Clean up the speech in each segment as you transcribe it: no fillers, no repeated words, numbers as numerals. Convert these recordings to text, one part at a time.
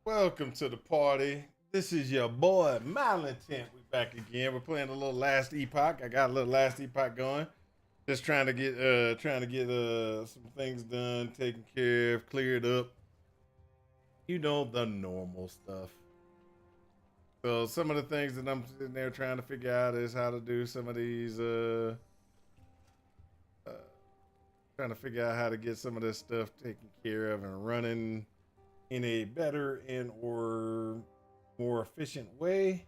Welcome to the party. This is your boy Malintent. We back again. We're playing a little Last Epoch. I got a little Last Epoch going. Just trying to get some things done, taken care of, cleared up. You know, the normal stuff. So some of the things that I'm sitting there trying to figure out is how to do some of these uh trying to figure out how to get some of this stuff taken care of and running in a better and or more efficient way.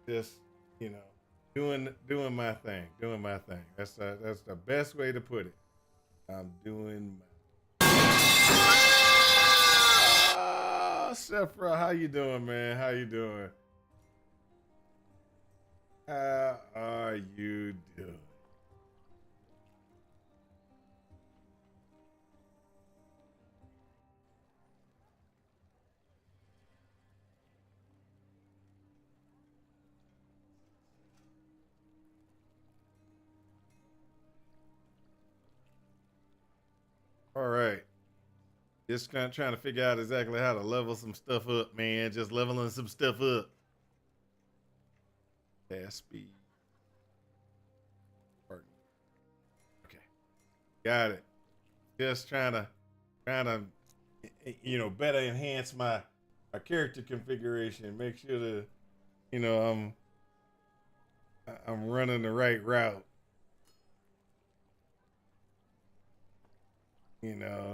Just you know, doing my thing, doing my thing. That's the best way to put it. I'm doing my. Oh, Sephra, how you doing, man? How you doing? How are you doing? All right. Just trying to figure out exactly how to level some stuff up, man. Just leveling some stuff up. Fast speed. Partner. Okay. Got it. Just trying to better enhance my character configuration. Make sure that you know I'm running the right route.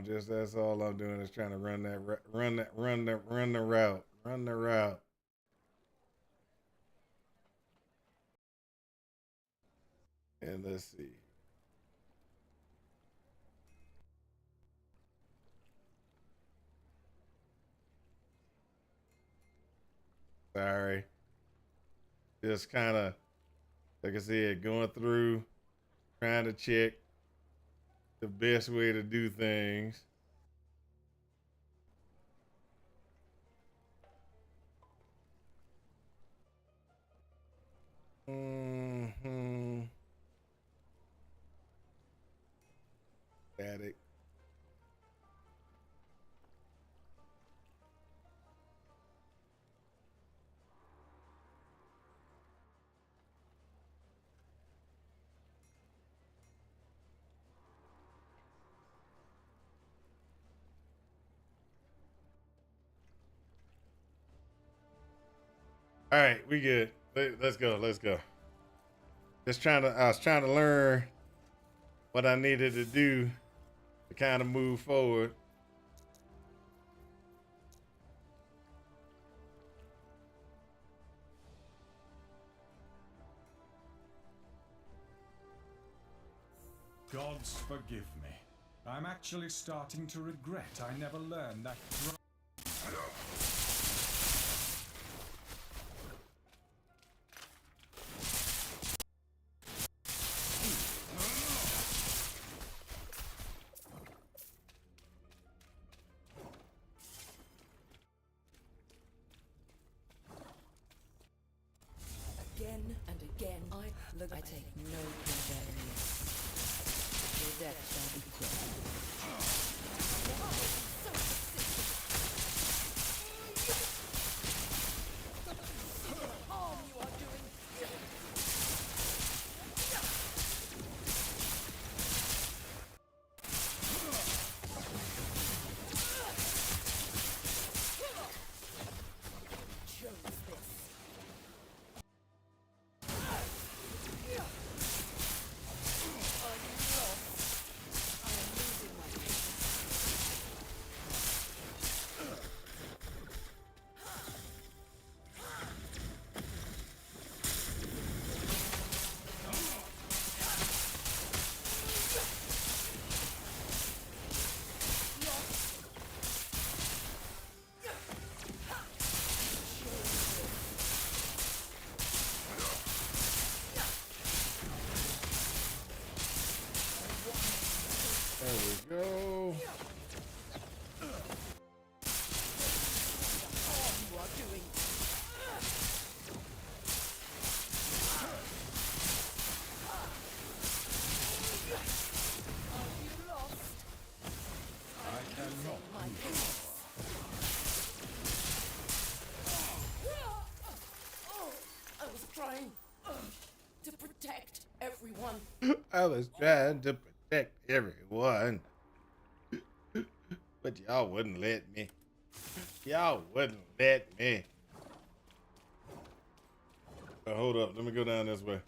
Just that's all I'm doing is trying to run the route, run the route. And let's see. Sorry, just kind of like I said, going through, trying to check the best way to do things. Mm-hmm. Static. All right, we good. Let's go. Let's go. I was trying to learn what I needed to do to kind of move forward. Gods forgive me. I'm actually starting to regret I never learned that. Again and again, I take no pleasure in this. Your death shall be quick. Harm you are doing. Chose this. There we go. Harm you are doing. Are you lost? I cannot. My goodness. everyone. I was trying to protect everyone, but y'all wouldn't let me. Y'all wouldn't let me. Hold up, let me go down this way.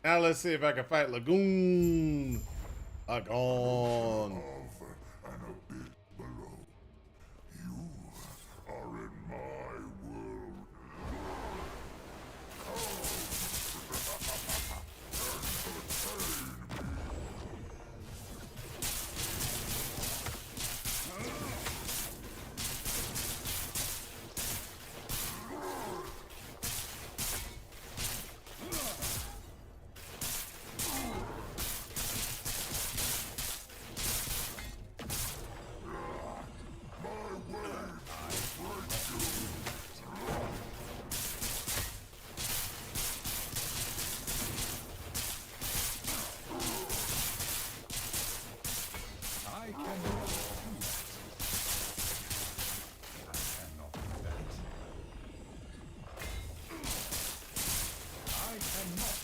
Now let's see if I can fight Lagoon. Lagoon. And a bit below. You are in my world. I cannot do that. I cannot do that. I cannot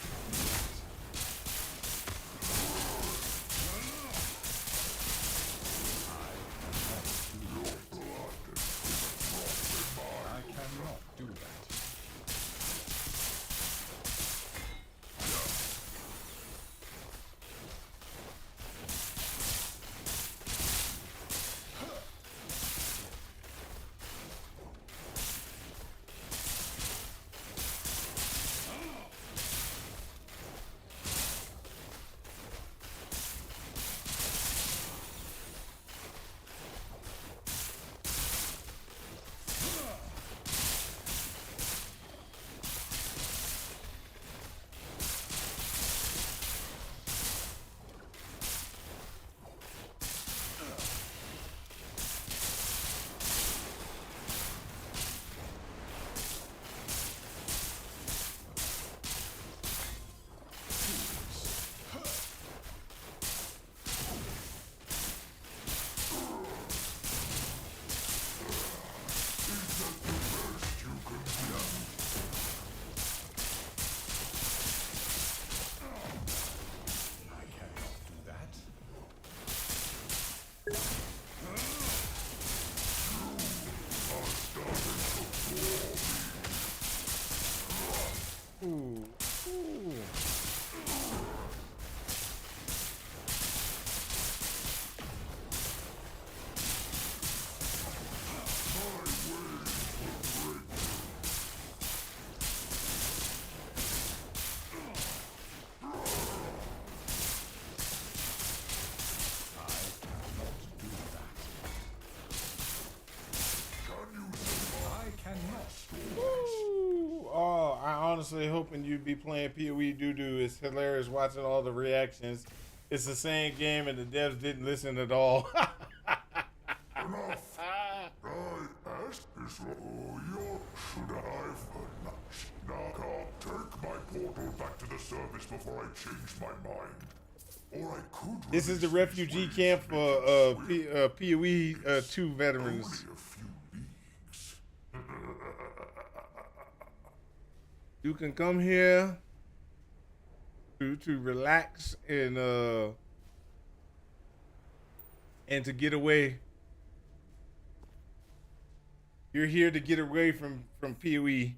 do that. I cannot do that. I cannot do that. Ooh. Ooh. I cannot. Ooh. Oh, I honestly hoping you'd be playing POE doo-doo. It's hilarious watching all the reactions. It's the same game and the devs didn't listen at all. Enough. I asked this you should have lunch. Now can't take my portal back to the service before I change my mind. Or I could. This is the release refugee these camp for POE 2 veterans. only a few leagues. You can come here to relax and to get away. You're here to get away from POE.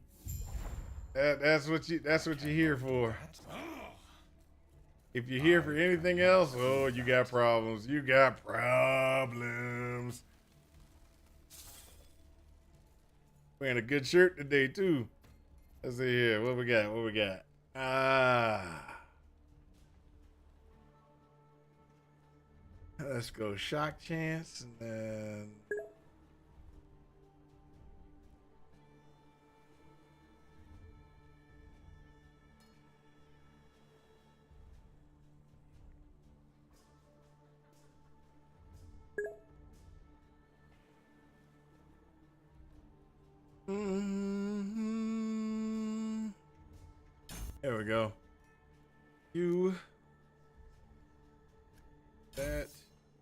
That's what you're here for. If you're here for anything else, oh, you got problems. You got problems. Wearing a good shirt today too. Let's see here. What we got? What we got? Let's go shock chance and then There we go. You. That.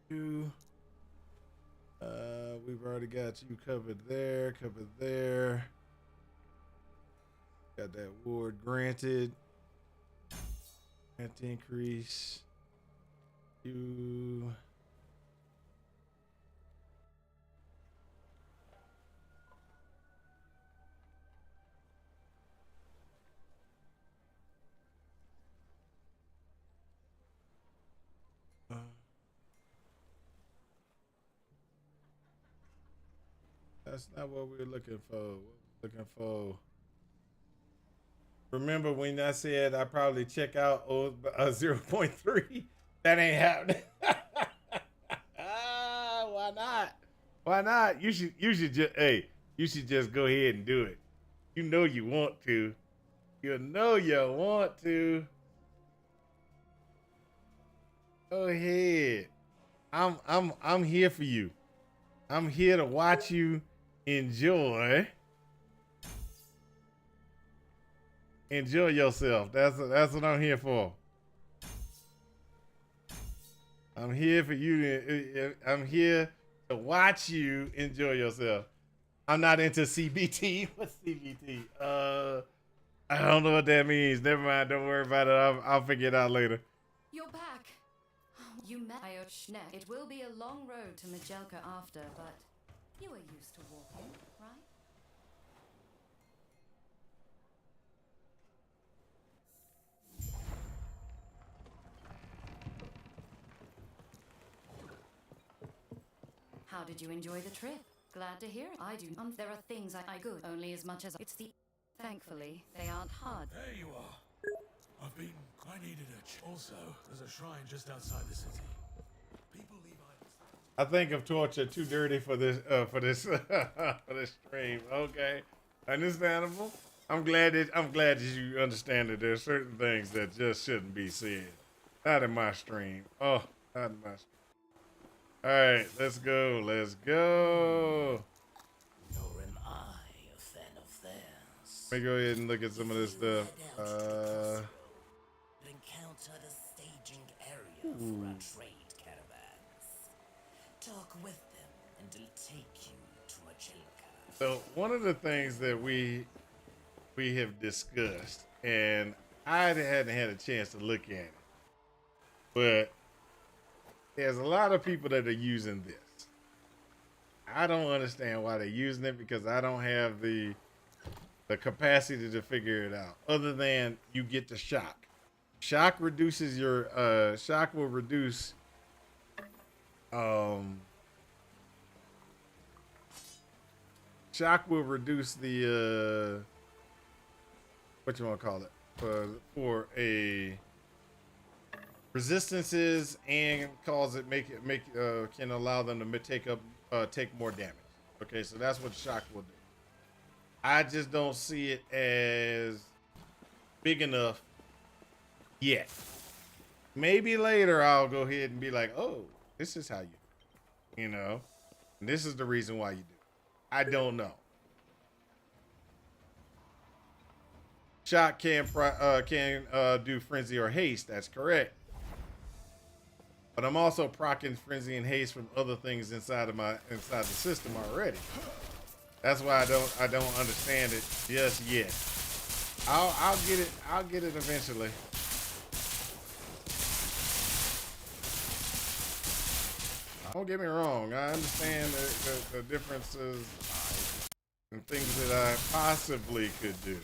You. We've already got you covered there. Covered there. Got that ward granted. Grant increase. You. That's not what we're looking for. What we're looking for. Remember when I said I probably check out 0.3? That ain't happening. Why not? Why not? You should just you should just go ahead and do it. You know you want to. You know you want to. Go ahead. I'm here for you. I'm here to watch you enjoy yourself. That's what I'm here for. I'm here for you. I'm here to watch you enjoy yourself. I'm not into CBT. What's CBT? I don't know what that means. Never mind. Don't worry about it. I'll figure it out later. You're back. You met Epoch. It will be a long road to Majelka after, but you are used to walking, right? How did you enjoy the trip? Glad to hear it. I do. There are things I could only as much as it's the. Thankfully, they aren't hard. There you are. I needed a also, there's a shrine just outside the city. People leave items. I think of torture too dirty for this for this stream. Okay, understandable. I'm glad that you understand that there's certain things that just shouldn't be said. Not in my stream. Oh, not in my stream. All right, let's go. Let's go. Nor am I a fan of theirs. Let me go ahead and look at some of this stuff. Encounter the staging area for our trade caravans. Talk with them, and they'll take you to Majelka. So one of the things that we have discussed, and I hadn't had a chance to look at it, but there's a lot of people that are using this. I don't understand why they're using it because I don't have the capacity to figure it out. Other than you get the shock. Shock reduces your shock will reduce shock will reduce the what you want to call it for a resistances and cause it make can allow them to take more damage. Okay, so that's what shock will do. I just don't see it as big enough yet. Maybe later I'll go ahead and be like, oh, this is how you know, and this is the reason why you do it. I don't know. Shock can do frenzy or haste. That's correct. But I'm also proccing frenzy and haste from other things inside the system already. That's why I don't understand it just yet. I'll get it. I'll get it eventually. Don't get me wrong. I understand the differences and things that I possibly could do.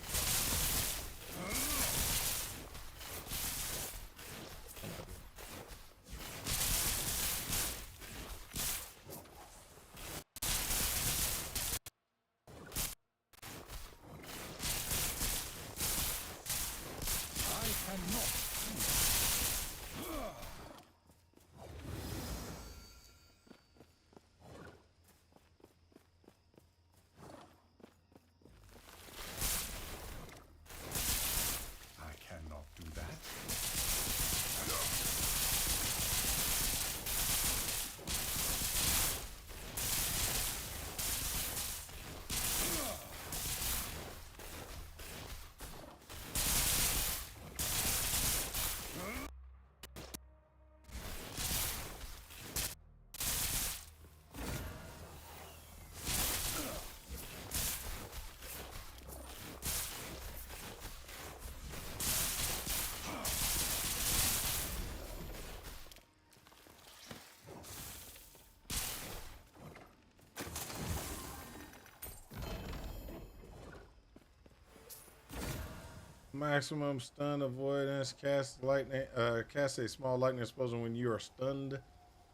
Maximum stun avoidance. Cast lightning. Cast a small lightning explosion when you are stunned.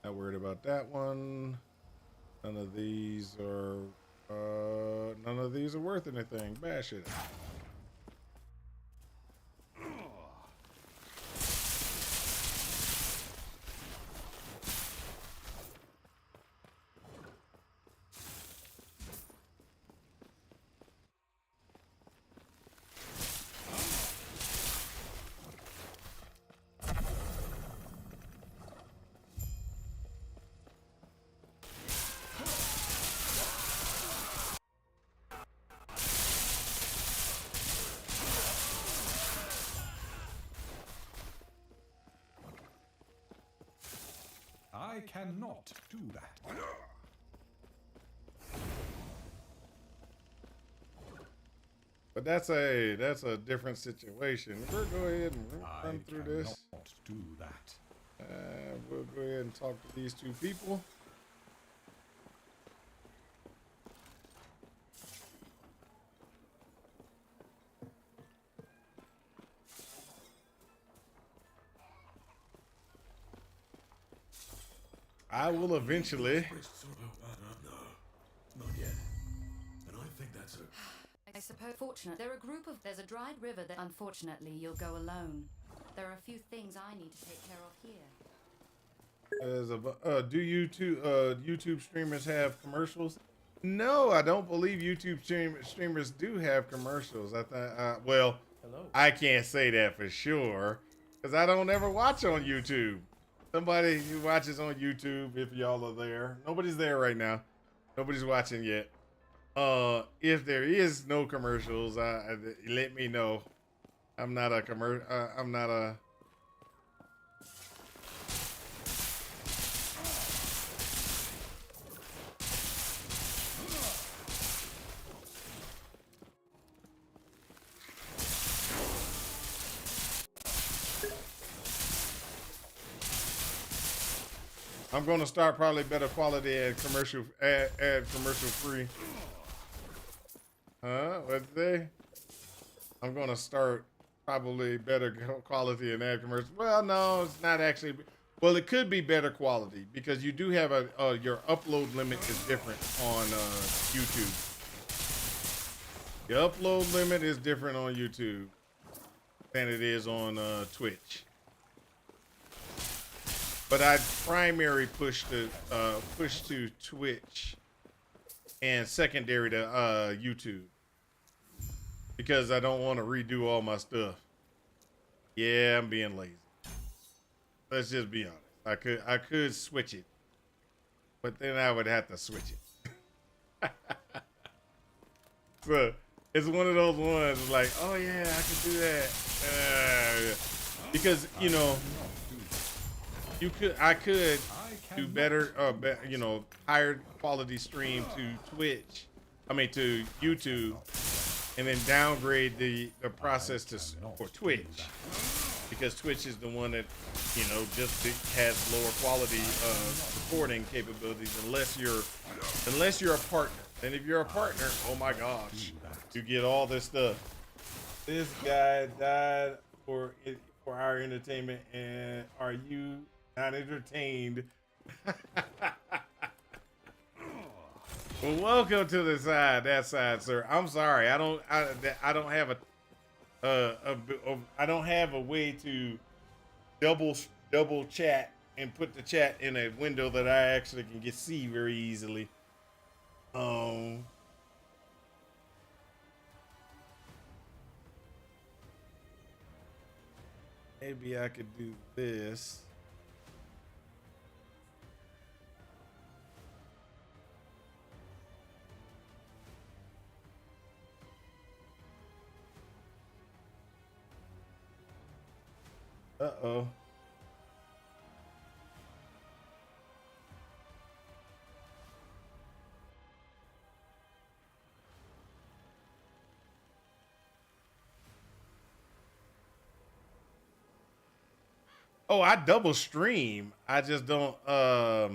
Not worried about that one. None of these are. None of these are worth anything. Bash it. I cannot do that. But that's a different situation. We'll go ahead and run through this. Cannot do that. We'll go ahead and talk to these two people. I will eventually. No, not yet. And I think that's a... I suppose fortunate. There's a dried river that unfortunately you'll go alone. There are a few things I need to take care of here. Do YouTube streamers have commercials? No, I don't believe YouTube streamers do have commercials. I think, well, hello. I can't say that for sure because I don't ever watch on YouTube. Somebody who watches on YouTube, if y'all are there, nobody's there right now. Nobody's watching yet. If there is no commercials, let me know. I'm not a I'm not a. I'm gonna start probably better quality and commercial commercial free. What's they? I'm gonna start probably better quality and add commercial. Well, no, it's not actually. Well, it could be better quality because you do have your upload limit is different on YouTube. Your upload limit is different on YouTube than it is on Twitch. But I primary push to Twitch and secondary to YouTube because I don't want to redo all my stuff. Yeah, I'm being lazy. Let's just be honest. I could switch it, but then I would have to switch it. So it's one of those ones like, oh yeah, I can do that because you know. I could do better, higher quality stream to Twitch. To YouTube, and then downgrade the process for Twitch because Twitch is the one that just has lower quality recording capabilities unless you're a partner. And if you're a partner, oh my gosh, you get all this stuff. This guy died for our entertainment, and are you not entertained? Well, welcome to that side, sir. I'm sorry. I don't have I don't have a way to double chat and put the chat in a window that I actually can see very easily. Maybe I could do this. Uh-oh. Oh, I double stream. I just don't I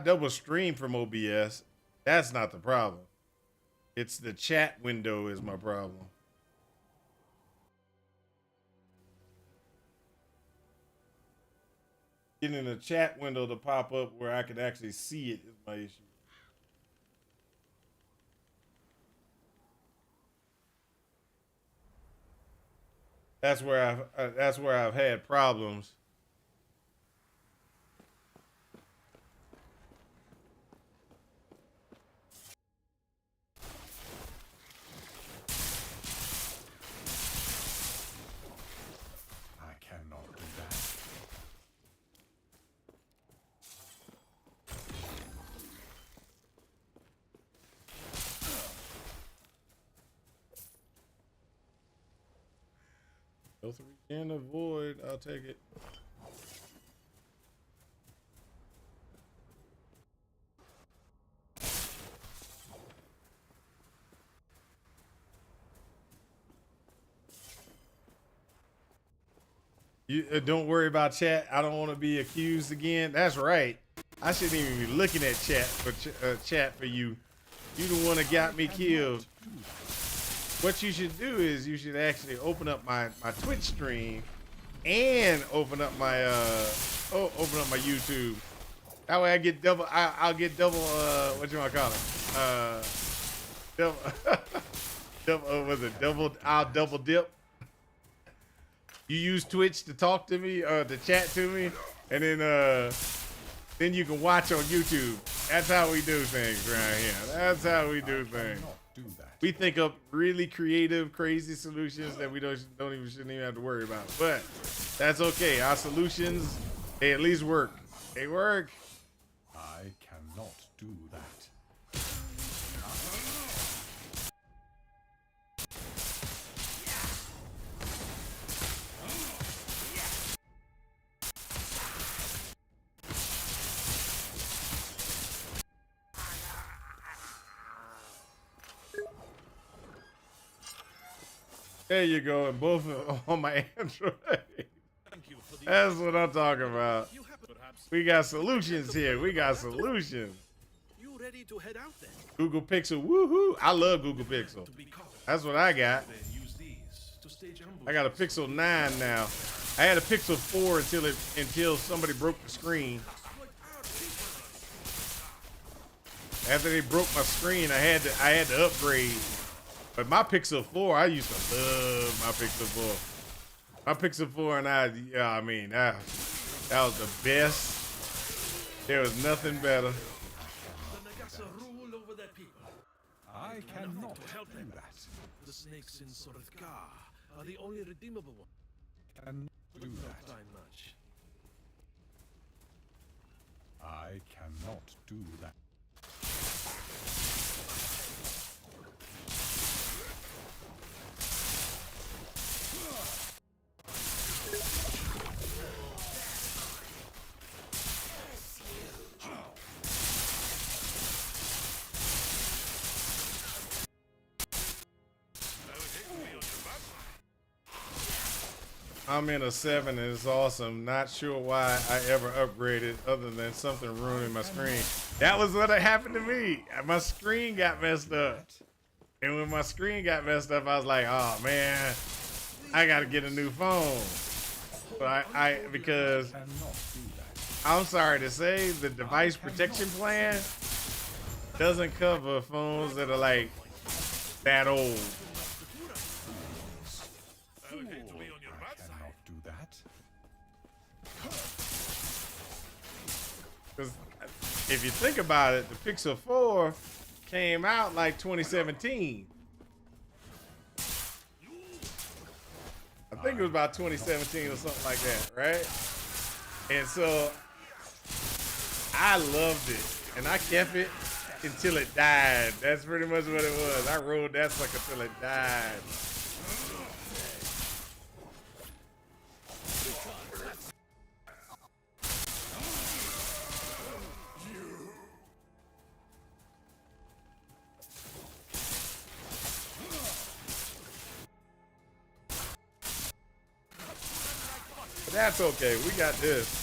double stream from OBS. That's not the problem. It's the chat window is my problem. getting a chat window to pop up where I could actually see it is my issue. That's where I've had problems. I cannot do that. Health regen avoid. I'll take it. You don't worry about chat. I don't want to be accused again. That's right. I shouldn't even be looking at chat for you. You the one that got me killed. What you should do is you should actually open up my Twitch stream and open up my YouTube. That way I get double. I'll get double. What you want to call it? Double. Was it double? I'll double dip. You use Twitch to talk to me, to chat to me, and then you can watch on YouTube. That's how we do things around here. That's how we do things. Do that. We think of really creative, crazy solutions that we shouldn't even have to worry about. But that's okay. Our solutions, they at least work. They work. I cannot do that. There you go, and both on my Android. That's what I'm talking about. We got solutions here. We got solutions. You ready to head out then? Google Pixel, woohoo! I love Google Pixel. That's what I got. I got a Pixel 9 now. I had a Pixel 4 until somebody broke the screen. After they broke my screen, I had to upgrade. But my Pixel 4, I used to love my Pixel 4. My Pixel 4 and that was the best. There was nothing better. I cannot help do them. that. The snakes in Sorthkar are the only redeemable ones. Cannot do Not that. by much. I cannot do that. I'm in a 7 and it's awesome. Not sure why I ever upgraded other than something ruining my screen. That was what happened to me. My screen got messed up. And when my screen got messed up, I was like, oh man, I gotta get a new phone. But because Cannot do that. I'm sorry to say, the device protection plan doesn't cover phones that are like that old. I cannot do that. Because if you think about it, the Pixel 4 came out like 2017. I think it was about 2017 or something like that, right? And so I loved it, and I kept it until it died. That's pretty much what it was. I rode that sucker till it died. But that's okay. We got this.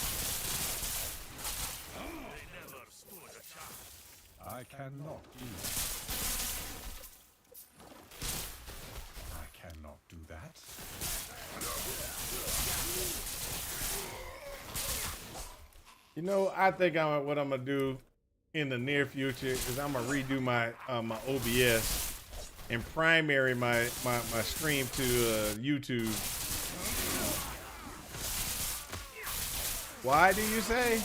I cannot do that. I cannot do that. You know, I think what I'm gonna do in the near future is I'm gonna redo my my OBS and primary my stream to YouTube. Why do you say?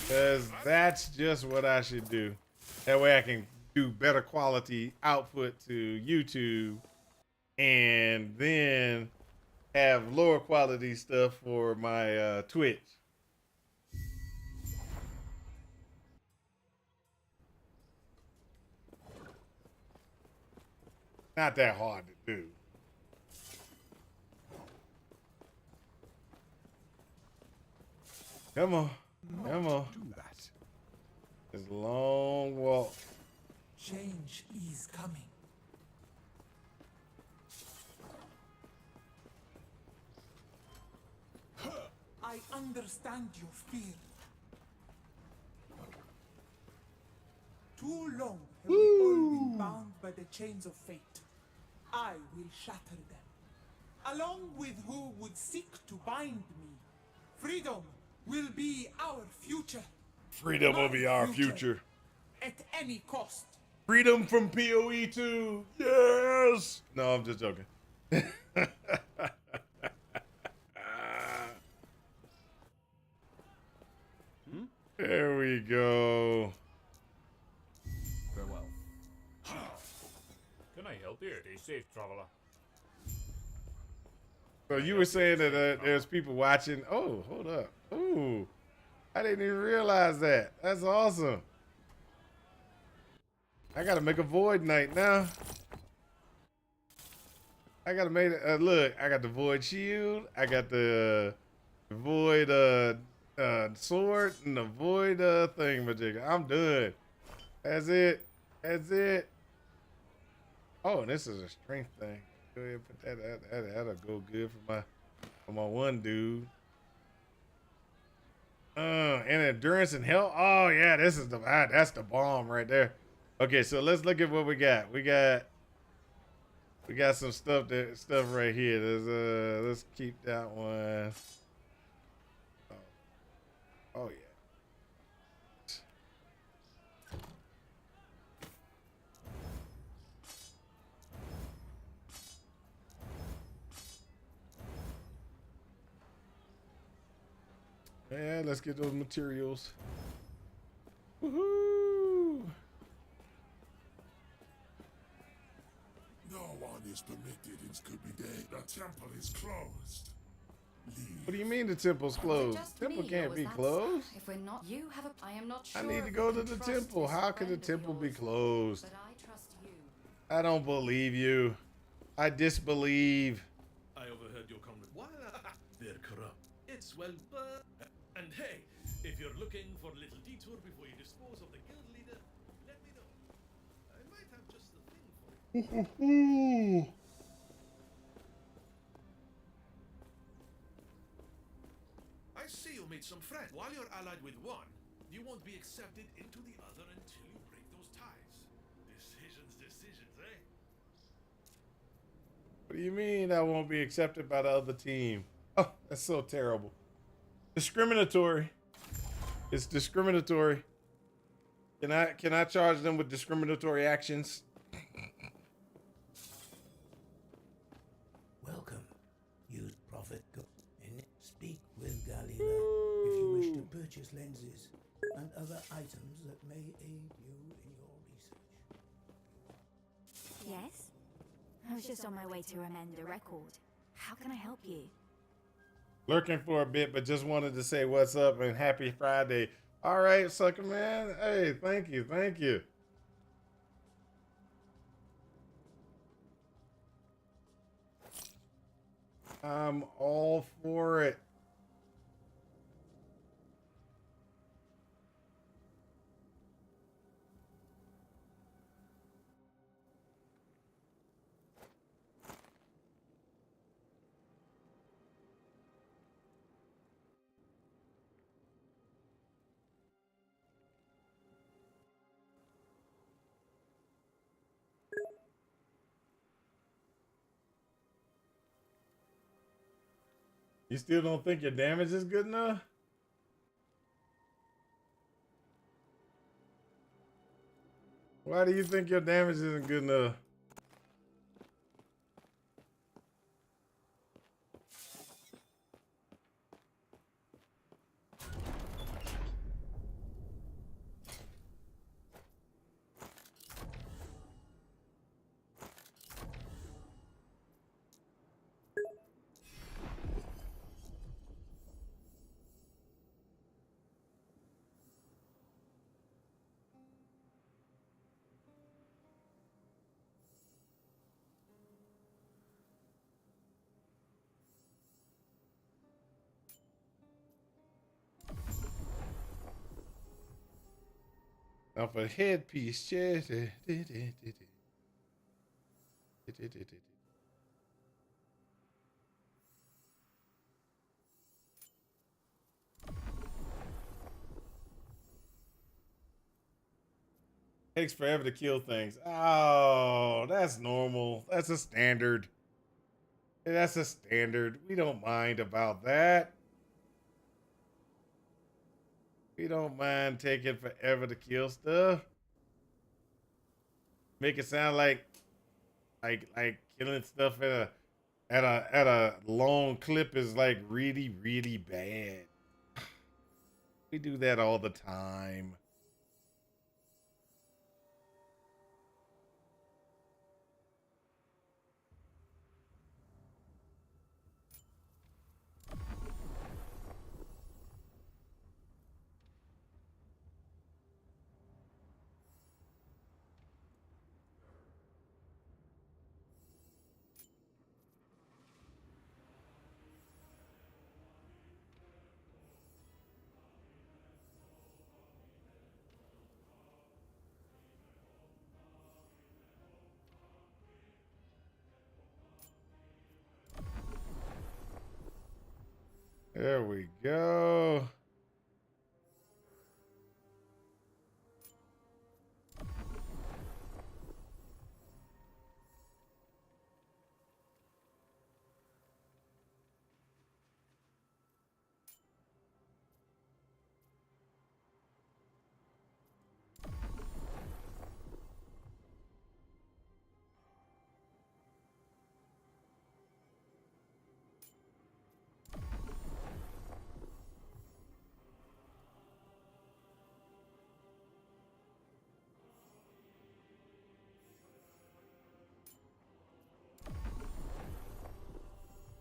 Because that's just what I should do. That way I can do better quality output to YouTube and then have lower quality stuff for my Twitch. Not that hard to do. Come on. Come on. Do that. It's a long walk. Change is coming. I understand your fear. Too long have we all been bound by the chains of fate. I will shatter them, along with who would seek to bind me. Freedom will be our future. Freedom will My be our future. At any cost. Freedom from POE 2. Yes. No, I'm just joking. There we go. Farewell. Can I help you? Stay safe, traveler. So you were saying that there's people watching. Oh, hold up. Ooh, I didn't even realize that. That's awesome. I gotta make a void knight now. I gotta make it. Look, I got the void shield. I got the void sword and the void thingamajigger. I'm done. That's it. That's it. Oh, and this is a strength thing. Go ahead and put that. That'll go good for my one dude. And endurance and health. Oh yeah, this is that's the bomb right there. Okay, so let's look at what we got. We got some stuff right here. Let's keep that one. Oh yeah. Yeah, let's get those materials. Woohoo! No one is permitted in Scooby Day. The temple is closed. Leave. What do you mean the temple's closed? Just Temple me, or can't was be that- closed. If we're not, you have a. I am not sure. I need to if go we to can the trust temple. this How could the friend of temple be yours, closed? But I trust you. I don't believe you. I disbelieve. I overheard your conversation. What? They're corrupt. It's well, and hey, if you're looking for a little detour before you dispose of the guild leader, let me know. I might have just the thing for you. I see you made some friends. While you're allied with one, you won't be accepted into the other until you break those ties. Decisions, eh? What do you mean I won't be accepted by the other team? Oh, that's so terrible. Discriminatory. It's discriminatory. Can I charge them with discriminatory actions? Welcome. Use Prophet Go and speak with Galila if you wish to purchase lenses and other items that may aid you in your research. Yes? I was just on my way to amend a record. How can I help you? Lurking for a bit, but just wanted to say what's up and happy Friday. All right, sucker man. Hey, thank you. Thank you. I'm all for it. You still don't think your damage is good enough? Why do you think your damage isn't good enough? Now for headpiece, yeah. Takes forever to kill things. Oh, that's normal. That's a standard. That's a standard. We don't mind about that. We don't mind taking forever to kill stuff. Make it sound like killing stuff at a long clip is like really, really bad. We do that all the time. There we go.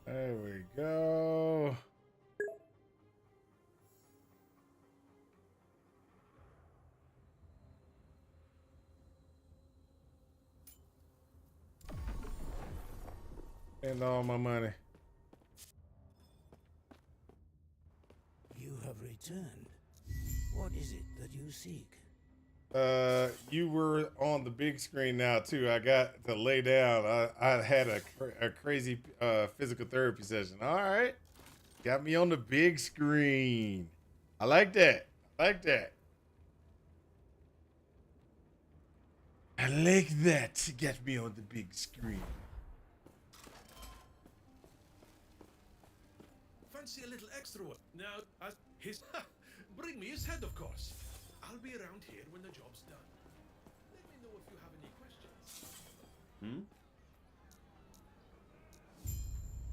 There we go. And all my money. You have returned. What is it that you seek? You were on the big screen now too. I got to lay down. I had a crazy physical therapy session. All right, got me on the big screen. I like that. I like that. I like that. Get me on the big screen. Fancy a little extra work. Now, bring me his head, of course. I'll be around here when the job's done. Let me know if you have any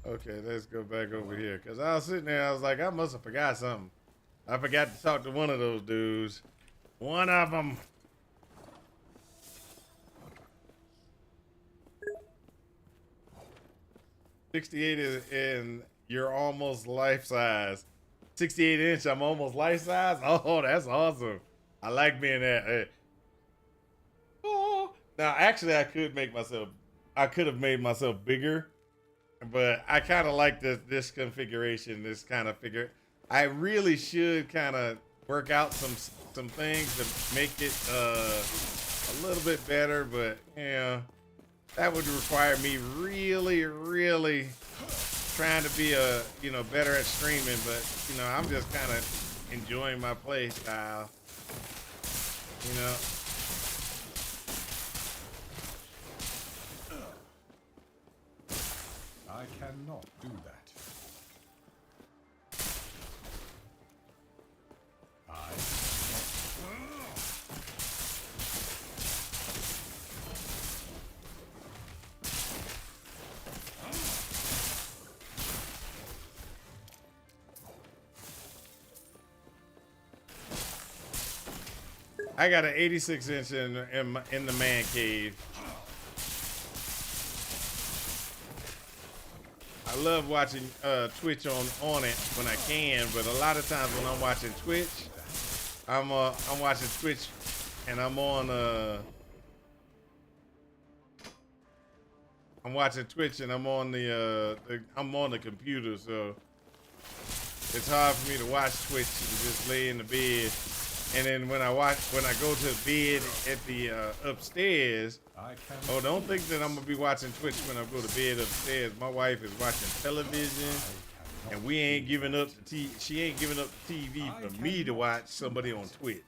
questions. Okay, let's go back over here. Because I was sitting there, I was like, I must have forgot something. I forgot to talk to one of those dudes. One of them. $68 is in, you're almost life size. 68 inch, I'm almost life size. Oh, that's awesome. I like being that. Oh. Now, actually, I could have made myself bigger, but I kind of like this configuration, this kind of figure. I really should kind of work out some things to make it a little bit better, but yeah, that would require me really trying to be better at streaming. But I'm just kind of enjoying my play style. I cannot do that. I got an 86-inch in the man cave. I love watching Twitch on it when I can, but a lot of times when I'm watching Twitch, I'm watching Twitch and I'm on I'm watching Twitch and I'm on the computer, so it's hard for me to watch Twitch and just lay in the bed. And then when I go to bed at the upstairs, oh, don't think that I'm gonna be watching Twitch when I go to bed upstairs. My wife is watching television, and we ain't giving up the she ain't giving up the TV for me to watch somebody on Twitch.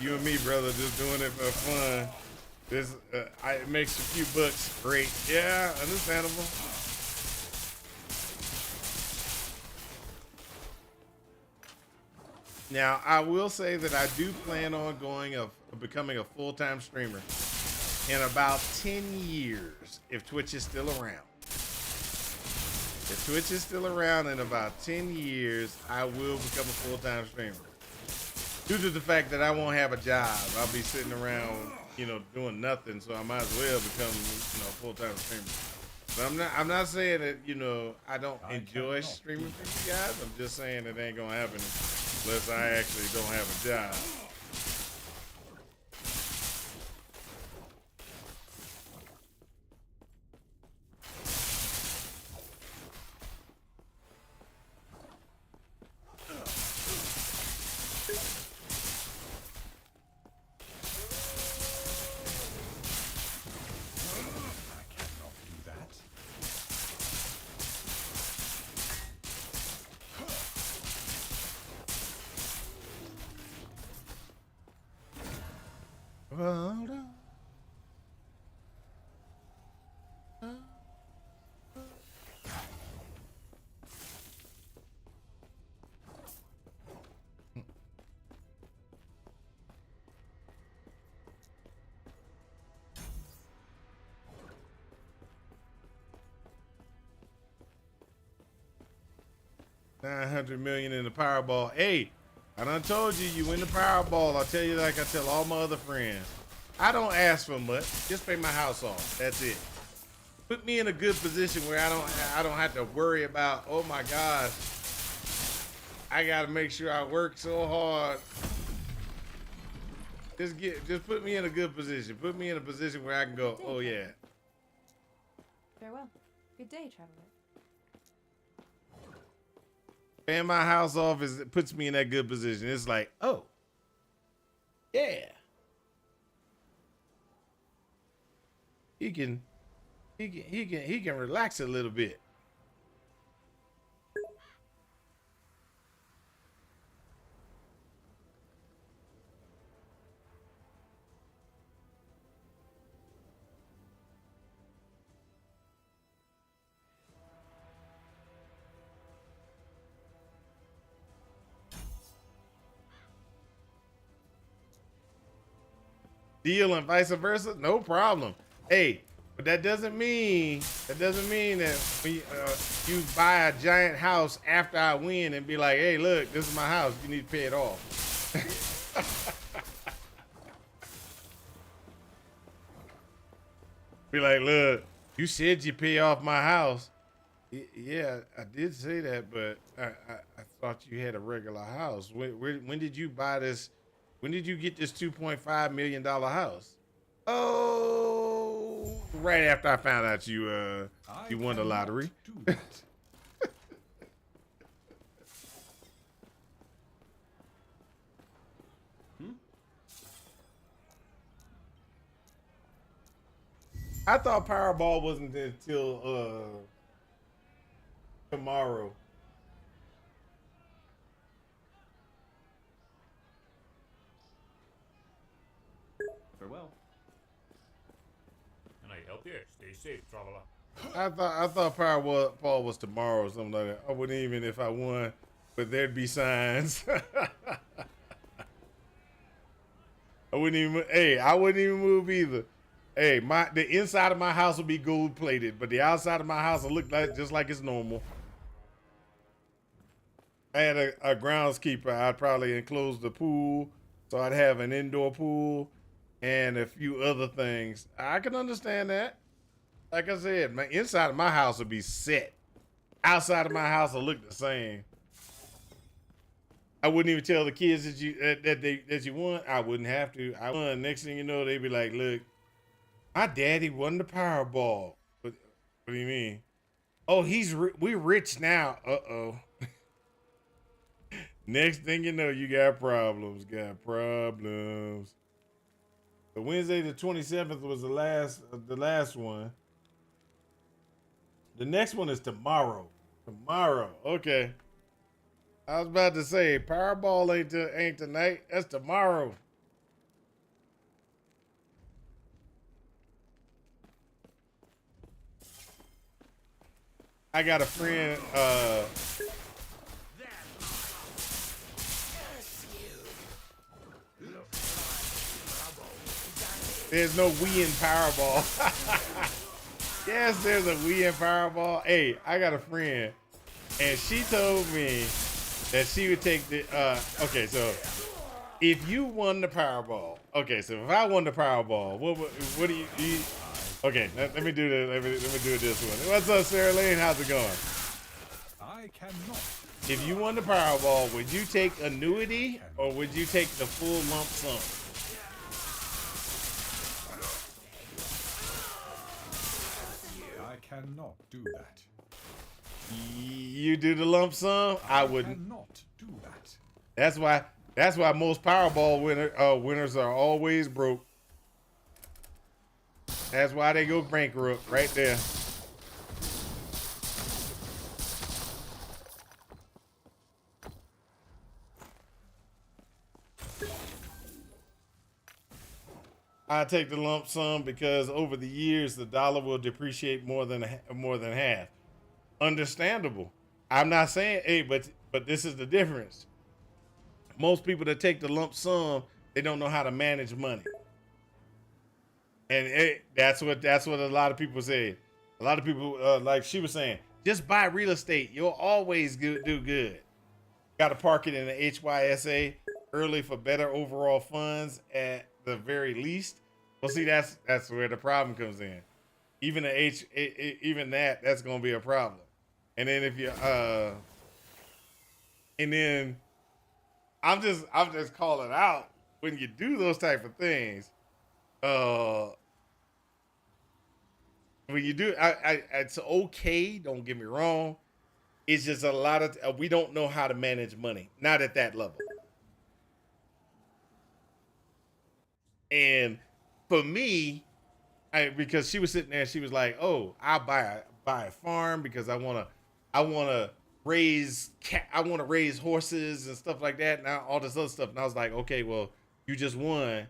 You and me, brother, just doing it for fun. This it makes a few bucks. Great, yeah, understandable. Now, I will say that I do plan on becoming a full-time streamer in about 10 years if Twitch is still around. If Twitch is still around in about 10 years, I will become a full-time streamer. Due to the fact that I won't have a job, I'll be sitting around, doing nothing, so I might as well become, a full-time streamer. But I'm not saying that, I don't enjoy streaming for you guys. I'm just saying it ain't gonna happen unless I actually don't have a job. $900 million in the Powerball. Hey, I done told you, you win the Powerball. I'll tell you like I tell all my other friends. I don't ask for much. Just pay my house off. That's it. Put me in a good position where I don't have to worry about, oh my gosh, I gotta make sure I work so hard. Just put me in a good position. Put me in a position where I can go, oh yeah. Farewell. Good day, traveler. Paying my house off puts me in that good position. It's like, oh, yeah. He can relax a little bit. Deal and vice versa, no problem. Hey, but that doesn't mean that you buy a giant house after I win and be like, hey, look, this is my house. You need to pay it off. Be like, look, you said you pay off my house. Yeah, I did say that, but I thought you had a regular house. When did you buy this? When did you get this $2.5 million house? Oh, right after I found out you won the lottery. I thought Powerball wasn't until tomorrow. Farewell. Can I help you? Stay safe, traveler. I thought Powerball was tomorrow or something like that. I wouldn't even if I won, but there'd be signs. I wouldn't even move either. Hey, the inside of my house will be gold plated, but the outside of my house will look just like it's normal. I had a groundskeeper, I'd probably enclose the pool, so I'd have an indoor pool and a few other things. I can understand that. Like I said, my inside of my house would be set. Outside of my house will look the same. I wouldn't even tell the kids that you won. I wouldn't have to. I won. Next thing you know, they'd be like, "Look, my daddy won the Powerball." What do you mean? Oh, we rich now. Uh-oh. Next thing you know, you got problems. Got problems. The Wednesday the 27th was the last one. The next one is tomorrow. Tomorrow. Okay. I was about to say Powerball ain't tonight. That's tomorrow. I got a friend, there's no we in Powerball. Yes, there's a we in Powerball. Hey, I got a friend, and she told me that she would take the, okay, so if you won the Powerball, okay, so if I won the Powerball, what do you okay, let me do this. Let me do this one. What's up, Sarah Lane? How's it going? I cannot. If you won the Powerball, would you take annuity or would you take the full lump sum? I cannot do that. You do the lump sum? I wouldn't. Cannot do that. That's why most Powerball winners are always broke. That's why they go bankrupt right there. I take the lump sum because over the years the dollar will depreciate more than half. Understandable. I'm not saying, hey, but this is the difference. Most people that take the lump sum, they don't know how to manage money. And that's what a lot of people say. A lot of people, like she was saying, just buy real estate. You'll always do good. Got to park it in the HYSA early for better overall funds at the very least. Well, see, that's where the problem comes in. Even that's going to be a problem. And then if you and then I'm just calling out when you do those type of things. When you do, it's okay. Don't get me wrong. It's just a lot of we don't know how to manage money, not at that level. And for me, because she was sitting there, she was like, "Oh, I'll buy a farm because I wanna raise horses and stuff like that, and all this other stuff." And I was like, "Okay, well, you just won."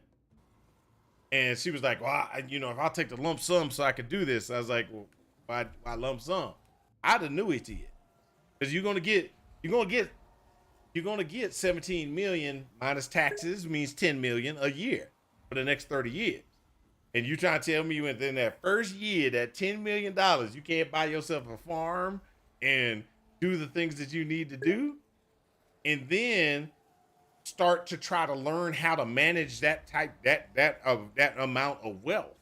And she was like, "Well, if I'll take the lump sum so I could do this." I was like, "Well, why lump sum? I'd annuity it because you're gonna get 17 million minus taxes means 10 million a year for the next 30 years. And you trying to tell me within that first year, that $10 million, you can't buy yourself a farm and do the things that you need to do, and then start to try to learn how to manage that amount of wealth.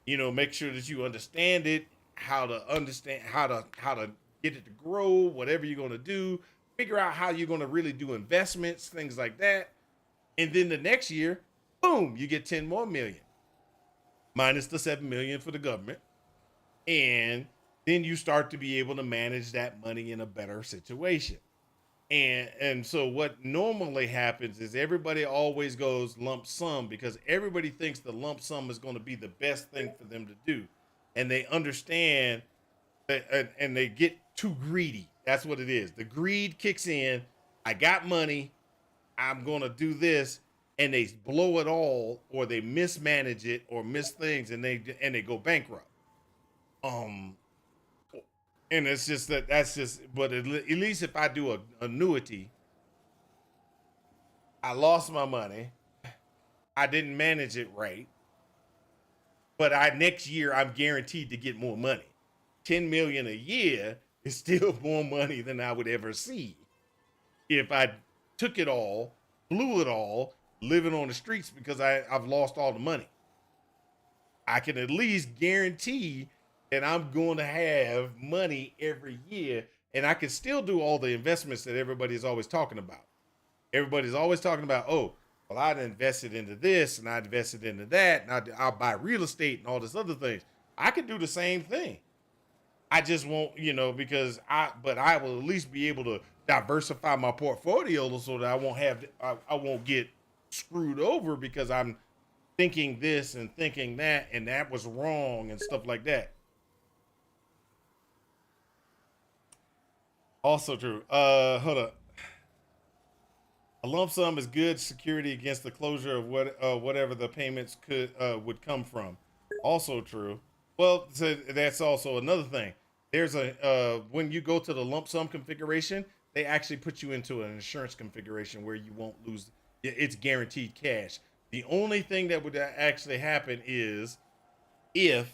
Make sure that you understand it, how to get it to grow, whatever you're going to do, figure out how you're going to really do investments, things like that. And then the next year, boom, you get 10 more million minus the 7 million for the government. And then you start to be able to manage that money in a better situation. And so what normally happens is everybody always goes lump sum because everybody thinks the lump sum is going to be the best thing for them to do. And they understand that, and they get too greedy. That's what it is. The greed kicks in. I got money. I'm going to do this. And they blow it all, or they mismanage it, or miss things, and they go bankrupt. And it's just that's just. But at least if I do an annuity, I lost my money. I didn't manage it right. But next year I'm guaranteed to get more money. 10 million a year is still more money than I would ever see. if I took it all, blew it all, living on the streets because I've lost all the money. I can at least guarantee that I'm going to have money every year, and I can still do all the investments that everybody's always talking about. Everybody's always talking about, oh, well, I invested into this and I invested into that, and I'll buy real estate and all this other things. I could do the same thing. I just won't, because but I will at least be able to diversify my portfolio so that I won't get screwed over because I'm thinking this and thinking that, and that was wrong and stuff like that. Also true. Hold up. A lump sum is good security against the closure of whatever the payments would come from. Also true. Well, so that's also another thing. There's when you go to the lump sum configuration, they actually put you into an insurance configuration where you won't lose. It's guaranteed cash. The only thing that would actually happen is if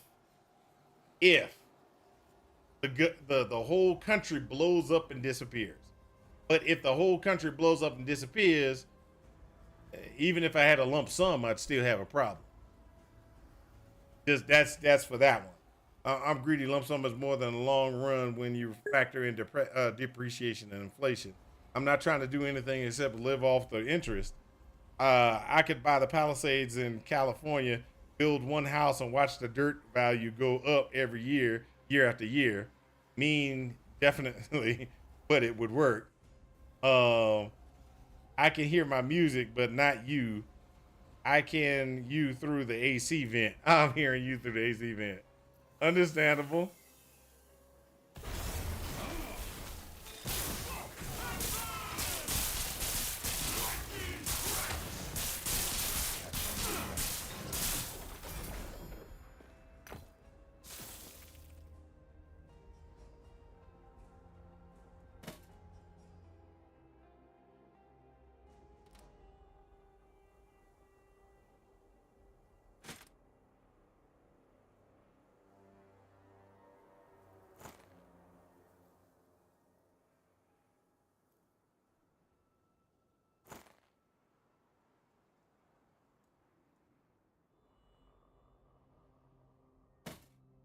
the whole country blows up and disappears. But if the whole country blows up and disappears, even if I had a lump sum, I'd still have a problem. Just that's for that one. I'm greedy. Lump sum is more than a long run when you factor in depreciation and inflation. I'm not trying to do anything except live off the interest. I could buy the Palisades in California, build one house, and watch the dirt value go up every year, year after year. Definitely, but it would work. I can hear my music, but not you. I can you through the AC vent. I'm hearing you through the AC vent. Understandable.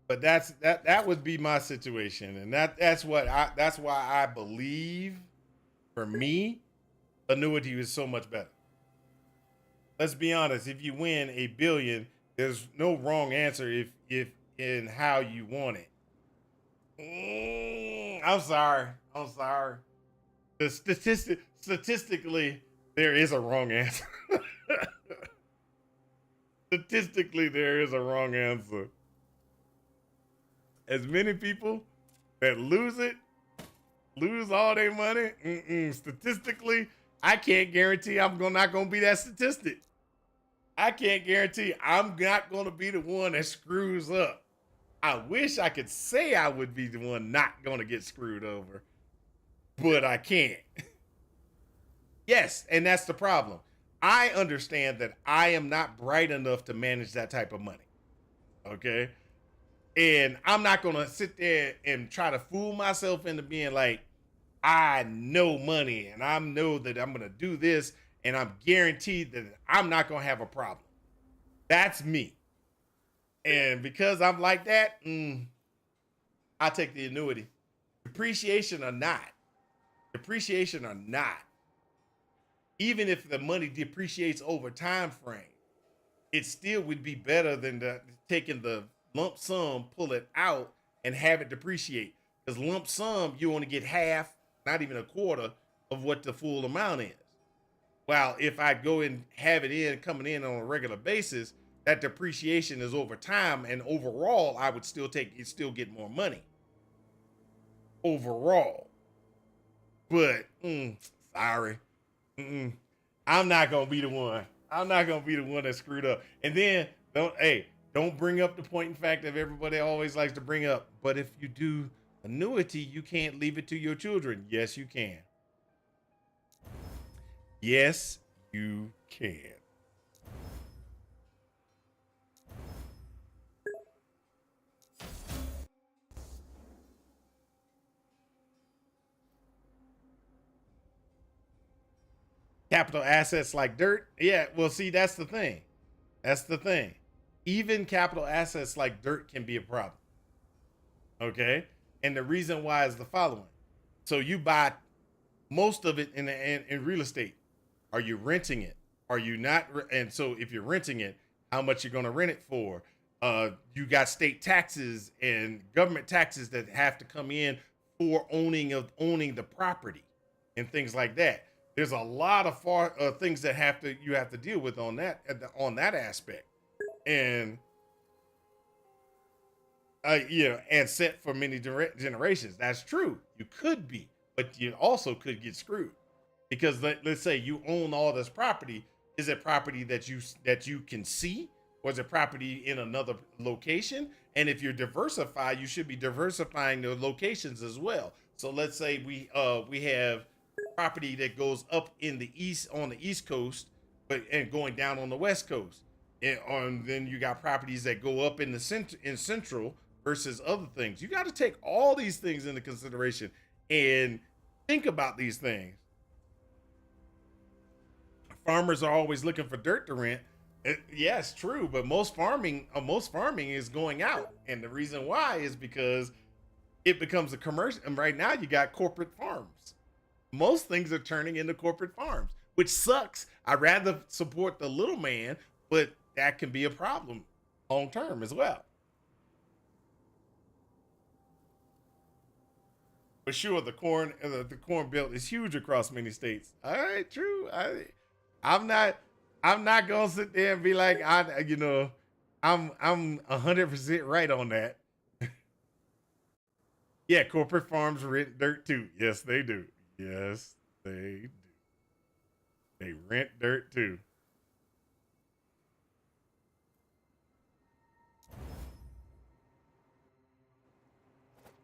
But that would be my situation, and that's why I believe, for me, annuity is so much better. Let's be honest. If you win $1 billion, there's no wrong answer if in how you want it. I'm sorry. The statistically, there is a wrong answer. Statistically, there is a wrong answer. As many people that lose all their money, statistically, I can't guarantee I'm not going to be that statistic. I can't guarantee I'm not going to be the one that screws up. I wish I could say I would be the one not going to get screwed over, but I can't. Yes, and that's the problem. I understand that I am not bright enough to manage that type of money. Okay? And I'm not going to sit there and try to fool myself into being like, I know money and I know that I'm going to do this and I'm guaranteed that I'm not going to have a problem. That's me. And because I'm like that, I take the annuity. Depreciation or not, even if the money depreciates over time frame, it still would be better than taking the lump sum, pull it out, and have it depreciate. Because lump sum, you only get half, not even a quarter, of what the full amount is. While if I go and have it coming in on a regular basis, that depreciation is over time, and overall, I would still get more money. Overall. But, sorry. I'm not going to be the one. I'm not going to be the one that screwed up. And then, don't bring up the point in fact that everybody always likes to bring up. But if you do annuity, you can't leave it to your children. Yes, you can. Yes, you can. Capital assets like dirt. Yeah, well, see, that's the thing. That's the thing. Even capital assets like dirt can be a problem. Okay? And the reason why is the following. So you buy most of it in real estate. Are you renting it? Are you not? And so if you're renting it, how much you're going to rent it for? You got state taxes and government taxes that have to come in for owning the property and things like that. There's a lot of things that you have to deal with on that aspect, and and set for many generations. That's true. You could be, but you also could get screwed because let's say you own all this property. Is it property that you can see, or is it property in another location? And if you're diversified, you should be diversifying the locations as well. So let's say we have property that goes up in the east on the East Coast, and going down on the West Coast, and then you got properties that go up in the central versus other things. You got to take all these things into consideration and think about these things. Farmers are always looking for dirt to rent. Yes, true, but most farming is going out, and the reason why is because it becomes a commercial. And right now, you got corporate farms. Most things are turning into corporate farms, which sucks. I'd rather support the little man, but that can be a problem long term as well. For sure, the corn belt is huge across many states. All right, true. I'm not gonna sit there and be like, I'm 100% right on that. Yeah, corporate farms rent dirt too. Yes, they do. Yes, they do. They rent dirt too.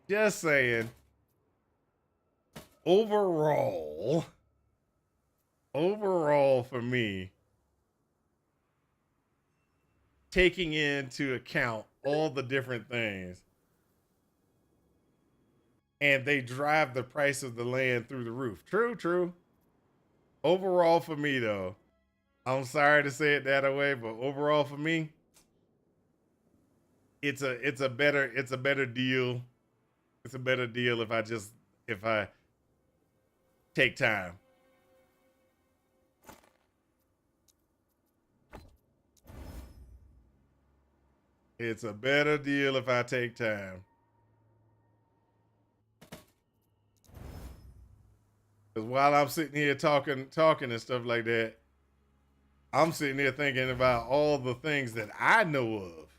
Just saying. Overall for me, taking into account all the different things, and they drive the price of the land through the roof. True. Overall for me though, I'm sorry to say it that way, but overall for me, it's a better deal. It's a better deal if I take time. It's a better deal if I take time. Because while I'm sitting here talking and stuff like that, I'm sitting here thinking about all the things that I know of.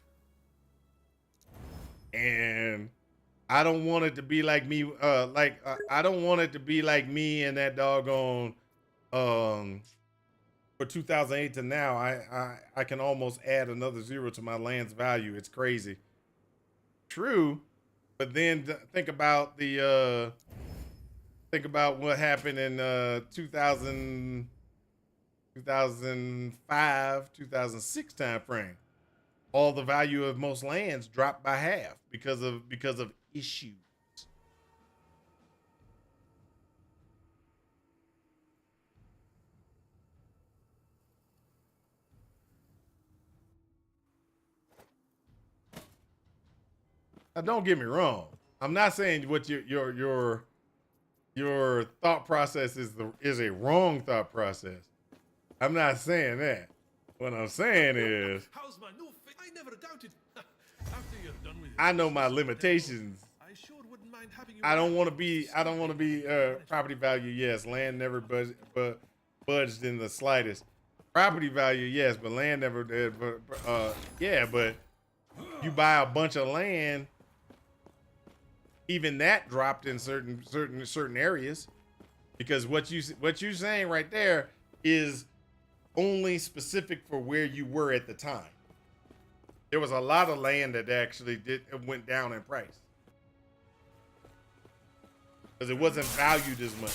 And I don't want it to be like me, I don't want it to be like me and that doggone, for 2008 to now, I can almost add another zero to my land's value. It's crazy. True, but then think about what happened in 2005, 2006 time frame. All the value of most lands dropped by half because of issues. Now, don't get me wrong. I'm not saying what your thought process is a wrong thought process. I'm not saying that. What I'm saying is, How's my new I never doubted. After you're done with I know my limitations. I sure wouldn't mind having you. I don't want to be property value. Yes, land never budged in the slightest. Property value, yes, but land never did. But but you buy a bunch of land. Even that dropped in certain areas, because what you're saying right there is only specific for where you were at the time. There was a lot of land that actually went down in price because it wasn't valued as much.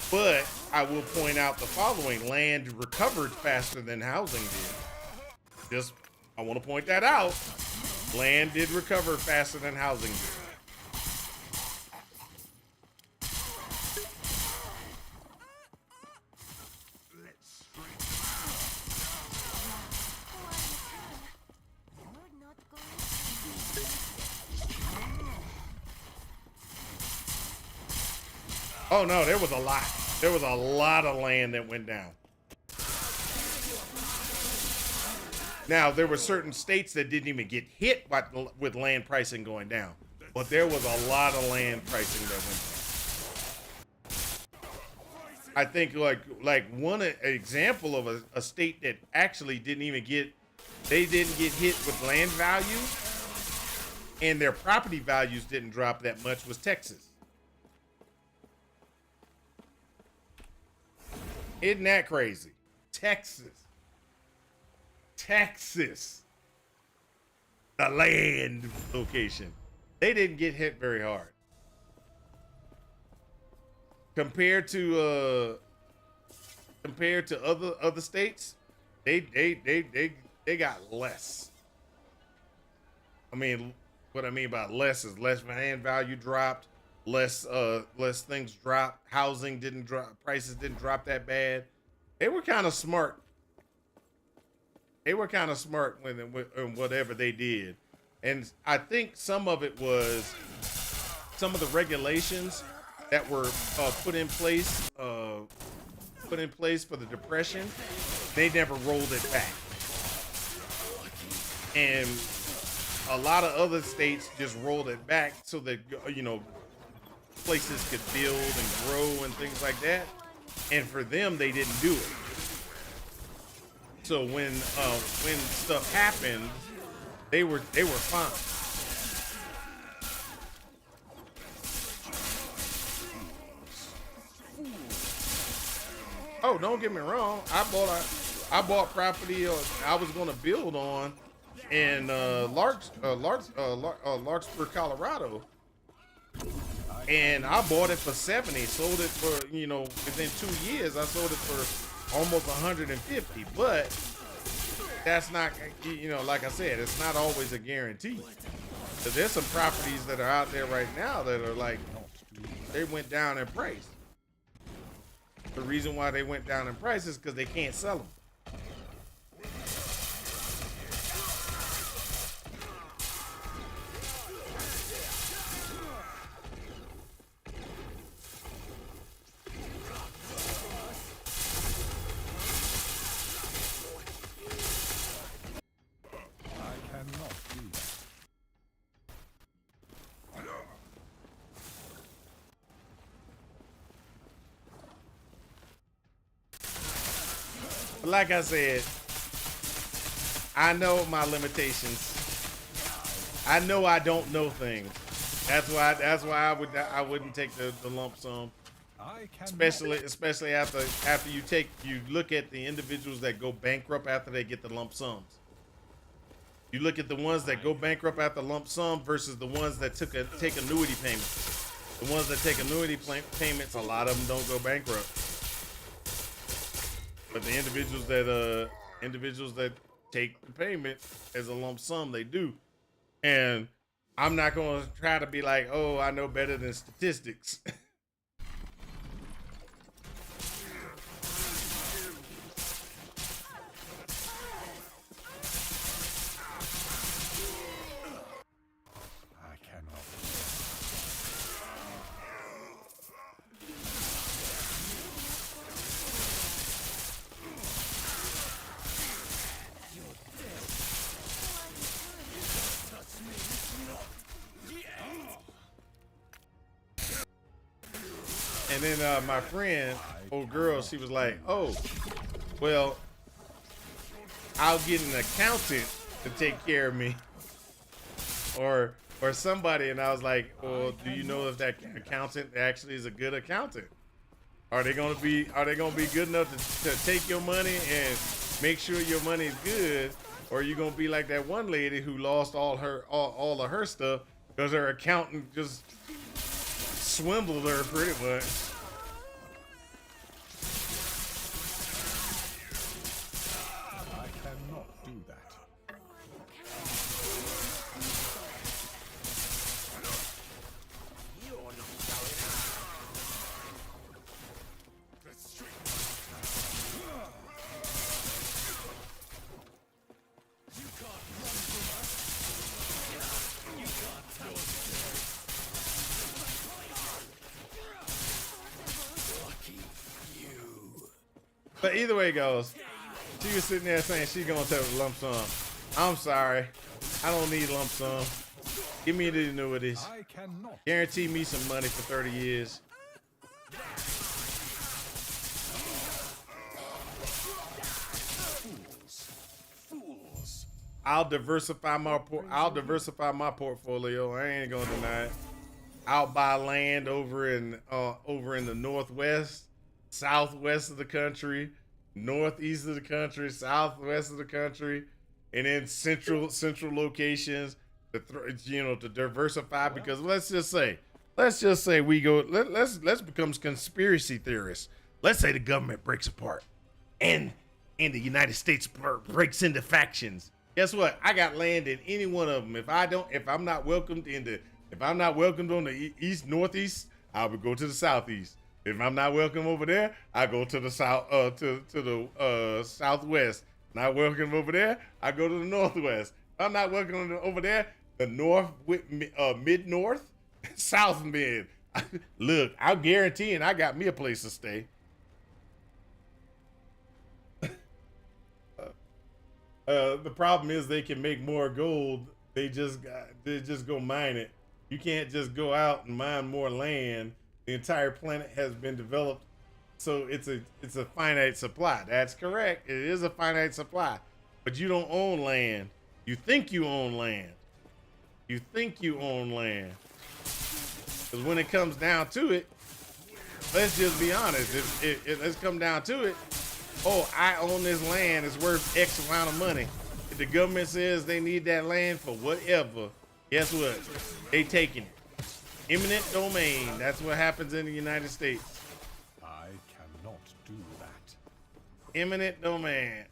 But I will point out the following: land recovered faster than housing did. I want to point that out. Land did recover faster than housing did. Oh no, there was a lot. There was a lot of land that went down. Now, there were certain states that didn't even get hit with land pricing going down. But there was a lot of land pricing that went down. I think like one example of a state that actually didn't get hit with land value and their property values didn't drop that much was Texas. Isn't that crazy? Texas, the land location. They didn't get hit very hard. Compared to other states, they got less. I mean, what I mean by less is less land value dropped, less things dropped, housing didn't drop, prices didn't drop that bad. They were kind of smart. They were kind of smart when whatever they did. And I think some of it was some of the regulations that were put in place for the Depression. They never rolled it back. And a lot of other states just rolled it back so that, places could build and grow and things like that. And for them, they didn't do it. So when stuff happened, they were fine. Oh, don't get me wrong. I bought property I was going to build on in Larkspur, Colorado, and I bought it for 70. Sold it for within 2 years I sold it for almost 150. But that's not like I said, it's not always a guarantee. So there's some properties that are out there right now that are like they went down in price. The reason why they went down in price is because they can't sell them. Like I said, I know my limitations. I know I don't know things. That's why I wouldn't take the lump sum. Especially after you look at the individuals that go bankrupt after they get the lump sums. You look at the ones that go bankrupt after lump sum versus the ones that take annuity payments. The ones that take annuity payments, a lot of them don't go bankrupt. But the individuals that take the payment as a lump sum, they do. And I'm not going to try to be like, oh, I know better than statistics. And then my friend, old girl, she was like, oh, well, I'll get an accountant to take care of me. Or somebody. And I was like, well, do you know if that accountant actually is a good accountant? Are they gonna be good enough to take your money and make sure your money is good? Or are you gonna be like that one lady who lost all of her stuff because her accountant just swindled her pretty much? I cannot do that. But either way it goes, she was sitting there saying she's gonna take a lump sum. I'm sorry, I don't need lump sum. Give me the annuities. I cannot. Guarantee me some money for 30 years. Fools. I'll diversify my portfolio. I ain't gonna deny it. I'll buy land over in the northwest, southwest of the country, northeast of the country, southwest of the country, and then central locations to diversify. Because let's just say we go. Let's become conspiracy theorists. Let's say the government breaks apart, and the United States breaks into factions. Guess what? I got land in any one of them. If I'm not welcomed on the east, northeast, I would go to the southeast. If I'm not welcome over there, I go to the south, to the southwest. Not welcome over there, I go to the northwest. If I'm not welcome over there, the north, mid north, south mid. Look, I'm guaranteeing I got me a place to stay. The problem is they can make more gold. They just go mine it. You can't just go out and mine more land. The entire planet has been developed, so it's a finite supply. That's correct. It is a finite supply, but you don't own land. You think you own land. You think you own land. Because when it comes down to it, let's just be honest. Let's come down to it. Oh, I own this land. It's worth X amount of money. If the government says they need that land for whatever, guess what? They taking it. Eminent domain. That's what happens in the United States. I cannot do that. Eminent domain.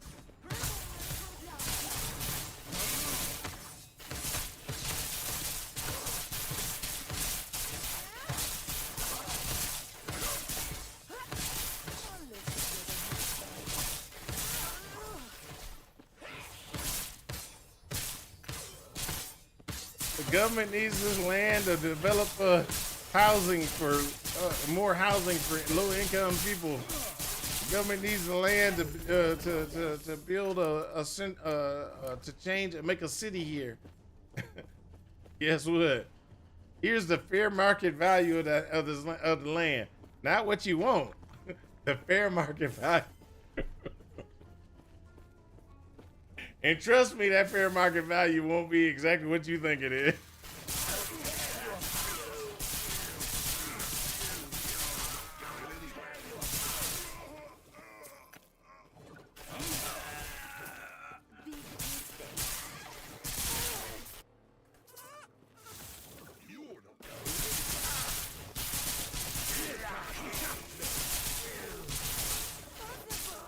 The government needs this land to develop housing for more housing for low-income people. The government needs the land to build to change and make a city here. Guess what? Here's the fair market value of the land, not what you want. The fair market value. And trust me, that fair market value won't be exactly what you think it is.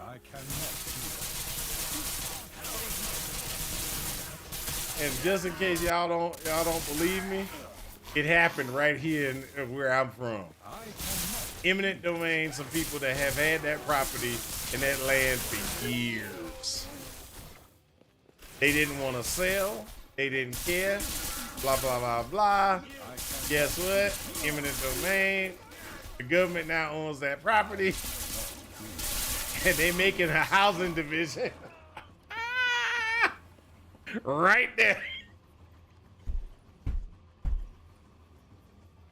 I cannot. And just in case y'all don't believe me, it happened right here in where I'm from. Eminent domain, some people that have had that property and that land for years. They didn't want to sell. They didn't care. Blah, blah, blah, blah. Guess what? Eminent domain. The government now owns that property. And they making a housing division. Right there.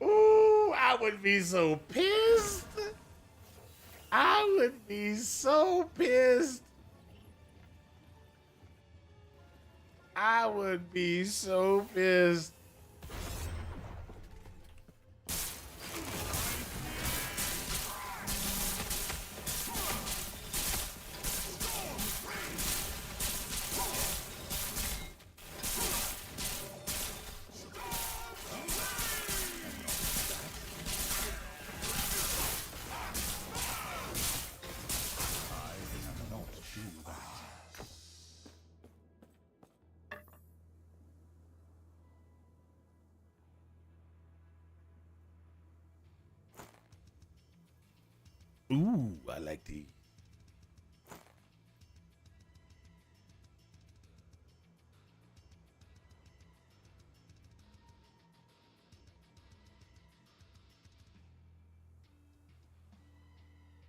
Ooh, I would be so pissed. I would be so pissed. I would be so pissed. Ooh, I like these.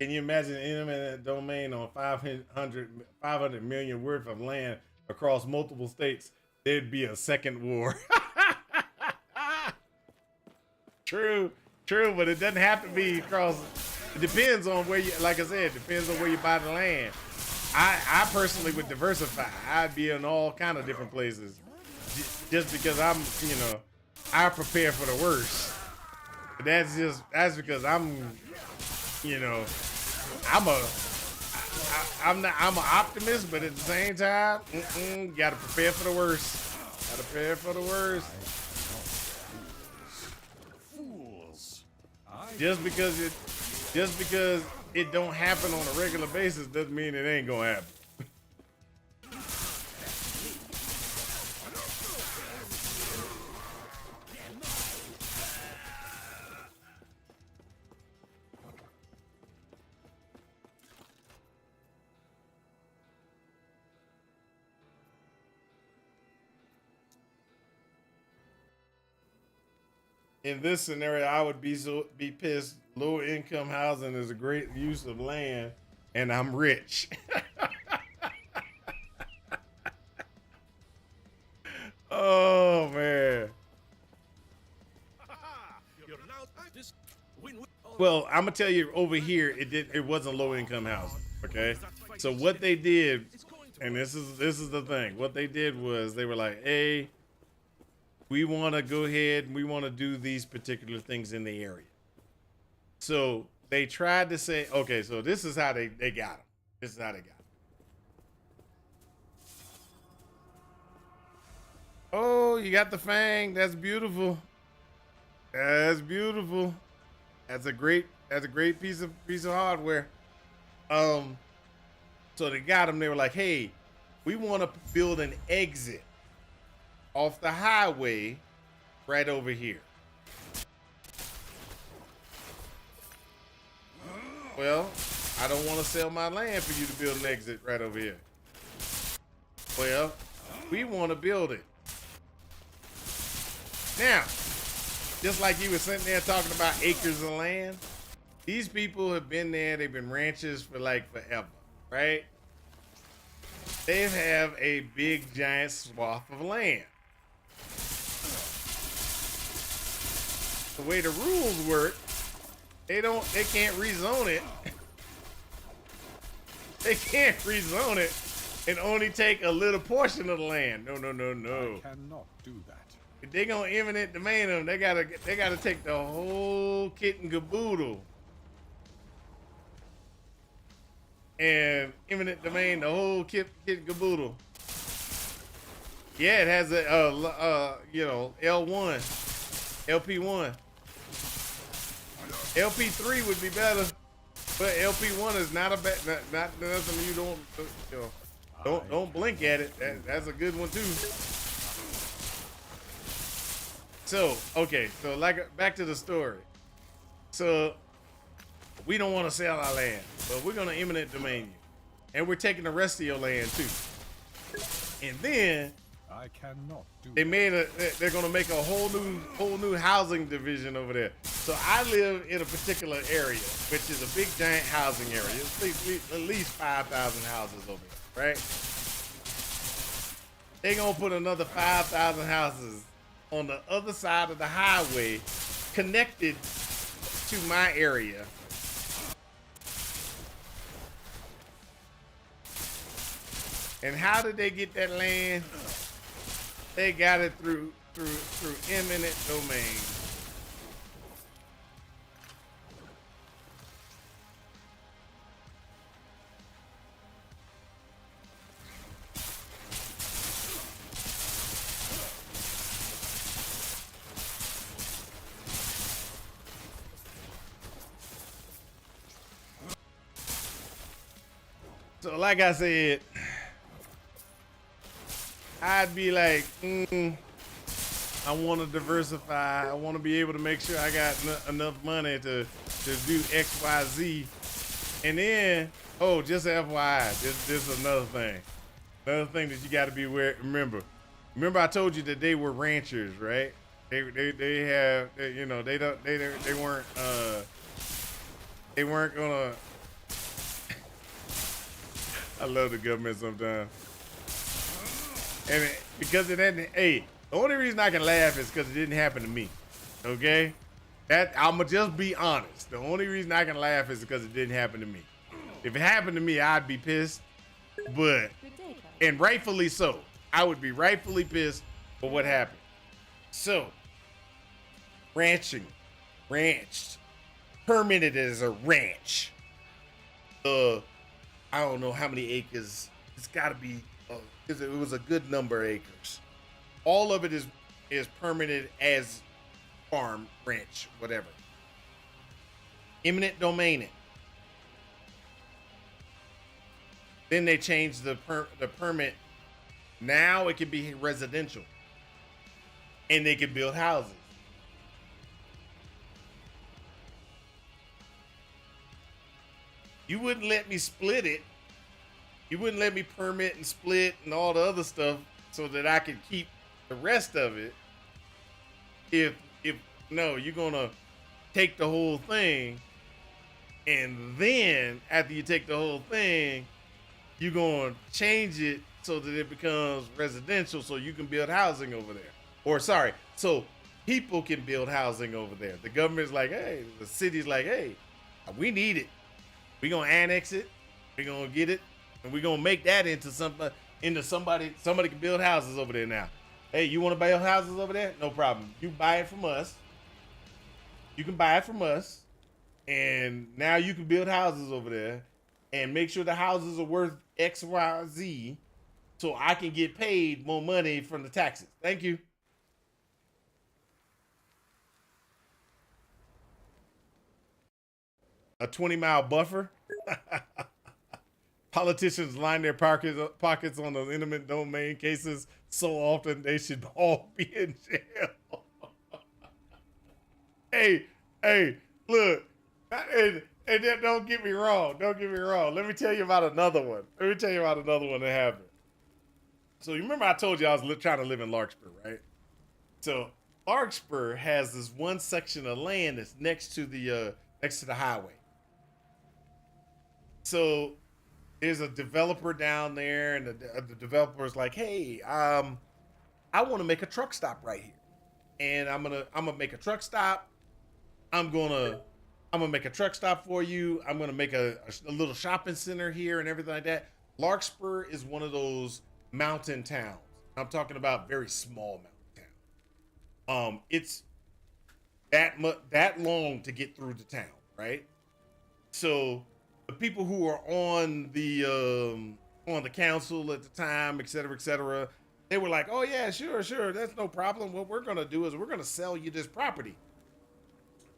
Can you imagine an eminent domain on 500 million worth of land across multiple states? There'd be a second war. True, but it doesn't have to be across. It depends on where you, like I said, it depends on where you buy the land. I personally would diversify. I'd be in all kind of different places, just because I'm, I prepare for the worst. That's because I'm I'm an optimist, but at the same time, gotta prepare for the worst. Gotta prepare for the worst. Fools. Just because it don't happen on a regular basis doesn't mean it ain't gonna happen. In this scenario, I would be pissed. Low income housing is a great use of land, and I'm rich. Oh man. Well, I'm gonna tell you over here, it wasn't low income housing. Okay, so what they did, and this is the thing. What they did was they were like, hey, we want to go ahead and we want to do these particular things in the area. So they tried to say, okay, so this is how they got them. This is how they got them. Oh, you got the fang. That's beautiful. That's beautiful. That's a great piece of hardware. So they got them. They were like, hey, we want to build an exit off the highway right over here. Well, I don't want to sell my land for you to build an exit right over here. Well, we want to build it. Now, just like you were sitting there talking about acres of land, these people have been there, they've been ranchers for like forever, right? They have a big giant swath of land. The way the rules work, they can't rezone it. They can't rezone it and only take a little portion of the land. No. I cannot do that. If they gonna eminent domain them, they gotta take the whole kit and caboodle and eminent domain the whole kit and caboodle. Yeah, it has a L1, LP1. LP3 would be better, but LP1 is not not nothing you don't blink at it. That's a good one too. So, okay, so like back to the story. So we don't want to sell our land, but we're gonna eminent domain you. And we're taking the rest of your land too. And then I cannot do they're gonna make a whole new housing division over there. So I live in a particular area, which is a big giant housing area. It's at least 5,000 houses over there, right? They're gonna put another 5,000 houses on the other side of the highway connected to my area. And how did they get that land? They got it through eminent domain. So like I said, I'd be like, I want to diversify. I want to be able to make sure I got enough money to do X, Y, Z. And then, oh, just FYI, this is another thing. Another thing that you got to be aware. Remember I told you that they were ranchers, right? They weren't gonna I love the government sometimes. And because it didn't, hey, the only reason I can laugh is because it didn't happen to me. Okay? That I'ma just be honest. The only reason I can laugh is because it didn't happen to me. If it happened to me, I'd be pissed. But, and rightfully so. I would be rightfully pissed for what happened. So, ranched, permitted as a ranch. I don't know how many acres. It's got to be. It was a good number of acres. All of it is permitted as farm, ranch, whatever. Eminent domain it. Then they changed the permit. Now it can be residential, and they can build houses. You wouldn't let me split it. You wouldn't let me permit and split and all the other stuff so that I could keep the rest of it. If no, you're gonna take the whole thing, and then after you take the whole thing, you're gonna change it so that it becomes residential so you can build housing over there. Or sorry, so people can build housing over there. The government's like, hey, the city's like, hey, we need it. We're gonna annex it, we're gonna get it, and we're gonna make that into somebody can build houses over there now. Hey, you wanna build houses over there? No problem. You buy it from us. You can buy it from us, and now you can build houses over there and make sure the houses are worth X, Y, Z so I can get paid more money from the taxes. Thank you. A 20-mile buffer. Politicians line their pockets on the eminent domain cases so often they should all be in jail. Hey, look, and then don't get me wrong. Let me tell you about another one. That happened. So you remember I told you I was trying to live in Larkspur, right? So Larkspur has this one section of land that's next to the highway. So there's a developer down there, and the developer's like, hey, I want to make a truck stop right here, and I'm gonna make a truck stop. I'm gonna make a truck stop for you. I'm gonna make a little shopping center here and everything like that. Larkspur is one of those mountain towns. I'm talking about very small mountain town. It's that long to get through the town, right? So the people who are on the council at the time, et cetera, they were like, oh yeah, sure, that's no problem. What we're gonna do is we're gonna sell you this property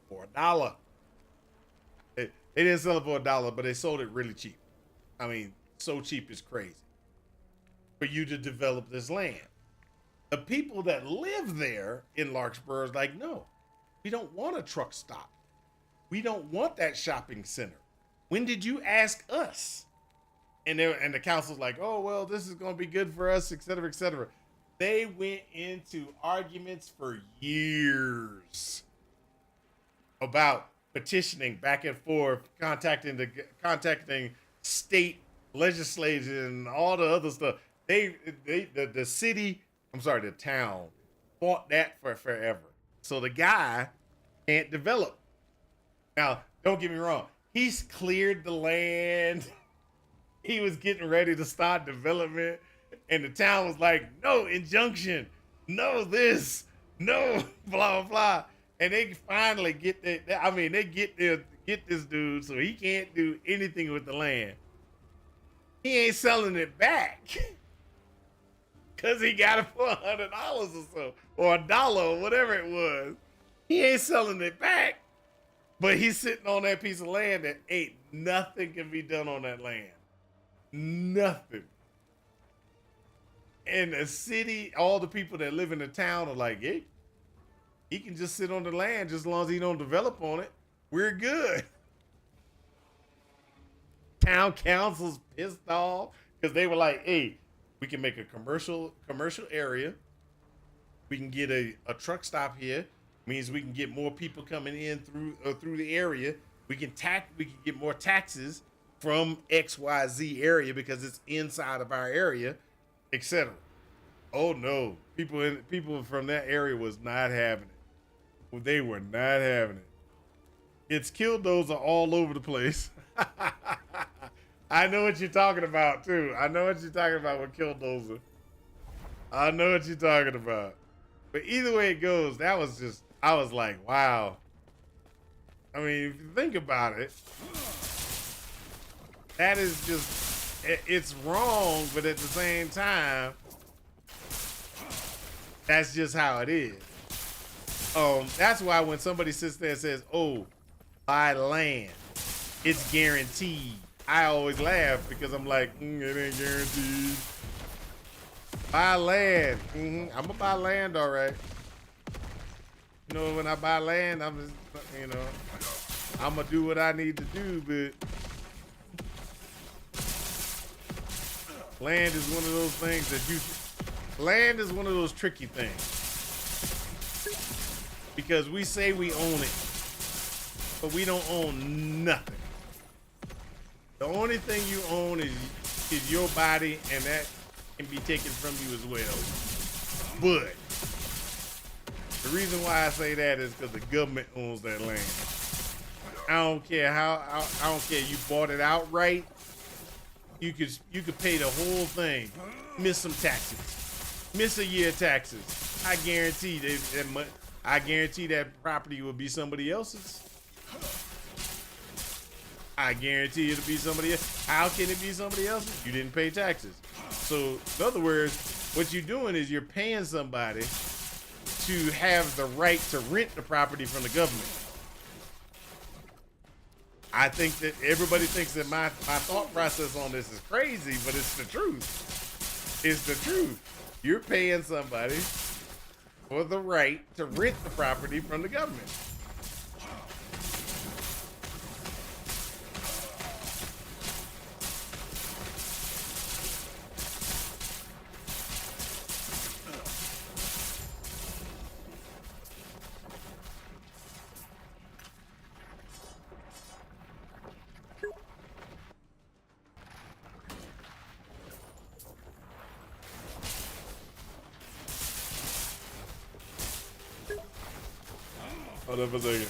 for $1. They didn't sell it for $1, but they sold it really cheap. I mean, so cheap it's crazy. For you to develop this land. The people that live there in Larkspur is like, no, we don't want a truck stop. We don't want that shopping center. When did you ask us? And the council's like, oh, well, this is going to be good for us, et cetera, et cetera. They went into arguments for years about petitioning back and forth, contacting state legislation and all the other stuff. The town fought that for forever. So the guy can't develop. Now, don't get me wrong. He's cleared the land. He was getting ready to start development. And the town was like, no injunction, no this, no blah, blah. And they finally get this dude so he can't do anything with the land. He ain't selling it back. Because he got it for $100 or so, or $1 or whatever it was. He ain't selling it back, but he's sitting on that piece of land that ain't nothing can be done on that land. Nothing. And the city, all the people that live in the town are like, hey, he can just sit on the land just as long as he don't develop on it. We're good. Town council's pissed off because they were like, hey, we can make a commercial area. We can get a truck stop here. Means we can get more people coming in through the area. We can get more taxes from XYZ area because it's inside of our area, etc. Oh no, people from that area was not having it. Well, they were not having it. It's Killdozer all over the place. I know what you're talking about too. I know what you're talking about with Killdozer. I know what you're talking about. But either way it goes, that was just, I was like, wow. I mean, if you think about it, that is just, it's wrong, but at the same time, that's just how it is. That's why when somebody sits there and says, oh, buy land, it's guaranteed. I always laugh because I'm like, it ain't guaranteed. Buy land. I'm gonna buy land, all right. You know, when I buy land, I'm just, you know, I'm gonna do what I need to do, but land is one of those things that land is one of those tricky things. Because we say we own it, but we don't own nothing. The only thing you own is your body, and that can be taken from you as well. But the reason why I say that is because the government owns that land. I don't care I don't care. You bought it outright. You could pay the whole thing, miss some taxes, miss a year of taxes. I guarantee that property will be somebody else's. I guarantee it'll be somebody else. How can it be somebody else's? You didn't pay taxes. So, in other words, what you're doing is you're paying somebody to have the right to rent the property from the government. I think that everybody thinks that my thought process on this is crazy, but it's the truth. It's the truth. You're paying somebody for the right to rent the property from the government. Hold up a second.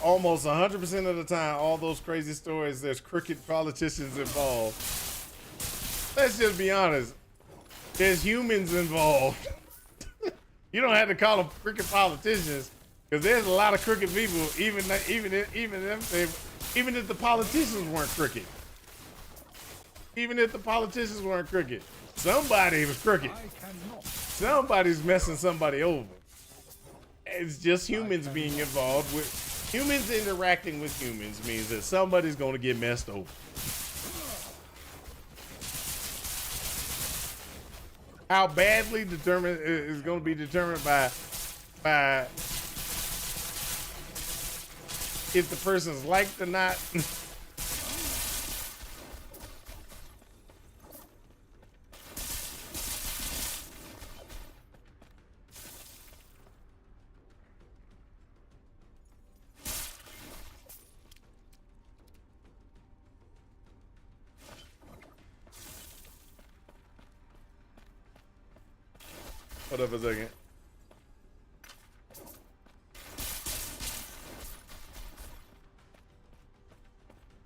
Almost 100% of the time, all those crazy stories, there's crooked politicians involved. Let's just be honest. There's humans involved. You don't have to call them crooked politicians, because there's a lot of crooked people, even if the politicians weren't crooked. Even if the politicians weren't crooked, somebody was crooked. Somebody's messing somebody over. It's just humans being involved with humans interacting with humans means that somebody's going to get messed over. How badly determined is going to be determined by if the person's liked or not. Hold up a second.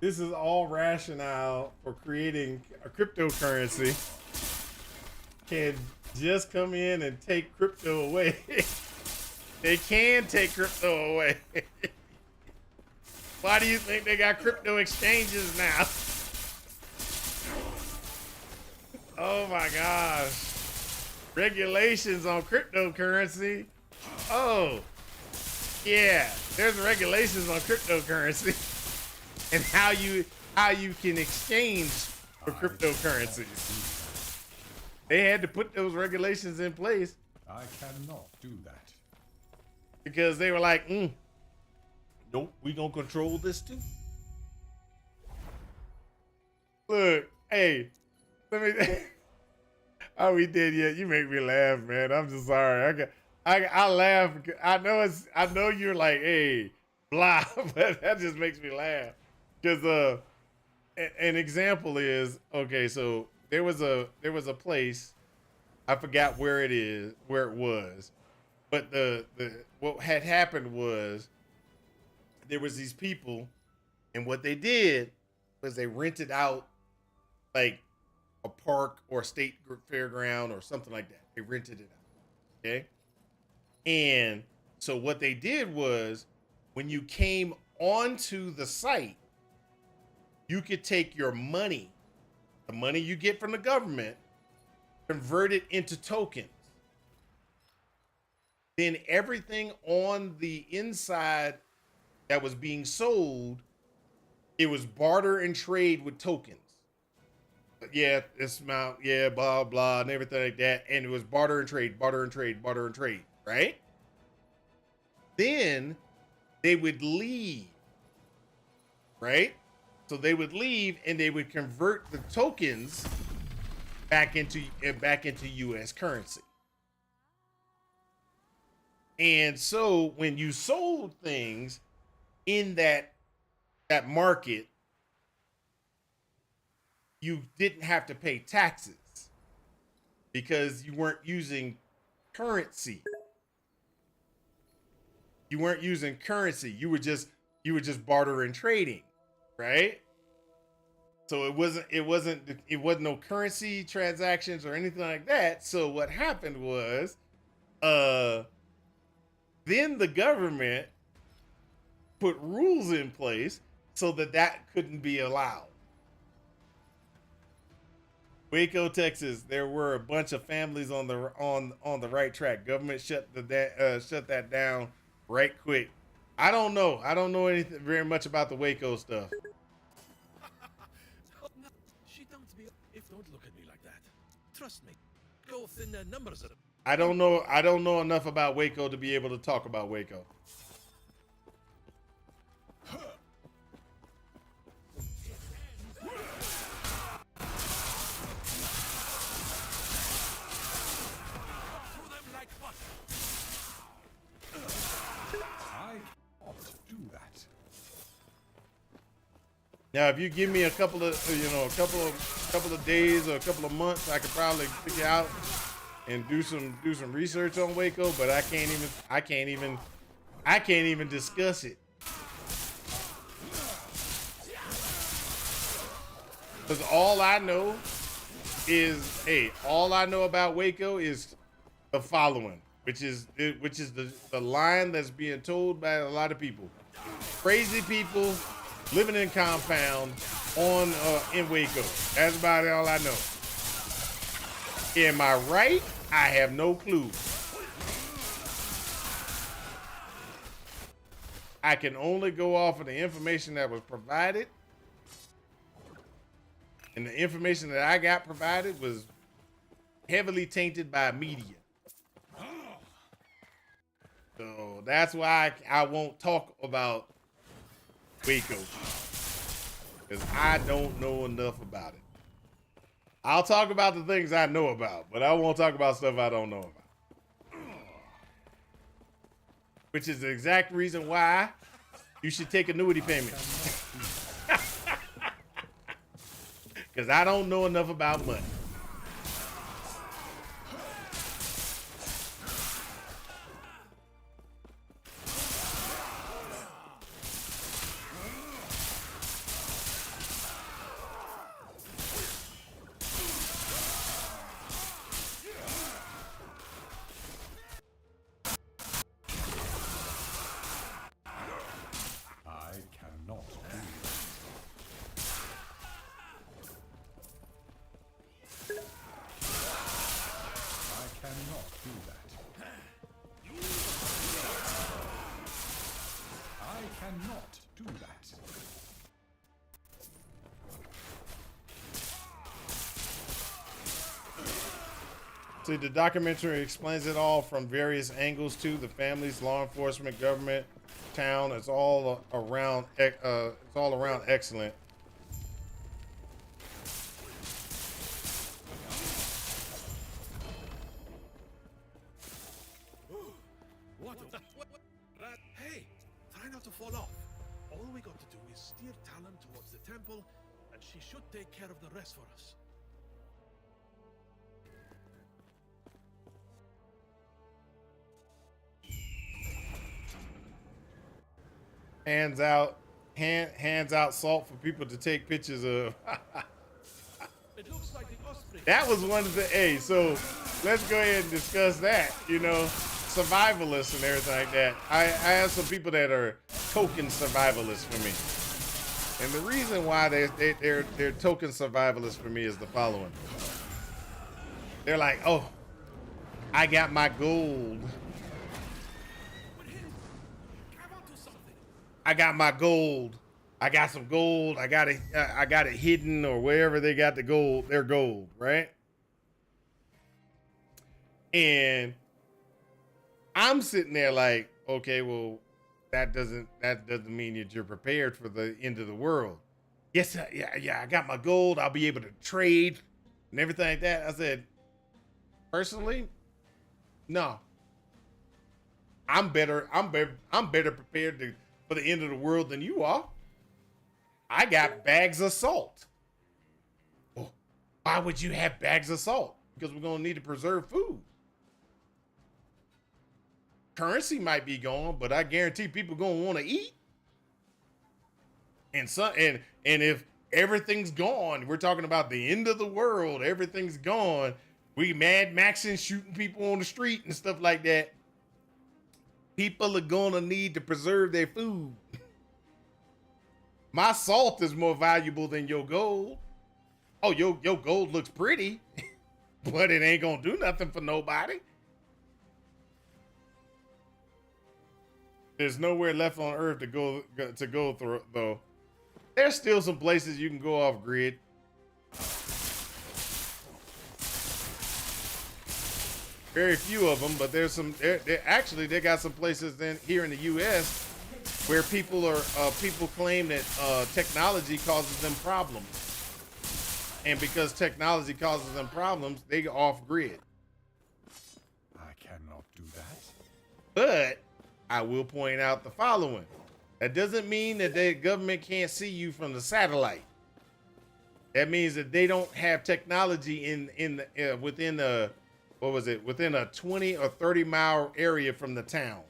This is all rationale for creating a cryptocurrency. Can just come in and take crypto away. They can take crypto away. Why do you think they got crypto exchanges now? Oh my gosh. Regulations on cryptocurrency. Oh, yeah. There's regulations on cryptocurrency and how you can exchange for cryptocurrencies. They had to put those regulations in place. I cannot do that. Because they were like, nope, we gonna control this too. Look, hey, let me. Are we dead yet? You make me laugh, man. I'm just sorry. I laugh. I know you're like, hey, blah, but that just makes me laugh. Because an example is, okay, so there was a place, I forgot where it was, but the what had happened was there was these people, and what they did was they rented out like a park or state fairground or something like that. They rented it out. Okay. And so what they did was when you came onto the site, you could take your money, the money you get from the government, convert it into tokens. Then everything on the inside that was being sold, it was barter and trade with tokens. Yeah, this amount, yeah, blah, blah, and everything like that. And it was barter and trade, barter and trade, barter and trade, right? Then they would leave, right? So they would leave and they would convert the tokens back into US currency. And so when you sold things in that market, you didn't have to pay taxes because you weren't using currency. You weren't using currency. You were just bartering trading, right? So it wasn't no currency transactions or anything like that. So what happened was, then the government put rules in place so that couldn't be allowed. Waco, Texas, there were a bunch of families on the right track. Government shut that down right quick. I don't know anything very much about the Waco stuff. Don't look at me like that. Trust me. Go thin their numbers. I don't know enough about Waco to be able to talk about Waco. Now, if you give me a couple of days or a couple of months, I could probably figure out and do some research on Waco. But I can't even discuss it because all I know about Waco is the following, which is the line that's being told by a lot of people, crazy people living in compound in Waco. That's about all I know. Am I right? I have no clue. I can only go off of the information that was provided. And the information that I got provided was heavily tainted by media. So that's why I won't talk about Waco, because I don't know enough about it. I'll talk about the things I know about, but I won't talk about stuff I don't know about. Which is the exact reason why you should take annuity payments. Because I don't know enough about money. See, the documentary explains it all from various angles too. The families, law enforcement, government, town. It's all around. It's all around excellent. to fall off. All we got to do is steer Talon towards the temple, and she should take care of the rest for us. Hands out salt for people to take pictures of. It looks like the osprey. That was one of the, hey, so let's go ahead and discuss that, you know, survivalists and everything like that. I have some people that are token survivalists for me. And the reason why they're token survivalists for me is the following. They're like, oh, I got my gold. I got my gold. I got some gold. I got it hidden or wherever they got the gold, their gold, right? And I'm sitting there like, okay, well, that doesn't mean that you're prepared for the end of the world. Yes, yeah, I got my gold. I'll be able to trade and everything like that. I said, personally, no. I'm better prepared for the end of the world than you are. I got bags of salt. Well, why would you have bags of salt? Because we're gonna need to preserve food. Currency might be gone, but I guarantee people gonna want to eat. And if everything's gone, we're talking about the end of the world. Everything's gone. We Mad Maxing, shooting people on the street and stuff like that. People are gonna need to preserve their food. My salt is more valuable than your gold. Oh, your gold looks pretty, but it ain't gonna do nothing for nobody. There's nowhere left on Earth to go through, though. There's still some places you can go off grid. Very few of them, but there's some. Actually, they got some places here in the U.S. where people claim that technology causes them problems, and because technology causes them problems, they go off grid. I cannot do that. But I will point out the following: that doesn't mean that the government can't see you from the satellite. That means that they don't have technology within a 20 or 30 mile area from the town.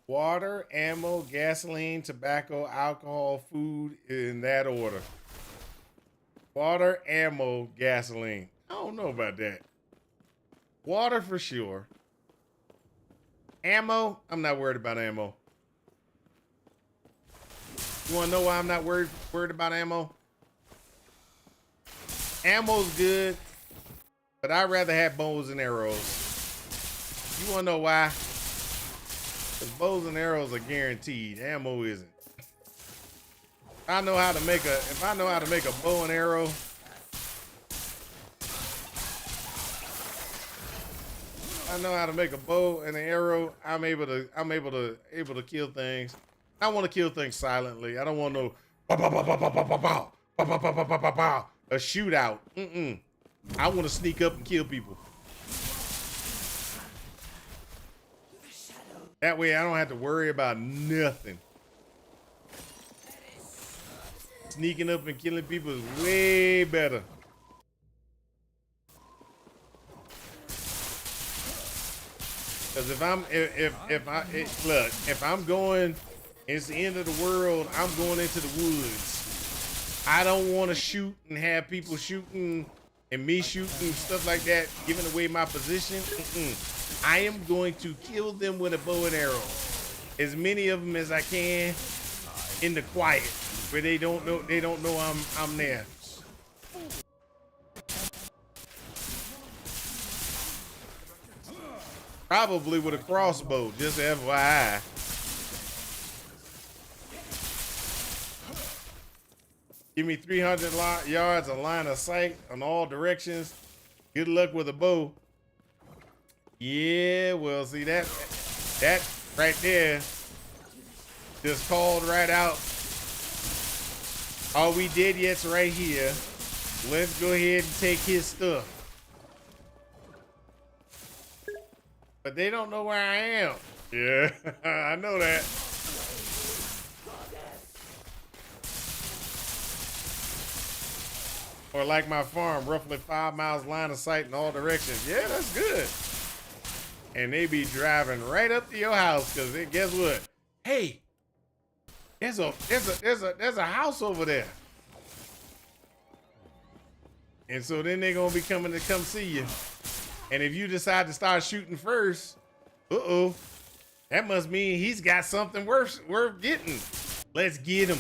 Water, ammo, gasoline, tobacco, alcohol, food, in that order. Water, ammo, gasoline. I don't know about that. Water for sure. Ammo, I'm not worried about ammo. You wanna know why I'm not worried about ammo? Ammo's good, but I'd rather have bows and arrows. You wanna know why? Because bows and arrows are guaranteed. Ammo isn't. If I know how to make a bow and arrow, I know how to make a bow and an arrow. I'm able to kill things. I want to kill things silently. I don't want no a shootout. I want to sneak up and kill people. That way I don't have to worry about nothing. Sneaking up and killing people is way better. Because if I'm going, it's the end of the world, I'm going into the woods. I don't want to shoot and have people shooting and me shooting stuff like that, giving away my position. I am going to kill them with a bow and arrow. As many of them as I can in the quiet, where they don't know I'm there. Probably with a crossbow, just FYI. Give me 300 yards of line of sight on all directions. Good luck with a bow. Yeah, well, see that right there just called right out. All we did yet's right here. Let's go ahead and take his stuff. But they don't know where I am. Yeah, I know that. Or like my farm, roughly 5 miles line of sight in all directions. Yeah, that's good. And they be driving right up to your house because guess what? Hey, there's a house over there. And so then they're gonna be coming to come see you. And if you decide to start shooting first, that must mean he's got something worth getting. Let's get him.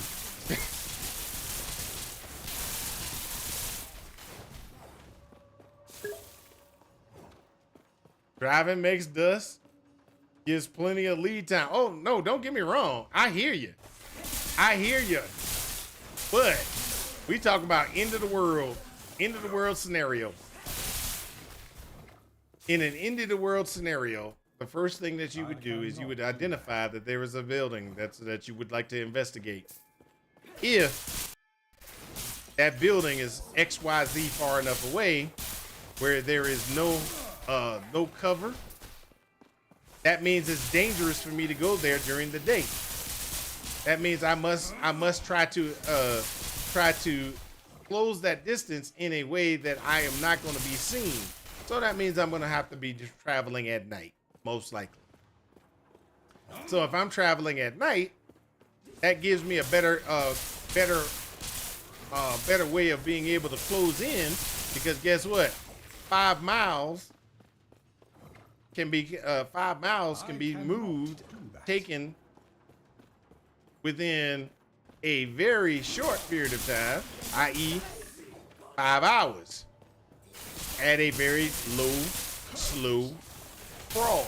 Driving makes dust, gives plenty of lead time. Oh, no, don't get me wrong. I hear you. But we talk about end of the world scenario. In an end of the world scenario, the first thing that you would do is you would identify that there is a building that you would like to investigate. If that building is XYZ far enough away where there is no cover, that means it's dangerous for me to go there during the day. That means I must try to close that distance in a way that I am not going to be seen. So that means I'm going to have to be just traveling at night, most likely. So if I'm traveling at night, that gives me a better way of being able to close in, because guess what? 5 miles can be moved, taken within a very short period of time, i.e. 5 hours, at a very low, slow crawl.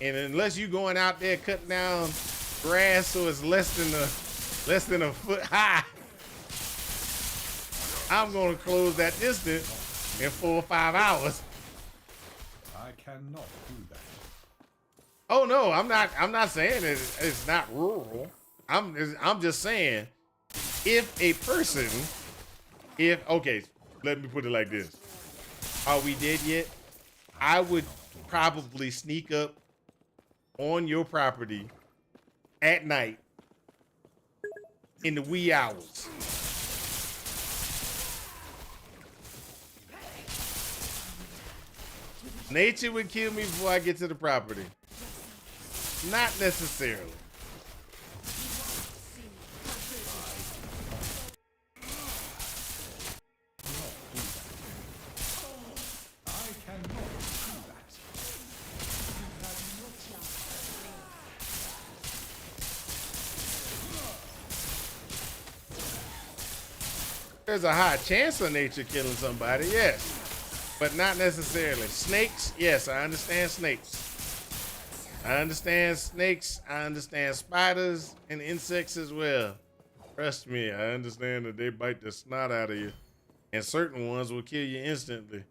And unless you're going out there cutting down grass so it's less than a foot high, I'm gonna close that distance in 4 or 5 hours. I cannot do that. Oh no, I'm not saying it's not rural. I'm just saying, okay, let me put it like this. Are we dead yet? I would probably sneak up on your property at night in the wee hours. Nature would kill me before I get to the property. Not necessarily. There's a high chance of nature killing somebody, yes, but not necessarily. Snakes, yes, I understand snakes. I understand snakes. I understand spiders and insects as well. Trust me, I understand that they bite the snot out of you, and certain ones will kill you instantly.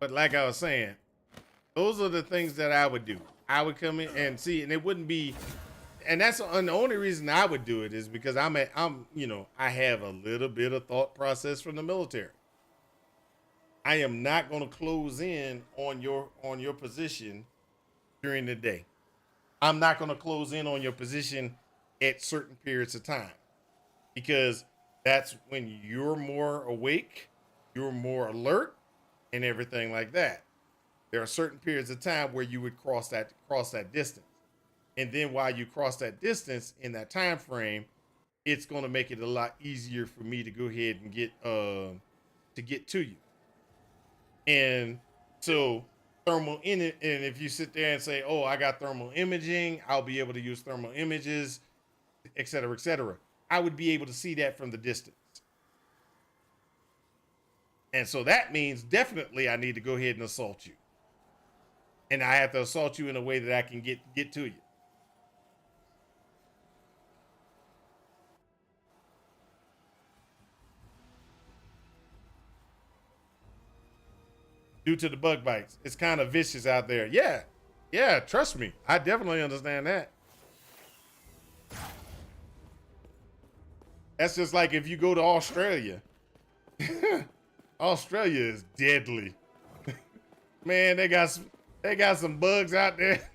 But like I was saying, those are the things that I would do. I would come in and see, and it wouldn't be, and that's the only reason I would do it is because I have a little bit of thought process from the military. I am not going to close in on your position during the day. I'm not going to close in on your position at certain periods of time, because that's when you're more awake, you're more alert, and everything like that. There are certain periods of time where you would cross that distance. And then while you cross that distance in that time frame, it's going to make it a lot easier for me to go ahead and get to you. And so and if you sit there and say, "Oh, I got thermal imaging, I'll be able to use thermal images, et cetera, et cetera," I would be able to see that from the distance. And so that means definitely I need to go ahead and assault you. And I have to assault you in a way that I can get to you. due to the bug bites. It's kind of vicious out there. Yeah. Yeah, trust me. I definitely understand that. That's just like if you go to Australia. Australia is deadly. Man, they got some bugs out there.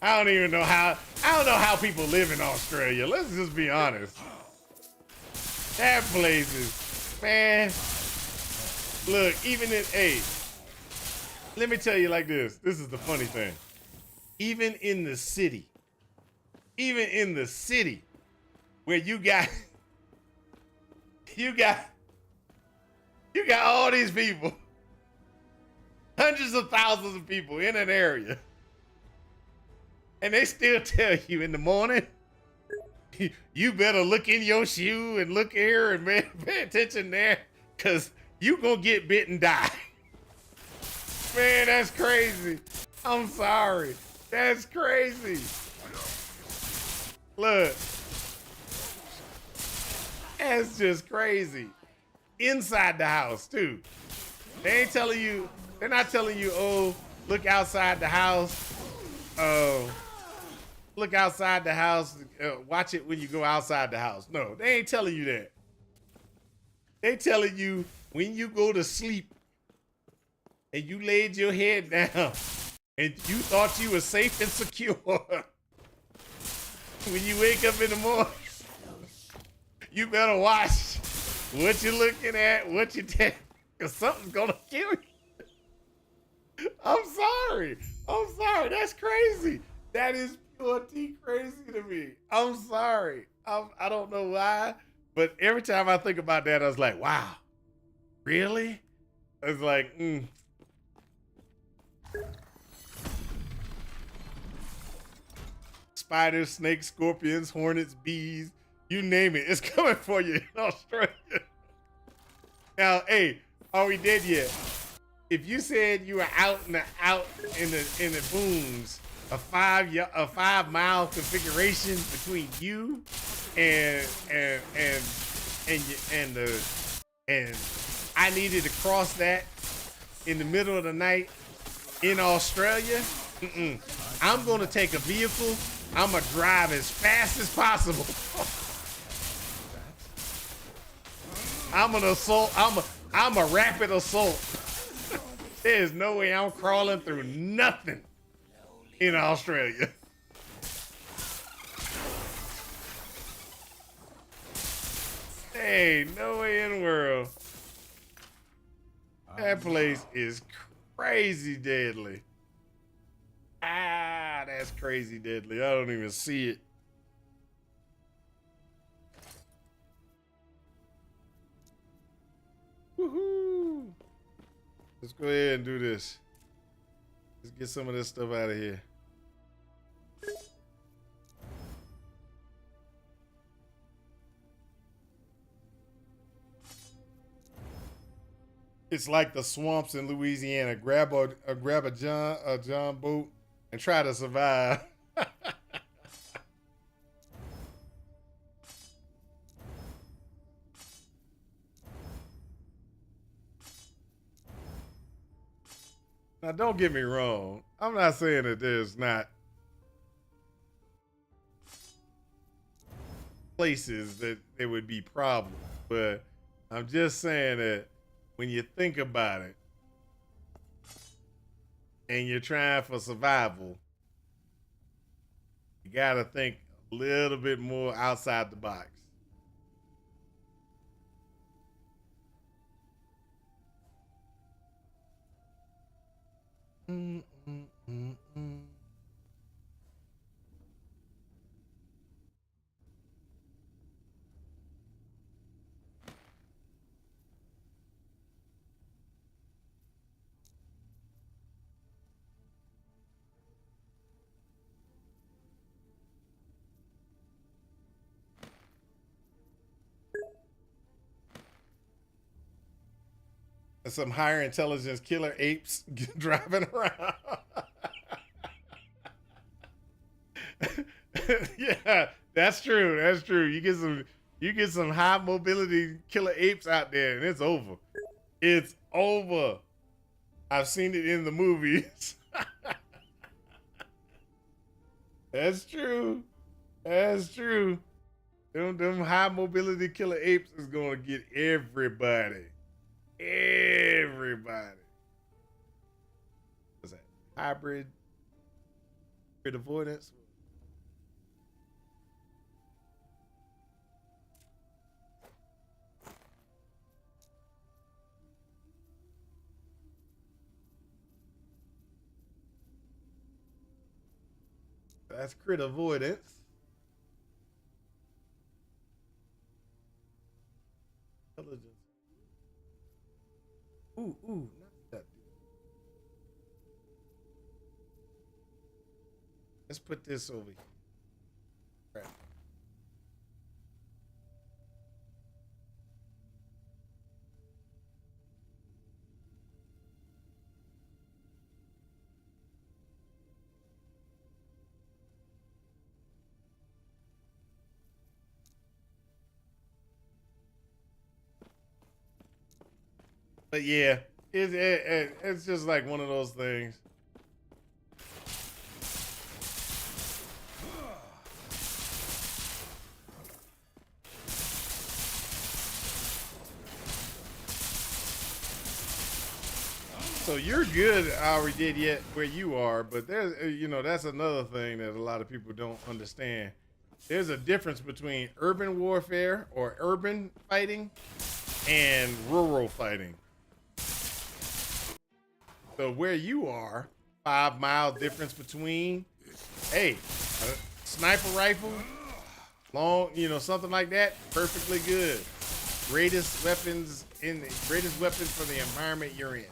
I don't know how people live in Australia. Let's just be honest. That place is, man. Look, let me tell you like this. This is the funny thing. Even in the city where you got all these people, hundreds of thousands of people in an area, and they still tell you in the morning, you better look in your shoe and look here and pay attention there, because you gonna get bit and die. Man, that's crazy. I'm sorry. That's crazy. Look. That's just crazy. Inside the house, too. They're not telling you, oh, look outside the house. Oh, look outside the house. Watch it when you go outside the house. No, they ain't telling you that. They telling you when you go to sleep and you laid your head down and you thought you were safe and secure. When you wake up in the morning, you better watch what you're looking at, what you take, because something's gonna kill you. I'm sorry. That's crazy. That is pure T crazy to me. I'm sorry. I don't know why, but every time I think about that, I was like, wow, really? I was like, Spiders, snakes, scorpions, hornets, bees, you name it, it's coming for you in Australia. Now, hey, are we dead yet? If you said you were out in the booms, a 5-mile configuration between you and I needed to cross that in the middle of the night in Australia, I'm gonna take a vehicle. I'm gonna drive as fast as possible. I'm a rapid assault. There's no way I'm crawling through nothing in Australia. Hey, no way in the world. That place is crazy deadly. Ah, that's crazy deadly. I don't even see it. Woohoo! Let's go ahead and do this. Let's get some of this stuff out of here. It's like the swamps in Louisiana. Grab a John boat and try to survive. Now, don't get me wrong. I'm not saying that there's not places that there would be problems, but I'm just saying that when you think about it and you're trying for survival, you gotta think a little bit more outside the box. Some higher intelligence killer apes driving around. Yeah, that's true. That's true. You get some high mobility killer apes out there, and it's over. It's over. I've seen it in the movies. That's true. That's true. Them high mobility killer apes is gonna get everybody. Everybody. What's that? Hybrid avoidance? That's crit avoidance. Intelligence. Ooh, not that. Let's put this over here. Right. But yeah, it's just like one of those things. So you're good, I already did yet where you are, but there's, you know, that's another thing that a lot of people don't understand. There's a difference between urban warfare or urban fighting and rural fighting. So where you are, 5 mile difference between, hey, a sniper rifle, long, you know, something like that, perfectly good. Greatest weapons for the environment you're in.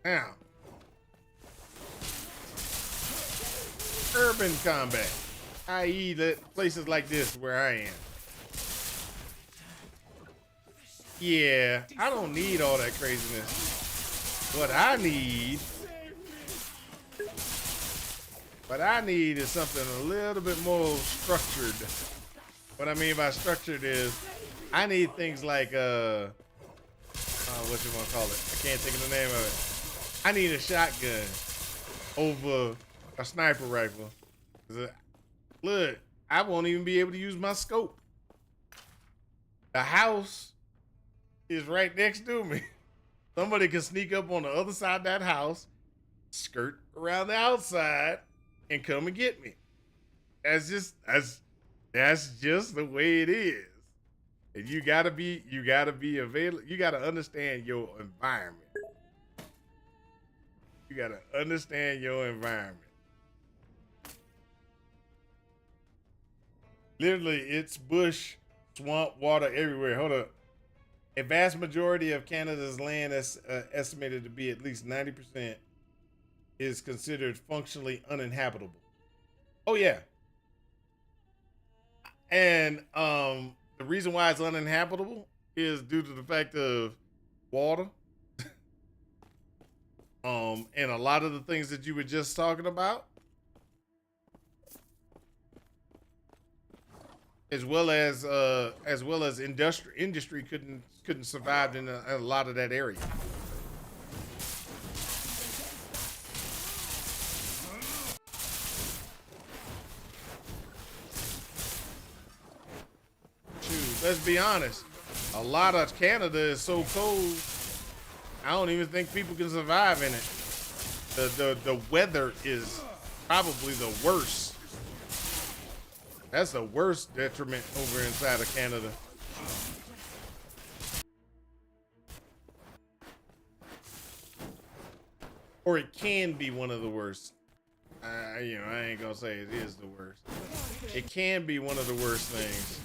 Now, urban combat, i.e. places like this where I am. Yeah, I don't need all that craziness. What I need is something a little bit more structured. What I mean by structured is I need things like what you want to call it? I can't think of the name of it. I need a shotgun over a sniper rifle. Look, I won't even be able to use my scope. The house is right next to me. Somebody can sneak up on the other side of that house, skirt around the outside, and come and get me. That's just the way it is. And you gotta be available. You gotta understand your environment. You gotta understand your environment. Literally, it's bush, swamp, water everywhere. Hold up. A vast majority of Canada's land is estimated to be at least 90% is considered functionally uninhabitable. Oh yeah. And the reason why it's uninhabitable is due to the fact of water. And a lot of the things that you were just talking about, as well as industry couldn't survive in a lot of that area. Shoot, let's be honest. A lot of Canada is so cold, I don't even think people can survive in it. The weather is probably the worst. That's the worst detriment over inside of Canada. Or it can be one of the worst. I ain't gonna say it is the worst. It can be one of the worst things.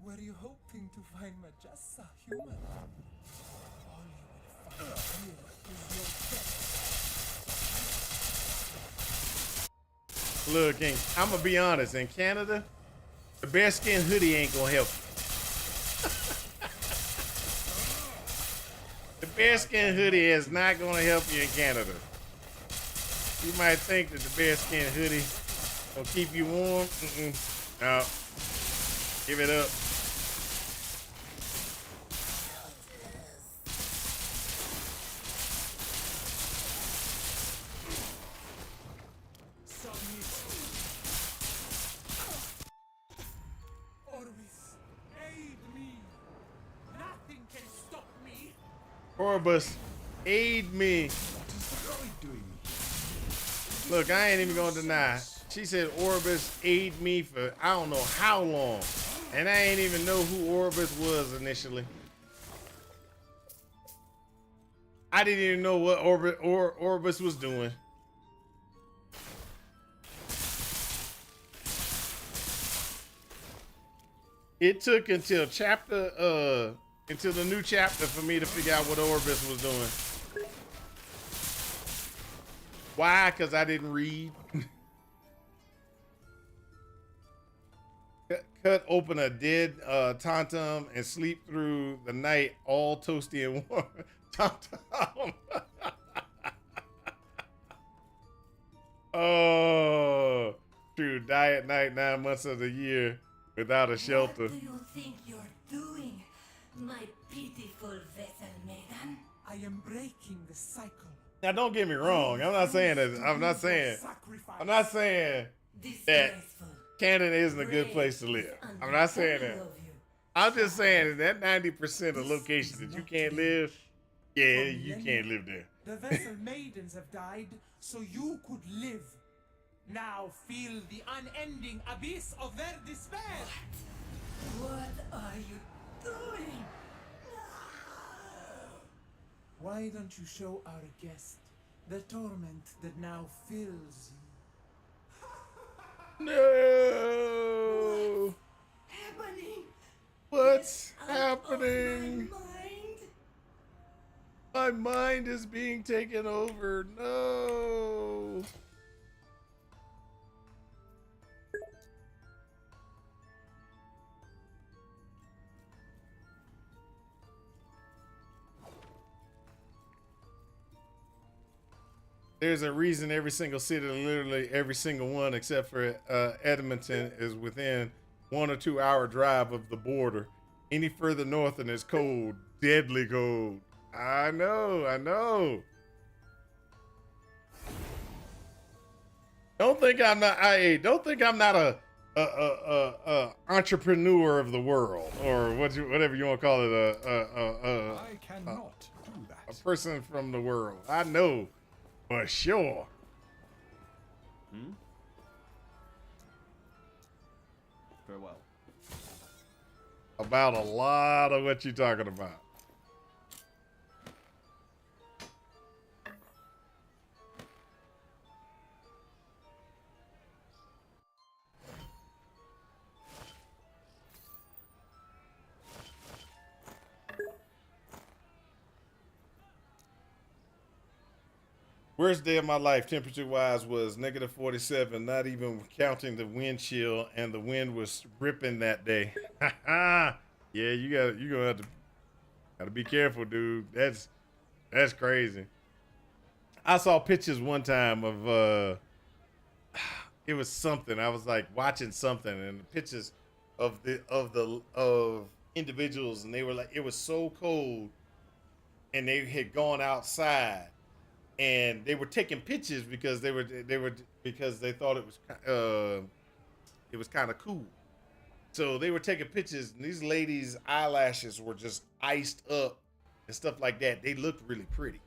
Were you hoping to find Majessa, human? All you will find here is your death. Look, King, I'm gonna be honest. In Canada, the bearskin hoodie ain't gonna help you. bearskin hoodie is not going to help you in Canada. You might think that the bearskin hoodie will keep you warm. No. Give it up. Orbus, aid me. Look, I ain't even gonna deny. She said Orbus aid me for I don't know how long. And I ain't even know who Orbus was initially. I didn't even know what Orbus was doing. It took until until the new chapter for me to figure out what Orbis was doing. Why? Because I didn't read. Cut open a dead Tantum and sleep through the night all toasty and warm. Tantum. Oh, true. Die at night 9 months of the year without a shelter. What do you think you're doing, my pitiful vessel maiden? I am breaking the cycle. Now, don't get me wrong. I'm not saying that. I'm not saying that Canada isn't a good place to live. I'm not saying that. I'm just saying that 90% of locations that you can't live, yeah, you can't live there. The vessel maidens have died so you could live. Now feel the unending abyss of their despair. What are you doing? Why don't you show our guest the torment that now fills you? No. Happening? What's happening? My mind is being taken over. No. There's a reason every single city, literally every single one except for Edmonton, is within 1 or 2 hour drive of the border. Any further north and it's cold, deadly cold. I know. Don't think I'm not a entrepreneur of the world, or whatever you want to call it. I cannot do that. A person from the world. I know. For sure. Farewell. About a lot of what you're talking about. Worst day of my life, temperature-wise, was -47, not even counting the wind chill, and the wind was ripping that day. Yeah, you're gonna have to be careful, dude. That's crazy. I saw pictures one time of it was something. I was like watching something, and the pictures of individuals, and they were like, it was so cold, and they had gone outside. And they were taking pictures because they thought it was kind of cool. So they were taking pictures, and these ladies' eyelashes were just iced up and stuff like that. They looked really pretty,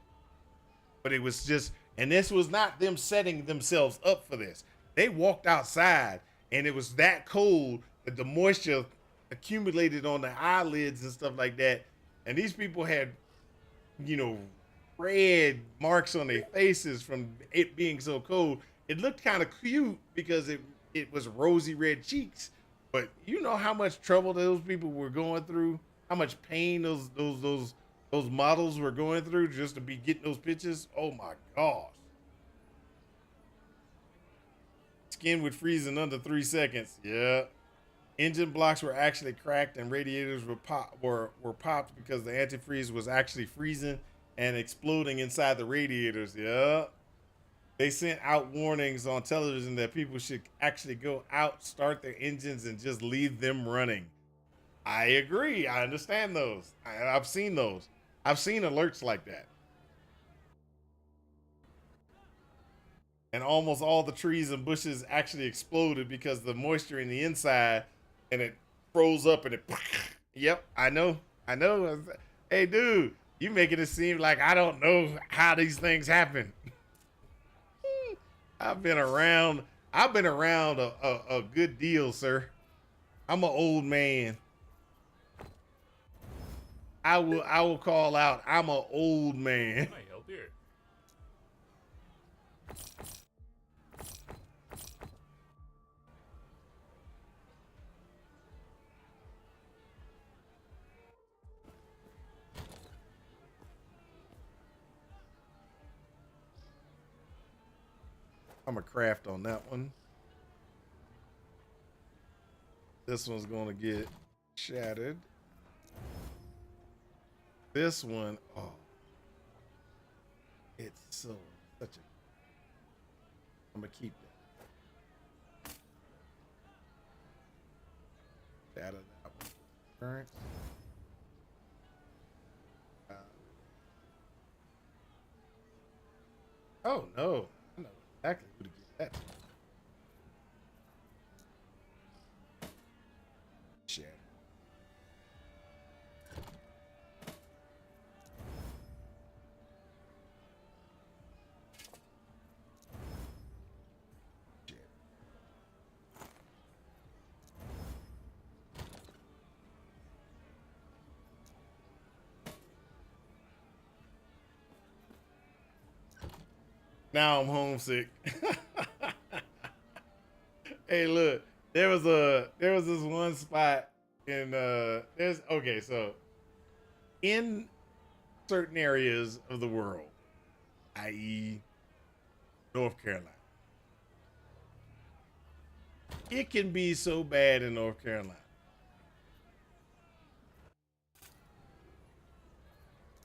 but it was just, and this was not them setting themselves up for this. They walked outside, and it was that cold that the moisture accumulated on the eyelids and stuff like that. And these people had, red marks on their faces from it being so cold. It looked kind of cute because it was rosy red cheeks, but you know how much trouble those people were going through, how much pain those models were going through just to be getting those pictures. Oh my gosh. Skin would freeze in under 3 seconds. Yeah. Engine blocks were actually cracked, and radiators were popped because the antifreeze was actually freezing. and exploding inside the radiators. Yeah. They sent out warnings on television that people should actually go out, start their engines, and just leave them running. I agree. I understand those. I've seen those. I've seen alerts like that. And almost all the trees and bushes actually exploded because the moisture in the inside, and it froze up and it. Yep, I know. I know. Hey, dude, you making it seem like I don't know how these things happen. I've been around. I've been around a good deal, sir. I'm an old man. I will call out. I'm an old man. Can I help you? I'm a craft on that one. This one's gonna get shattered. This one, oh, it's such a. I'm gonna keep that. Shatter that one. Current. Oh no, I know exactly who to get that to. Share. Now I'm homesick. Hey, look, there was this one spot in there's okay, so in certain areas of the world, i.e. North Carolina, it can be so bad in North Carolina.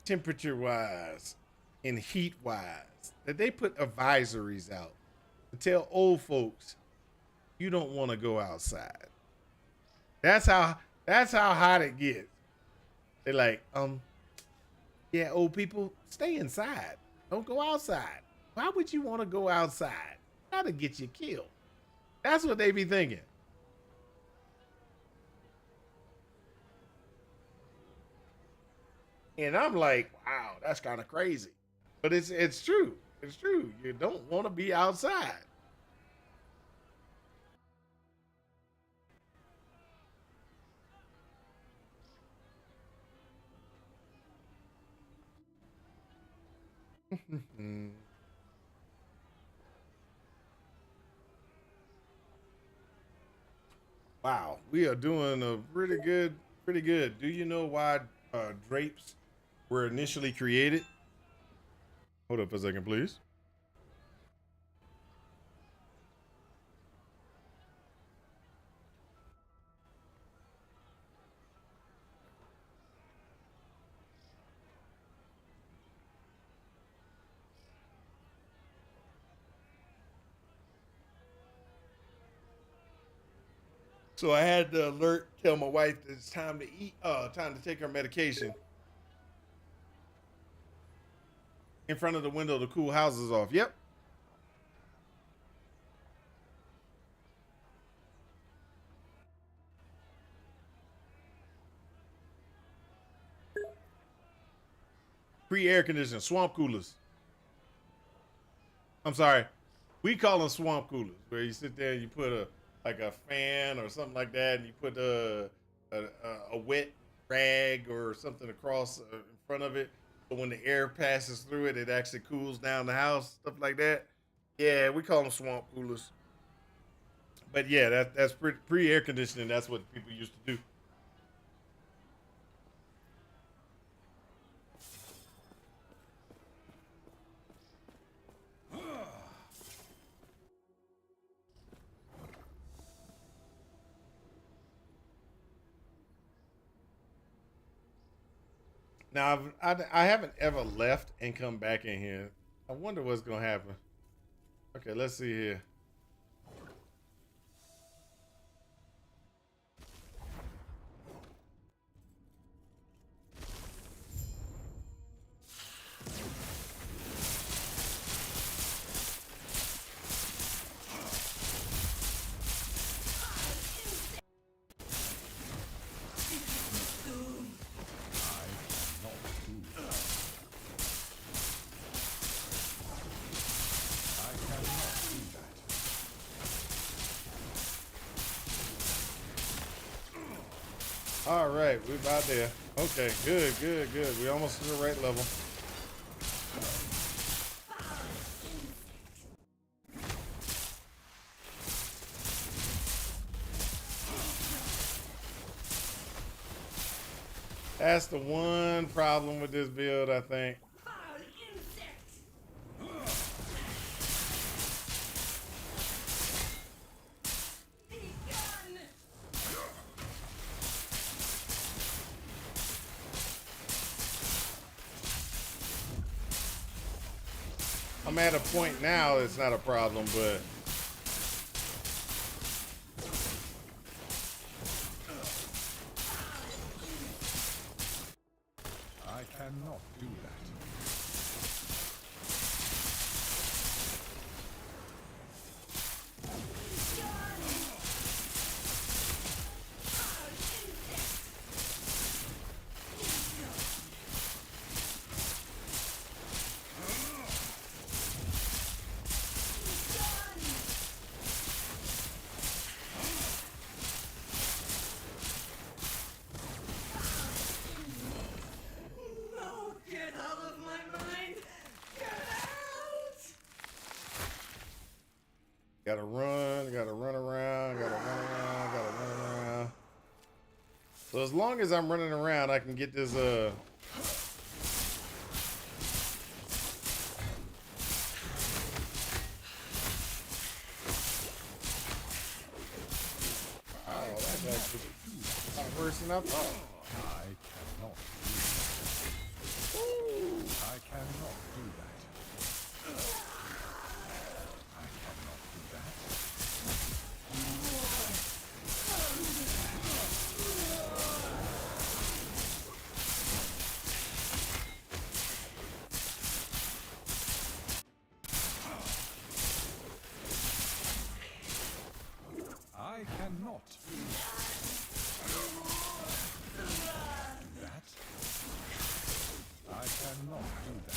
Temperature wise and heat wise, that they put advisories out to tell old folks you don't want to go outside. That's how hot it gets. They're like, yeah, old people, stay inside. Don't go outside. Why would you want to go outside? That'll get you killed. That's what they be thinking. And I'm like, wow, that's kind of crazy. But it's true. It's true. You don't want to be outside. Wow, we are doing a pretty good, pretty good. Do you know why drapes were initially created? Hold up a second, please. So I had the alert tell my wife that it's time to eat, time to take her medication. In front of the window to cool houses off. Yep. Pre-air conditioning, swamp coolers. I'm sorry. We call them swamp coolers, where you sit there and you put a fan or something like that, and you put a wet rag or something across in front of it. So when the air passes through it, it actually cools down the house, stuff like that. Yeah, we call them swamp coolers. But yeah, that's pre-air conditioning. That's what people used to do. Now, I haven't ever left and come back in here. I wonder what's going to happen. Okay, let's see here. All right, we're about there. Okay, good, good, good. We almost to the right level. That's the one problem with this build, I think. I'm at a point now, it's not a problem, but I cannot do that. gotta run around, gotta run around. So as long as I'm running around, I can get this, Oh, that's actually a lot worse than I thought. I cannot do that. I cannot do that. I cannot do that. I cannot do that. I cannot do that.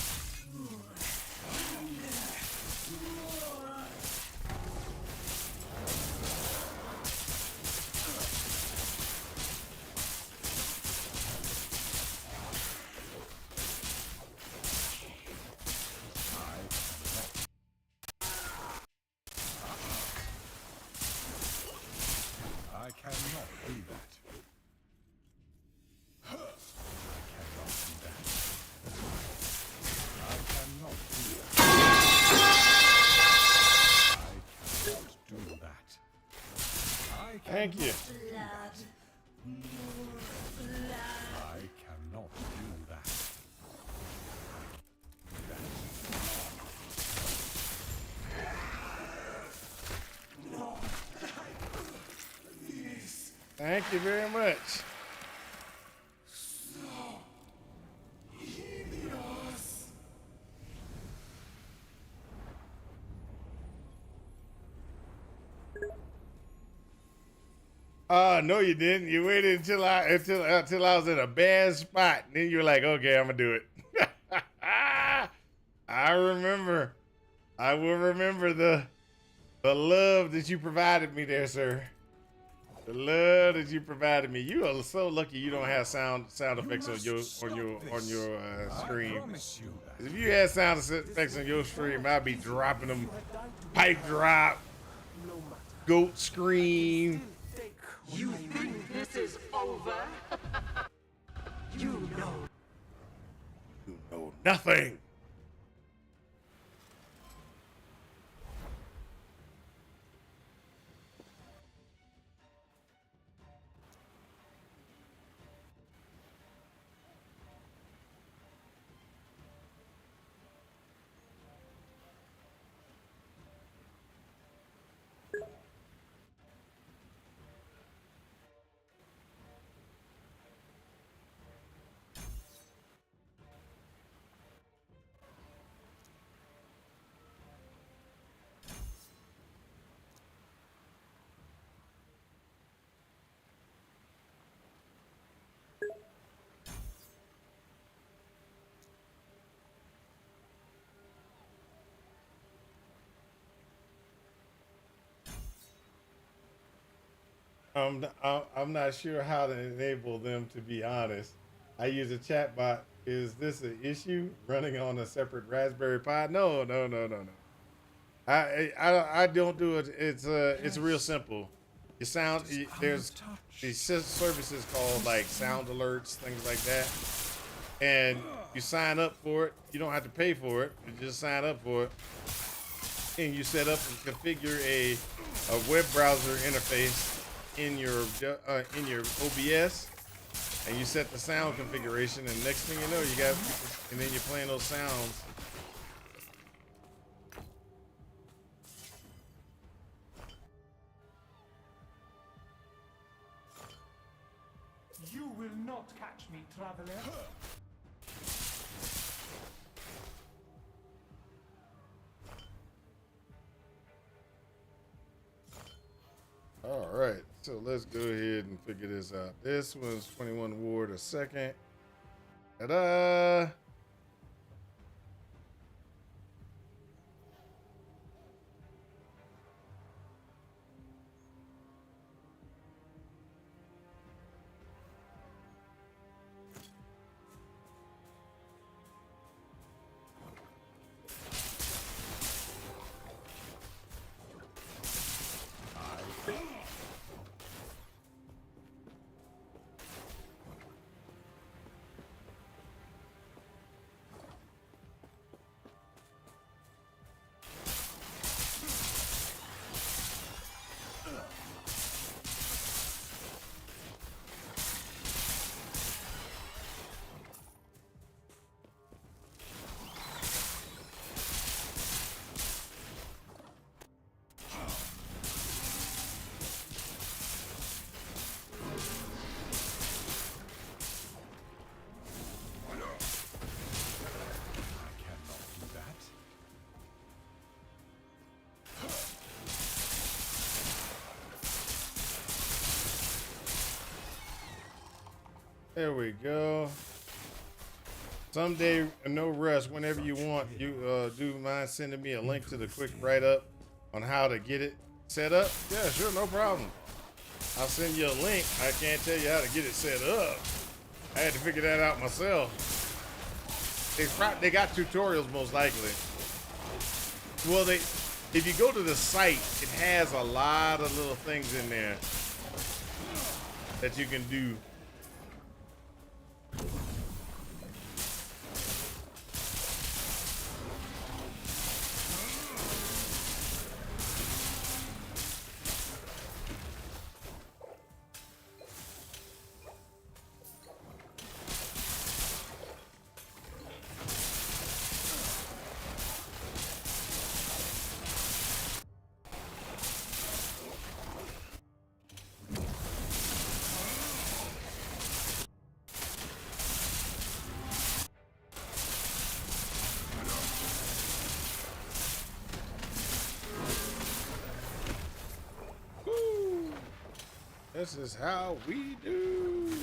I cannot do that. I cannot do that. I cannot do that. I cannot do that. I Thank you. I cannot do that. Thank you very much. No, you didn't. You waited until I was in a bad spot. And then you were like, okay, I'm gonna do it. I remember. I will remember the love that you provided me there, sir. The love that you provided me. You are so lucky you don't have sound effects on your stream. If you had sound effects on your stream, I'd be dropping them. Pipe drop, goat scream. You think this is over? You know Nothing. I'm not sure how to enable them, to be honest. I use a chat bot. Is this an issue running on a separate Raspberry Pi? No, no, no, no, no. I don't do it. It's real simple. You sound there's these services called like sound alerts, things like that, and you sign up for it. You don't have to pay for it. You just sign up for it, and you set up and configure a web browser interface in your OBS, and you set the sound configuration, and next thing you know, you got, and then you're playing those sounds. You will not catch me, traveler. All right, so let's go ahead and figure this out. This was 21 ward a second. Ta-da! There we go. Someday, no rush. Whenever you want, you do mind sending me a link to the quick write-up on how to get it set up? Yeah, sure, no problem. I'll send you a link. I can't tell you how to get it set up. I had to figure that out myself. They got tutorials most likely. Well, if you go to the site, it has a lot of little things in there that you can do. This is how we do.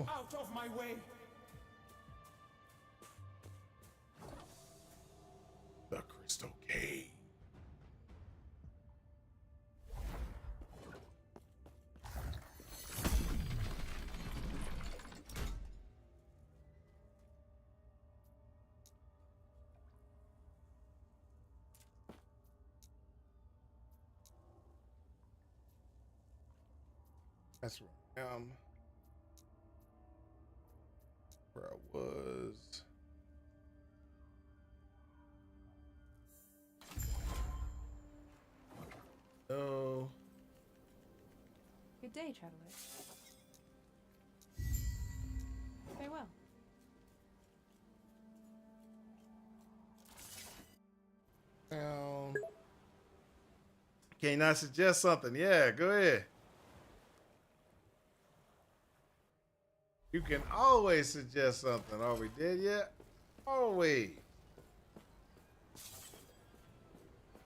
go. Out of my way! The Crystal Cave. That's right. Where I was. No. Good day, traveler. Farewell. Can I suggest something? Yeah, go ahead. You can always suggest something. Are we dead yet? Always.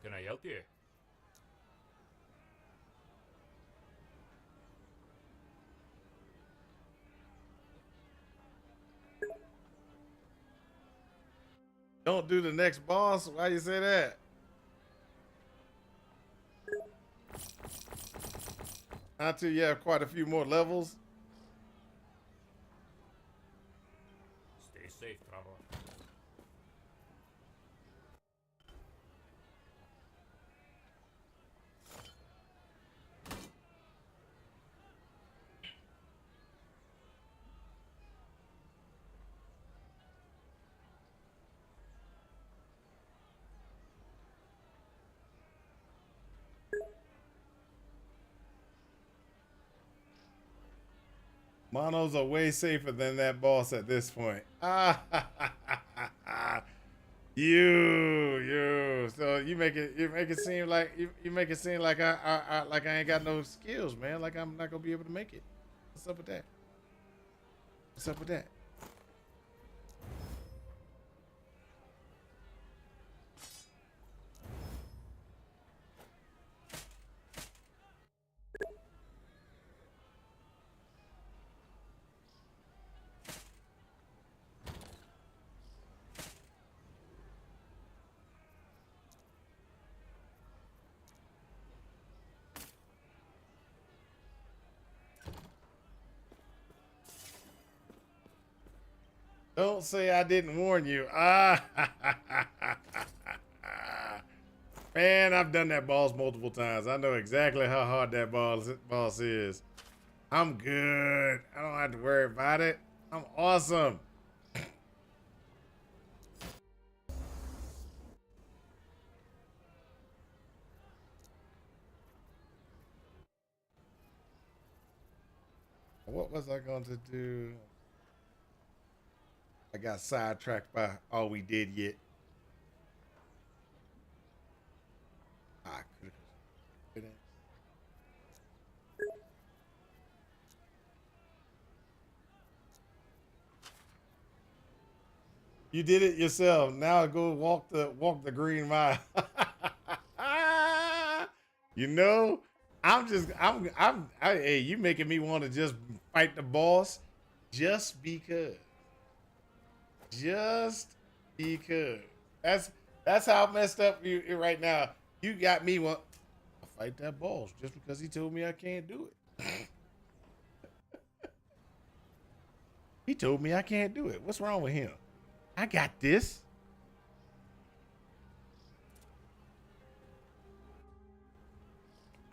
Can I help you? Don't do the next boss. Why you say that? Until you have quite a few more levels. Stay safe, traveler. Monos are way safer than that boss at this point. You. So you make it seem like you make it seem like I ain't got no skills, man. Like I'm not gonna be able to make it. What's up with that? What's up with that? Don't say I didn't warn you. Man, I've done that boss multiple times. I know exactly how hard that boss is. I'm good. I don't have to worry about it. I'm awesome. What was I going to do? I got sidetracked by all we did yet. You did it yourself. Now go walk the green mile. You know, hey, you making me want to just fight the boss just because. Just because. That's how messed up you right now. You got me want to fight that boss just because he told me I can't do it. He told me I can't do it. What's wrong with him? I got this.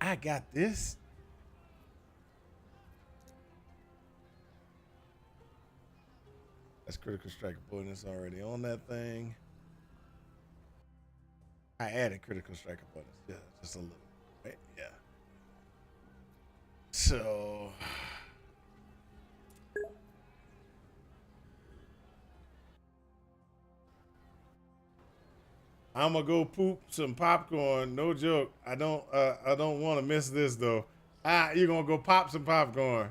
I got this. That's critical strike bonus already on that thing. I added critical strike bonus. Yeah, just a little. Right? Yeah. So I'm gonna go poop some popcorn. No joke. I don't want to miss this though. You're gonna go pop some popcorn.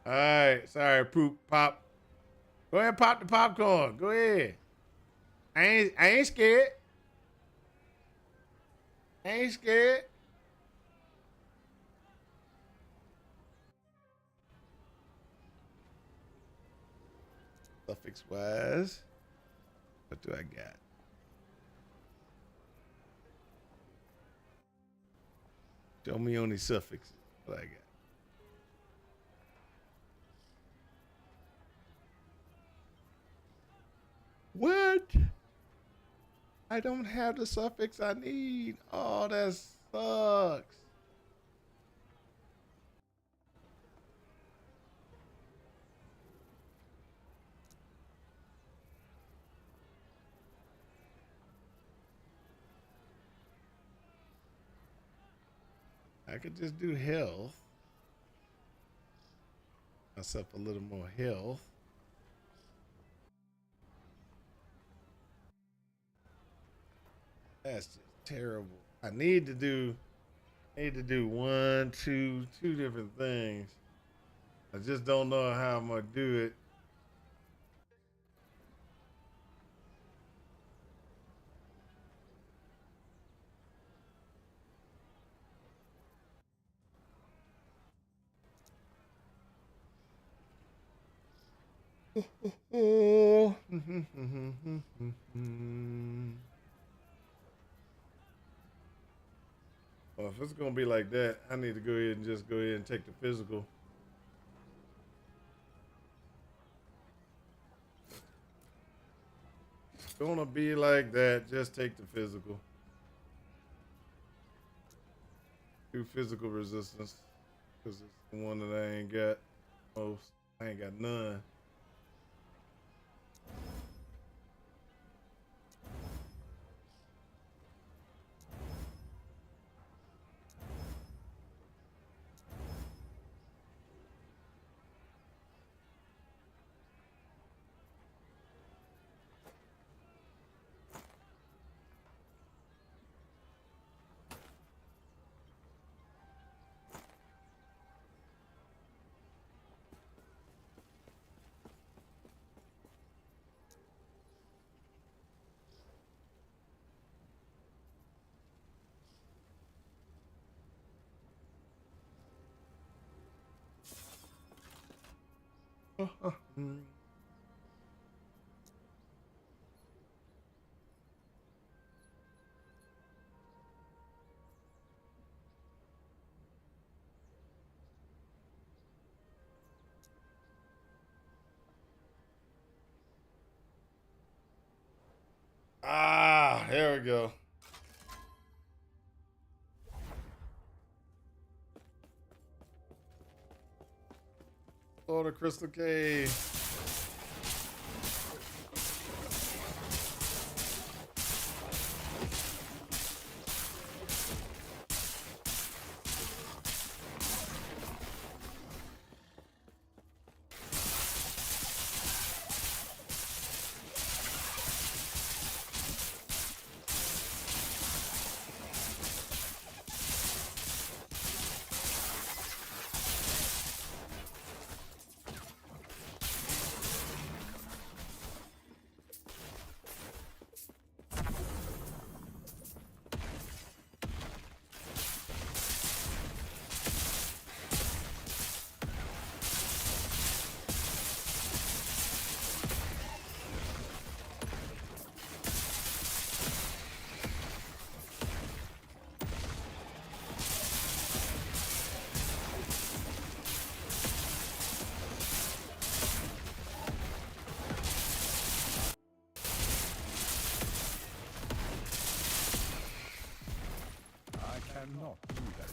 All right. Sorry, poop pop. Go ahead and pop the popcorn. Go ahead. I ain't scared. I ain't scared. Suffix wise. What do I got? Show me only suffixes. What I got? What? I don't have the suffix I need. Oh, that sucks. I could just do health. Myself a little more health. That's just terrible. I need to do two different things. I just don't know how I'm gonna do it. Oh. Well, if it's gonna be like that, I need to go ahead and just go ahead and take the physical. It's gonna be like that, just take the physical. Do physical resistance, because it's the one that I ain't got most. I ain't got none. Ah, there we go. Oh, the Crystal Cave. Cannot do that.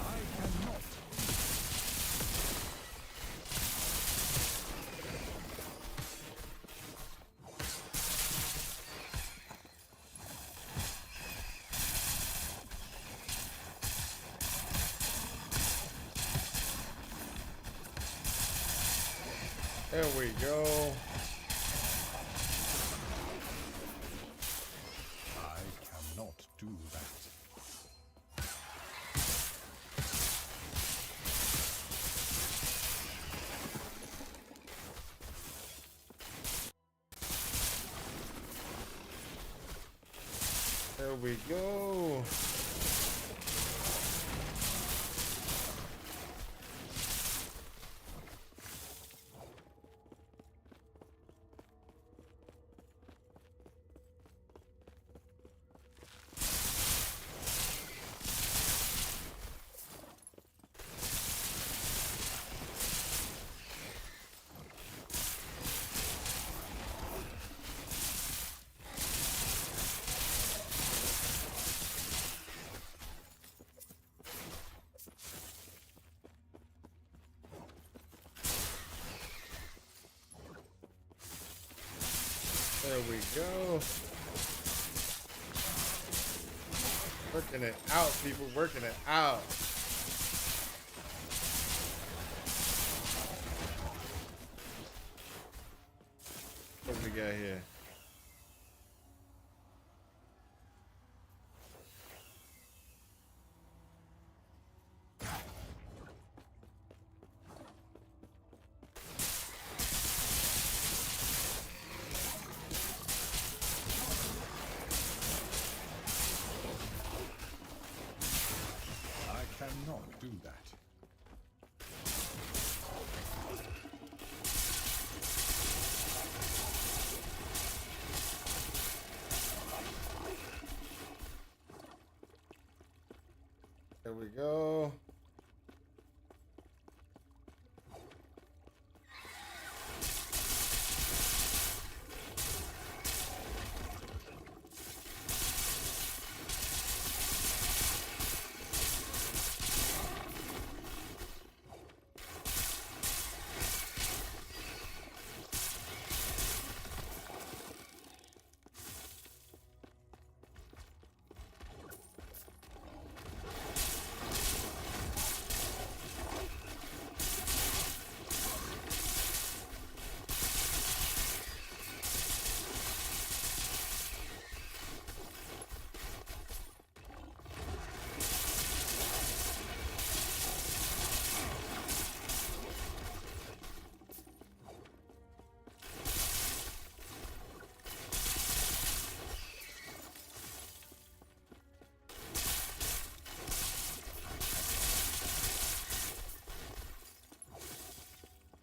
I cannot. There we go. Do that. There we go. There we go. Working it out, people. Working it out. What we got here? I cannot do that. There we go.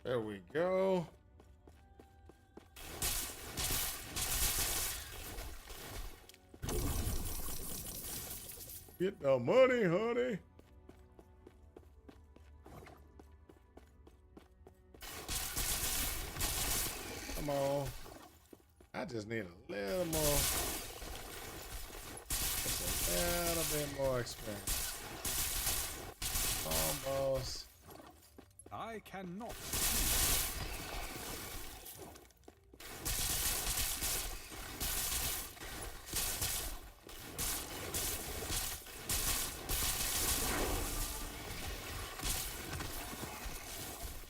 There we go. Get the money, honey. Come on. I just need a little more. Just a little bit more experience. Almost. I cannot.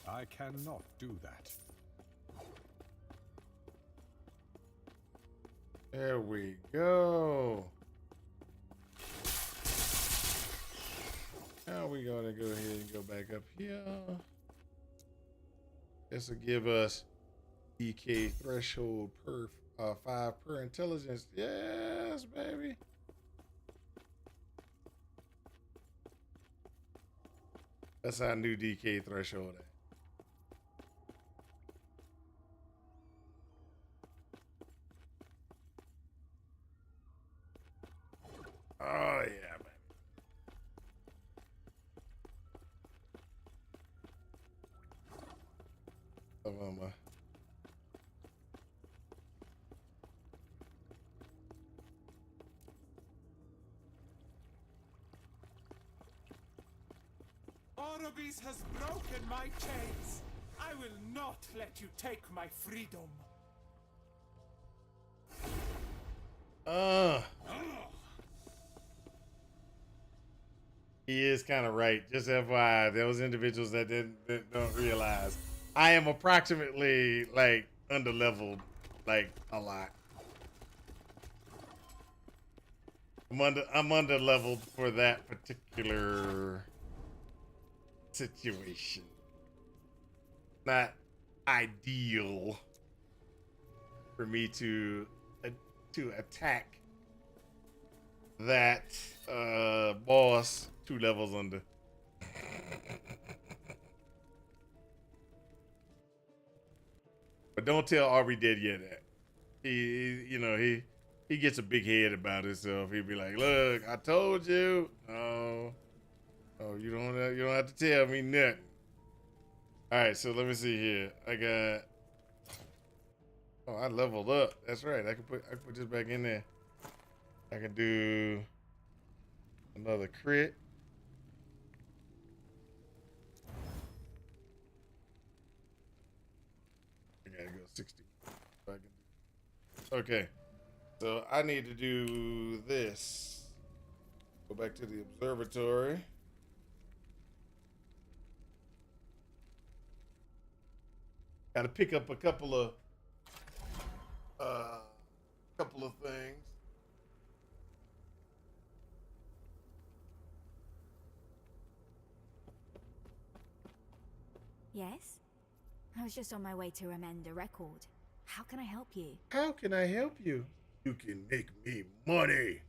I cannot do that. There we go. Now we're gonna go ahead and go back up here. This will give us DK threshold per 5 per intelligence. Yes, baby. That's our new DK threshold. Oh yeah, baby. Orobis has broken my chains. I will not let you take my freedom. He is kind of right. Just FYI, those individuals that don't realize, I am approximately like underleveled, like a lot. I'm underleveled for that particular situation. Not ideal for me to attack that boss 2 levels under. But don't tell Aubrey dead yet that. He gets a big head about himself. He'd be like, "Look, I told you." No, you don't have to tell me nothing. All right, so let me see here. I got. Oh, I leveled up. That's right. I can put this back in there. I can do another crit. I gotta go 60. So I can do Okay. So I need to do this. Go back to the observatory. Got to pick up a couple of things. Yes? I was just on my way to amend a record. How can I help you? How can I help you? You can make me money.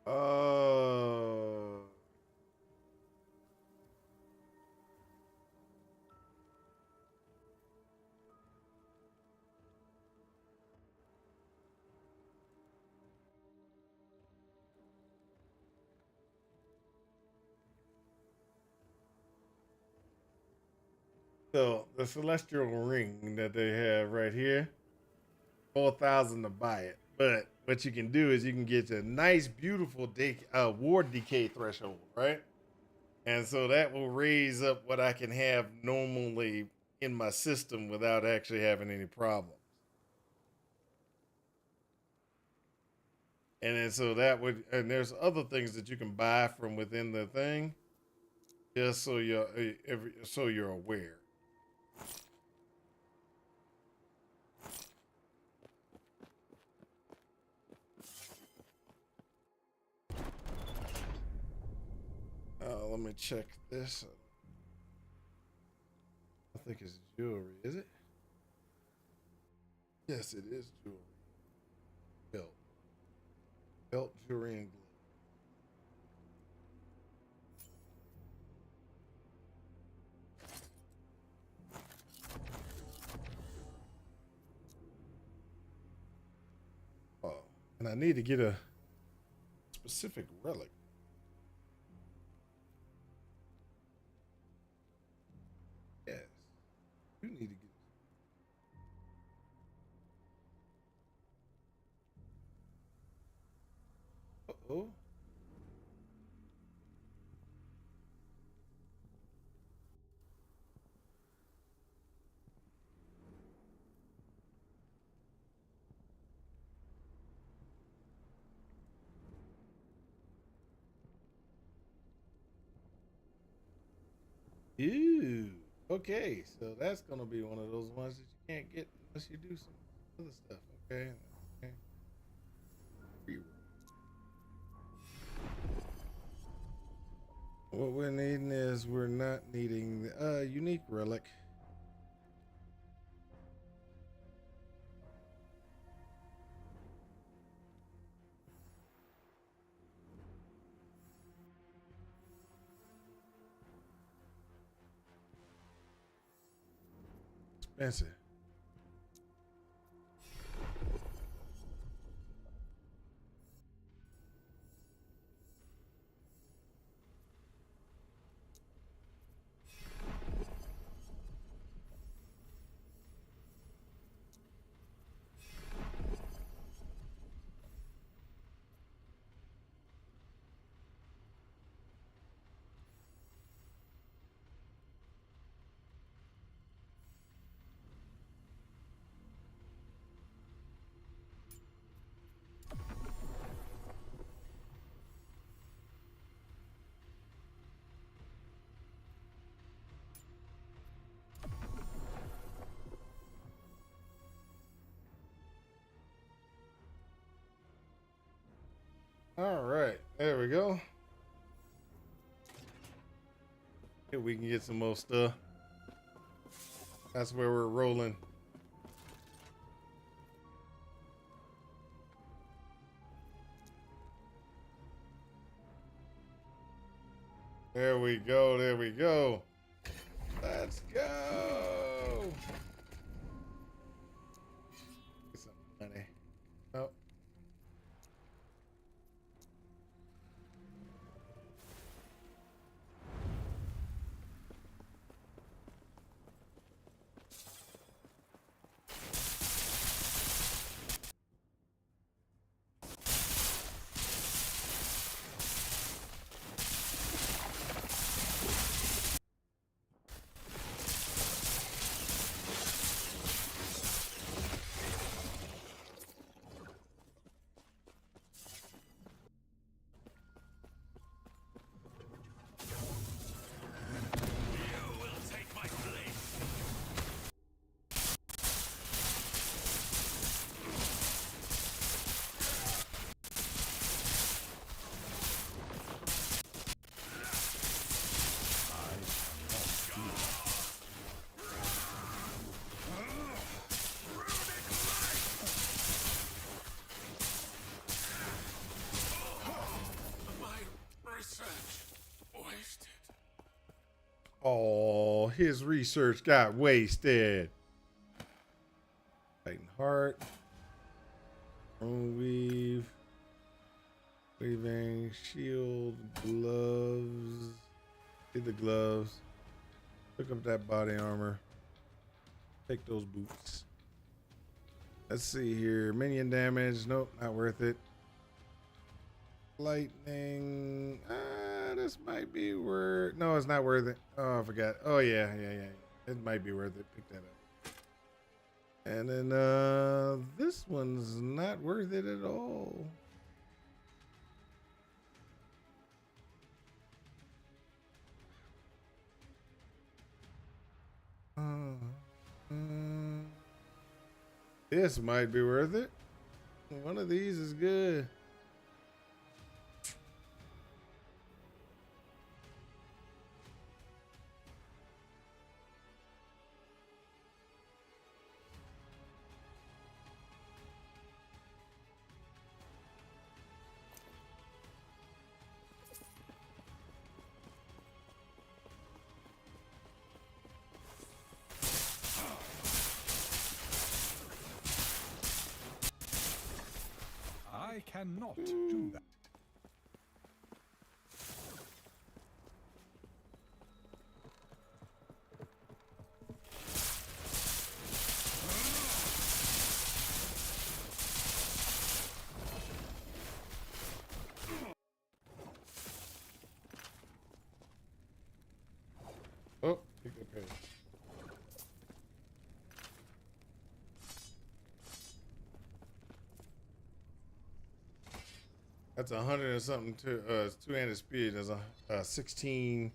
Oh. So the celestial ring that they have right here, 4,000 to buy it. But what you can do is you can get a nice, beautiful ward decay threshold, right? And so that will raise up what I can have normally in my system without actually having any problems. And then so that would, and there's other things that you can buy from within the thing, just so you're aware. Let me check this. I think it's jewelry, is it? Yes, it is jewelry. Belt, jewelry, and glove. Oh, and I need to get a specific relic. Yes, you need to get. Uh-oh. Ew. Okay, so that's gonna be one of those ones that you can't get unless you do some other stuff. Okay. Okay. What we're needing is we're not needing the unique relic. Expensive. All right, there we go. Here we can get some more stuff. That's where we're rolling. There we go. There we go. Let's go. Get some money. Oh. Oh, his research got wasted. Titan heart. Bone weave. Weaving. Shield. Gloves. Get the gloves. Pick up that body armor. Take those boots. Let's see here. Minion damage. Nope, not worth it. Lightning. This might be worth. No, it's not worth it. Oh, I forgot. Oh yeah. It might be worth it. Pick that up. And then this one's not worth it at all. This might be worth it. One of these is good. I cannot do that. Oh, pick up here. That's 100 and something to two-handed speed. There's a 16%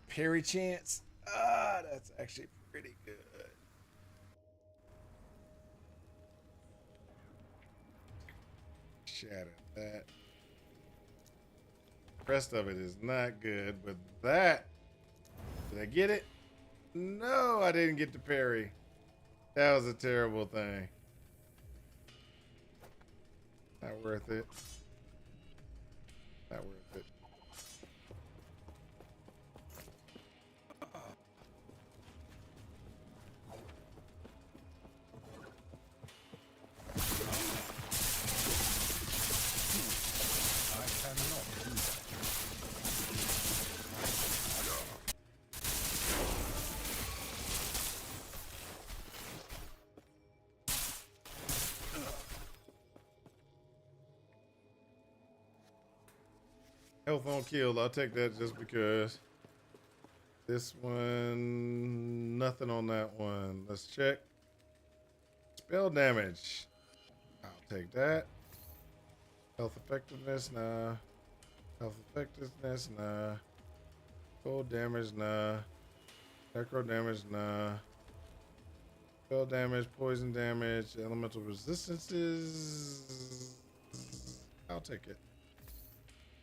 parry chance. That's actually pretty good. Shatter that. The rest of it is not good, but that. Did I get it? No, I didn't get the parry. That was a terrible thing. Not worth it. Not worth it. I cannot do that. Health on kill. I'll take that just because. This one, nothing on that one. Let's check. Spell damage. I'll take that. Health effectiveness, nah. Health effectiveness, nah. Cold damage, nah. Necro damage, nah. Spell damage, poison damage, elemental resistances. I'll take it.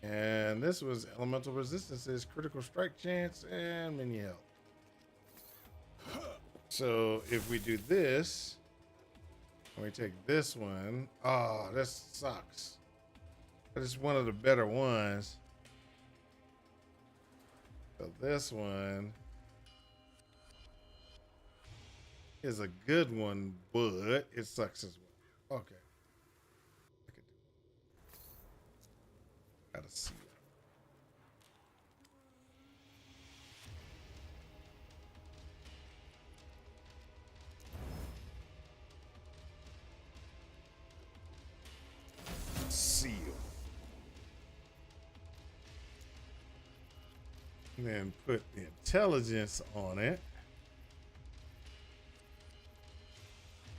And this was elemental resistances, critical strike chance, and minion health. So if we do this, and we take this one, oh, this sucks. But it's one of the better ones. So this one is a good one, but it sucks as well. Okay. Gotta see it. Seal. And then put the intelligence on it.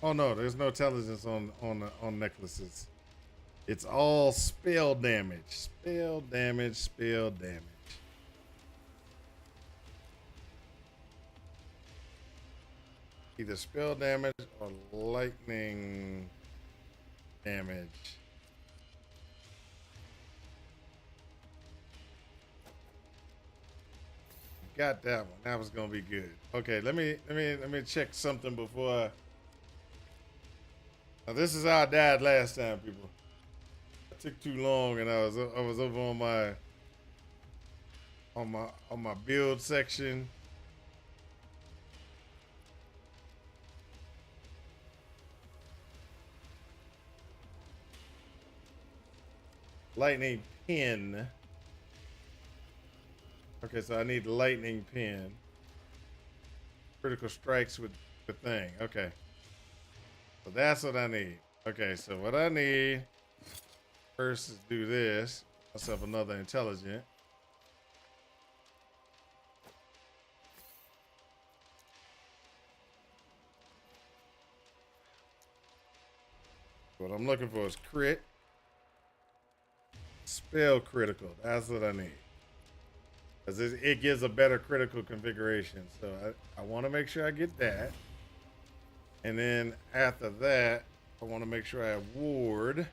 Oh no, there's no intelligence on necklaces. It's all spell damage. Spell damage, spell damage. Either spell damage or lightning damage. Got that one. That was gonna be good. Okay, let me check something before now this is how I died last time, people. Took too long and I was over on my on my build section. Lightning pin. Okay, so I need lightning pin. Critical strikes with the thing. Okay. So that's what I need. Okay, so what I need first is do this. Myself another intelligent. What I'm looking for is crit. Spell critical. That's what I need. Because it gives a better critical configuration. So I want to make sure I get that. And then after that, I want to make sure I have ward.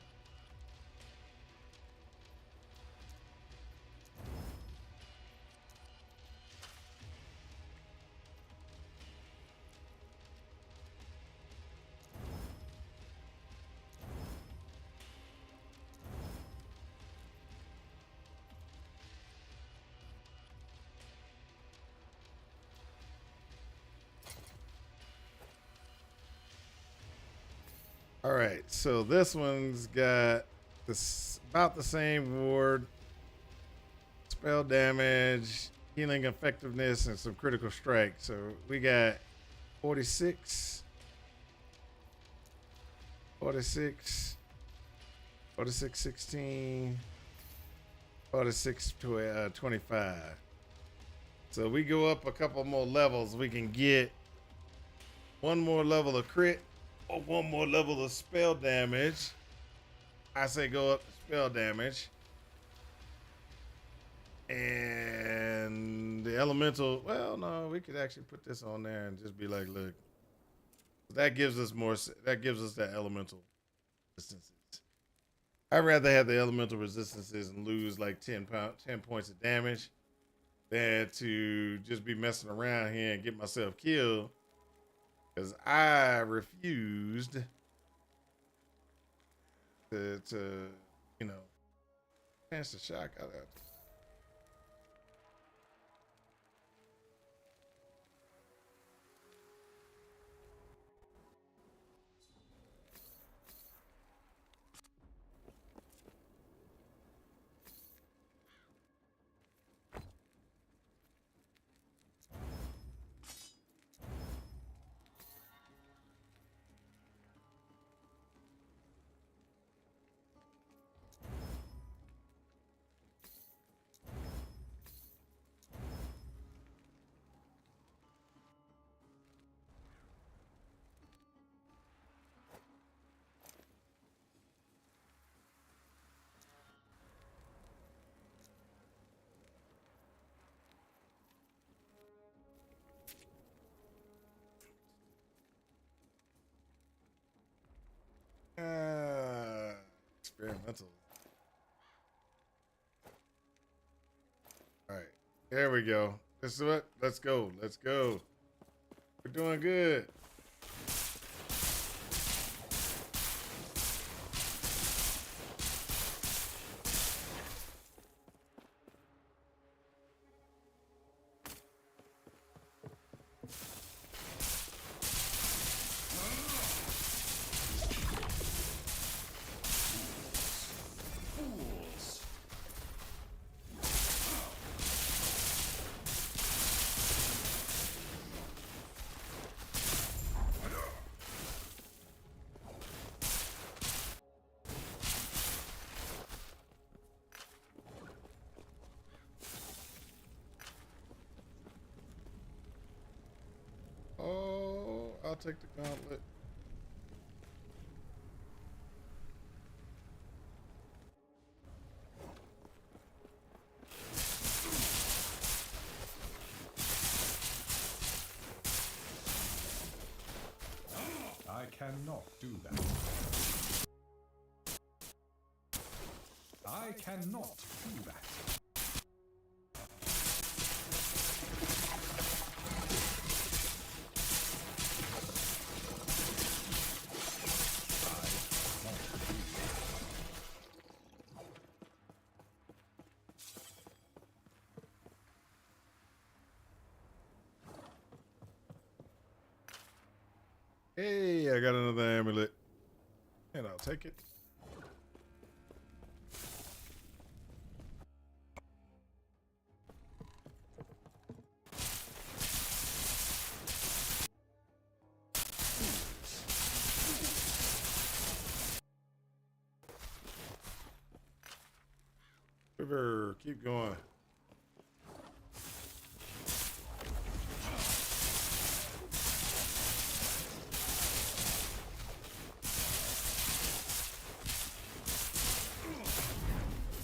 All right, so this one's got this about the same ward, spell damage, healing effectiveness, and some critical strike. So we got 46, 46, 46, 16, 46, 25. So we go up a couple more levels, we can get one more level of crit or one more level of spell damage. I say go up to spell damage. And the elemental, well, no, we could actually put this on there and just be like, look, that gives us more, that gives us that elemental resistances. I'd rather have the elemental resistances and lose like 10 points of damage than to just be messing around here and get myself killed. Because I refused to you know, chance the shock out of that. Experimental. All right, there we go. This is what. Let's go. Let's go. We're doing good. Oh, I'll take the gauntlet. I cannot do that. I cannot do that. Hey, I got another amulet. And I'll take it. River, keep going.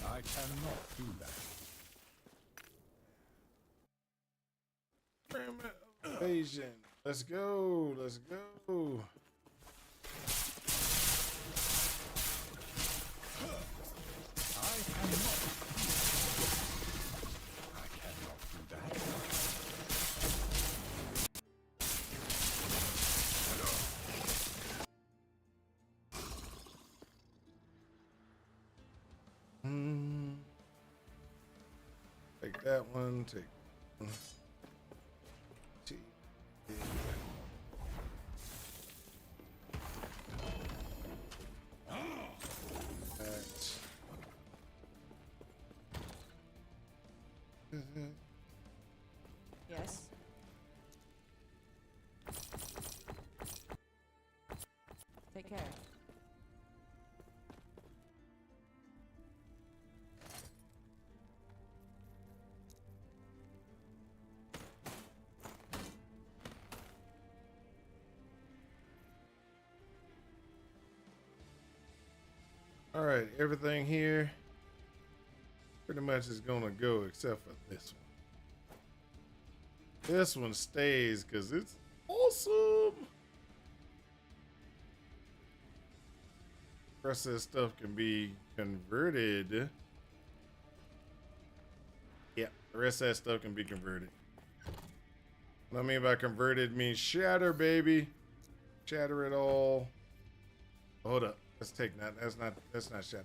I cannot do that. Evasion. Let's go. Let's go. Take that one. Take one. Yes. Take care. All right, everything here pretty much is gonna go except for this one. This one stays because it's awesome. The rest of this stuff can be converted. Yeah, the rest of that stuff can be converted. What I mean by converted means shatter, baby. Shatter it all. Hold up. Let's take that. That's not shatter.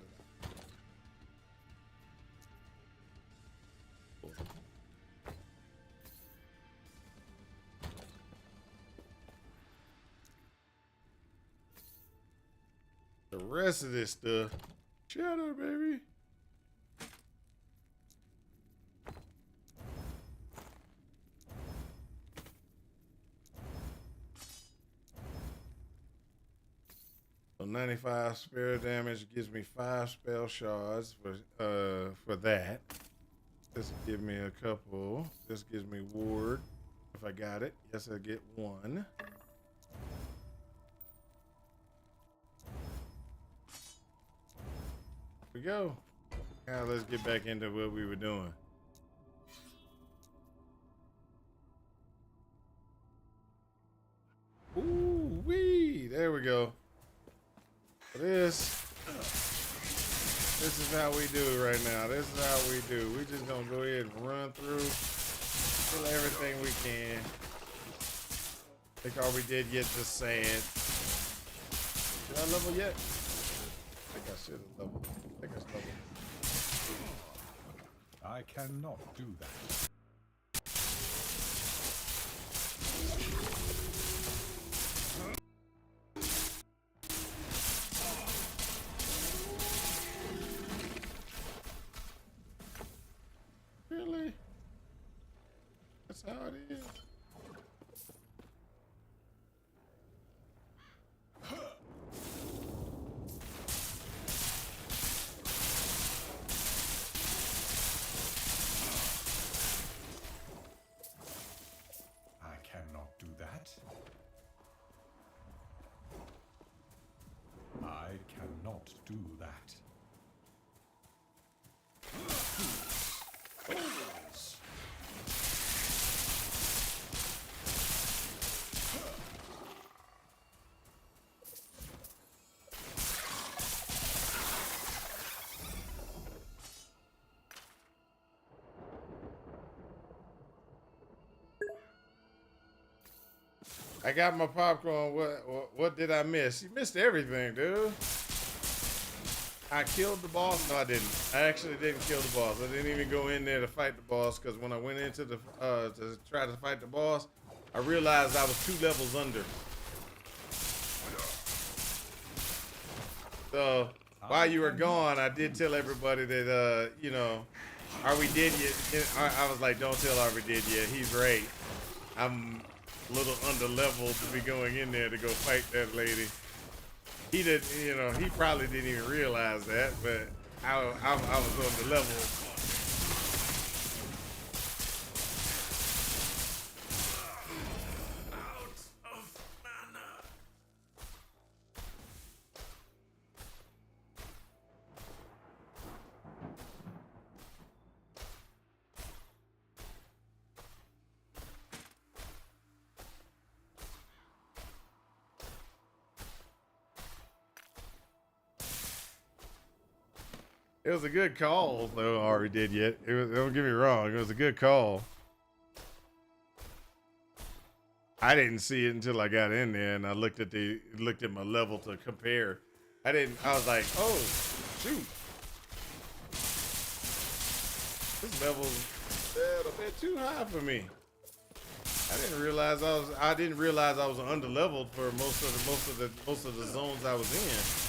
The rest of this stuff, shatter, baby. So 95 spell damage gives me 5 spell shards for that. This will give me a couple. This gives me ward if I got it. Yes, I get 1. Here we go. Now let's get back into what we were doing. Ooh wee! There we go. This is how we do it right now. This is how we do. We just gonna go ahead and run through, kill everything we can. I think all we did get just sad. Did I level yet? I think I should have leveled. I think I leveled. I cannot do that. Really? That's how it is. I cannot do that. I cannot do that. I got my popcorn. What did I miss? You missed everything, dude. I killed the boss. No, I didn't. I actually didn't kill the boss. I didn't even go in there to fight the boss because when I went into the to try to fight the boss, I realized I was 2 levels under. So while you were gone, I did tell everybody that, you know, are we dead yet? I was like, don't tell are we dead yet. He's right. I'm a little under leveled to be going in there to go fight that lady. He didn't, you know, he probably didn't even realize that, but I was under level. It was a good call, though. Ari did yet. It was. Don't get me wrong. It was a good call. I didn't see it until I got in there and I looked at my level to compare. I was like, oh shoot, this level's a little bit too high for me. I didn't realize I was under leveled for most of the zones I was in.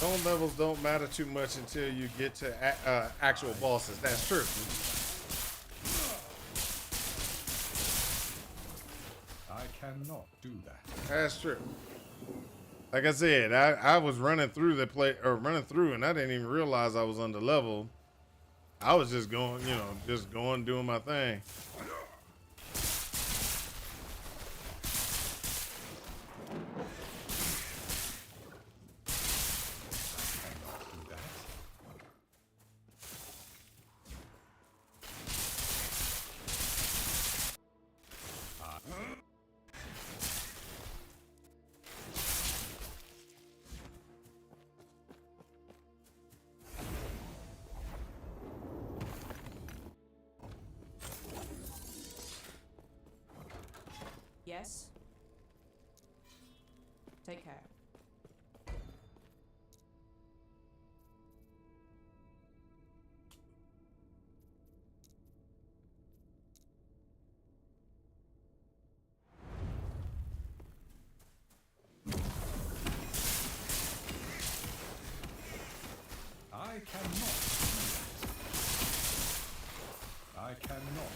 Zone levels don't matter too much until you get to actual bosses. That's true. I cannot do that. That's true. Like I said, I was running through and I didn't even realize I was under level. I was just going, you know, doing my thing. Yes? Take care. I cannot. I cannot.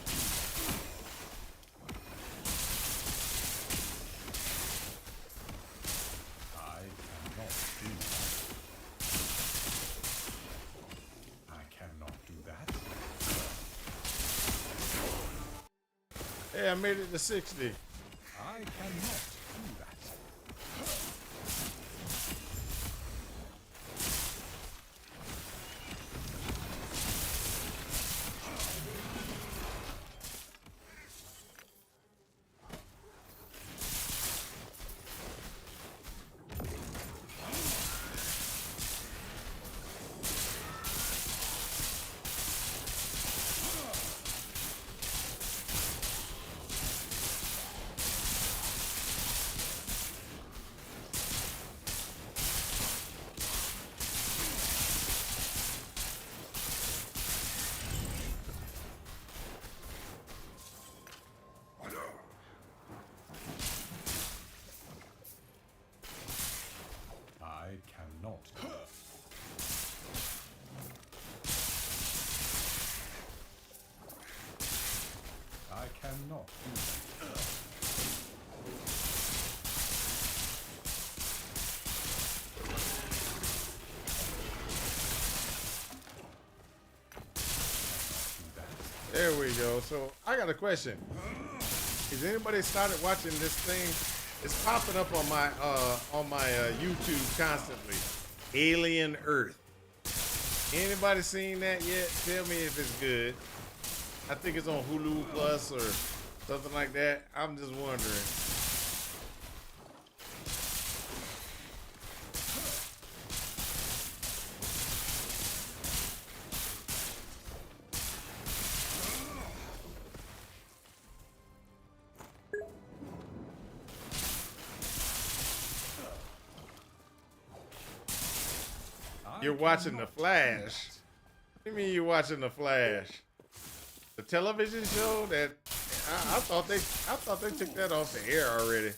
Hey, I made it to 60. I cannot do that. Cannot do that. There we we go. So I got a question. Has anybody started watching this thing? It's popping up on my YouTube constantly. Alien Earth. Anybody seen that yet? Tell me if it's good. I think it's on Hulu Plus or something like that. I'm just wondering. You're watching The Flash. What do you mean you're watching The Flash? The television show that I thought they took that off the air already.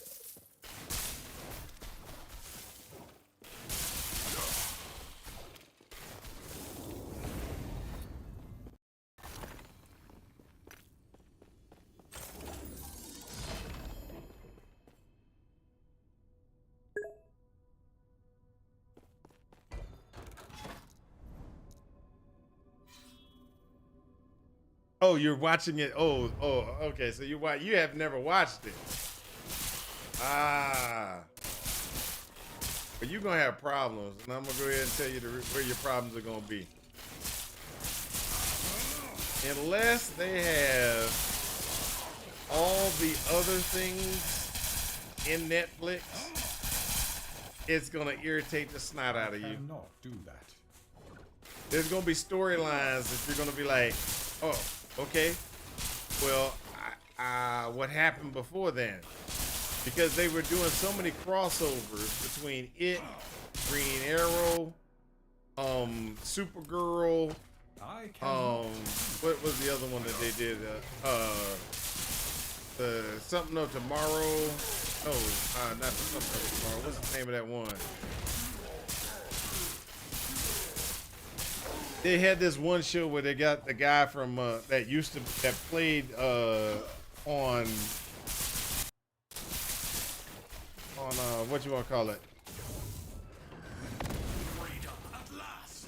Oh, you're watching it. Oh, okay. So you have never watched it. Ah. But you're gonna have problems, and I'm gonna go ahead and tell you where your problems are gonna be. Unless they have all the other things in Netflix, it's gonna irritate the snot out of you. I cannot do that. There's gonna be storylines that you're gonna be like, oh, okay. Well, what happened before then? Because they were doing so many crossovers between it, Green Arrow, Supergirl, what was the other one that they did? Something of Tomorrow. Oh, not Something of Tomorrow. What's the name of that one? They had this one show where they got the guy from that played on what you want to call it? Freedom at last.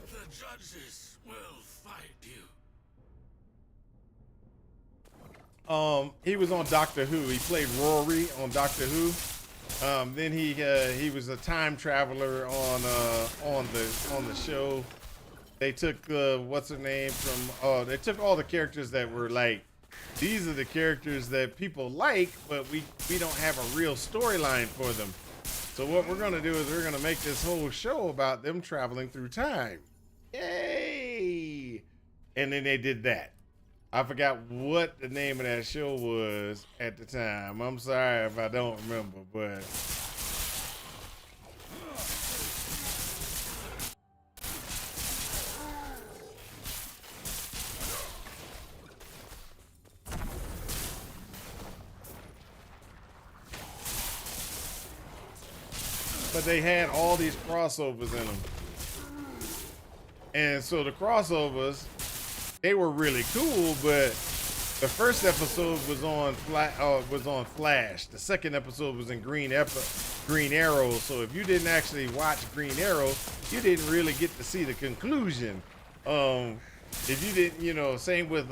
The judges will fight you. He was on Doctor Who. He played Rory on Doctor Who. Then he was a time traveler on the show. They took what's her name from they took all the characters that were like, these are the characters that people like, but we don't have a real storyline for them. So what we're gonna do is we're gonna make this whole show about them traveling through time. Yay! And then they did that. I forgot what the name of that show was at the time. I'm sorry if I don't remember, but they had all these crossovers in them. And so the crossovers, they were really cool, but the first episode was on Flash. The second episode was in Green Arrow. So if you didn't actually watch Green Arrow, you didn't really get to see the conclusion. If you didn't, same with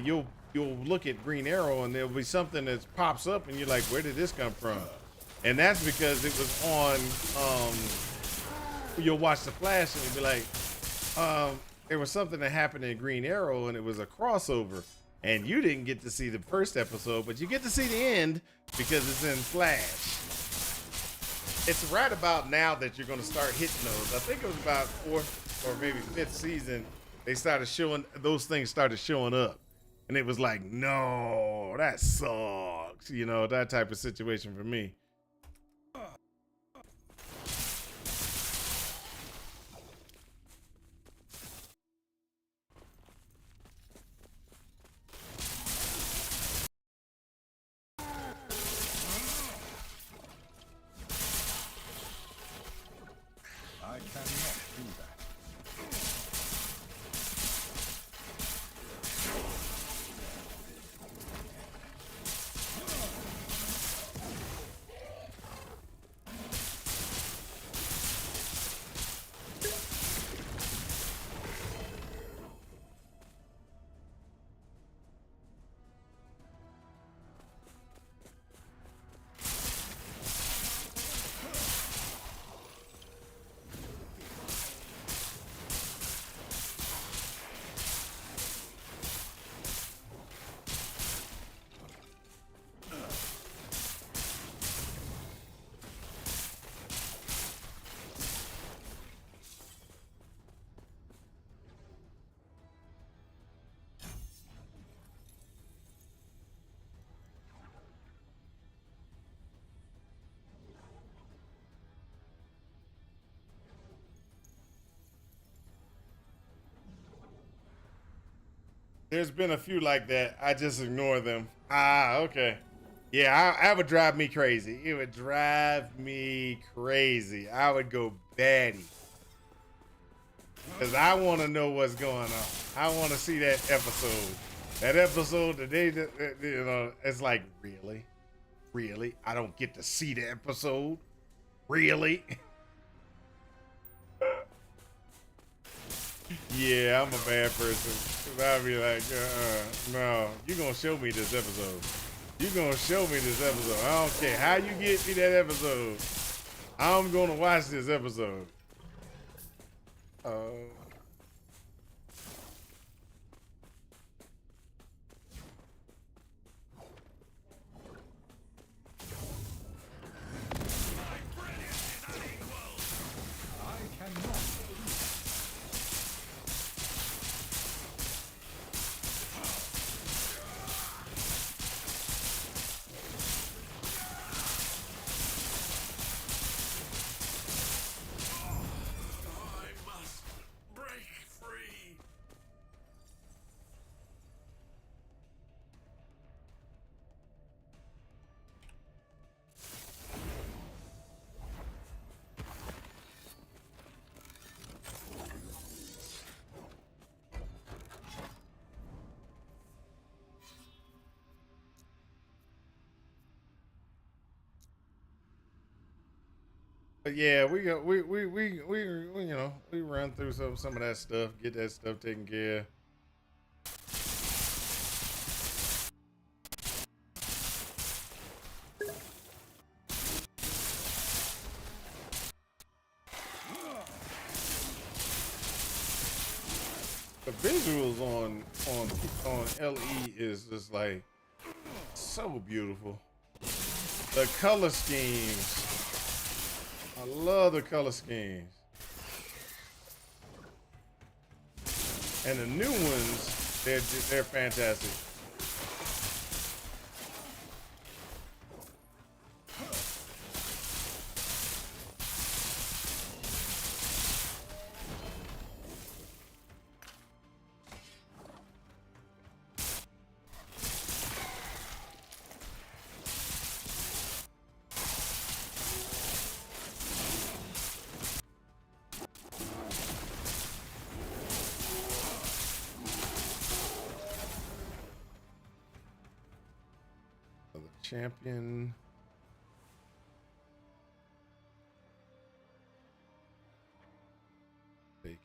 you'll look at Green Arrow and there'll be something that pops up and you're like, where did this come from? And that's because it was on. You'll watch the Flash and you'll be like, there was something that happened in Green Arrow and it was a crossover, and you didn't get to see the first episode, but you get to see the end because it's in Flash. It's right about now that you're going to start hitting those. I think it was about 4th or maybe 5th season. Those things started showing up, and it was like, no, that sucks. That type of situation for me. do that. There's been a few like that. I just ignore them. Ah, okay. Yeah, that would drive me crazy. It would drive me crazy. I would go batty. Because I want to know what's going on. I want to see that episode. That episode that they, you know, it's like, really? Really? I don't get to see the episode? Really? Yeah, I'm a bad person. I'll be like, no, you're going to show me this episode. You're going to show me this episode. I don't care how you get me that episode. I'm going to watch this episode. But yeah, we you know, we run through some of that stuff, get that stuff taken care of. The visuals on LE is just like so beautiful. The color schemes. I love the color schemes. And the new ones, they're fantastic. Champion. Take it.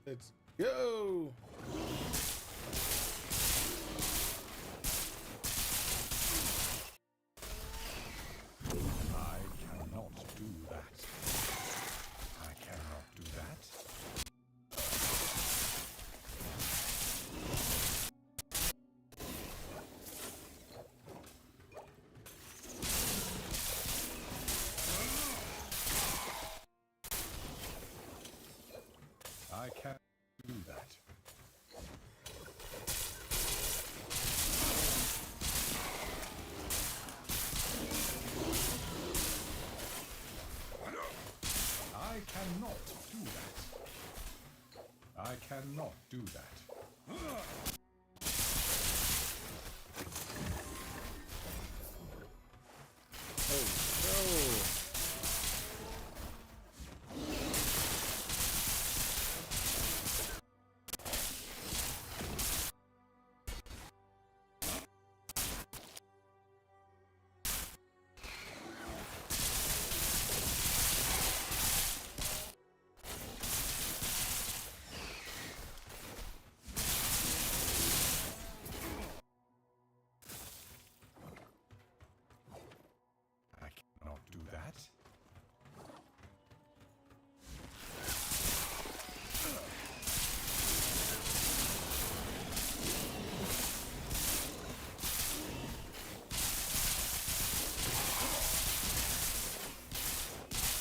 Let's go. I cannot do that. I cannot do that. cannot do that. Oh, no. I cannot do that.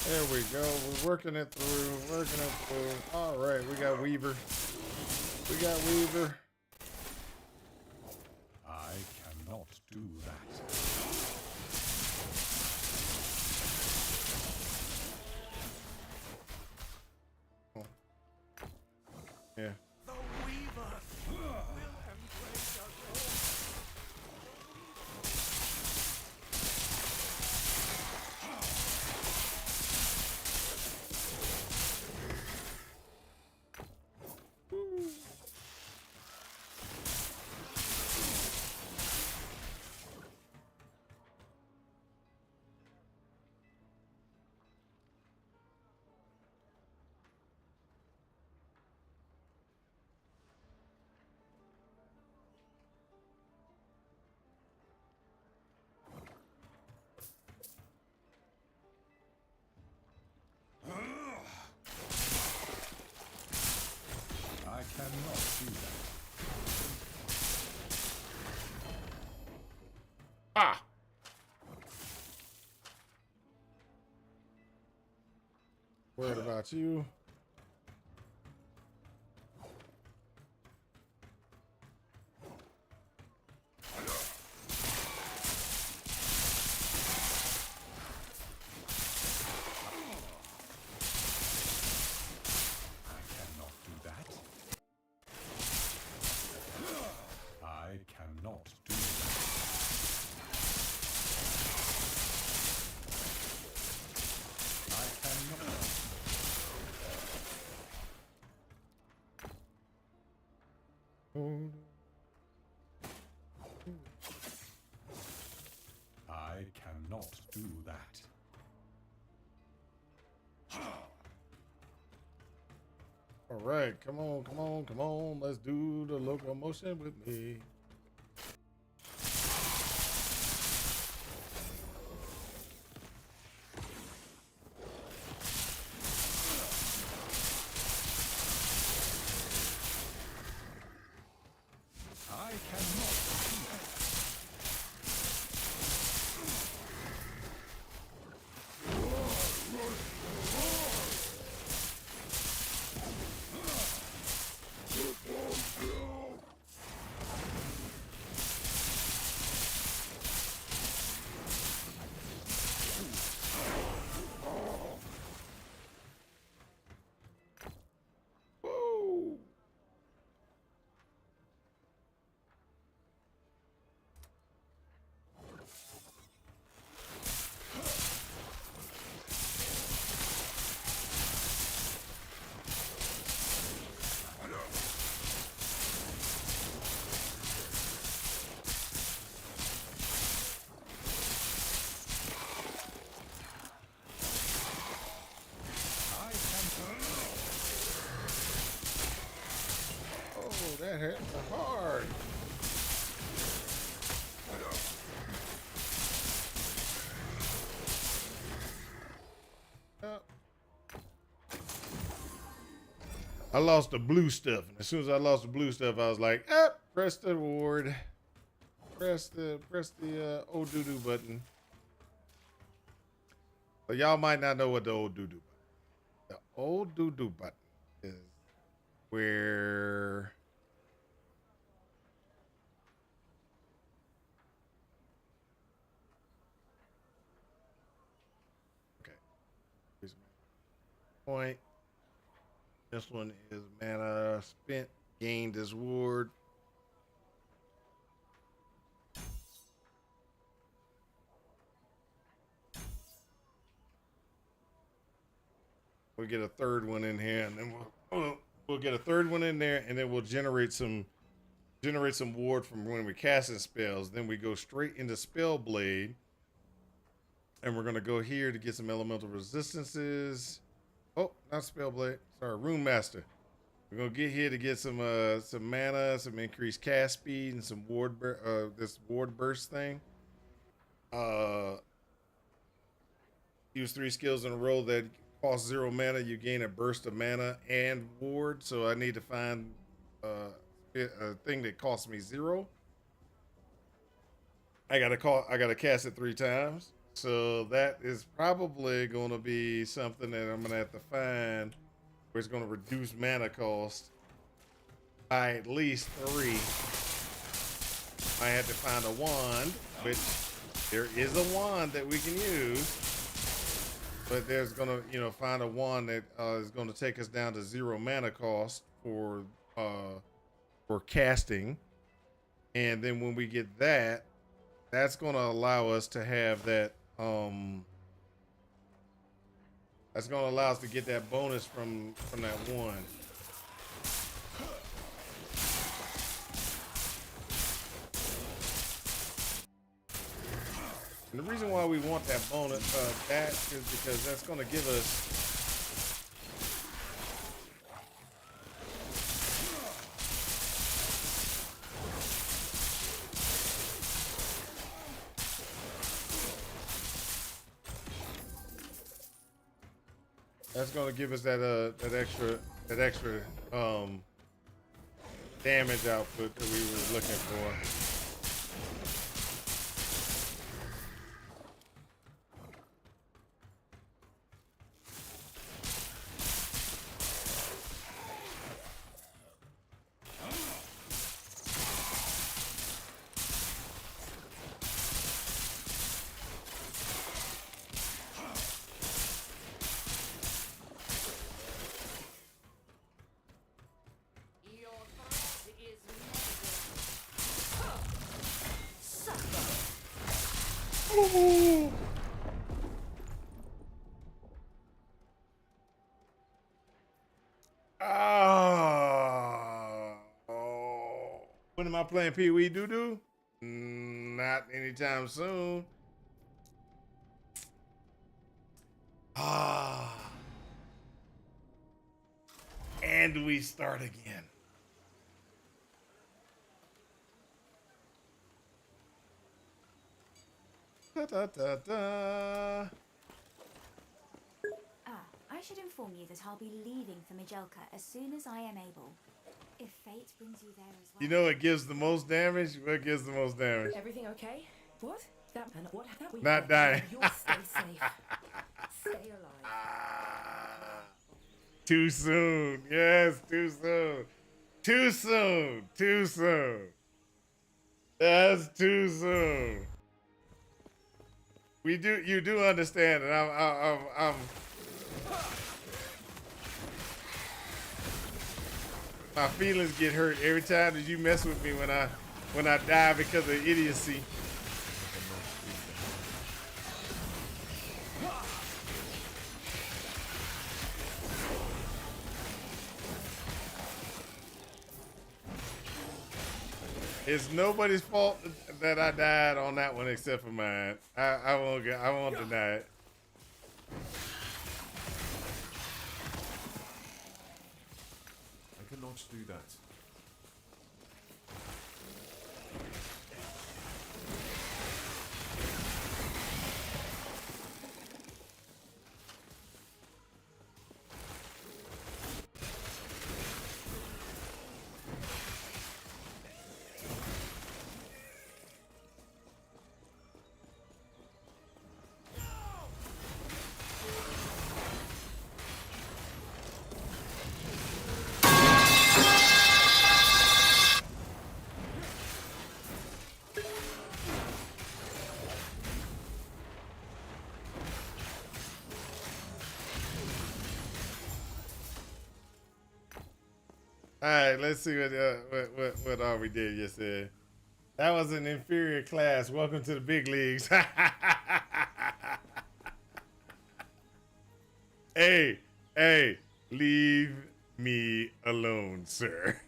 There we go. We're working it through. Working it through. All right, we got Weaver. We got Weaver. I cannot do that. Yeah. The Weaver will embrace us all. I cannot do that. Ah. Worried about you. I cannot do that. I cannot do that. I cannot. I cannot do that. All right, come on, come on, come on. Let's do the locomotion with me. I cannot do that. Whoa. I can. Oh, that hit hard. Yep. I lost the blue stuff, and as soon as I lost the blue stuff, I was like, press the reward. Press the old doo-doo button. But y'all might not know what the old doo-doo button. The old doo-doo button is where okay. Here's my point. This one is mana spent, gained as ward. We'll get a third one in here, and then we'll get a third one in there, and then we'll generate some ward from when we're casting spells. Then we go straight into Spell Blade, and we're gonna go here to get some elemental resistances. Oh, not Spell Blade. Sorry, Rune Master. We're gonna get here to get some mana, some increased cast speed, and some this ward burst thing. Use 3 skills in a row that cost 0 mana. You gain a burst of mana and ward. So I need to find a thing that costs me 0. I gotta cast it 3 times. So that is probably gonna be something that I'm gonna have to find where it's gonna reduce mana cost by at least 3. I had to find a wand, which there is a wand that we can use. But there's gonna, find a wand that is gonna take us down to 0 mana cost for casting, and then when we get that, that's gonna allow us to have that. That's gonna allow us to get that bonus from that one. And the reason why we want that bonus, that is because that's going to give us that extra damage output that we were looking for. When am I playing POE doo-doo? Not anytime soon. And we start again. Da, da, da, da. I should inform you that I'll be leaving for Majelka as soon as I am able. If fate brings you there as well. You know what gives the most damage? What gives the most damage? Everything okay? What? That man, what? That we Not dying. You'll stay safe. Stay alive. Too soon. Yes, too soon. Too soon. Too soon. That's too soon. You do understand that I'm my feelings get hurt every time that you mess with me when I die because of idiocy. It's nobody's fault that I died on that one except for mine. I won't deny it. I cannot do that. All right, let's see what all we did yesterday. That was an inferior class. Welcome to the big leagues. Hey, leave me alone, sir.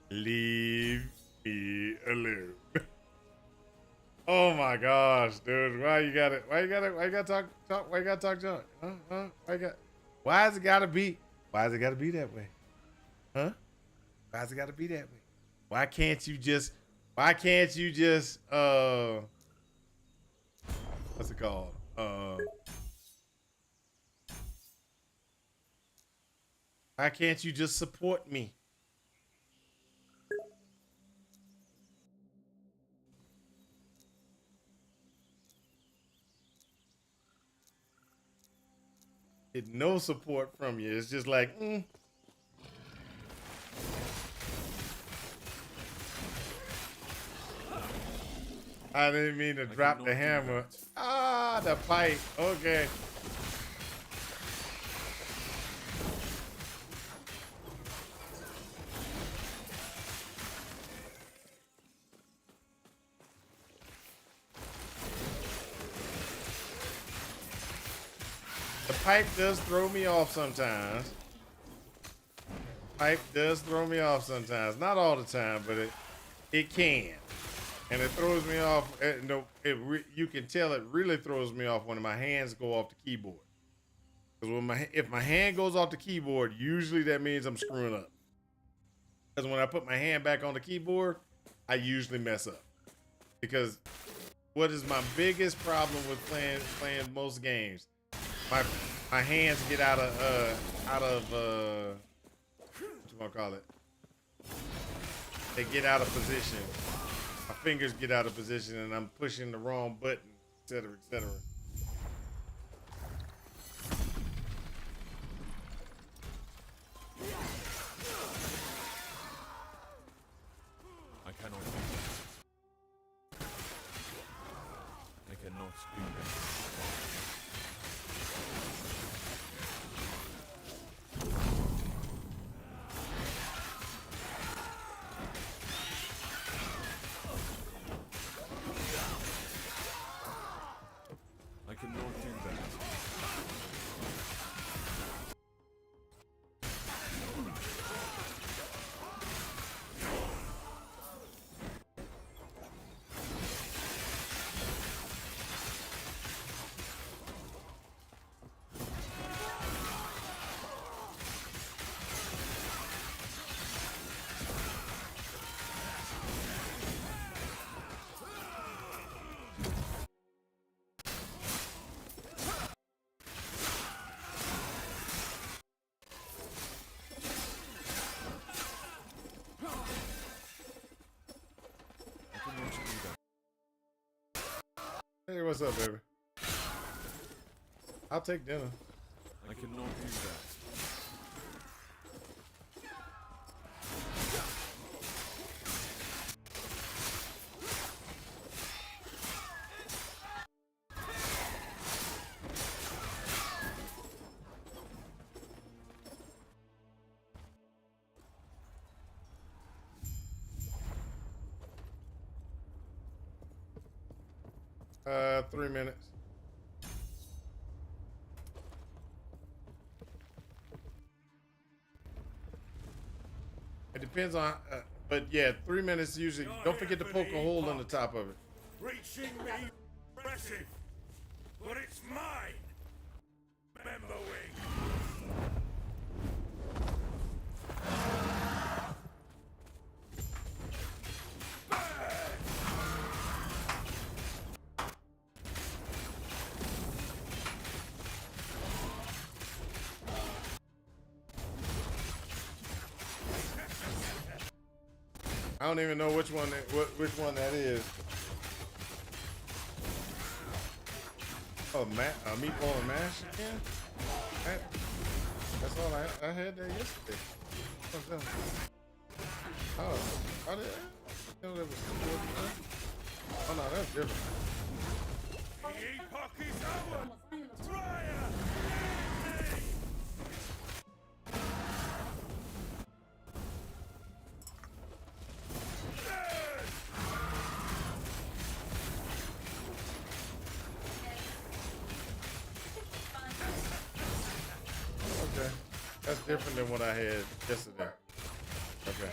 Leave me alone. Oh my gosh, dude. Why you gotta talk, why you gotta talk junk? Why has it gotta be that way? Huh? Why has it gotta be that way? Why can't you just what's it called? Why can't you just support me? Get no support from you. It's just like, I didn't mean to drop the hammer. Ah, the pipe. Okay. The pipe does throw me off sometimes. Pipe does throw me off sometimes. Not all the time, but it can. And it throws me off. You can tell it really throws me off when my hands go off the keyboard. Because if my hand goes off the keyboard, usually that means I'm screwing up. Because when I put my hand back on the keyboard, I usually mess up. Because what is my biggest problem with playing most games? My hands get out of what you want to call it? They get out of position. My fingers get out of position and I'm pushing the wrong button, etc., etc. I cannot do that. I cannot do that. I cannot do that. Hey, what's up, baby? I'll take dinner. I cannot do that. Uh, 3 minutes. It depends on, but yeah, 3 minutes usually. Don't forget to poke a hole in the top of it. Reaching me, impressive, but it's mine. Member wing. I don't even know which one that is. Oh, meatball and mash again? That's all I had that yesterday. What's that? Oh, I did. I know that was oh no, that's different. The epoch is over. Fire! different than what I had yesterday. Okay.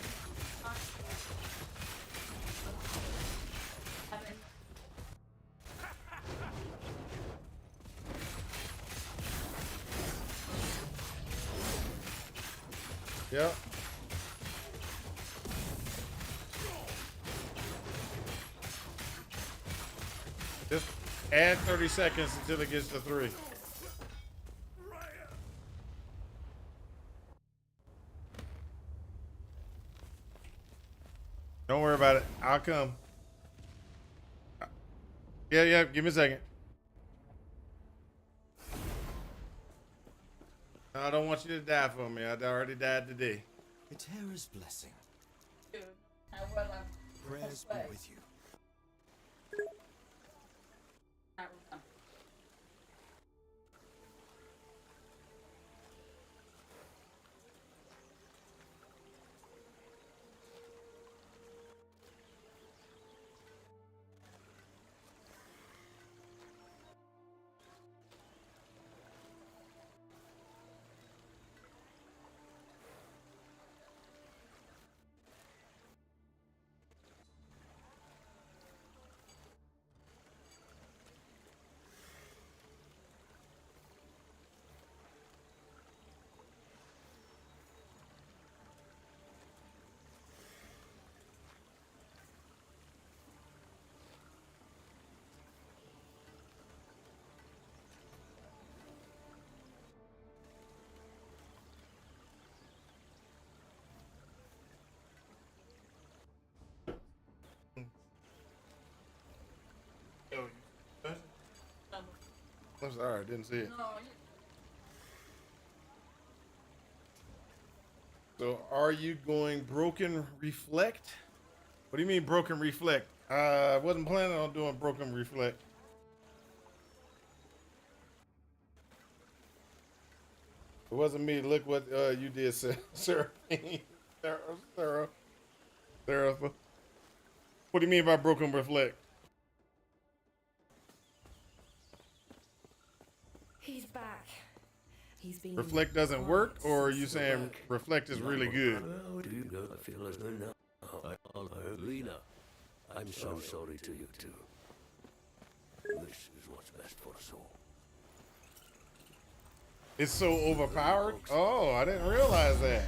Yep. Just add 30 seconds until it gets to 3. Don't worry about it. I'll come. Yeah, give me a second. I don't want you to die for me. I already died today. Etera's blessing. Dude, I will. Prayers be with you. I'm sorry, I didn't see it. So, are you going broken reflect? What do you mean broken reflect? I wasn't planning on doing broken reflect. It wasn't me. Look what you did, Sarah. Sarah. What do you mean by broken reflect? He's back. He's been Reflect doesn't work, or are you saying reflect is really good? I feel as though now Lena, I'm so sorry to you too. This is what's best for us all. It's so overpowered? Oh, I didn't realize that.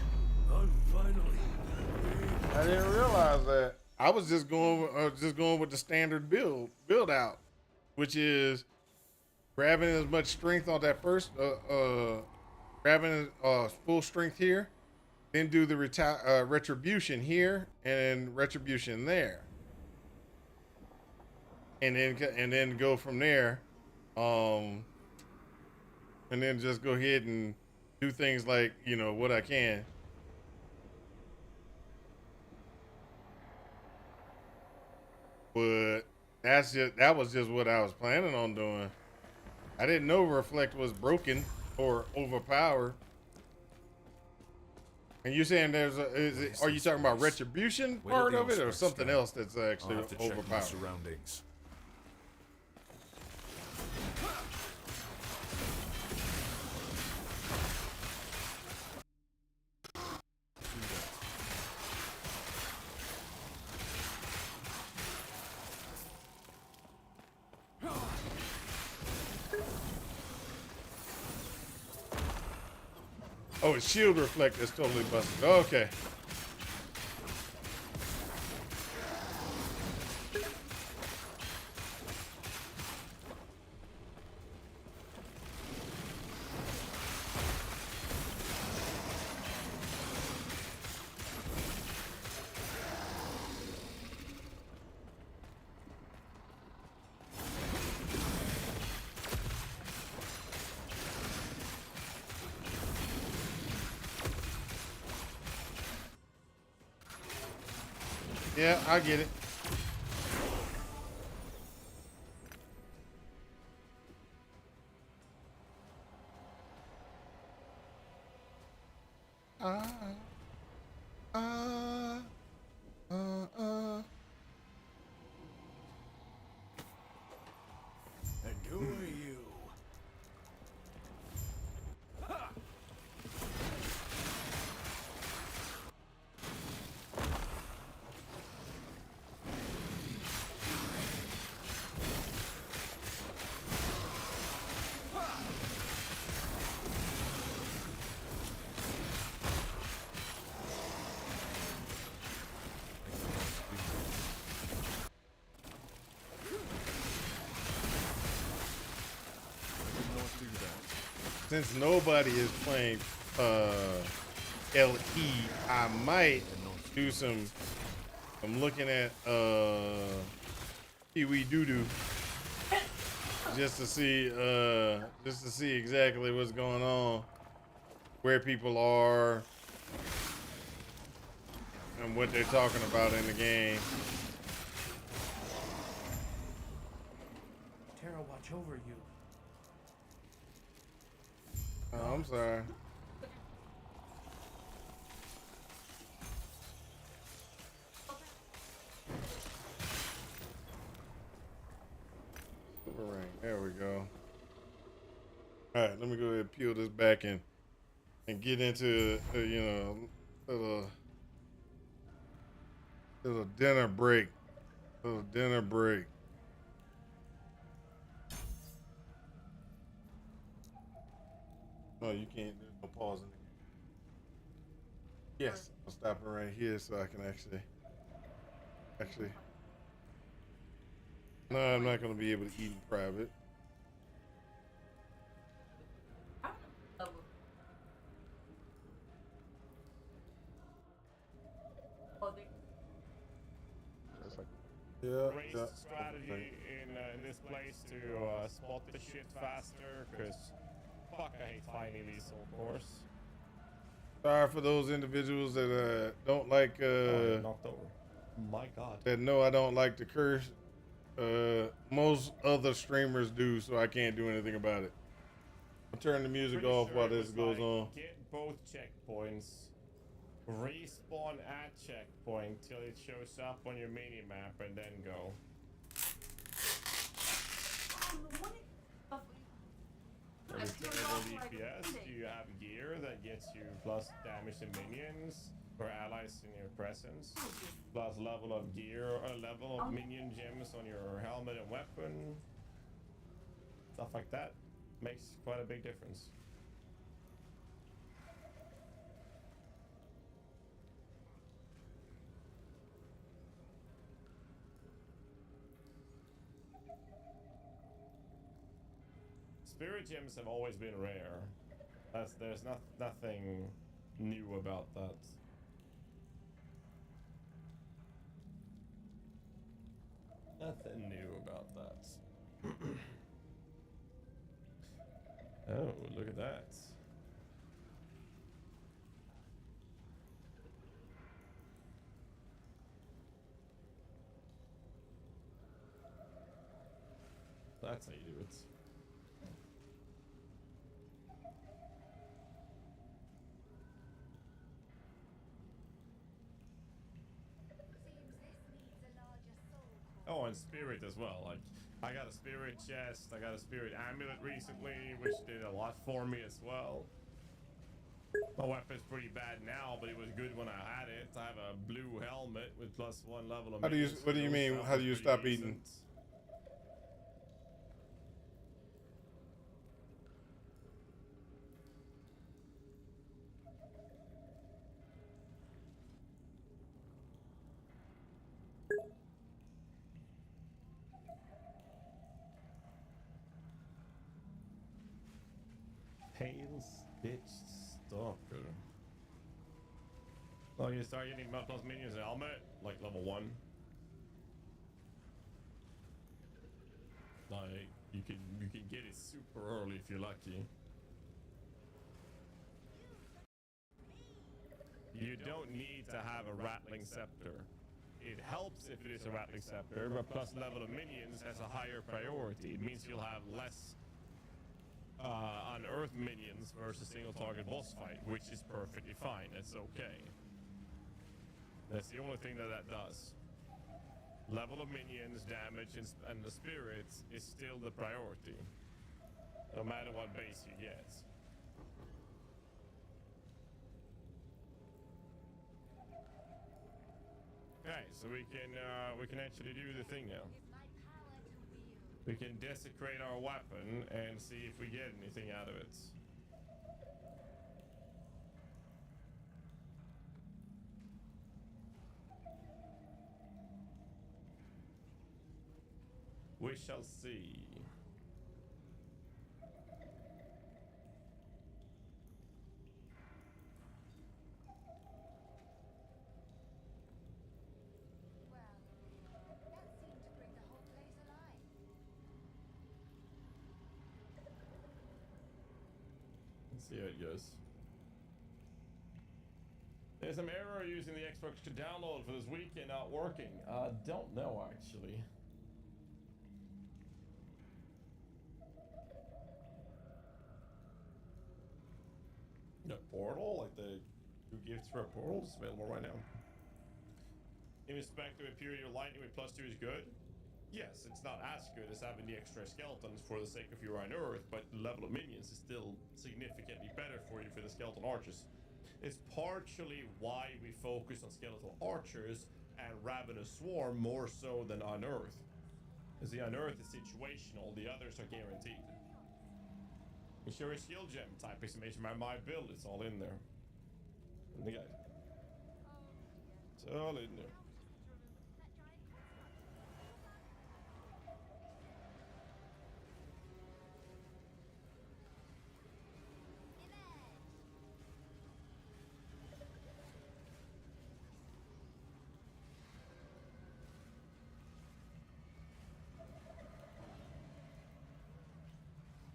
I didn't realize that. I was just going with the standard build out, which is grabbing as much strength on that first, grabbing full strength here, then do the retribution here and retribution there, and then go from there, and then just go ahead and do things like, you know, what I can. But that was just what I was planning on doing. I didn't know reflect was broken or overpowered. And you're saying are you talking about retribution part of it, or something else that's actually overpowered? Surroundings. Oh, his shield reflect is totally busted. Okay. Yeah, I get it. And who are you? since nobody is playing LE, I might do some. I'm looking at POE doo-doo just to see exactly what's going on, where people are, and what they're talking about in the game. Tara, watch over you. Oh, I'm sorry. Super ring. There we go. All right, let me go ahead and peel this back and get into you know, little dinner break. Little dinner break. Oh, you can't. There's no pause in the game. Yes, I'll stop it right here so I can actually. No, I'm not gonna be able to eat in private. Yeah. Strategy in this place to spot the shit faster, because fuck, I hate finding these old cores. Sorry for those individuals that don't like knocked over. My god. that know I don't like to curse. Most other streamers do, so I can't do anything about it. I'll turn the music off while this goes on. Get both checkpoints, respawn at checkpoint till it shows up on your mini map, and then go. Returnable DPS, do you have gear that gets you plus damage to minions or allies in your presence, plus level of gear or level of minion gems on your helmet and weapon? Stuff like that makes quite a big difference. Spirit gems have always been rare. There's nothing new about that. Nothing new about that. Oh, look at that. That's how you do it. Oh, and spirit as well. Like, I got a spirit chest, I got a spirit amulet recently, which did a lot for me as well. My weapon's pretty bad now, but it was good when I had it. I have a blue helmet with +1 level of. What do you mean? How do you stop eating? Pale Stitched Stalker. Oh, you start getting plus minions in helmet, like level 1. Like, you can get it super early if you're lucky. You don't need to have a Rattling Scepter. It helps if it is a Rattling Scepter, but plus level of minions has a higher priority. It means you'll have less unearthed minions versus single target boss fight, which is perfectly fine. It's okay. That's the only thing that does. Level of minions, damage, and the spirits is still the priority, no matter what base you get. Okay, so we can actually do the thing now. We can desecrate our weapon and see if we get anything out of it. We shall see. see how it goes. There's some error using the Xbox to download for this weekend not working. Don't know actually. The portal, like the 2 gifts for a portal, is available right now. In respect to Imperial Lightning with +2 is good. Yes, it's not as good as having the extra skeletons for the sake of your on Earth, but the level of minions is still significantly better for you for the skeleton archers. It's partially why we focus on skeletal archers and Ravenous Swarm more so than on Earth. Because the on Earth is situational, the others are guaranteed. Ensure a skill gem type exclamation my build, it's all in there. In the guide. It's all in there.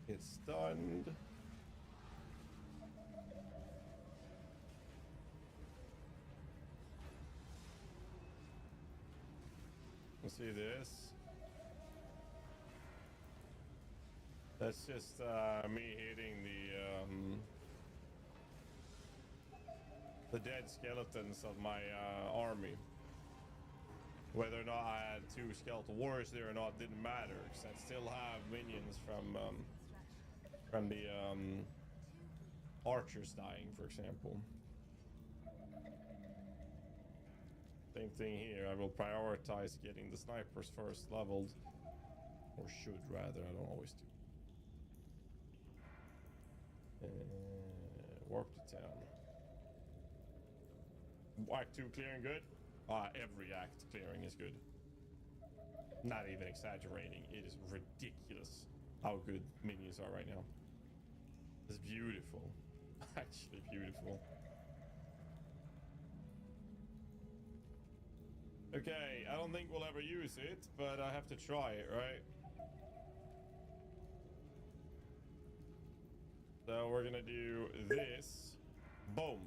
Get stunned. Let's see this. That's just me hitting the dead skeletons of my army. Whether or not I had 2 skeletal warriors there or not didn't matter, because I still have minions from the archers dying, for example. Same thing here. I will prioritize getting the snipers first leveled, or should rather. I don't always do. Walk to town. Act 2 clearing good. Every act clearing is good. Not even exaggerating. It is ridiculous how good minions are right now. It's beautiful. Actually beautiful. Okay, I don't think we'll ever use it, but I have to try it, right? So we're gonna do this. Boom.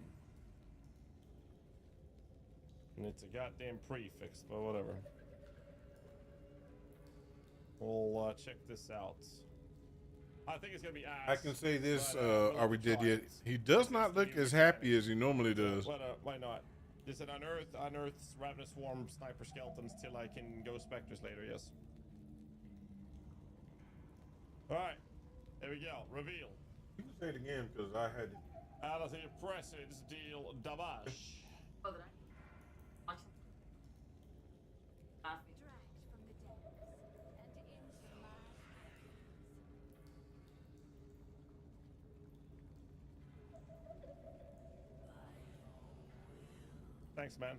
And it's a goddamn prefix, but whatever. We'll check this out. I think it's gonna be ass. I can say this, but, are we dead yet? He does not look as happy as he normally does. Why not? Is it unearths Ravenous Swarm sniper skeletons till I can go specters later, yes. Alright, there we go, reveal. You can say it again, because I had it. Out of the Presence deal Davash. Thanks, man.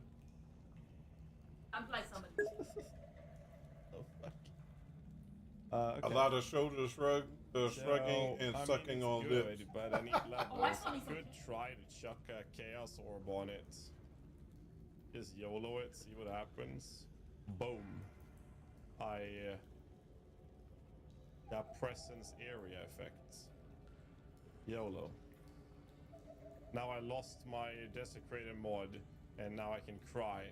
I'm playing somebody. Oh, fuck. A lot of shoulder shrugging and sucking on good, lips. But I need levels. I could try to chuck a Chaos Orb on it. Just YOLO it, see what happens. Boom. I got presence area effects. YOLO. Now I lost my desecrated mod, and now I can cry.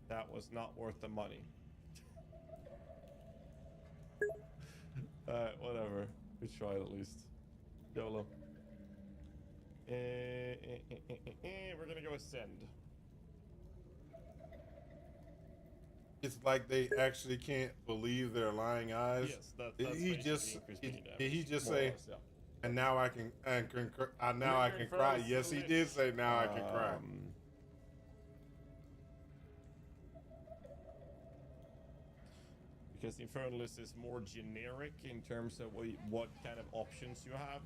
That was not worth the money. Whatever. We tried at least. YOLO. We're gonna go ascend. It's like they actually can't believe their lying eyes. Yes, that's he just say, less, yeah. and now I can cry. Yes, he did say now I can cry. Because the Infernalist is more generic in terms of what kind of options you have.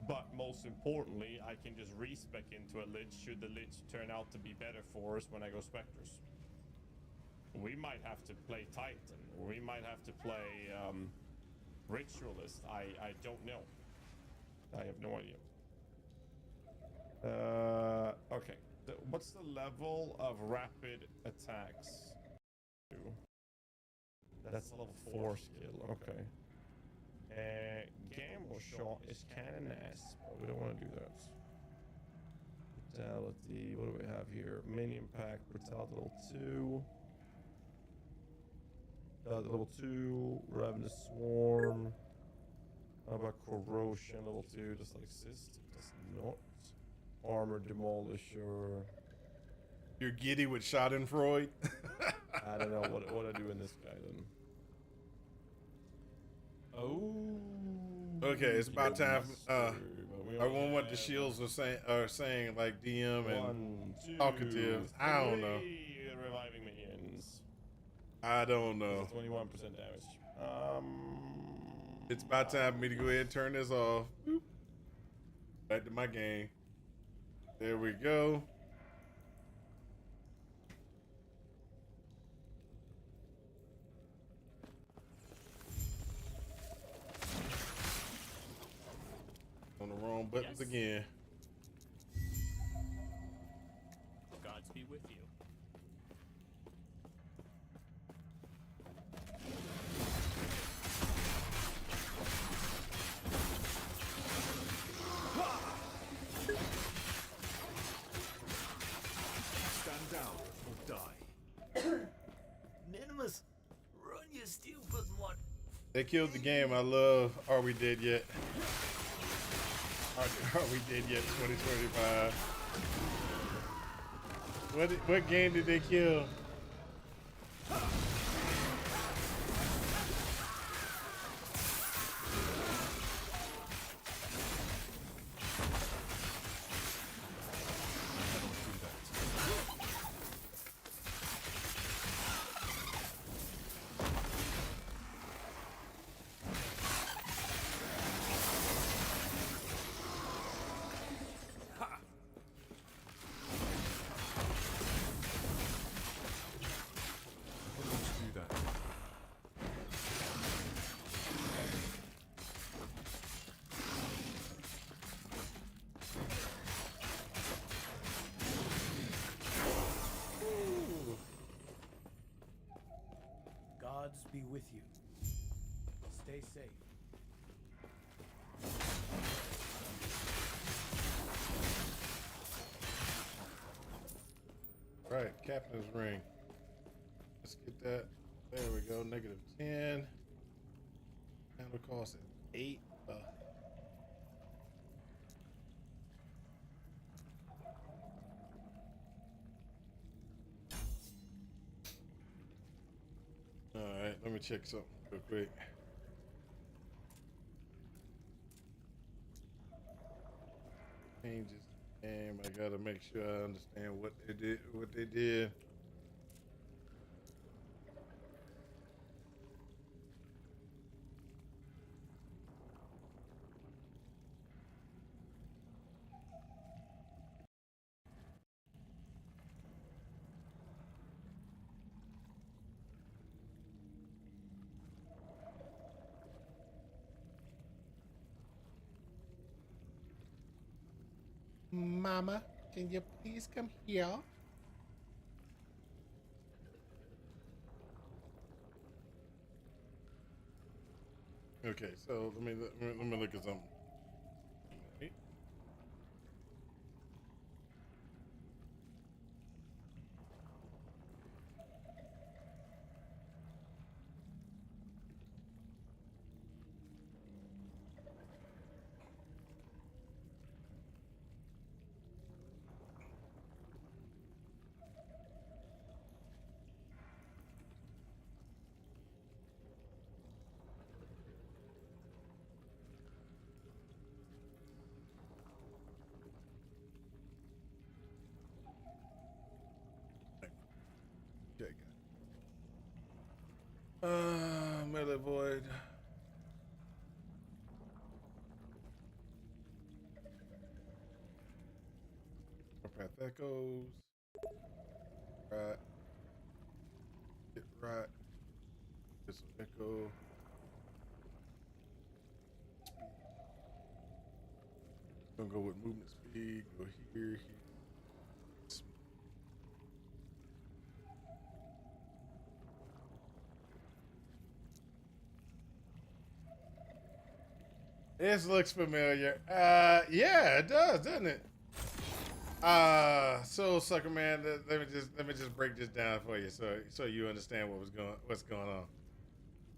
But most importantly, I can just respec into a Lich should the Lich turn out to be better for us when I go Spectres. We might have to play Titan, or we might have to play Ritualist. I don't know. I have no idea. Okay. What's the level of rapid attacks? That's a level 4 skill. Okay. Gamble shot is kinda nice, but we don't want to do that. Brutality, what do we have here? Minion pack, brutality level 2. Level 2, Ravenous Swarm. How about corrosion level 2? Does that exist? It does not. Armor demolisher. You're giddy with Schadenfreude. I don't know what I do in this guy then. Oh. Okay, it's about time. I want what the have shields are saying like DM and 1, 2, talkative. I don't know. 3 reviving minions. I don't know. 21% damage. It's about time for me to go ahead and turn this off. Boop. Back to my game. There we go. On the wrong buttons again. Gods be with you. Stand down or die. Minimus, run, you stupid one. They killed the game. I love Are We Dead Yet? Are We Dead Yet 2025? What game did they kill? Gods be with you. Stay safe. Right, Captain's Ring. Let's get that. There we go. -10. Handle cost at 8. Alright, let me check something real quick. Changes game. I gotta make sure I understand what they did. Mama, can you please come here? Okay, so let me look at something. Okay, melee void. Path echoes. Right. Get right. This echo. Gonna go with movement speed. Go here. This looks familiar. Yeah, it does, doesn't it? So sucker man, let me just break this down for you, so you understand what's going on.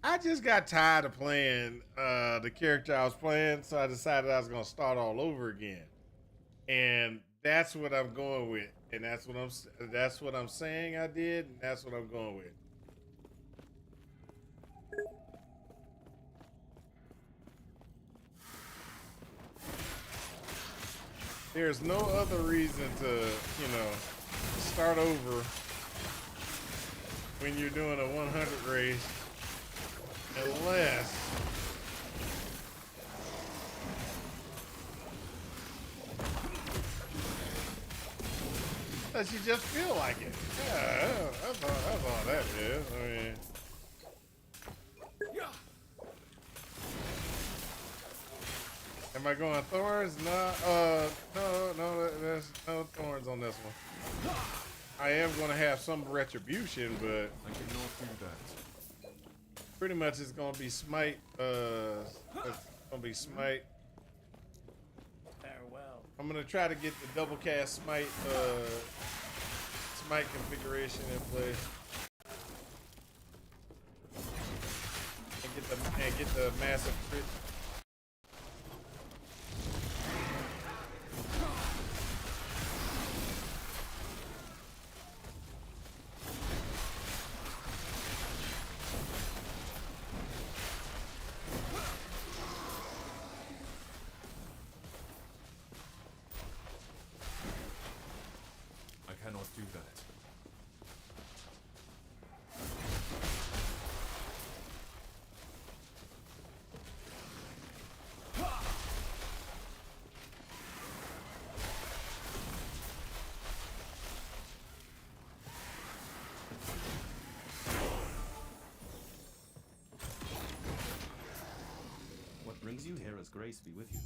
I just got tired of playing the character I was playing, so I decided I was gonna start all over again, and that's what I'm going with, and that's what I'm saying I did, and that's what I'm going with. There's no other reason to, start over when you're doing a 100 race, unless you just feel like it. Yeah, that's all that is. I mean, am I going thorns? No, there's no thorns on this one. I am going to have some retribution, but I cannot do that. pretty much it's going to be smite. It's going to be smite. Farewell. I'm going to try to get the double cast smite configuration in place. And get the massive crit. I cannot do that. What brings you here as grace be with you.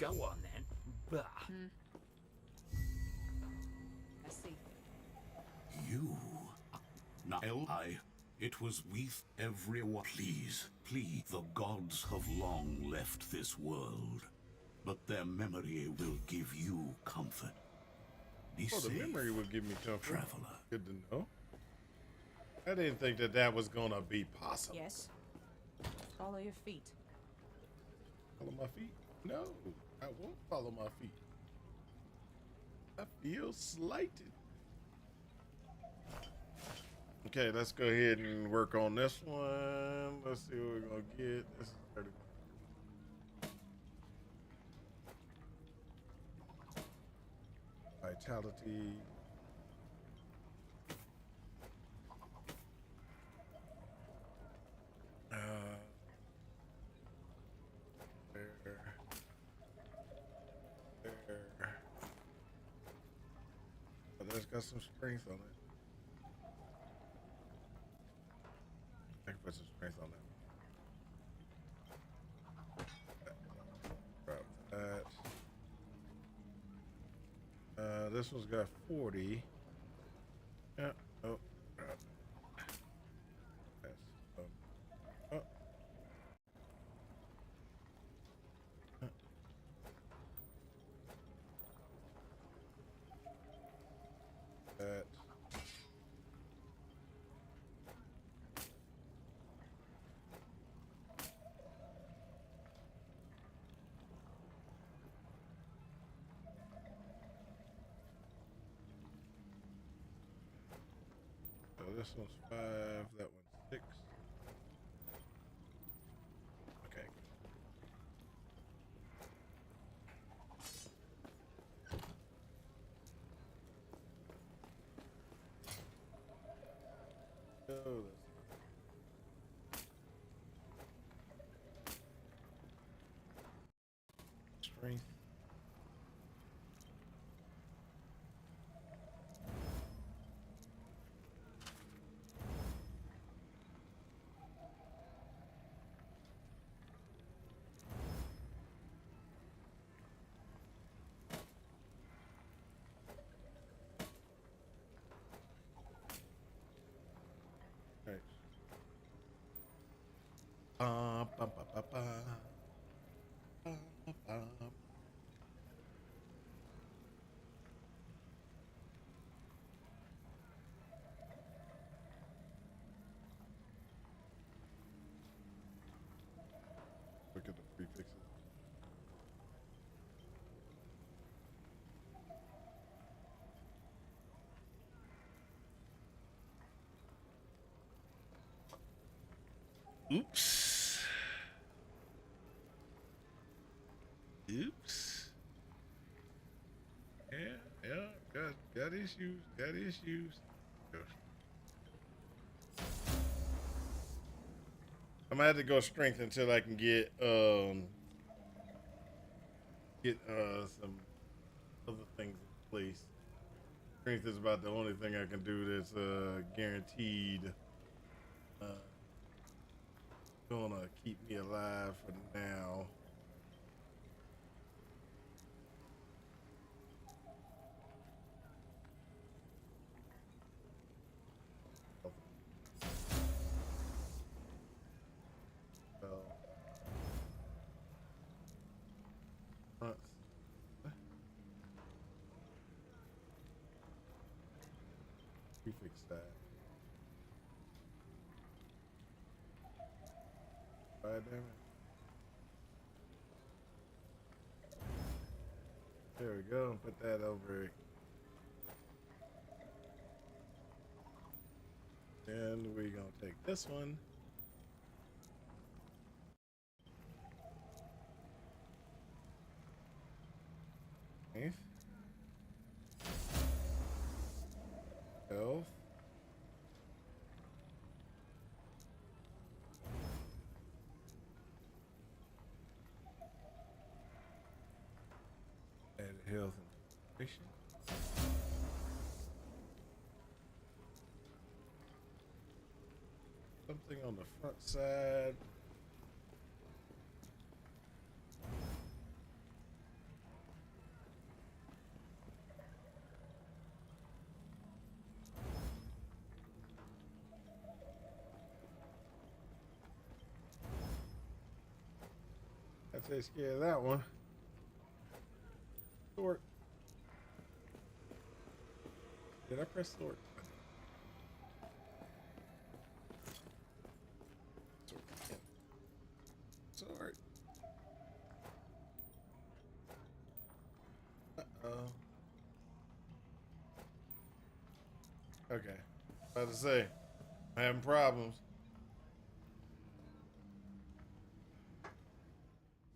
Go on then. Bah. I see. You. Now, it was with everyone. Please, please. The gods have long left this world, but their memory will give you comfort. Be Oh, the safe, memory would give me comfort. traveler. Good to know. I didn't think that that was gonna be possible. Yes. Follow your feet. Follow my feet? No, I won't follow my feet. I feel slighted. Okay, let's go ahead and work on this one. Let's see what we're gonna get. This is 30. Vitality. There. Oh, that's got some strength on it. I can put some strength on that. Drop that. This one's got 40. Yeah. Oh. Drop. That's, oh. That. So this one's 5, that one's 6. Okay. Oh, that's strength. Right. Ba, ba, ba, ba, ba. Ba, ba, ba. Look at the prefixes. Oops. Oops. Yeah, got issues, got issues. I'm gonna have to go strength until I can get some other things in place. Strength is about the only thing I can do that's guaranteed gonna keep me alive for now. So, prefix that. Fire damage. There we go. Put that over. And we're gonna take this one. Strength. Health. And health and nutrition. Something on the front side. That takes care of that one. Sort. Did I press sort? Sort. Uh-oh. Okay. About to say, I'm having problems.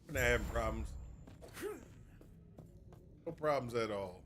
I'm not having problems. No problems at all.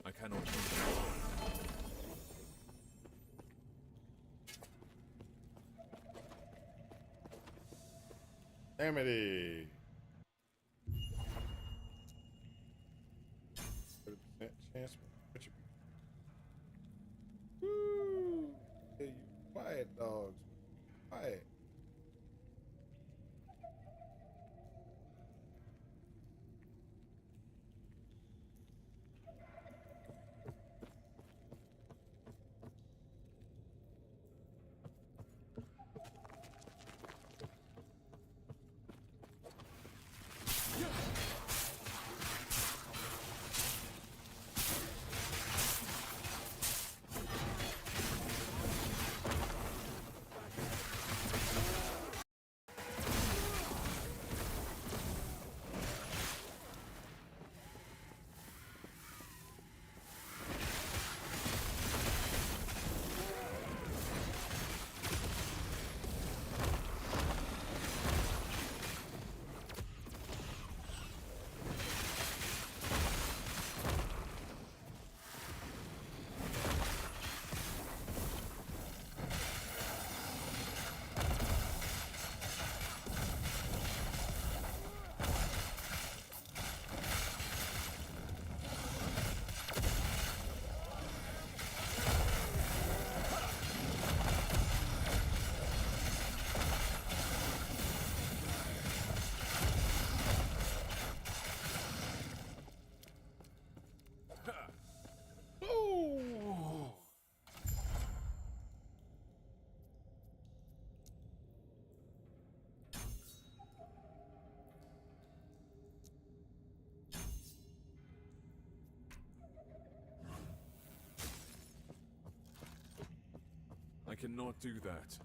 I cannot do that. Amity. 30% chance. Woo! Hey, you quiet dogs. Quiet. I cannot do that.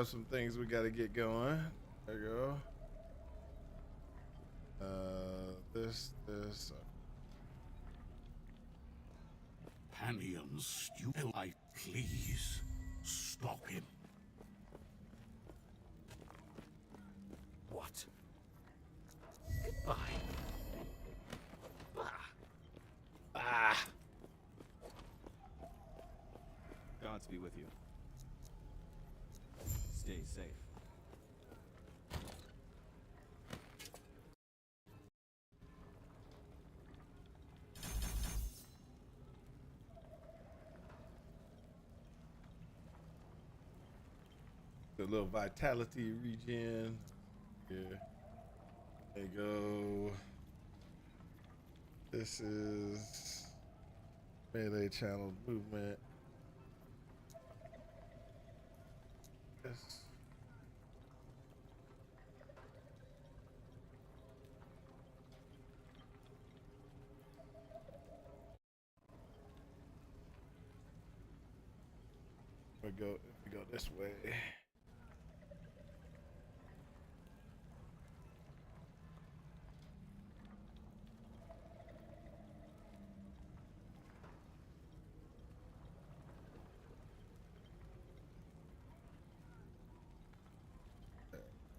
have some things we got to get going. There you go. This. Panion's stupid. Please stop him. What? Goodbye. Ah. Gods be with you. Stay safe. The little vitality regen. Yeah. There you go. This is melee channel movement. Yes. We go this way.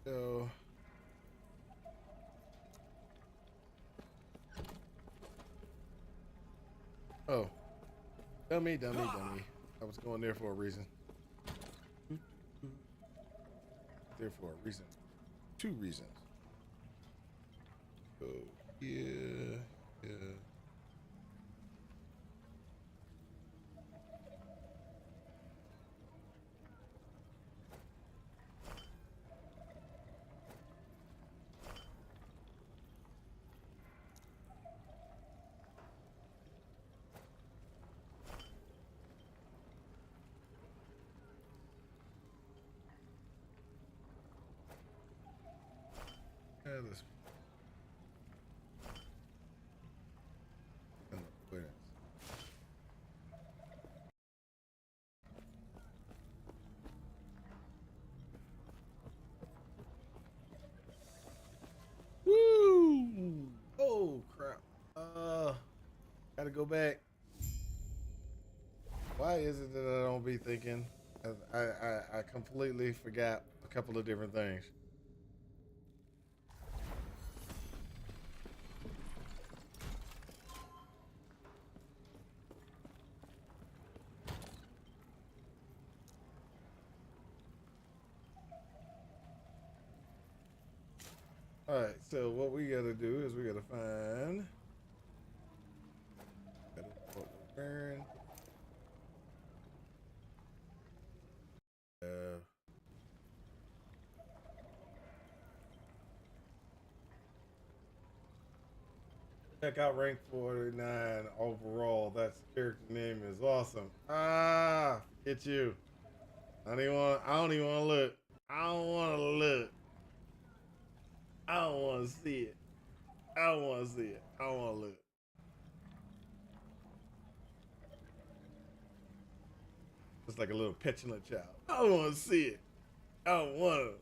Go. Oh. Dummy. I was going there for a reason. There for a reason. 2 reasons. Oh, yeah. Let's woo! Oh crap! Gotta go back. Why is it that I don't be thinking? I completely forgot a couple of different things. All right, so what we gotta do is we gotta find what we're wearing. Check out rank 49 overall. That character name is awesome. Get you. I don't even want to look. I don't want to look. I don't want to see it. I don't want to see it. I don't want to look. It's like a little petulant child. I don't want to see it. I don't want to.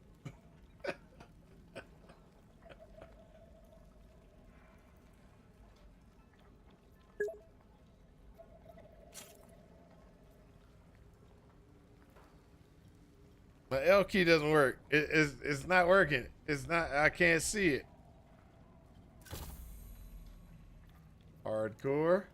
My L key doesn't work. It's not working. It's not. I can't see it. Hardcore.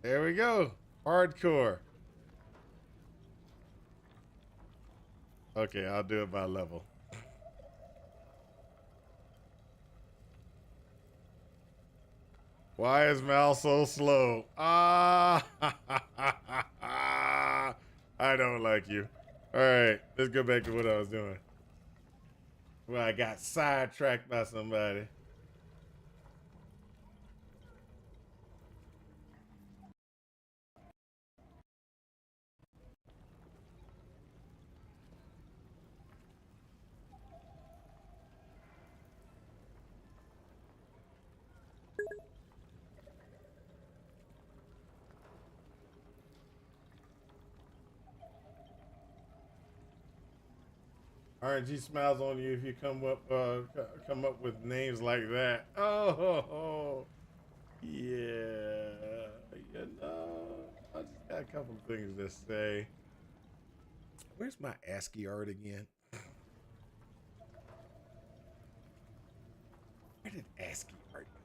There we go. Hardcore. Okay, I'll do it by level. Why is Mal so slow? I don't like you. All right, let's go back to what I was doing. Well, I got sidetracked by somebody. RNG smiles on you if you come up with names like that. Oh, yeah. You know, I just got a couple of things to say. Where's my ASCII art again? Where did ASCII art go?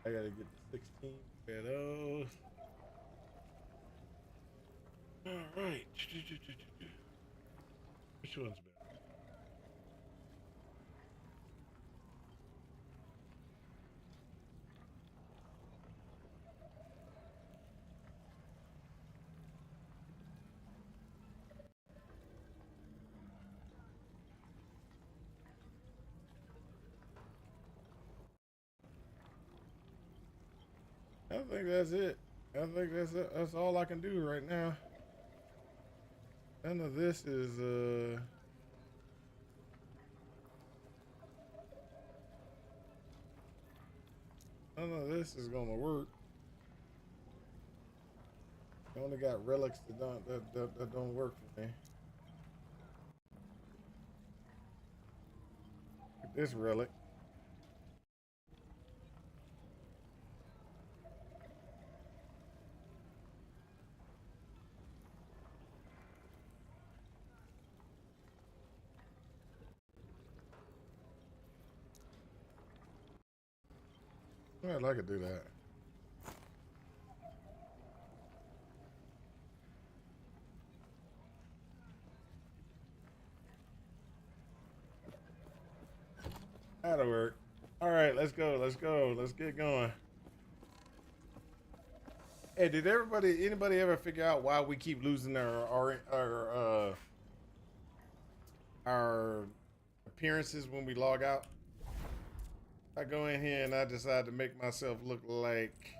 I gotta get the 16 of those. All right. Which one's better? I think that's it. I think that's it. That's all I can do right now. None of this is none of this is gonna work. I only got relics that don't work for me. This relic. Well, I could do that. That'll work. All right, let's go. Let's go. Let's get going. Hey, did anybody ever figure out why we keep losing our appearances when we log out? I go in here and I decide to make myself look like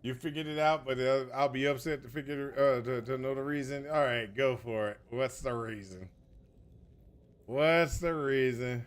you figured it out, but I'll be upset to to know the reason. All right, go for it. What's the reason? What's the reason?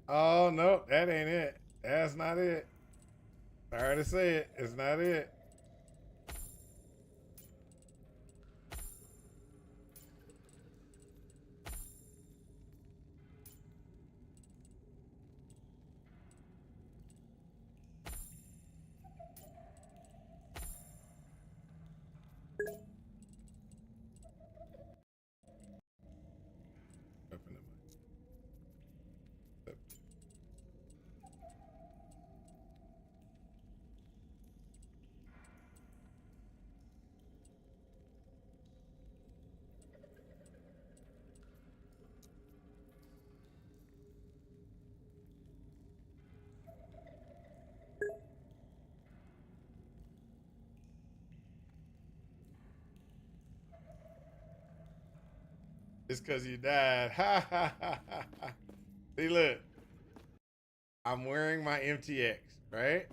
Oh no, that ain't it. That's not it. Sorry to say it. It's not it. It's because you died. Ha ha ha ha ha. See, look. I'm wearing my MTX, right?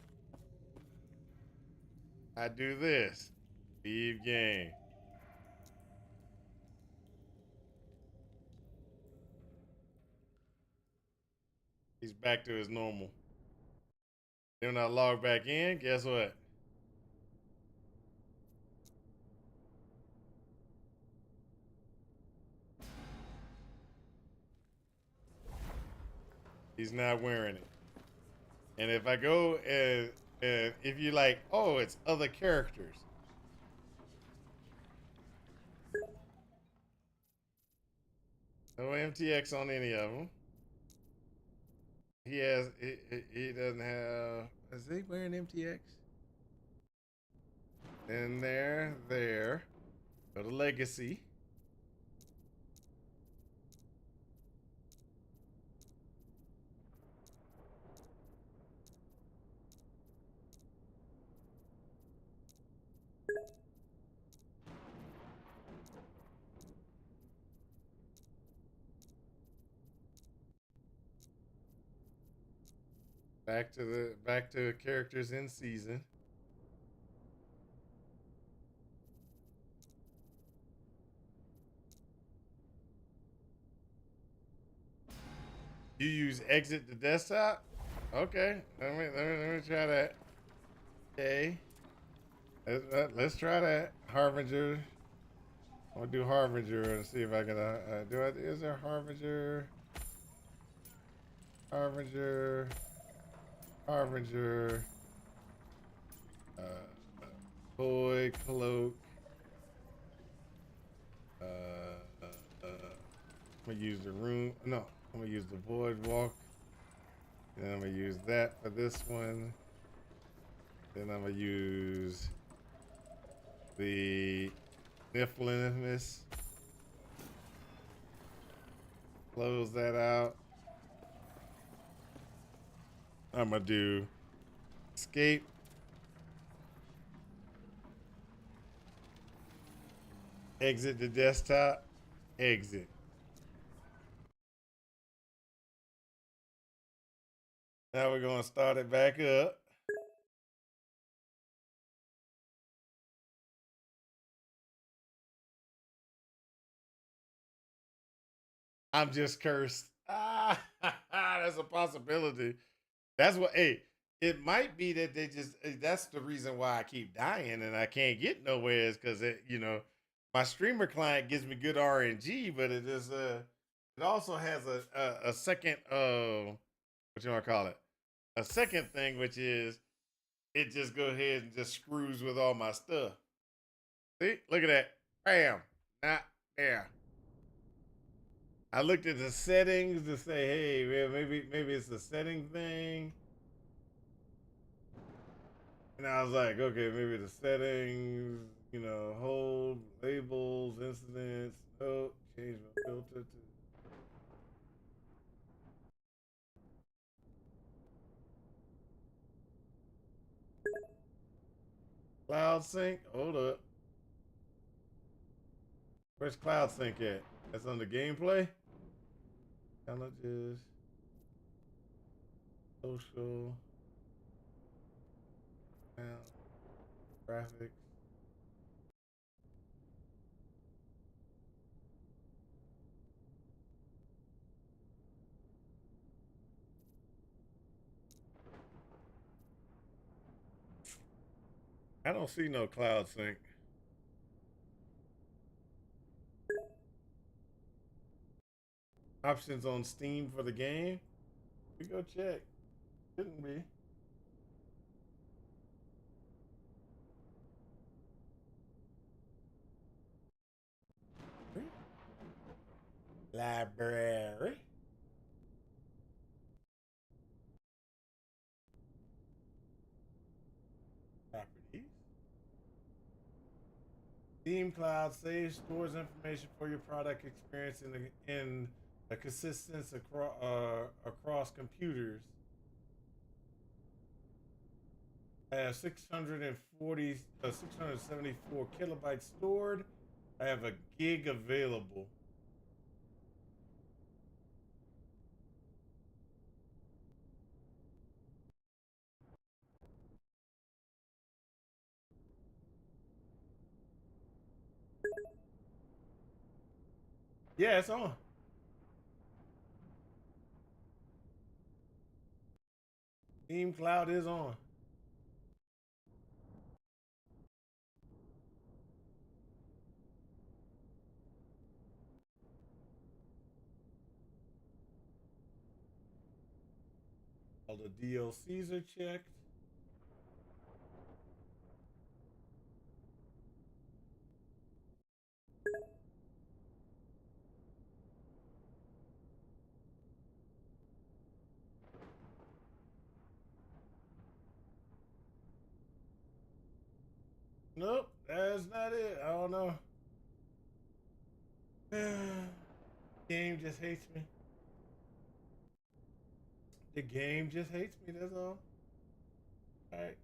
I do this. Leave game. He's back to his normal. Then I log back in. Guess what? He's not wearing it. And if I go and if you like, oh, it's other characters. No MTX on any of them. He has. He doesn't have. Is he wearing MTX? And there. Go to Legacy. Back to characters in season. You use exit the desktop? Okay, let me try that. Okay, let's try that. Harbinger. I'm gonna do Harbinger and see if I can do it. Is there Harbinger? Harbinger. Boy cloak. I'm gonna use the room. No, I'm gonna use the void walk. Then I'm gonna use that for this one. Then I'm gonna use the Nifflinus. Close that out. I'm gonna do escape. Exit the desktop. Exit. Now we're gonna start it back up. I'm just cursed. Ah, that's a possibility. That's what, hey, it might be that they just, that's the reason why I keep dying and I can't get nowhere is because, my streamer client gives me good RNG, but it is, it also has a second, what you want to call it? A second thing, which is it just go ahead and just screws with all my stuff. See, look at that. Bam. Not there. I looked at the settings to say, hey, man, maybe it's a setting thing. And I was like, okay, maybe the settings, hold, labels, incidents. Oh, change my filter to. Cloud Sync? Hold up. Where's Cloud Sync at? That's on the gameplay? Challenges. Social. Graphics. I don't see no Cloud Sync. Options on Steam for the game? We go check. Shouldn't be. Library. Properties. Steam Cloud saves, stores information for your product experience in a consistency across computers. I have 674 kilobytes stored. I have a gig available. Yeah, it's on. Team Cloud is on. All the DLCs are checked. Nope, that's not it. I don't know. Game just hates me. The game just hates me, that's all. Alright.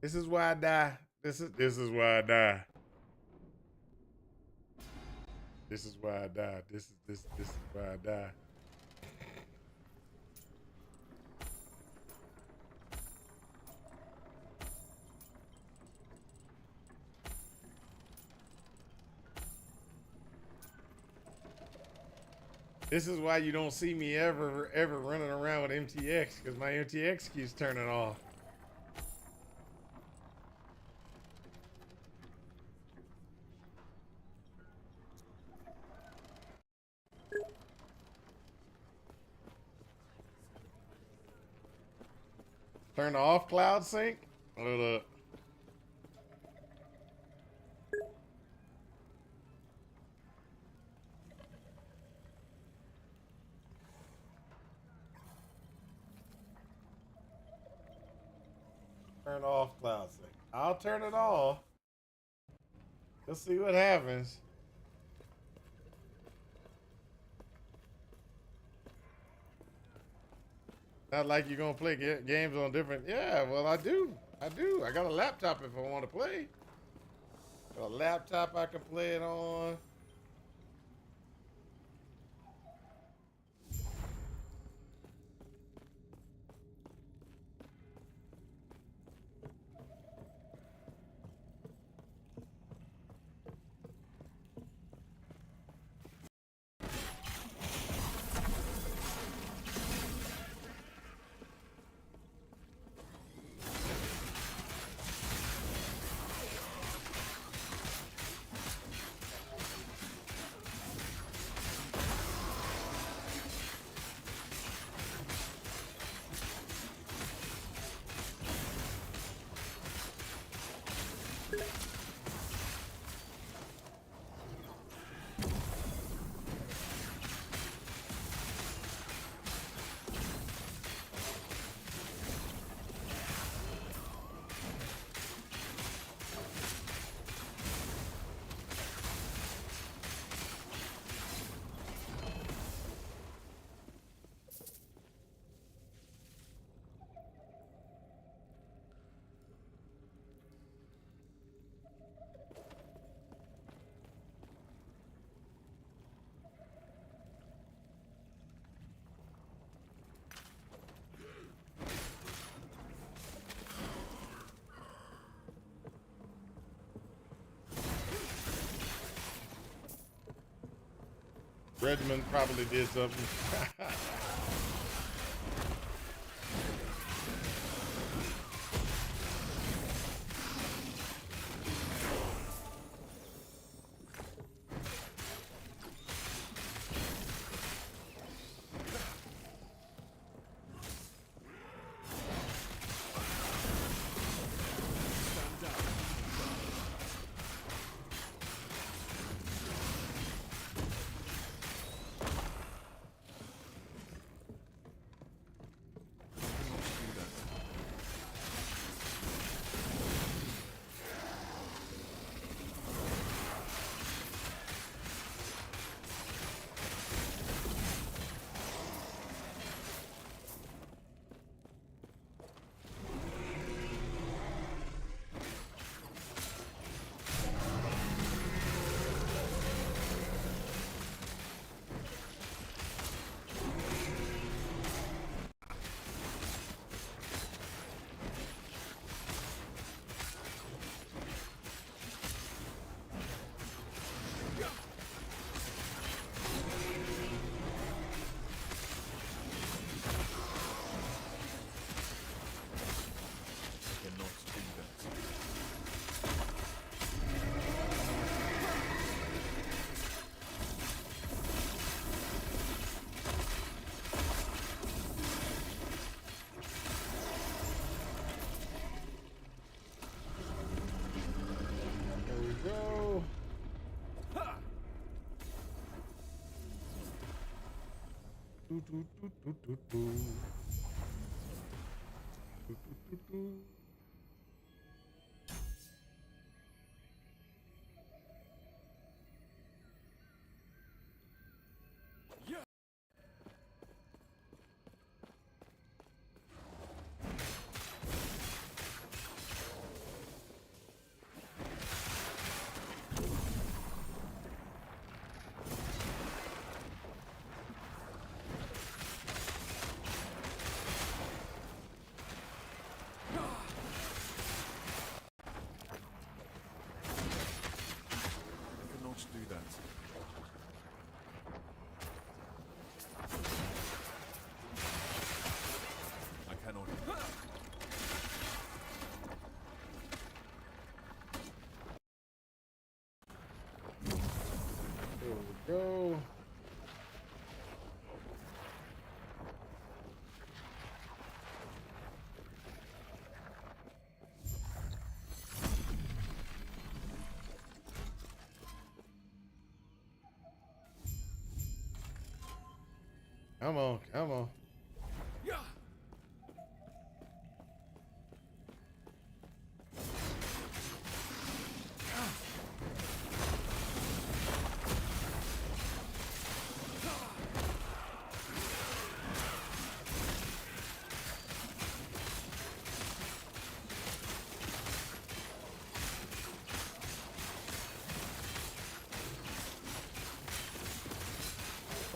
This is why I die. This is why I die. This is why I die. This is why I die. This is why you don't see me ever running around with MTX, because my MTX keeps turning off. Turn off cloud sync? Hold up. Turn off cloud sync. I'll turn it off. Let's see what happens. Not like you're gonna play games on different. Yeah, well, I do. I got a laptop if I want to play. Got a laptop I can play it on. Redmond probably did something. Do that. I cannot. There we go. Come on, come on. Yeah.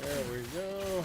There we go.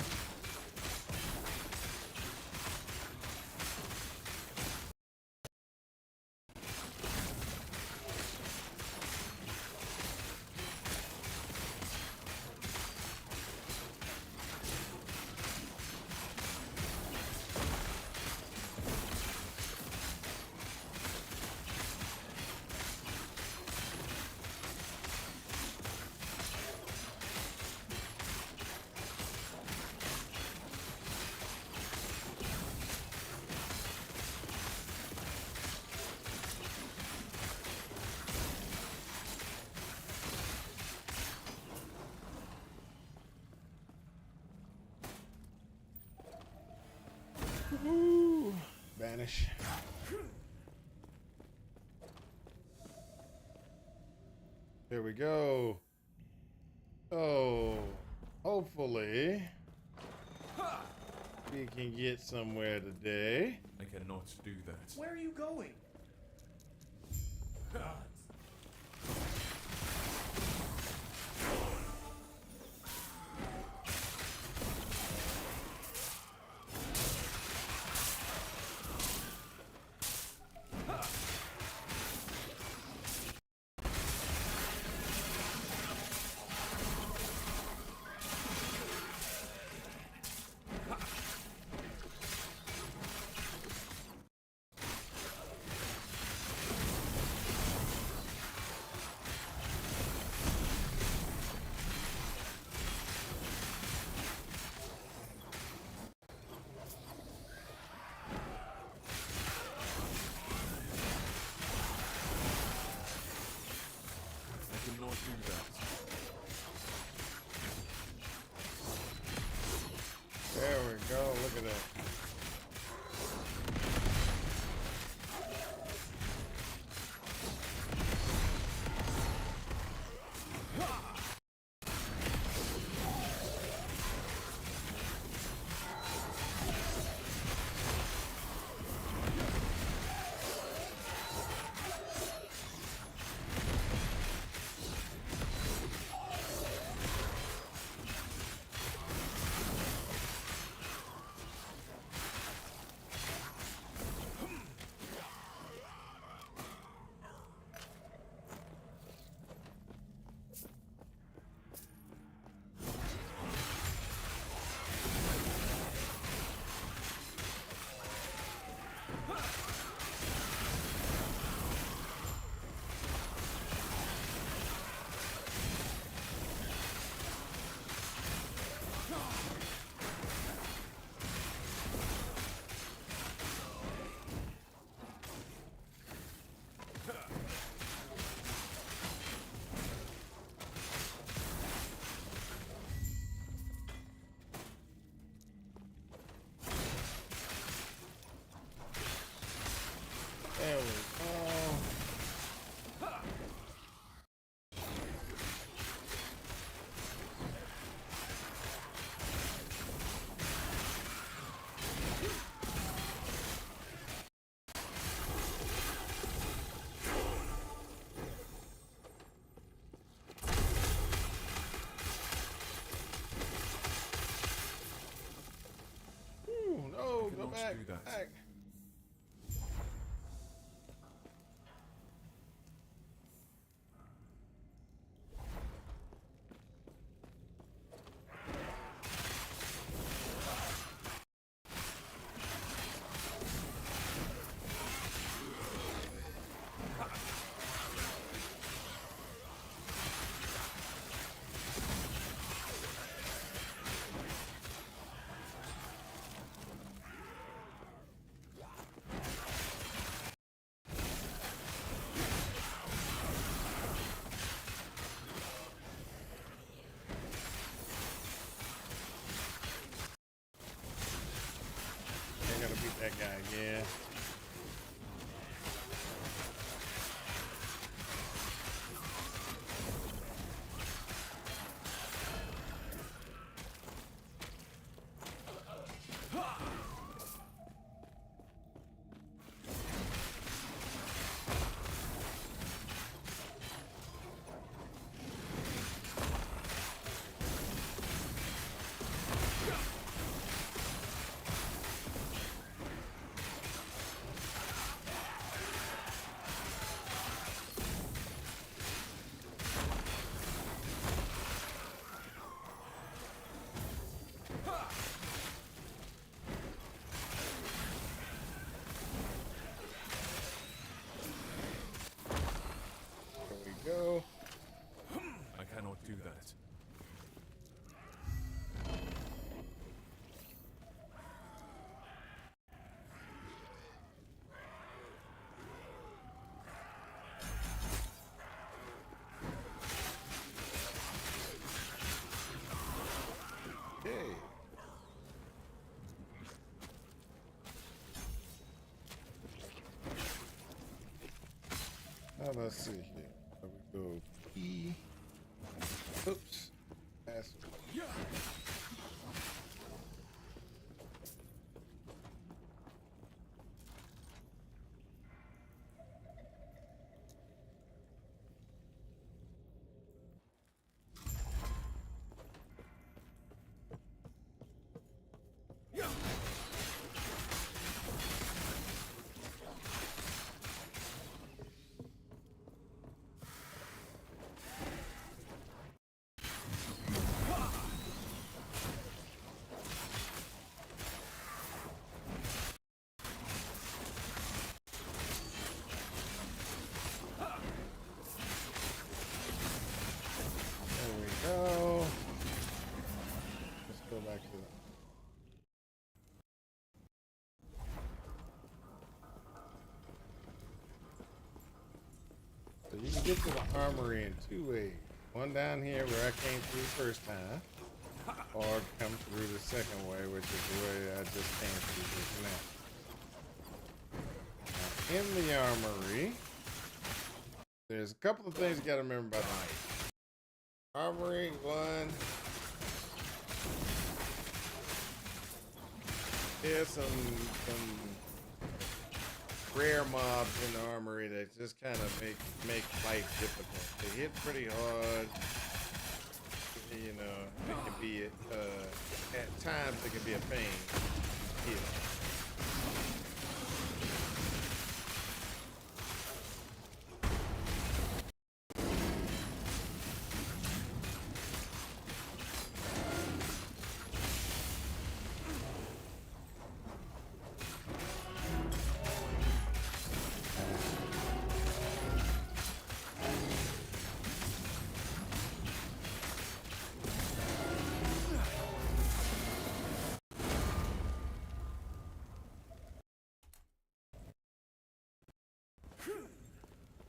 Ooh, vanish. There we go. Oh, hopefully we can get somewhere today. I cannot do that. Where are you going? There we go. Look at that. cannot back, do that. back. I gotta beat that guy again. Go. I cannot do that. Okay. Now let's see here. There we go. E. Oops. Pass. Go. Let's go back to that. So you can get to the armory in two ways. One down here where I came through the first time, or come through the second way, which is the way I just came through just now. Now, in the armory, there's a couple of things you gotta remember about the knife. Armory, one. There's some rare mobs in the armory that just kind of make life difficult. They hit pretty hard. You know, it can be at times it can be a pain to kill.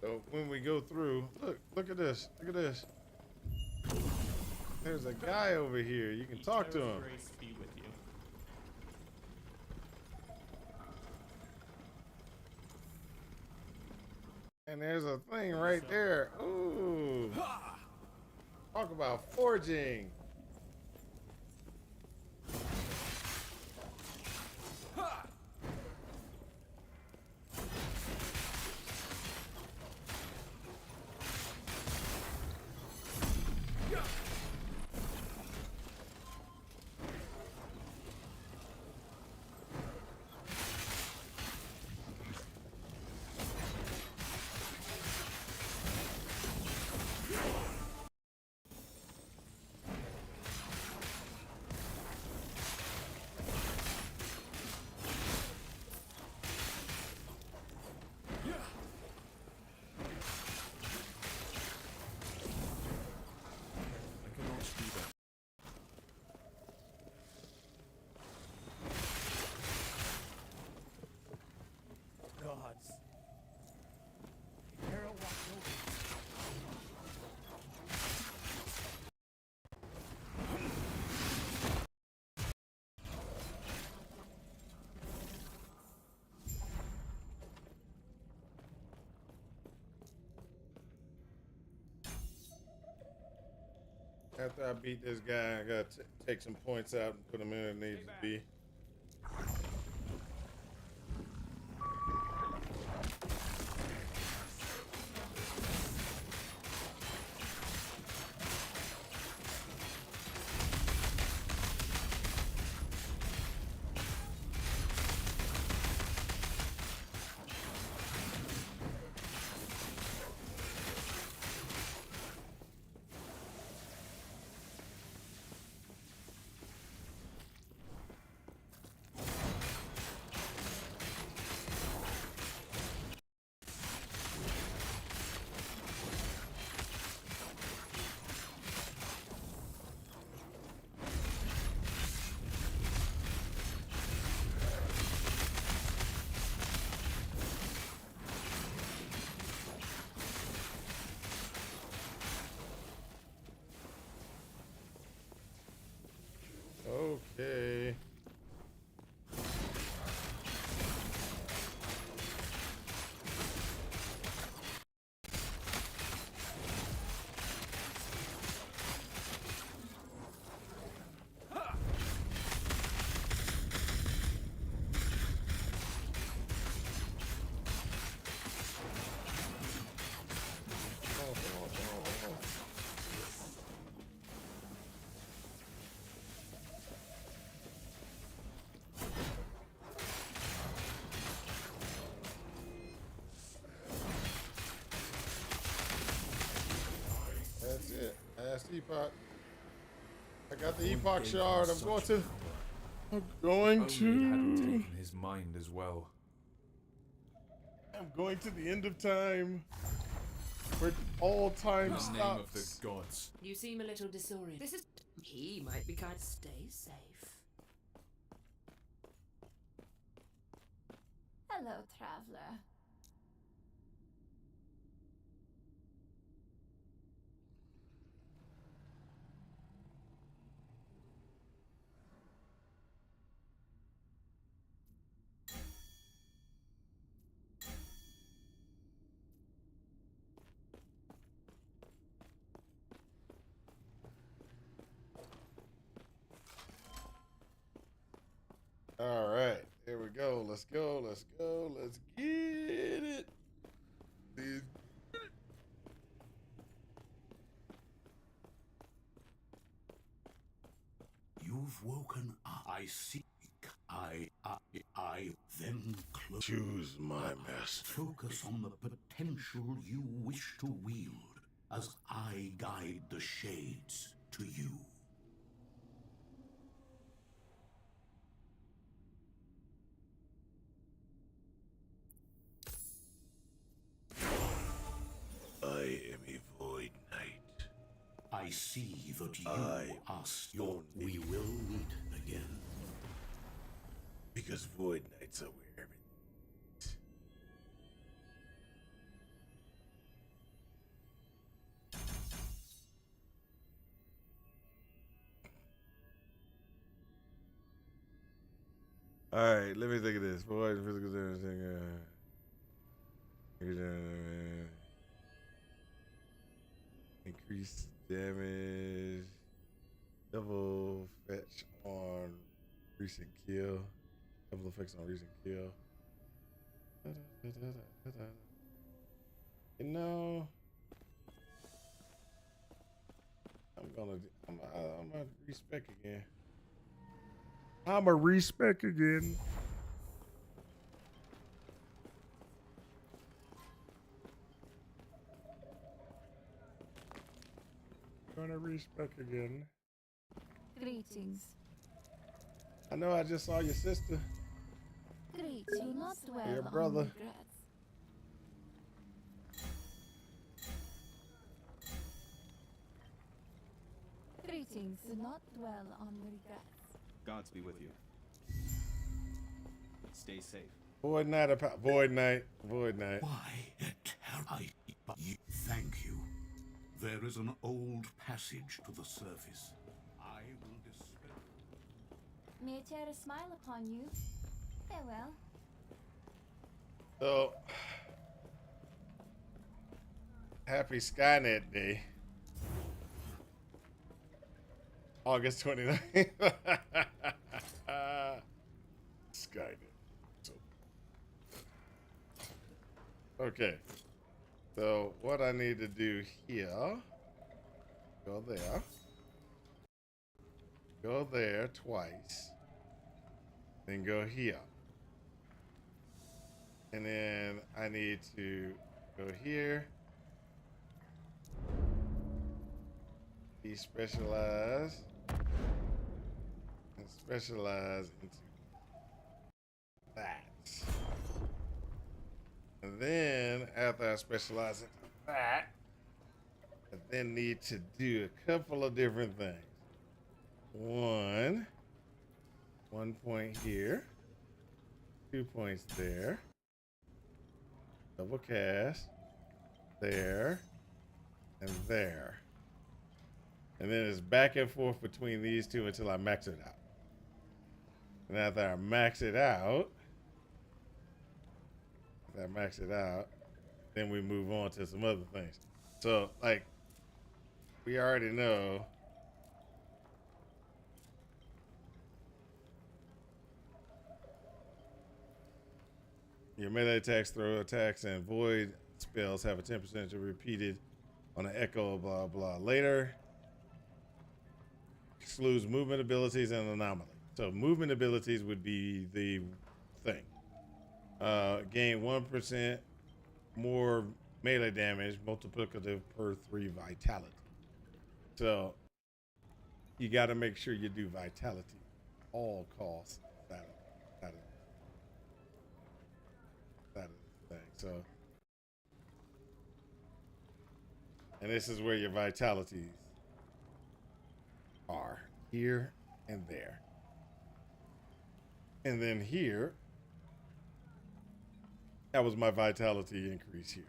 So when we go through, look at this. Look at this. There's a guy over here. You can talk to him. Grace be with you. And there's a thing right there. Ooh. Talk about forging. After I beat this guy, I gotta take some points out and put them in where it needs to be. Okay. That's it. That's Epoch. I got the Epoch shard. I'm going to. I'm going If only it hadn't to. taken his mind as well. I'm going to the end of time. Where all time In the stops. name of the gods. You seem a little disoriented. This is. He might be kind. Stay safe. Hello, traveler. All right, here we go. Let's go. Let's go. Let's get it. Let's You've woken up. I seek. I then close. choose my master. Focus on the potential you wish to wield as I guide the shades to you. I am a void knight. I see that you asked don't we will meet again. Because void knights are where everything. All right, let me think of this. Void physical damage. Increase damage. Double fetch on recent kill. Double effects on recent kill. You know, I'm gonna respec again. I'm a respec again. Gonna respec again. Greetings. I know I just saw your sister. Greetings. Do not dwell Your on brother. regrets. Greetings. Do not dwell on regrets. Gods be with you. Stay safe. Void Knight, Void Knight, Void Knight. Why, thank you. There is an old passage to the surface. I will dispel. May I tear a smile upon you? Farewell. So, happy Skynet Day. August 29th. Skynet. So, okay. So what I need to do here, go there twice, then go here. And then I need to go here, despecialize, and specialize into that. And then after I specialize into that, I then need to do a couple of different things. One point here, 2 points there, double cast, there, and there. And then it's back and forth between these two until I max it out. And after I max it out, then we move on to some other things. So, like, we already know your melee attacks, throw attacks, and void spells have a 10% repeated on an echo, blah, blah, later. Excludes movement abilities and anomaly. So movement abilities would be the thing. Gain 1% more melee damage, multiplicative per 3 vitality. So you got to make sure you do vitality all costs. That is the thing. So, and this is where your vitalities are, here and there. And then here, that was my vitality increase here.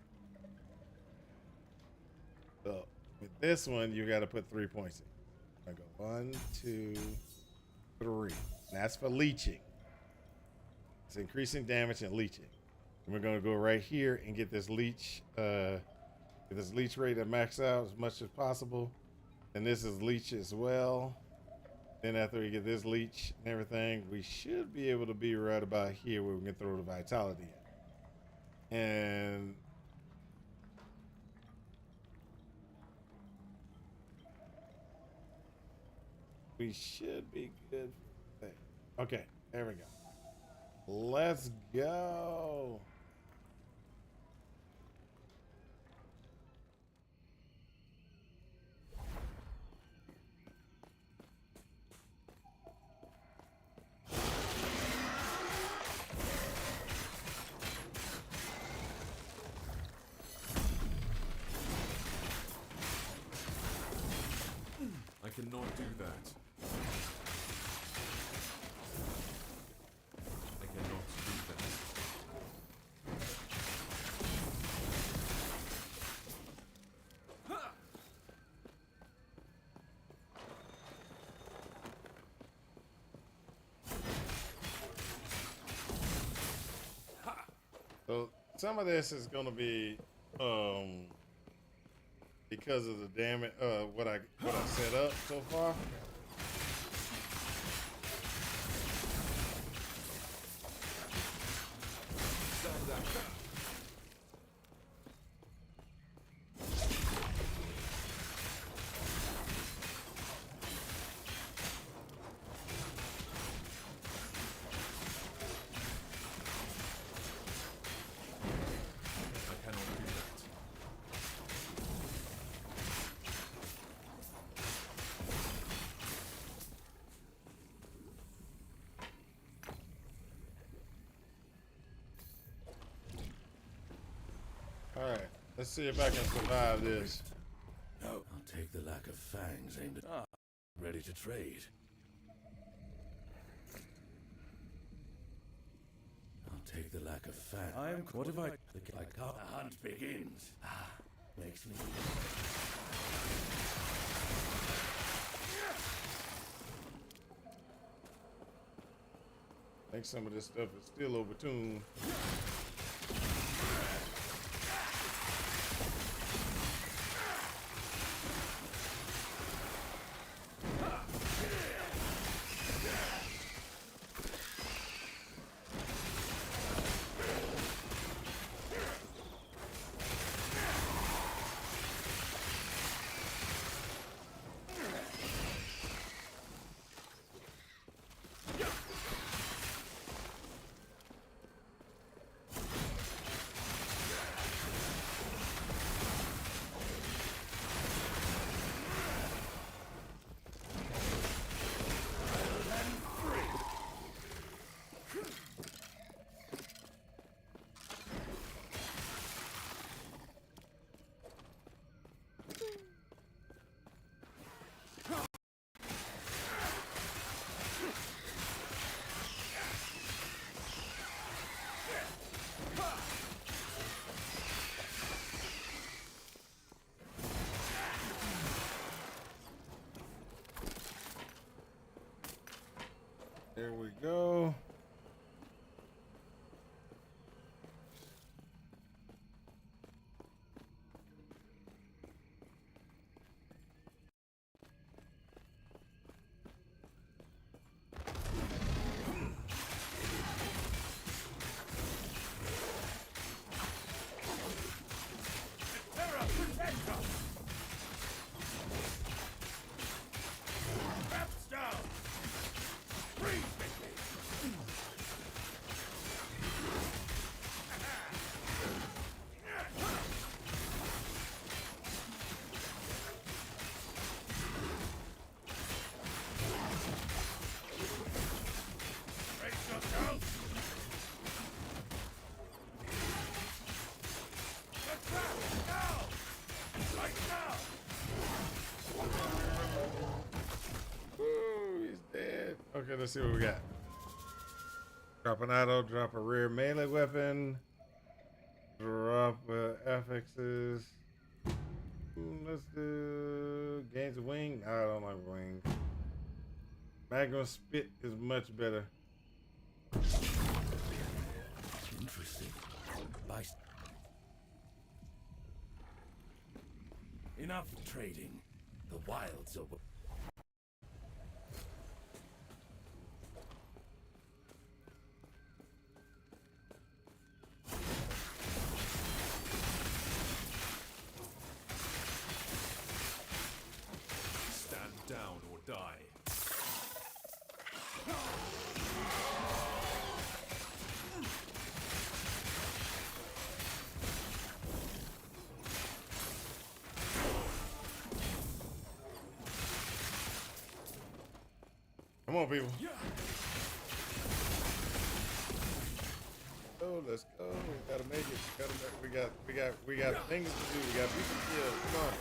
So with this one, you got to put 3 points in. I go 1, 2, 3. And that's for leeching. It's increasing damage and leeching. And we're going to go right here and get this leech rate to max out as much as possible. And this is leech as well. Then after we get this leech and everything, we should be able to be right about here where we can throw the vitality in. And we should be good. Okay, there we go. Let's go. I cannot do that. I cannot do that. So some of this is going to be because of the damage, what I set up so far. Alright, let's see if I can survive this. No, I'll take the lack of fangs aimed at... ready to trade. I'll take the lack of fangs. What if I can't... The hunt begins. Makes me... I think some of this stuff is still overtuned. There we go. Terra Protector! Traps down! Freeze me! Brace yourself! The trap! Now! Right now! Ooh, he's dead. Okay, let's see what we got. Drop an auto, drop a rear melee weapon, drop FXs. Let's do gains a wing. No, I don't like wings. Magnum spit is much better. Interesting. By Enough trading. The wilds are. Stand down or die. Come on, people. Oh, let's go. We gotta make it. We got things to do. We got people to kill. Come on.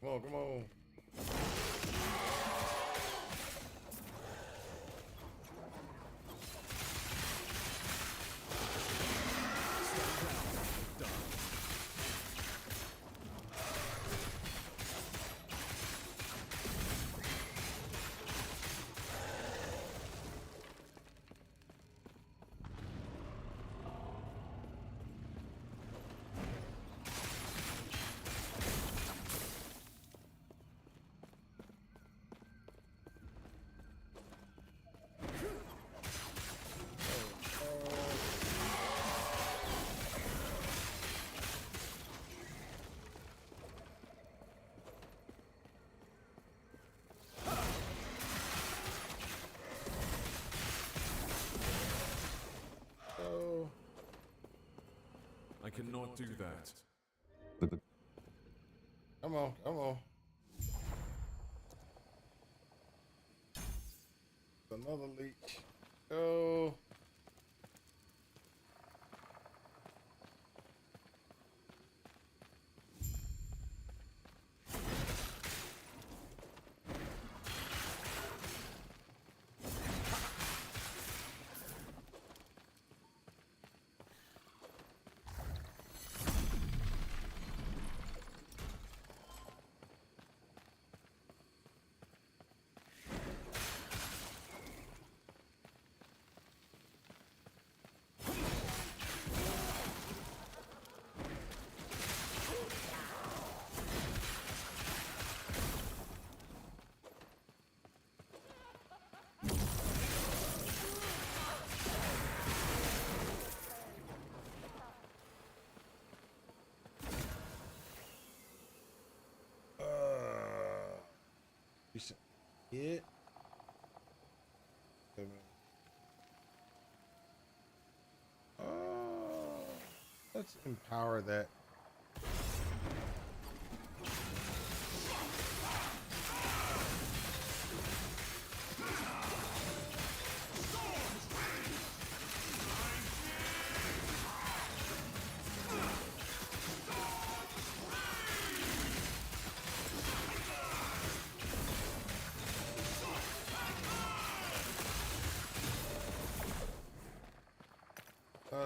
Come on. I cannot do that. Come on, come on. Another leech. Go. Yeah. Let's empower that.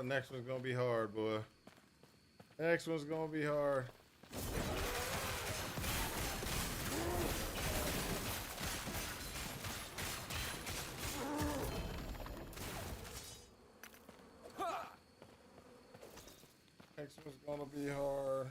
Next one's gonna be hard, boy. Next one's gonna be hard. Next one's gonna be hard.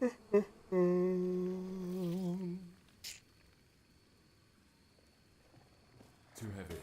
Too heavy.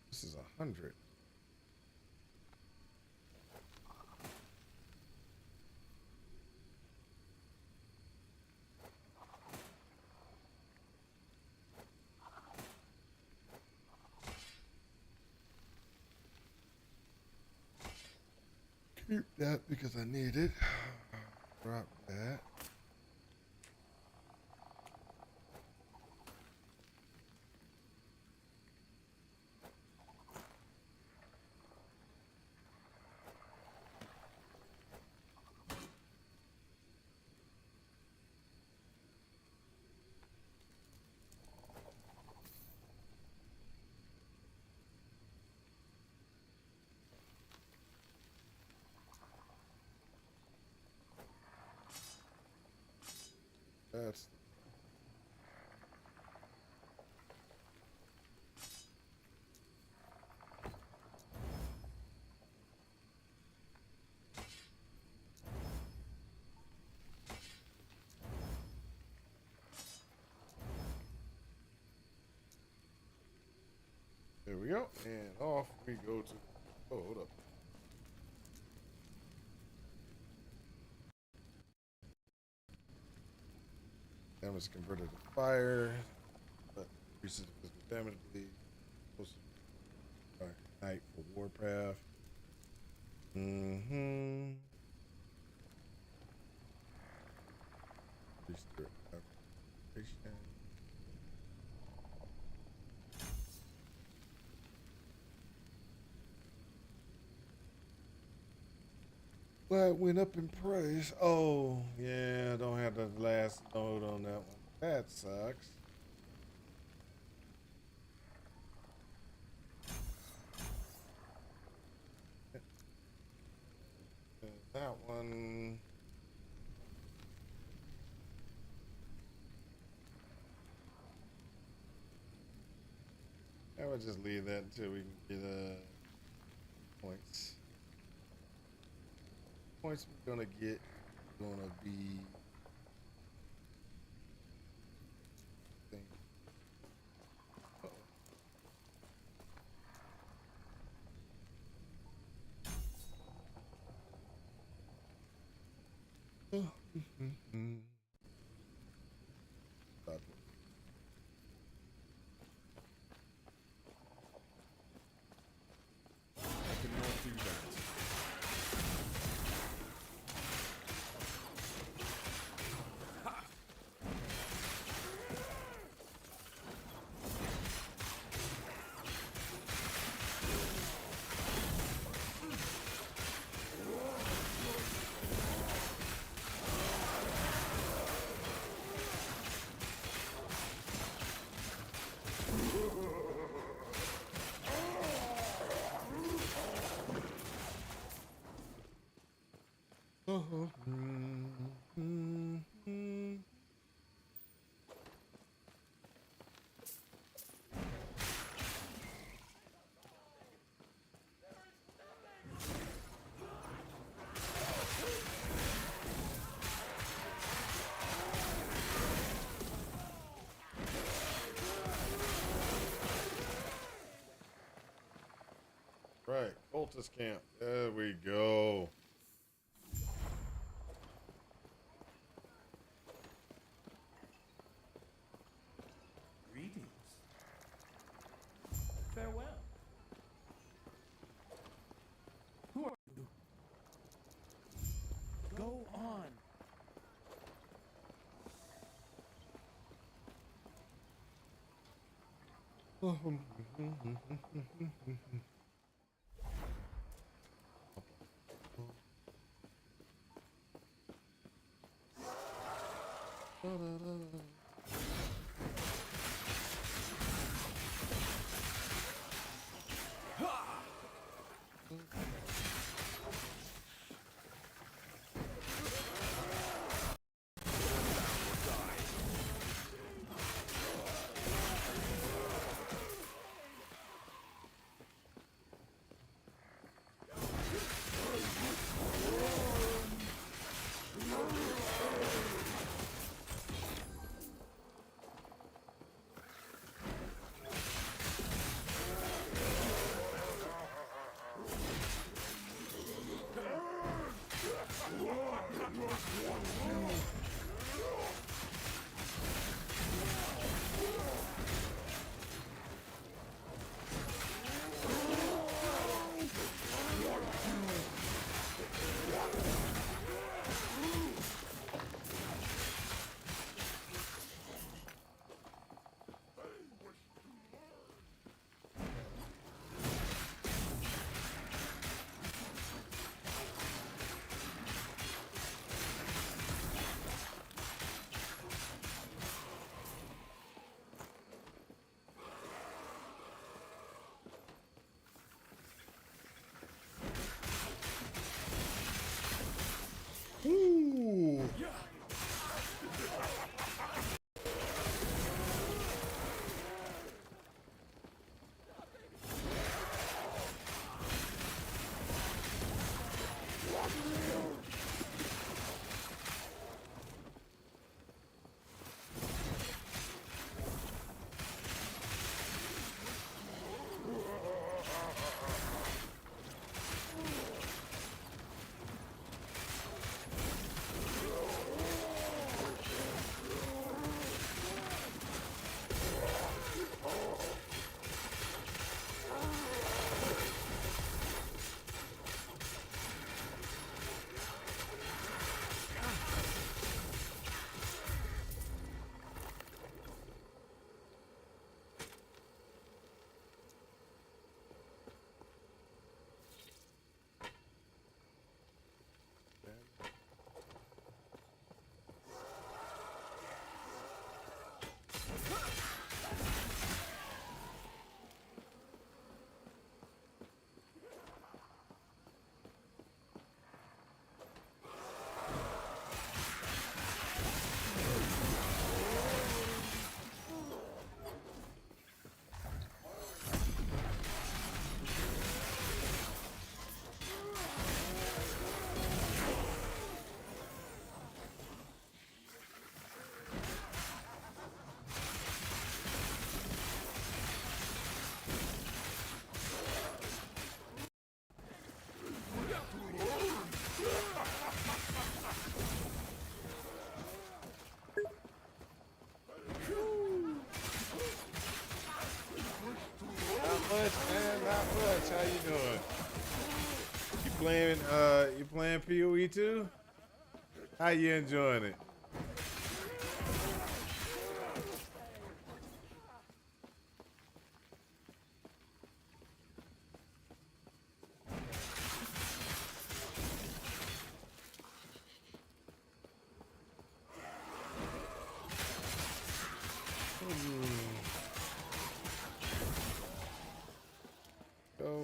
This is 100. Keep that because I need it. Drop that. That's there we go, and off we go to. Oh, hold up. Damage converted to fire, but increases physical damage. Night for Warpath. Restore application. Well, it went up in price. Oh, yeah, I don't have the last note on that one. That sucks. That one. I would just leave that until we can get points. Points we're gonna get gonna be. I cannot do that. Right, cultist camp. There we go. Greetings. Farewell. Who are you? Go on. much, man. Not much. How you doing? You playing POE too? How you enjoying it?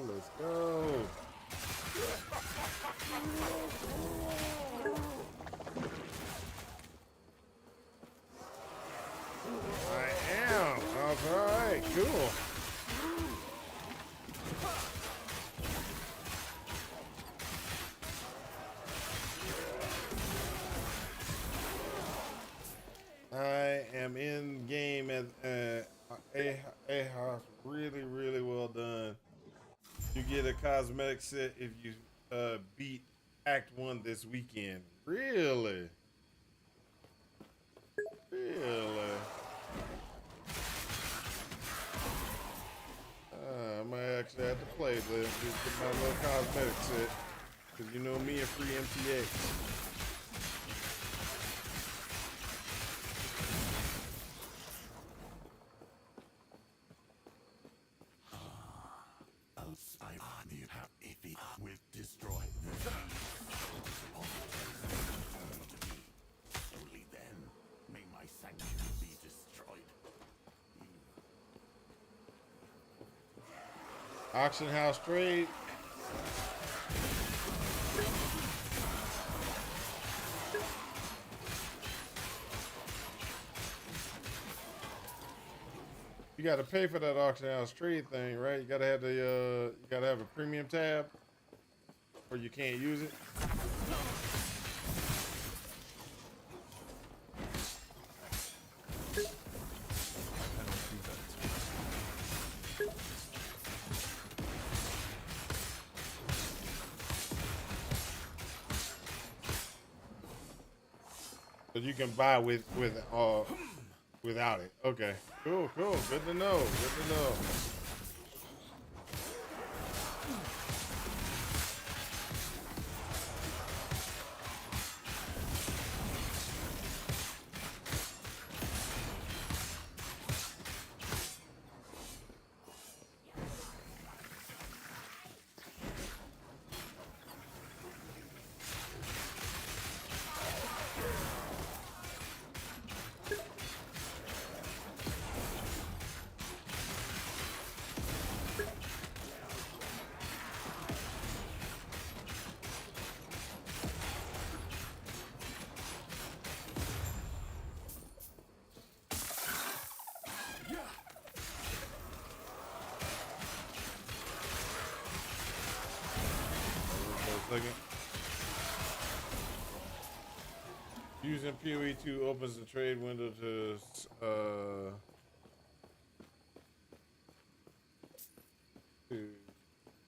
Let's go. I am. All right, cool. I am in game at a house. Really, really well done. You get a cosmetic set if you beat Act 1 this weekend. Really? Really? I might actually have to play this. Get my little cosmetic set. Because you know me and free MTX. With destroy the only then may my sanctuary be destroyed. Auction house trade. You got to pay for that auction house trade thing, right? You got to have the you got to have a premium tab, or you can't use it. But you can buy without it. Okay. Cool, cool. Good to know. Good to know. Using POE 2 opens the trade window to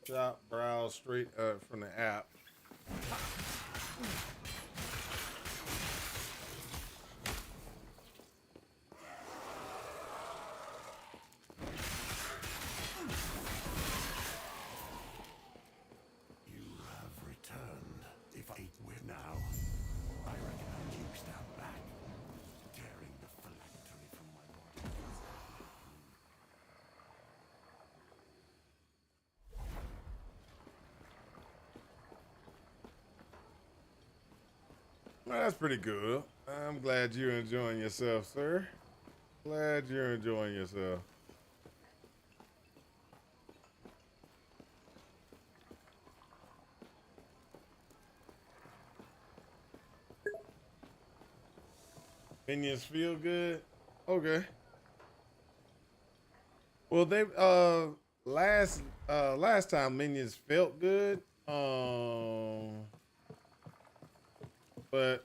shop, browse straight from the app. You have returned. If I were now, I reckon I'd use that back, tearing the phylactery from my body. Well, that's pretty good. I'm glad you're enjoying yourself, sir. Glad you're enjoying yourself. Minions feel good? Okay. Well, they last time minions felt good. But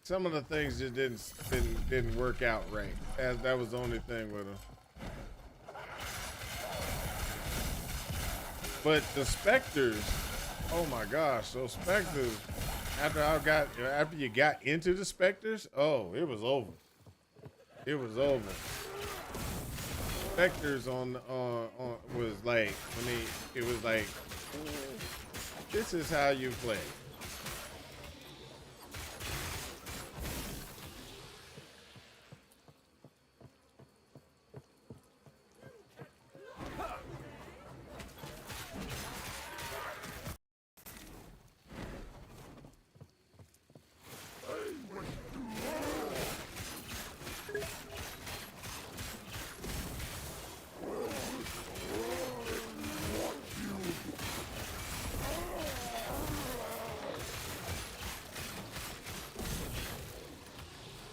some of the things just didn't work out right. That was the only thing with them. But the specters, oh my gosh, those specters. After you got into the specters, oh, it was over. It was over. Spectres on was like when it was like, this is how you play.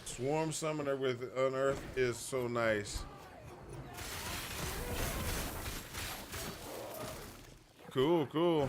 Swarm Summoner with Unearth is so nice. Cool, cool.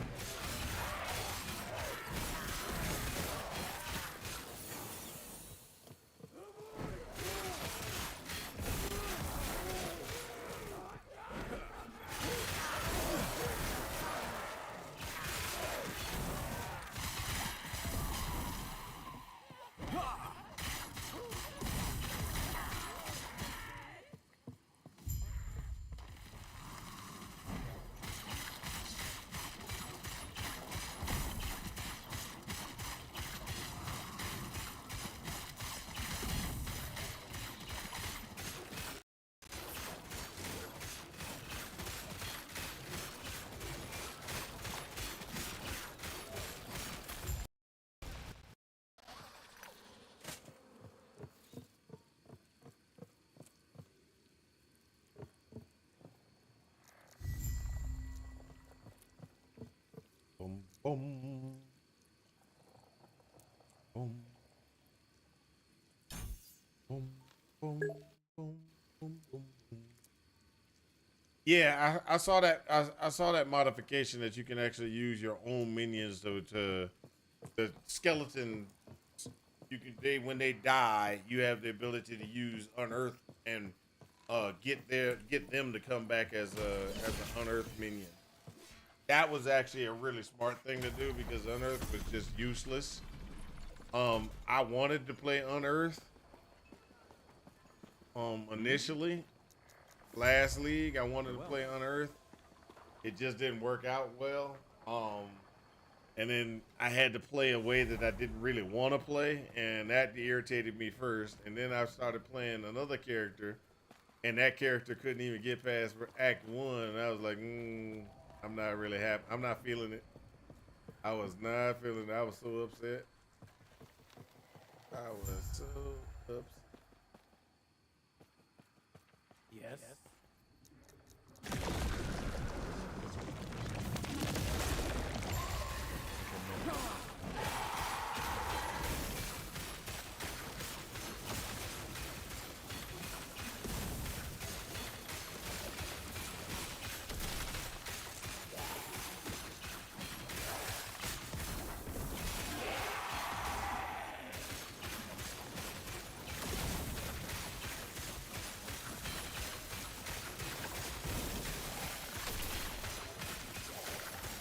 Boom, boom. Boom. Boom, boom, boom, boom, boom, boom. Yeah, I saw that. I saw that modification that you can actually use your own minions to the skeleton. You can when they die, you have the ability to use Unearth and get them to come back as an Unearthed minion. That was actually a really smart thing to do because Unearth was just useless. I wanted to play Unearth initially. Last league, I wanted to play Unearth. It just didn't work out well. And then I had to play a way that I didn't really want to play, and that irritated me first. And then I started playing another character, and that character couldn't even get past Act 1. And I was like, I'm not really happy. I'm not feeling it. I was not feeling it. I was so upset. I was so upset. Yes.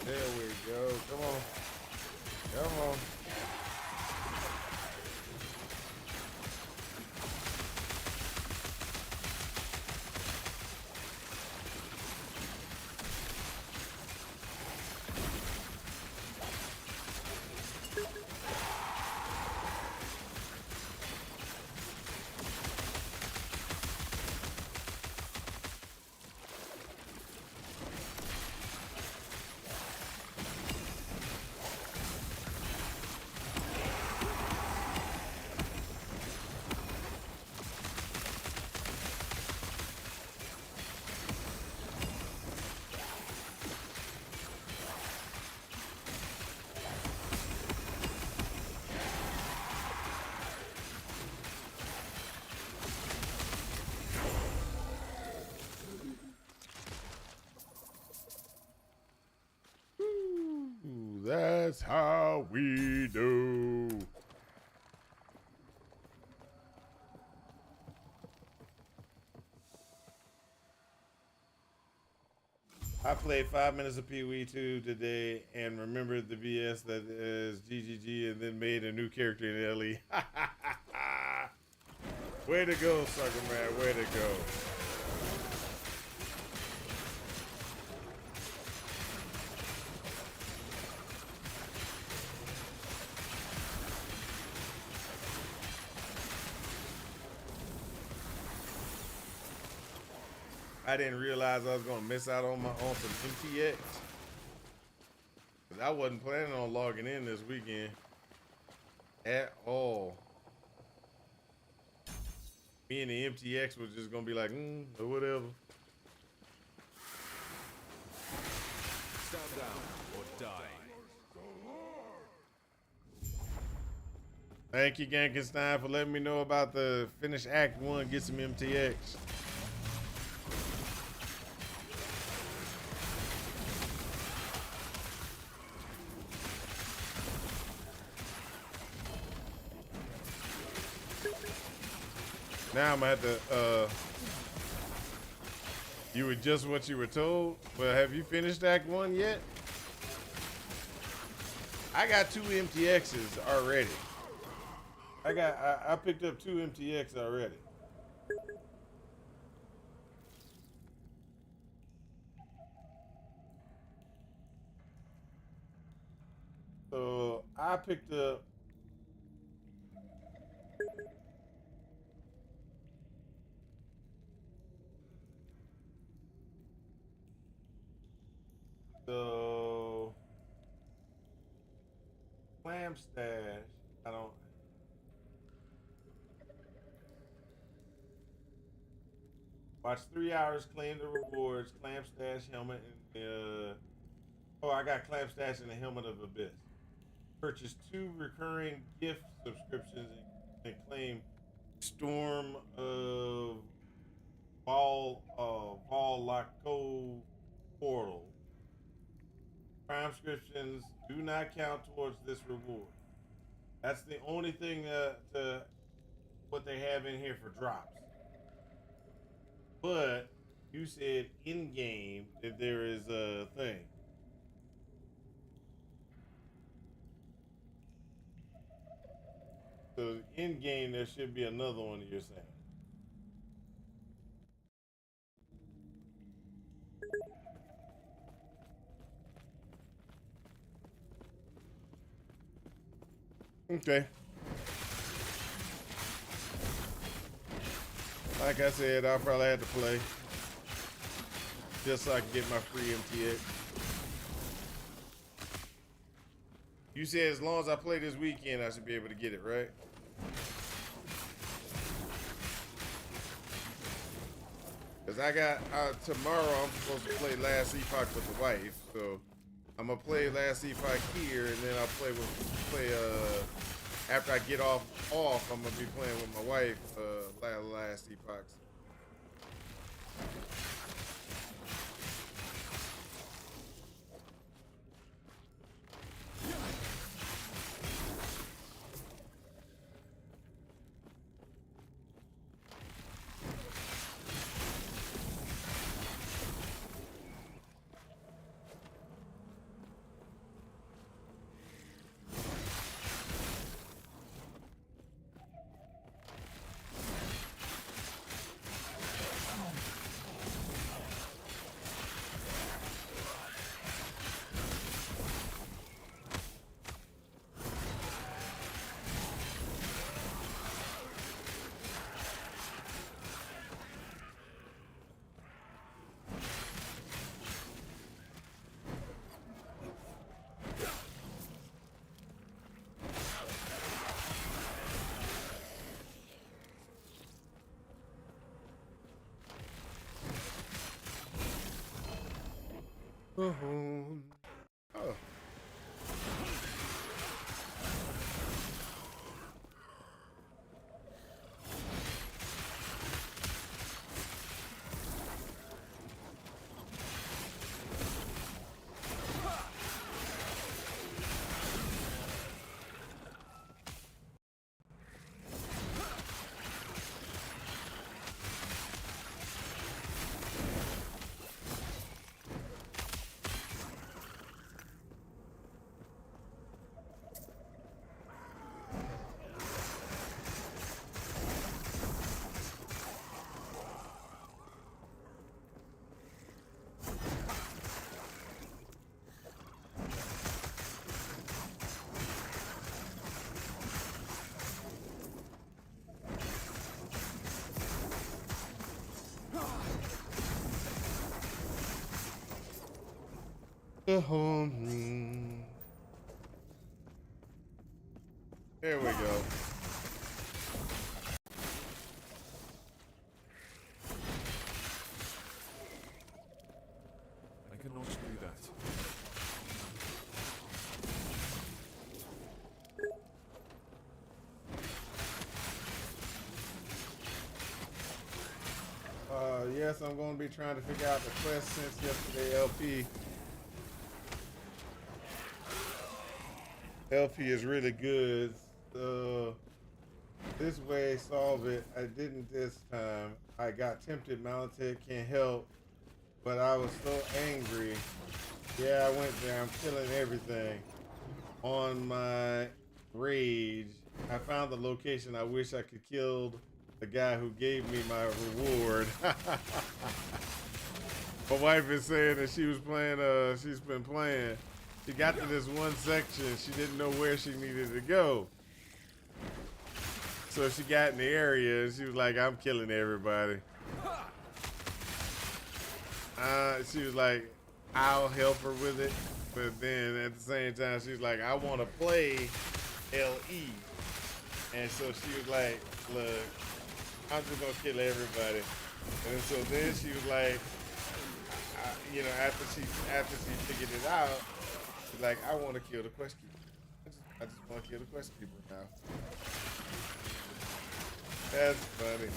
There we go. Come on. Come on. That's how we do. I played 5 minutes of POE 2 today and remembered the BS that is GGG and then made a new character in LE. Way to go, sucker man. Way to go. I didn't realize I was gonna miss out on some MTX. 'Cause I wasn't planning on logging in this weekend at all. Me and the MTX was just gonna be like, or whatever. Stand down or die. Thank you, Gankenstein, for letting me know about the finish Act 1, get some MTX. Now I'm gonna have to, you were just what you were told. Well, have you finished Act 1 yet? I got 2 MTXs already. I picked up 2 MTX already. So I picked up the clam stash. I don't. Watch 3 hours, claim the rewards, clam stash helmet, and oh, I got clam stash and the helmet of abyss. Purchase 2 recurring gift subscriptions and claim Storm of Laco portal. Prime subscriptions do not count towards this reward. That's the only thing what they have in here for drops. But you said in game that there is a thing. So in game there should be another one you're saying. Okay. Like I said, I'll probably have to play just so I can get my free MTX. You said as long as I play this weekend, I should be able to get it, right? Cause I got tomorrow I'm supposed to play Last Epoch with the wife, so I'm gonna play Last Epoch here, and then I'll play after I get off, I'm gonna be playing with my wife Last Epoch. Oh. There we go. I cannot do that. Yes, I'm going to be trying to figure out the quest since yesterday. LP is really good. This way, solve it. I didn't this time. I got tempted. Mounted can't help, but I was so angry. Yeah, I went there. I'm killing everything. On my rage, I found the location. I wish I could kill the guy who gave me my reward. My wife is saying that she was playing, she's been playing. She got to this one section. She didn't know where she needed to go. So she got in the area and she was like, I'm killing everybody. She was like, I'll help her with it. But then at the same time, she was like, I want to play LE. And so she was like, look, I'm just going to kill everybody. And so then she was like, you know, after she figured it out, she's like, I want to kill the quest keeper. I just want to kill the quest keeper now. That's funny.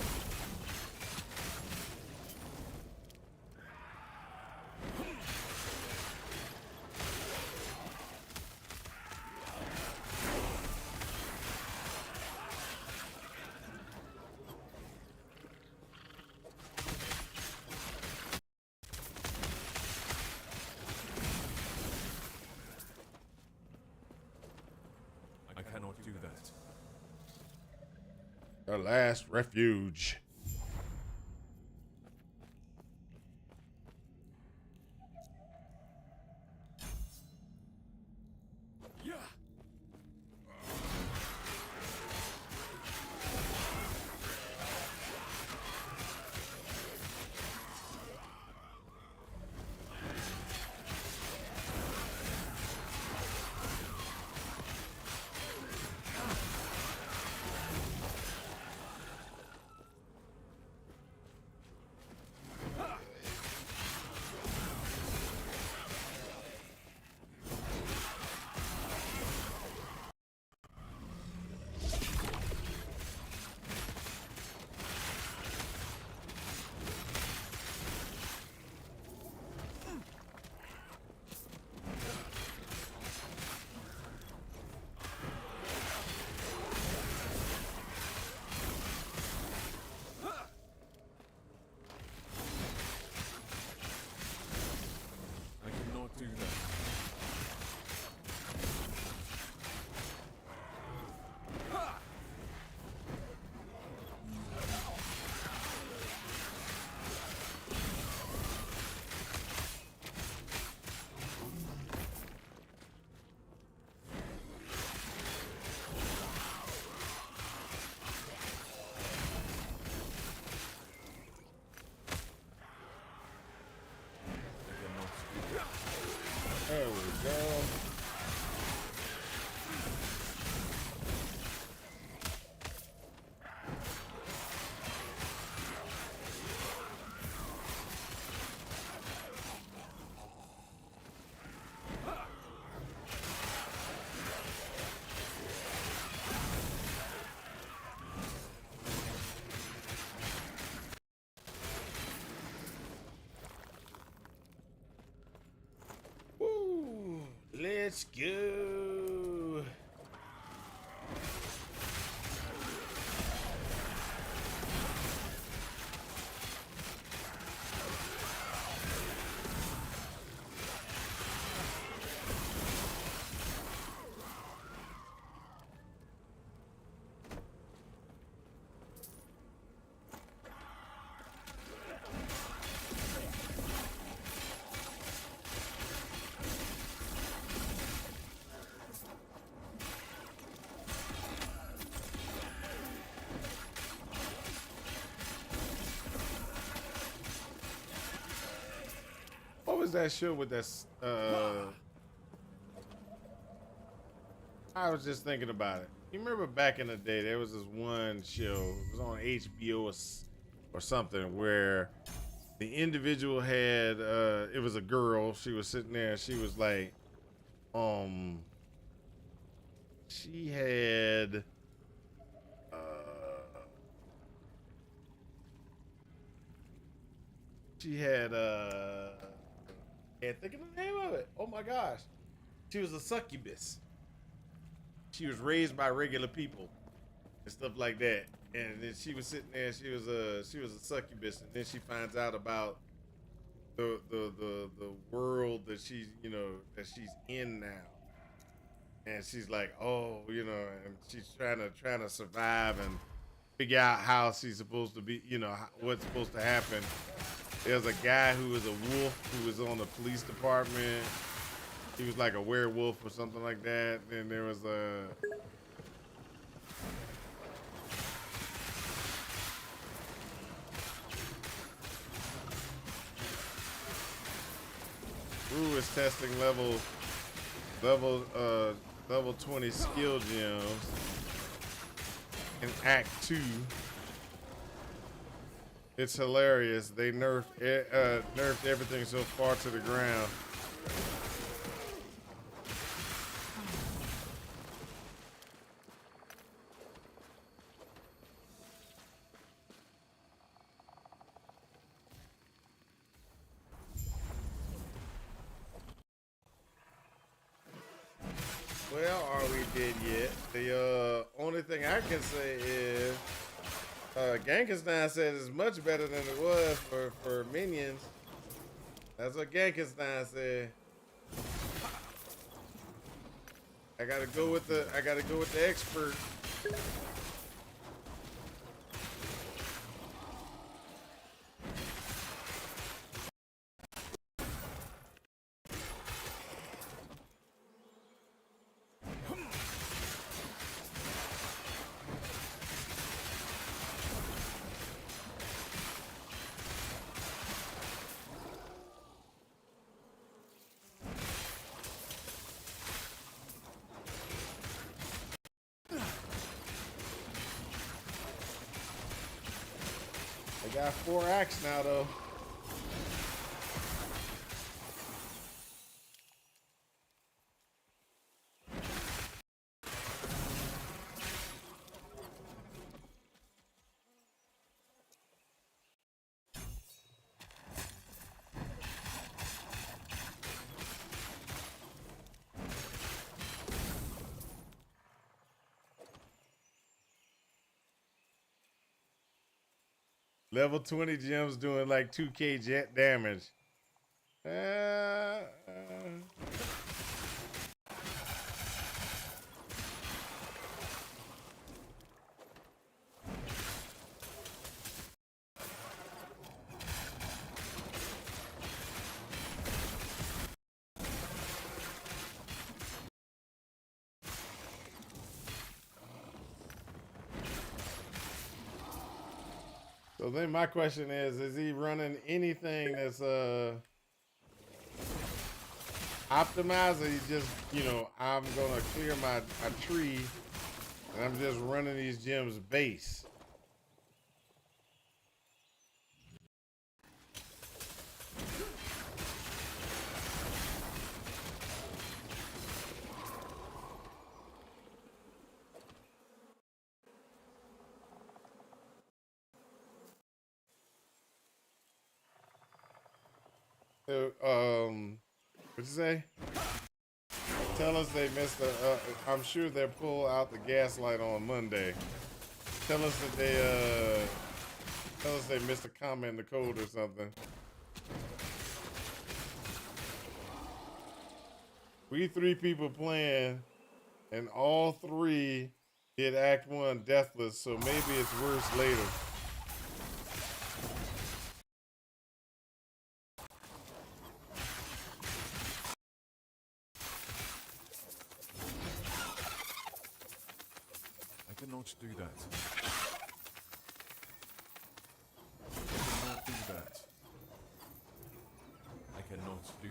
I cannot do that. The last refuge. I cannot do that. There we go. Woo! Let's go. was that show with that? I was just thinking about it. You remember back in the day, there was this one show. It was on HBO or something where the individual had. It was a girl. She was sitting there. She was like, she had. She had. Can't think of the name of it. Oh my gosh, she was a succubus. She was raised by regular people and stuff like that. And then she was sitting there. She was a succubus, and then she finds out about the world that she's that she's in now. And she's like, oh, and she's trying to survive and figure out how she's supposed to be, what's supposed to happen. There's a guy who was a wolf who was on the police department. He was like a werewolf or something like that. Then there was a. Rue is testing level 20 skill gems in Act 2. It's hilarious. They nerfed everything so far to the ground. Well, are we dead yet? The only thing I can say is Genkenstein said it's much better than it was for minions. That's what Genkenstein said. I gotta go with the expert. I got 4 acts now, though. Level 20 gems doing like 2k jet damage. So then my question is he running anything that's optimized, or he just, I'm gonna clear my tree and I'm just running these gems base? So, what'd you say? Tell us they missed I'm sure they'll pull out the gaslight on Monday. Tell us that they missed a comment in the code or something. We 3 people playing, and all 3 did Act 1 deathless, so maybe it's worse later. I cannot do that. I cannot do that. I cannot do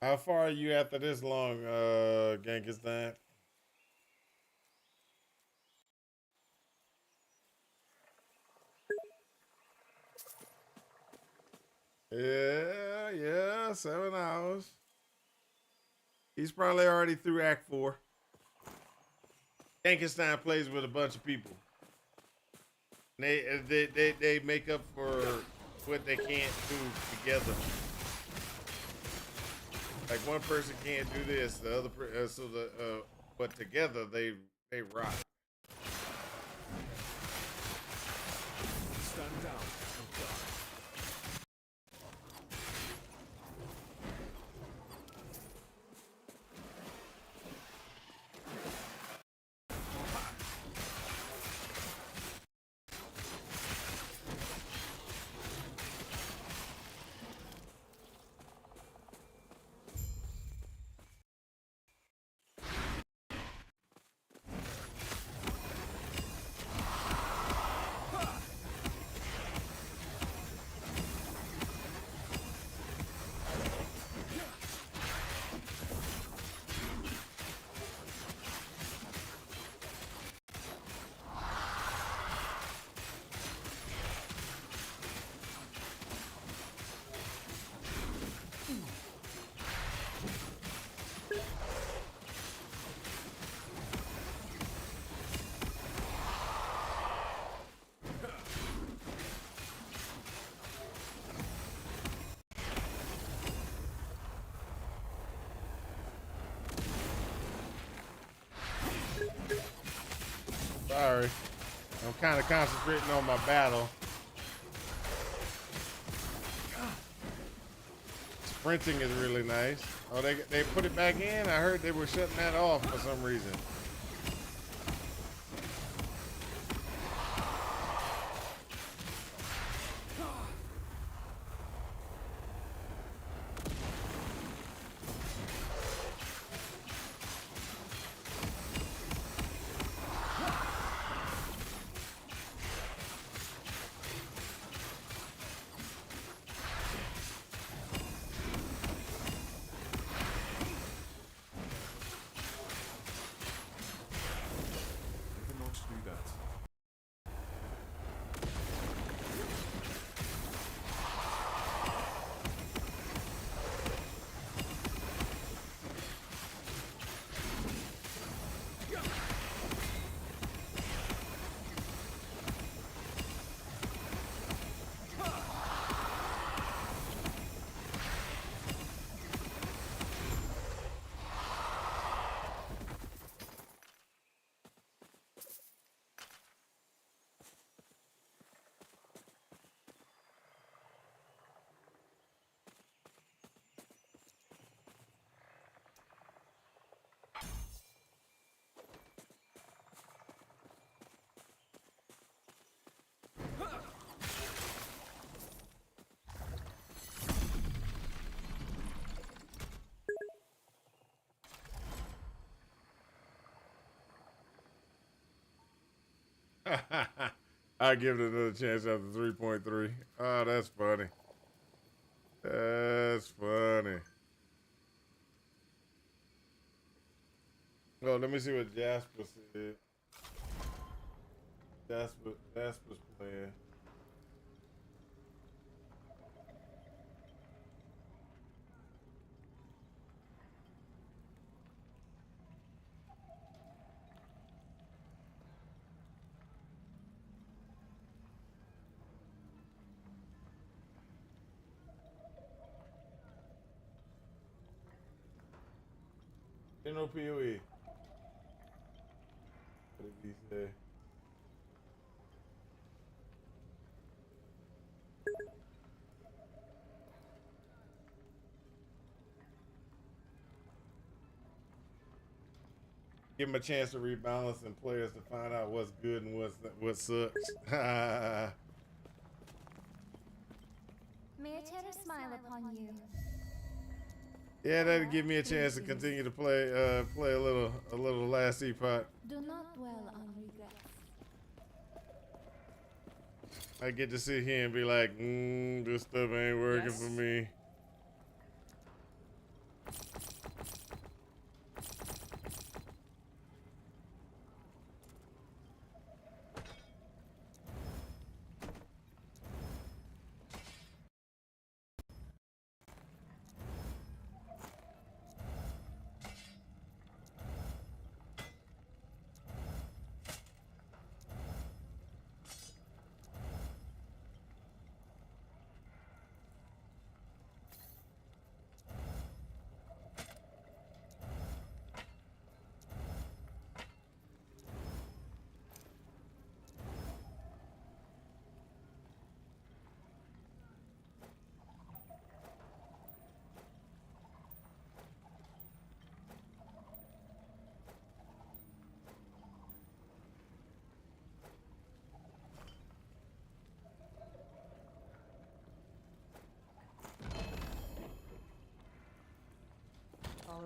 How far are you after this long, Genghis? Yeah, 7 hours. He's probably already through Act 4. Frankenstein plays with a bunch of people. They make up for what they can't do together. Like one person can't do this, the other but together they rock. Stand down. Sorry. I'm kind of concentrating on my battle. Sprinting is really nice. Oh, they put it back in? I heard they were shutting that off for some reason. I give it another chance after 3.3. Oh, that's funny. That's funny. Oh, let me see what Jasper said. Jasper's playing. No POE. What did he say? Give him a chance to rebalance and players to find out what's good and what sucks. May a terror smile upon you. Yeah, that'll give me a chance to continue to play play a little last Epoch. Do not dwell on regrets. I get to sit here and be like, this stuff ain't working for me.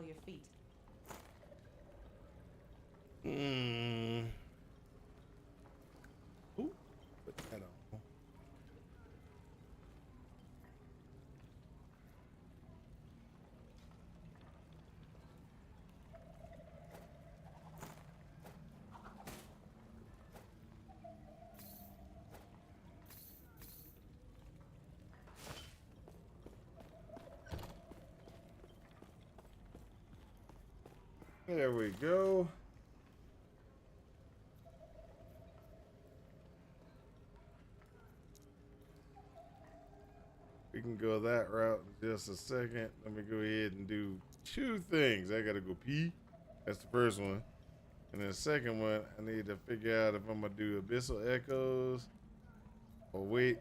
Follow your feet. Ooh, put that on. There we go. We can go that route in just a second. Let me go ahead and do two things. I gotta go pee. That's the first one. And then the second one, I need to figure out if I'm gonna do abyssal echoes or wait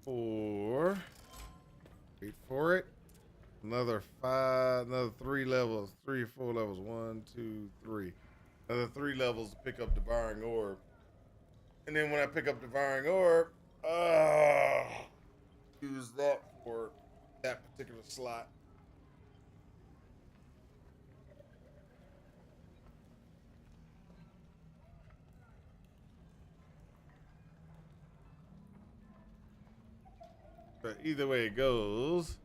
for it. Another 3 levels, 3 or 4 levels. 1, 2, 3. Another 3 levels to pick up devouring orb. And then when I pick up devouring orb, use that for that particular slot. But either way it goes,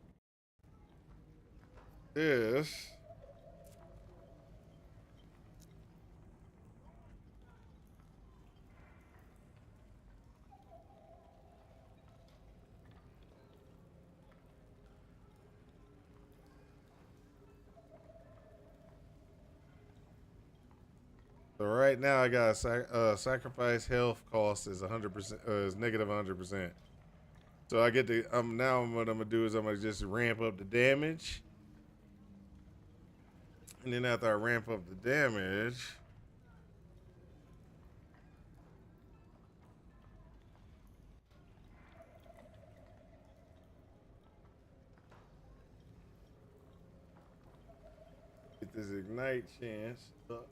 this so right now I got sacrifice health cost is 100%, is negative 100%. So I get to now what I'm gonna do is I'm gonna just ramp up the damage, and then after I ramp up the damage, get this ignite chance up.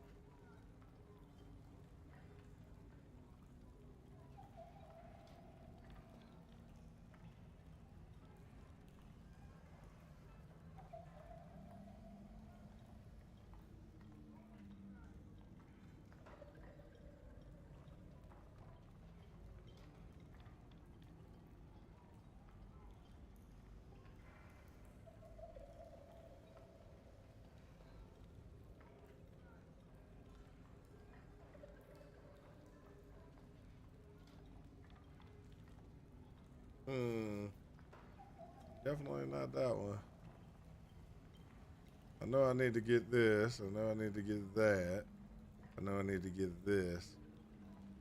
Definitely not that one. I know I need to get this. I know I need to get that. I know I need to get this.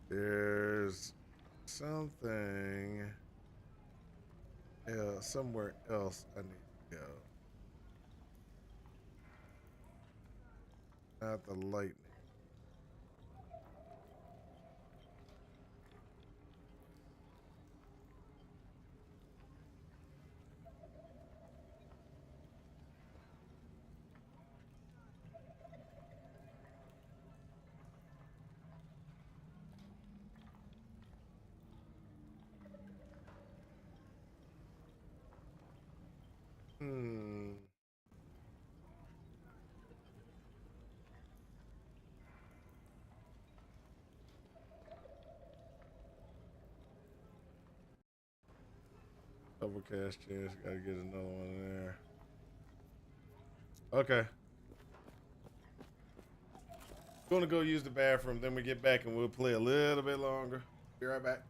There's something somewhere else I need to go. Not the lightning. Double cast chance. Gotta get another one in there. Okay. Gonna go use the bathroom. Then we get back and we'll play a little bit longer. Be right back.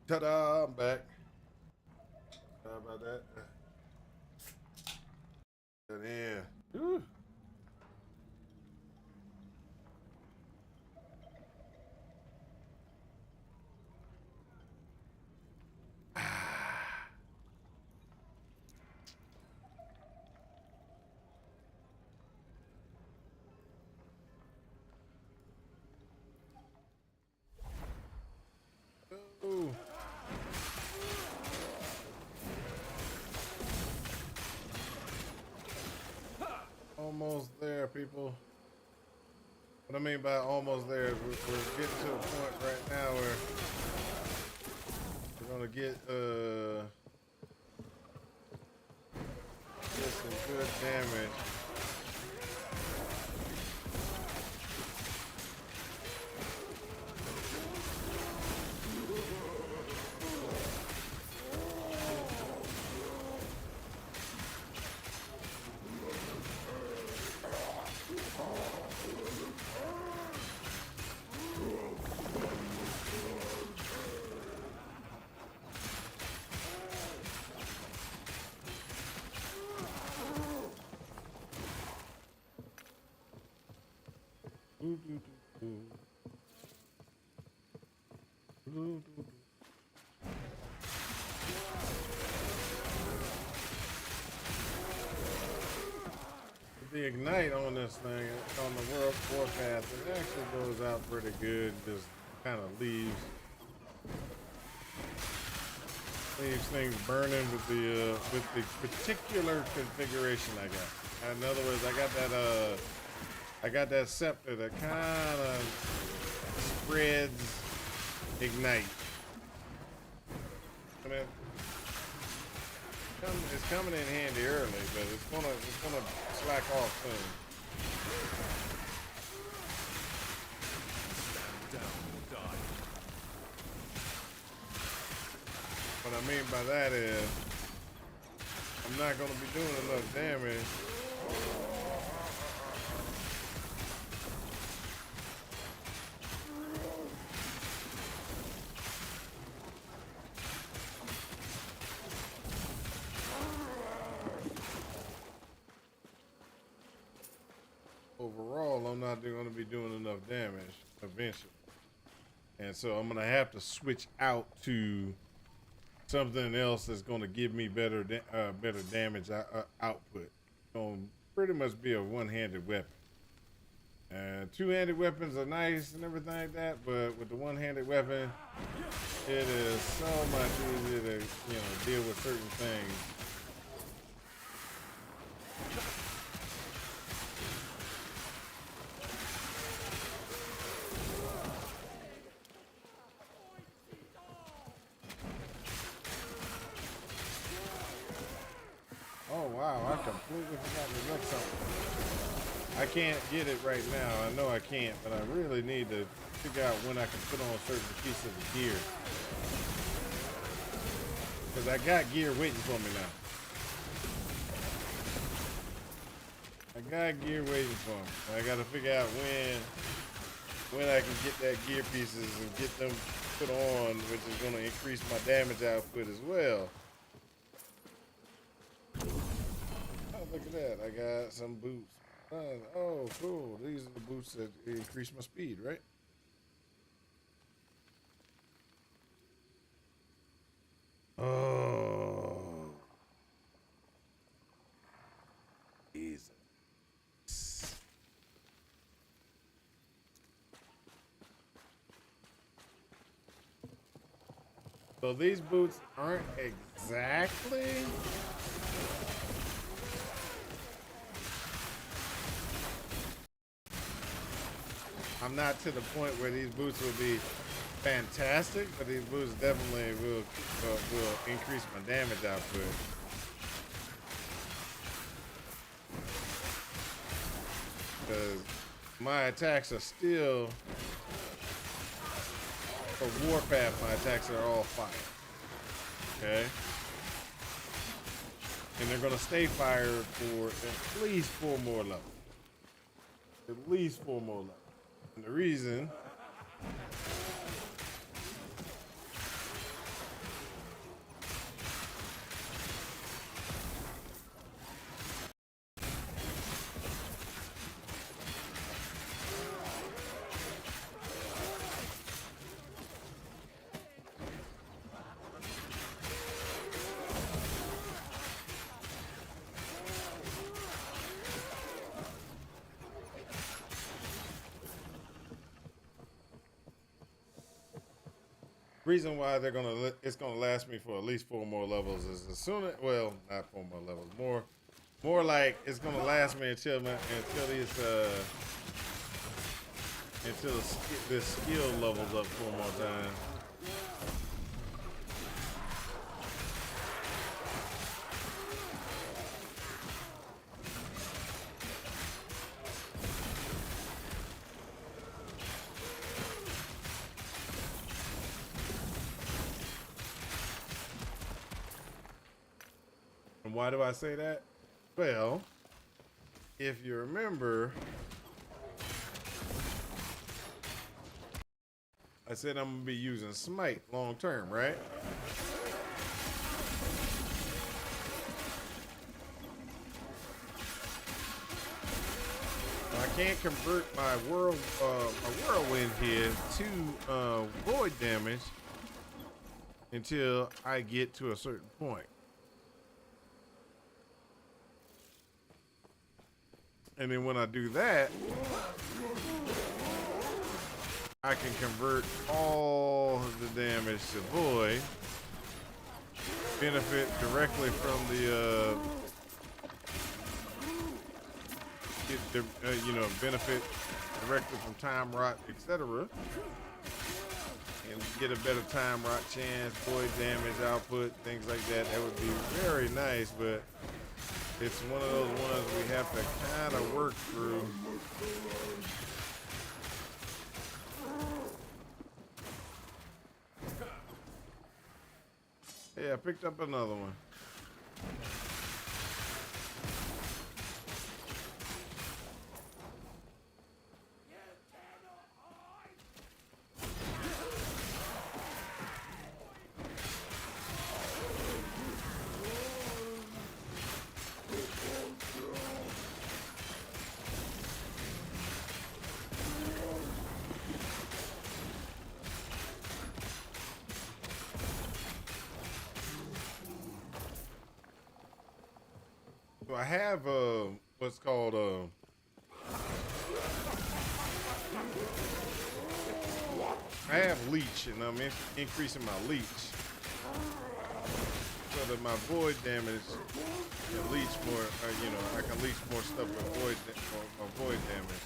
Ta-da! I'm back. How about that? Yeah. Whew. Ooh. Almost there, people. What I mean by almost there is we're getting to a point right now where we're gonna get some good damage. The ignite on this thing, on the World Warpath, it actually goes out pretty good. Just kind of leaves things burning with the particular configuration I got. In other words, I got that scepter that kind of spreads ignite. I mean, it's coming in handy early, but it's gonna slack off soon. Stand down and die. What I mean by that is, I'm not gonna be doing enough damage. Overall, I'm not going to be doing enough damage eventually. And so I'm going to have to switch out to something else that's going to give me better damage output. It's going to pretty much be a one-handed weapon. Two-handed weapons are nice and everything like that, but with the one-handed weapon, it is so much easier to, deal with certain things. Oh wow, I completely forgot to look something. I can't get it right now. I know I can't, but I really need to figure out when I can put on certain pieces of gear. Because I got gear waiting for me now. I got gear waiting for me. I got to figure out when I can get that gear pieces and get them put on, which is going to increase my damage output as well. Look at that. I got some boots. Oh, cool. These are the boots that increase my speed, right? Oh. Jesus. So these boots aren't exactly... I'm not to the point where these boots will be fantastic, but these boots definitely will increase my damage output. Because my attacks are still, for Warpath, my attacks are all fire. Okay? And they're going to stay fired for at least 4 more levels. At least 4 more levels. And the reason Reason why it's gonna last me for at least 4 more levels is as soon as, well, not 4 more levels, more like it's gonna last me until this skill levels up 4 more times. And why do I say that? Well, if you remember, I said I'm gonna be using Smite long term, right? I can't convert my whirlwind here to void damage until I get to a certain point. And then when I do that, I can convert all of the damage to void, benefit directly from the benefit directly from time rot, etc., and get a better time rot chance, void damage output, things like that. That would be very nice, but it's one of those ones we have to kind of work through. Hey, I picked up another one. So I have what's called I have leech, and I'm increasing my leech so that my void damage can leech more. I can leech more stuff with void damage.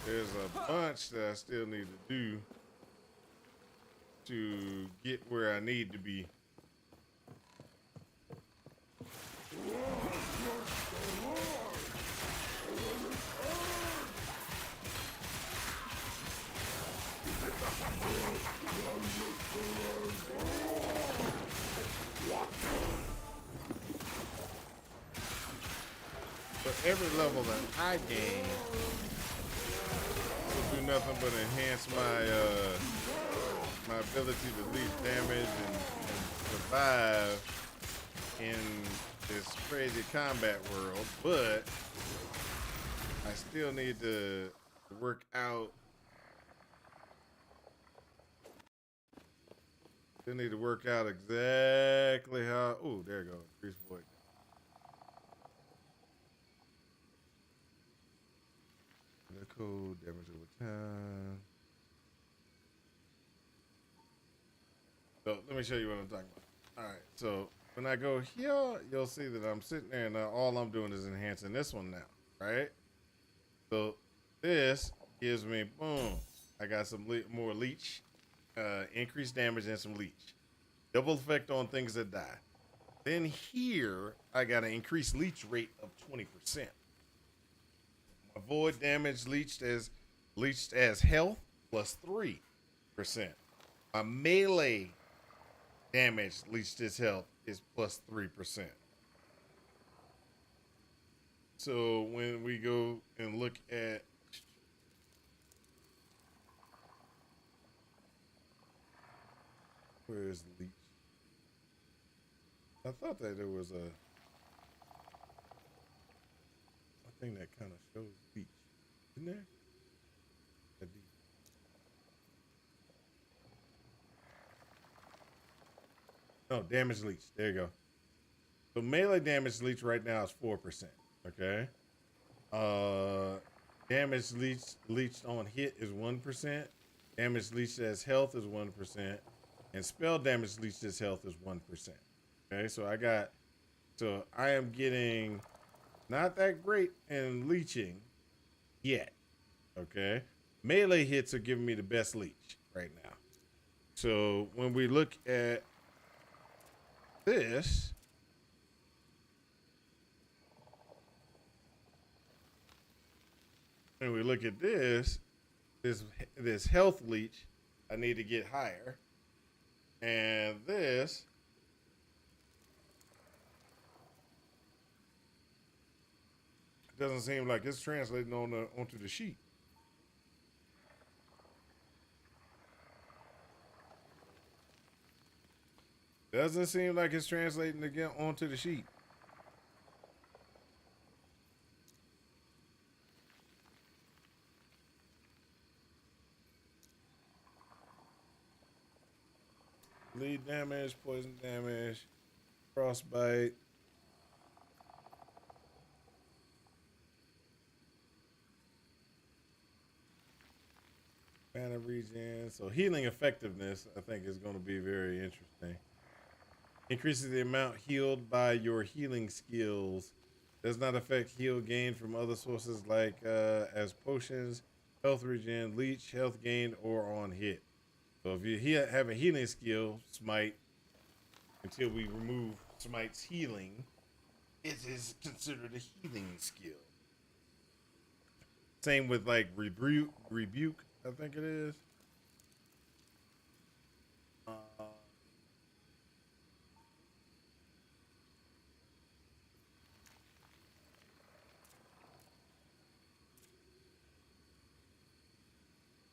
There's a bunch that I still need to do to get where I need to be. But every level that I gain will do nothing but enhance my ability to lead damage and survive in this crazy combat world. But I still need to work out. Still need to work out exactly how. Oh, there you go. Increase void. The code damage over time. So let me show you what I'm talking about. All right, so when I go here, you'll see that I'm sitting there and all I'm doing is enhancing this one now, right? So this gives me, boom, I got some more leech, increased damage and some leech. Double effect on things that die. Then here, I got an increased leech rate of 20%. My void damage leached as health plus 3%. My melee damage leached as health is plus 3%. So when we go and look at where is leech? I thought that there was a thing that kind of shows leech, isn't there? No, damage leech. There you go. So melee damage leech right now is 4%. Okay. Damage leached on hit is 1%. Damage leached as health is 1%. And spell damage leached as health is 1%. Okay, so I am getting not that great in leeching yet. Okay. Melee hits are giving me the best leech right now. So when we look at this, this health leech, I need to get higher. And this doesn't seem like it's translating onto the sheet. Doesn't seem like it's translating again onto the sheet. Bleed damage, poison damage, frostbite. Mana regen. So healing effectiveness, I think, is going to be very interesting. Increases the amount healed by your healing skills. Does not affect heal gain from other sources like as potions, health regen, leech, health gain, or on hit. So if you have a healing skill, smite, until we remove smite's healing, it is considered a healing skill. Same with like rebuke, I think it is.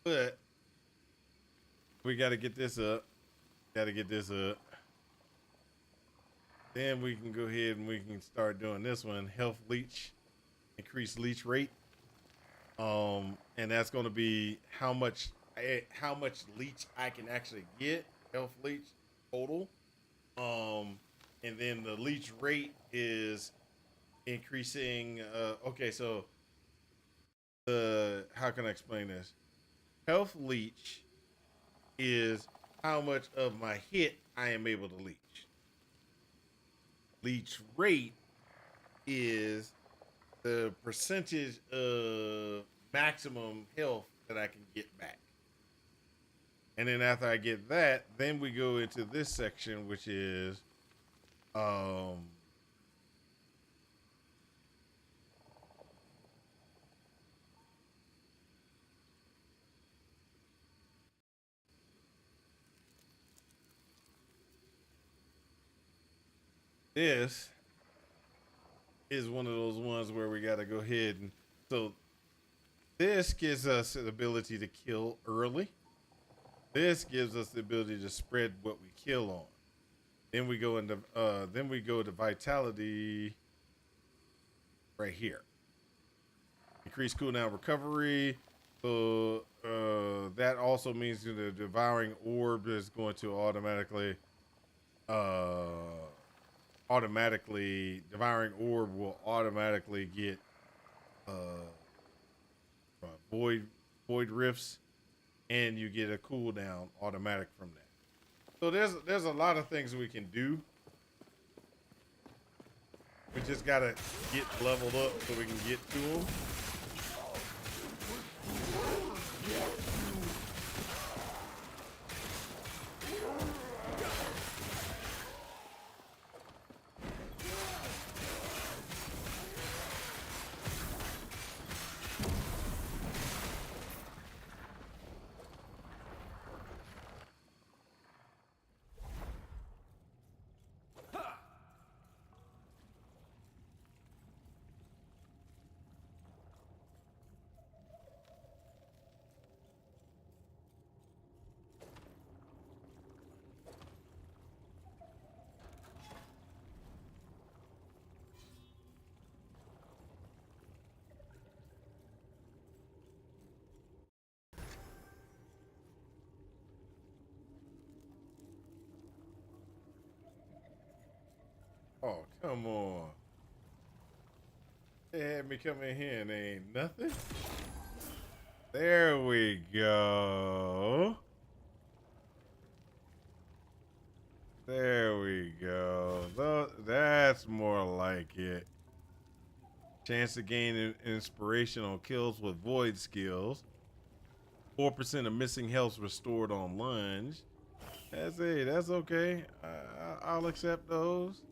But we got to get this up. Then we can go ahead and we can start doing this one. Health leech, increase leech rate. And that's going to be how much leech I can actually get. Health leech total. And then the leech rate is increasing. Okay, so how can I explain this? Health leech is how much of my hit I am able to leech. Leech rate is the percentage of maximum health that I can get back. And then after I get that, then we go into this section, which is this is one of those ones where we got to go ahead and so this gives us the ability to kill early. This gives us the ability to spread what we kill on. Then we go to vitality right here. Increase cooldown recovery. So that also means the devouring orb is going to devouring orb will automatically get void rifts, and you get a cooldown automatic from that. So there's a lot of things we can do. We just gotta get leveled up so we can get to them. Oh, come on. They had me come in here and ain't nothing. There we go. There we go. That's more like it. Chance to gain inspirational kills with void skills. 4% of missing health restored on lunge. That's okay. I'll accept those.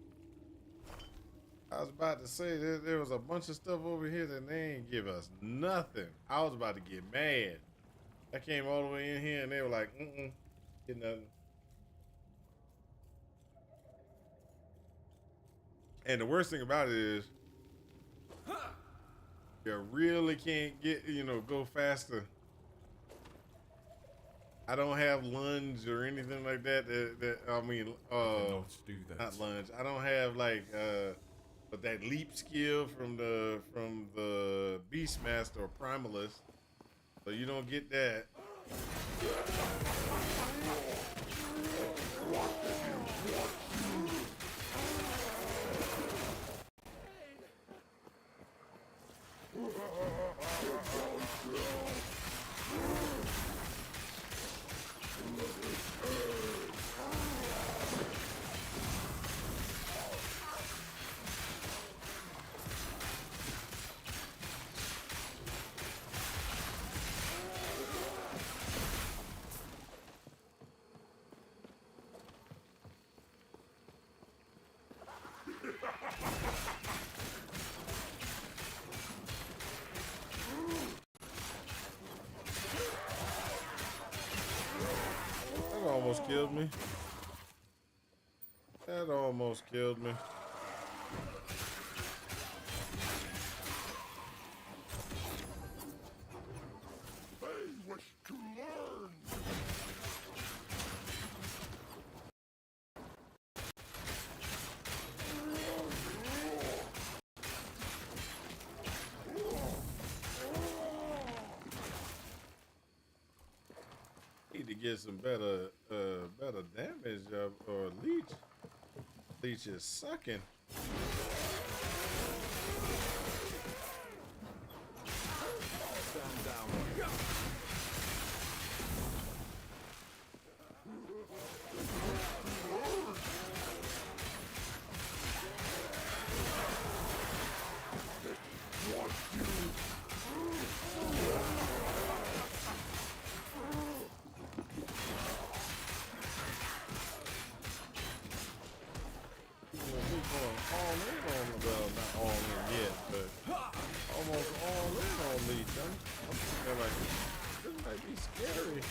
I was about to say there was a bunch of stuff over here that they ain't give us nothing. I was about to get mad. I came all the way in here and they were like, get nothing. And the worst thing about it is, you really can't get, go faster. I don't have lunge or anything like that. Not lunge. I don't have but that leap skill from the Beastmaster or Primalist. So you don't get that. That almost killed me. That almost killed me. They wish to learn. Need to get some better damage or leech. Leech is sucking. Stand down. Almost all in on leech. I'm thinking like, this might be scary.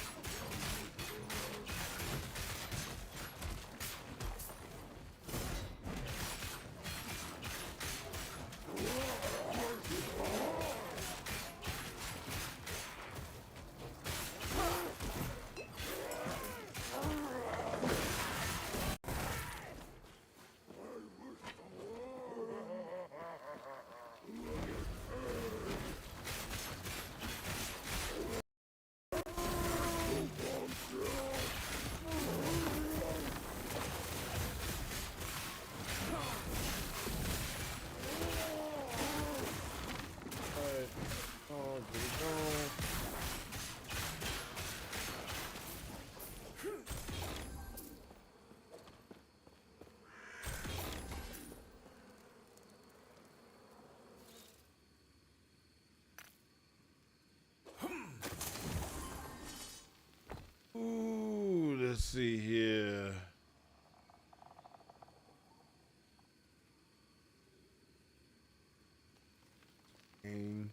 Ooh, let's see here. On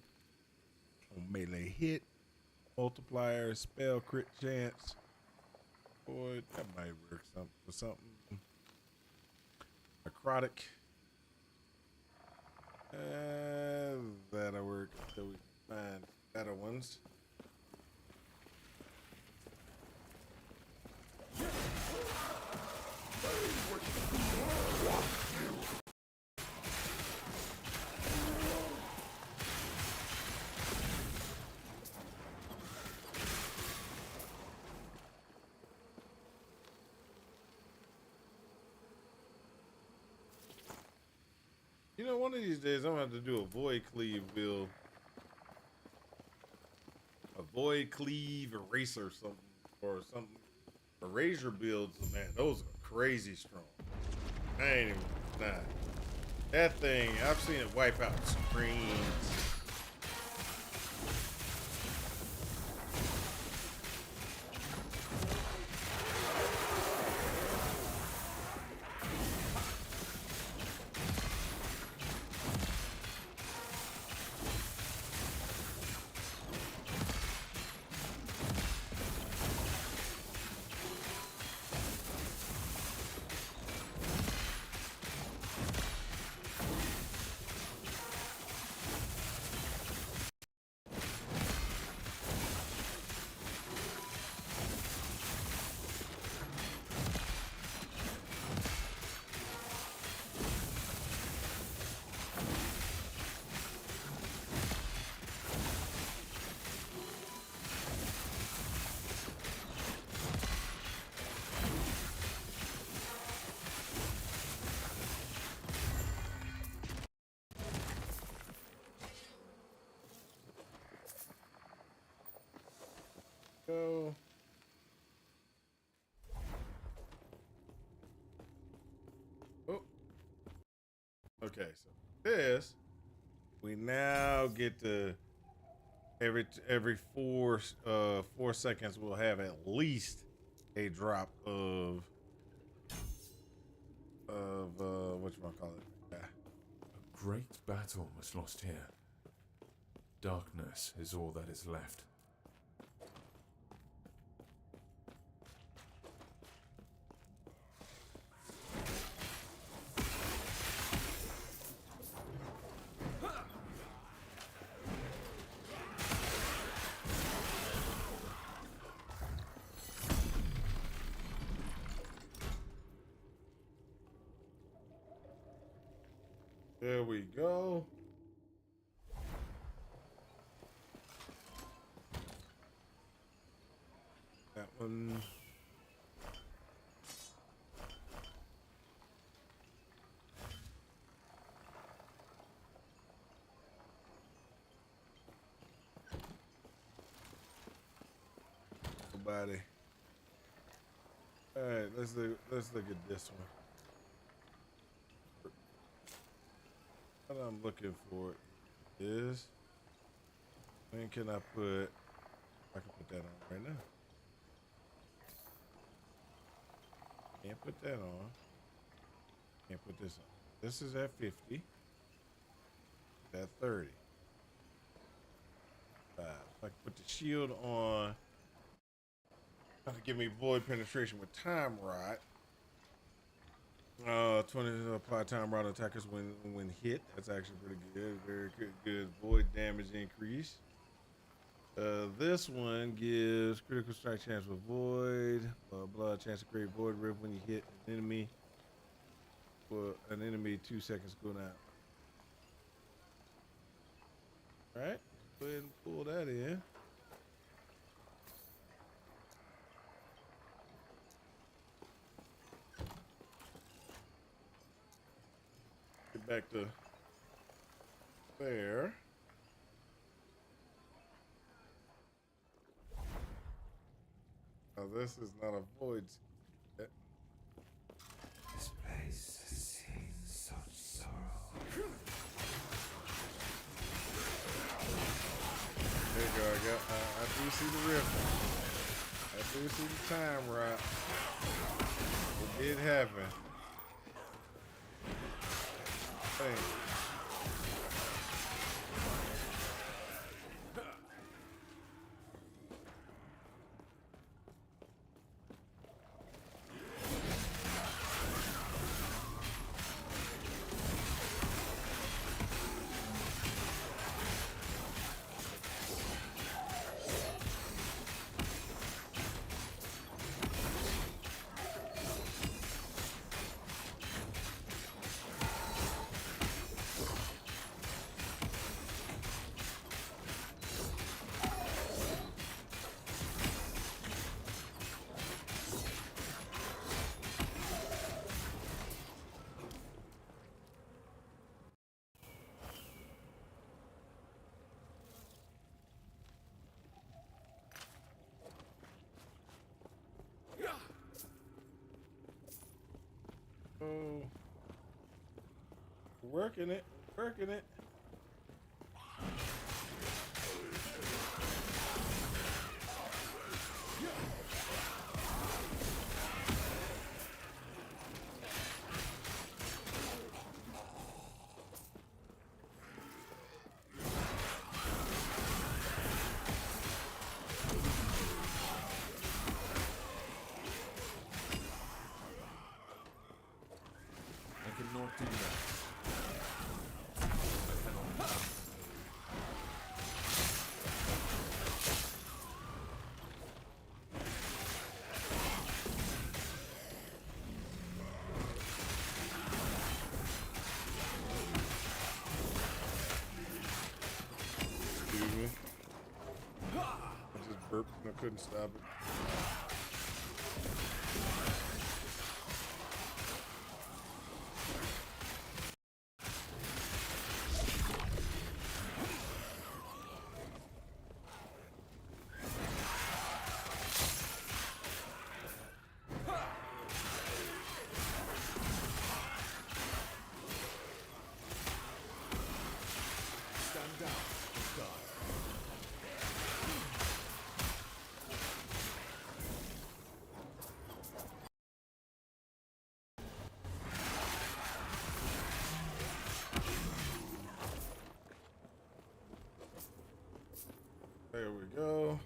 melee hit, multiplier, spell crit chance. Boy, that might work for something. Necrotic. That'll work until we find better ones. You know, one of these days I'm gonna have to do a void cleave build. A Void Cleave Eraser or something. Eraser builds, man, those are crazy strong. I ain't even, nah. That thing, I've seen it wipe out screens. Go. Oh. Okay, so this we now get to every 4 seconds we'll have at least a drop of whatchamacallit. Yeah. A great battle was lost here. Darkness is all that is left. There we go. That one. Nobody. All right, let's look at this one. What I'm looking for is, when can I put? I can put that on right now. Can't put that on. Can't put this on. This is at 50. At 30. I can put the shield on. I can give me void penetration with time rot. 20 apply time rod attackers when hit. That's actually pretty good. Very good void damage increase. This one gives critical strike chance with void. Blood chance to create void rift when you hit an enemy. For an enemy 2 seconds cooldown. Alright, go ahead and pull that in. Get back to there. Now this is not a void. This place has seen such sorrow. There you go. I do see the rift. I do see the time rot. It did happen. Hey. Oh. Working it. Working it. I cannot do that. I cannot. Excuse me. I just burped and I couldn't stop it. Stand down. God. There we go.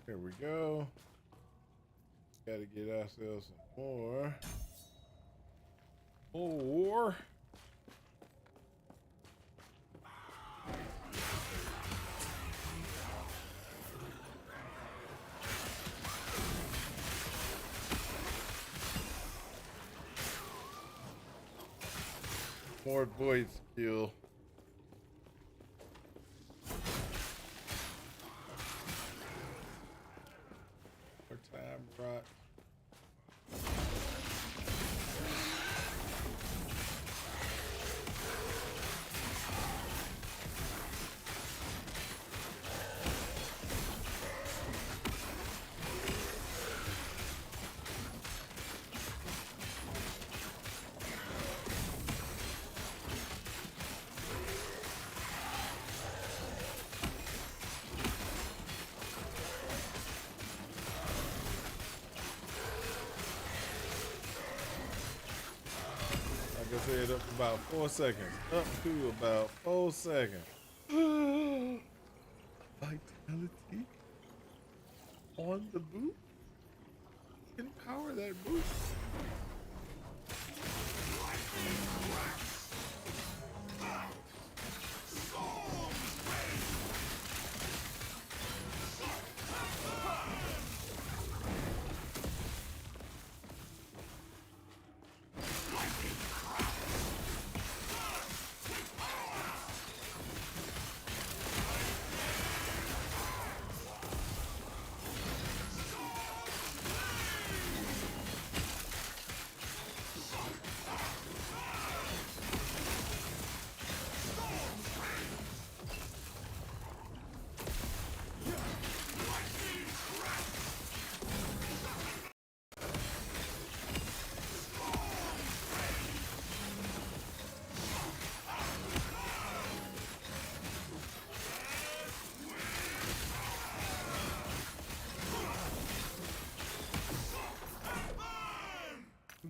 Here we go. Gotta get ourselves some more. More. More void skill. More time rot. Like I said, up to about 4 seconds. Up to about 4 seconds. Vitality on the boot. Can power that boot.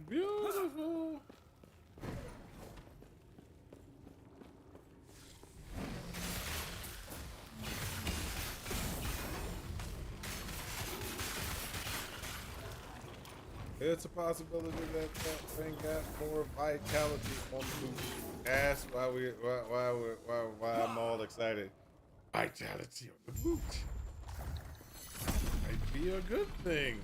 Beautiful. It's a possibility that that thing got more vitality on the boot. That's why I'm all excited. Vitality on the boot might be a good thing.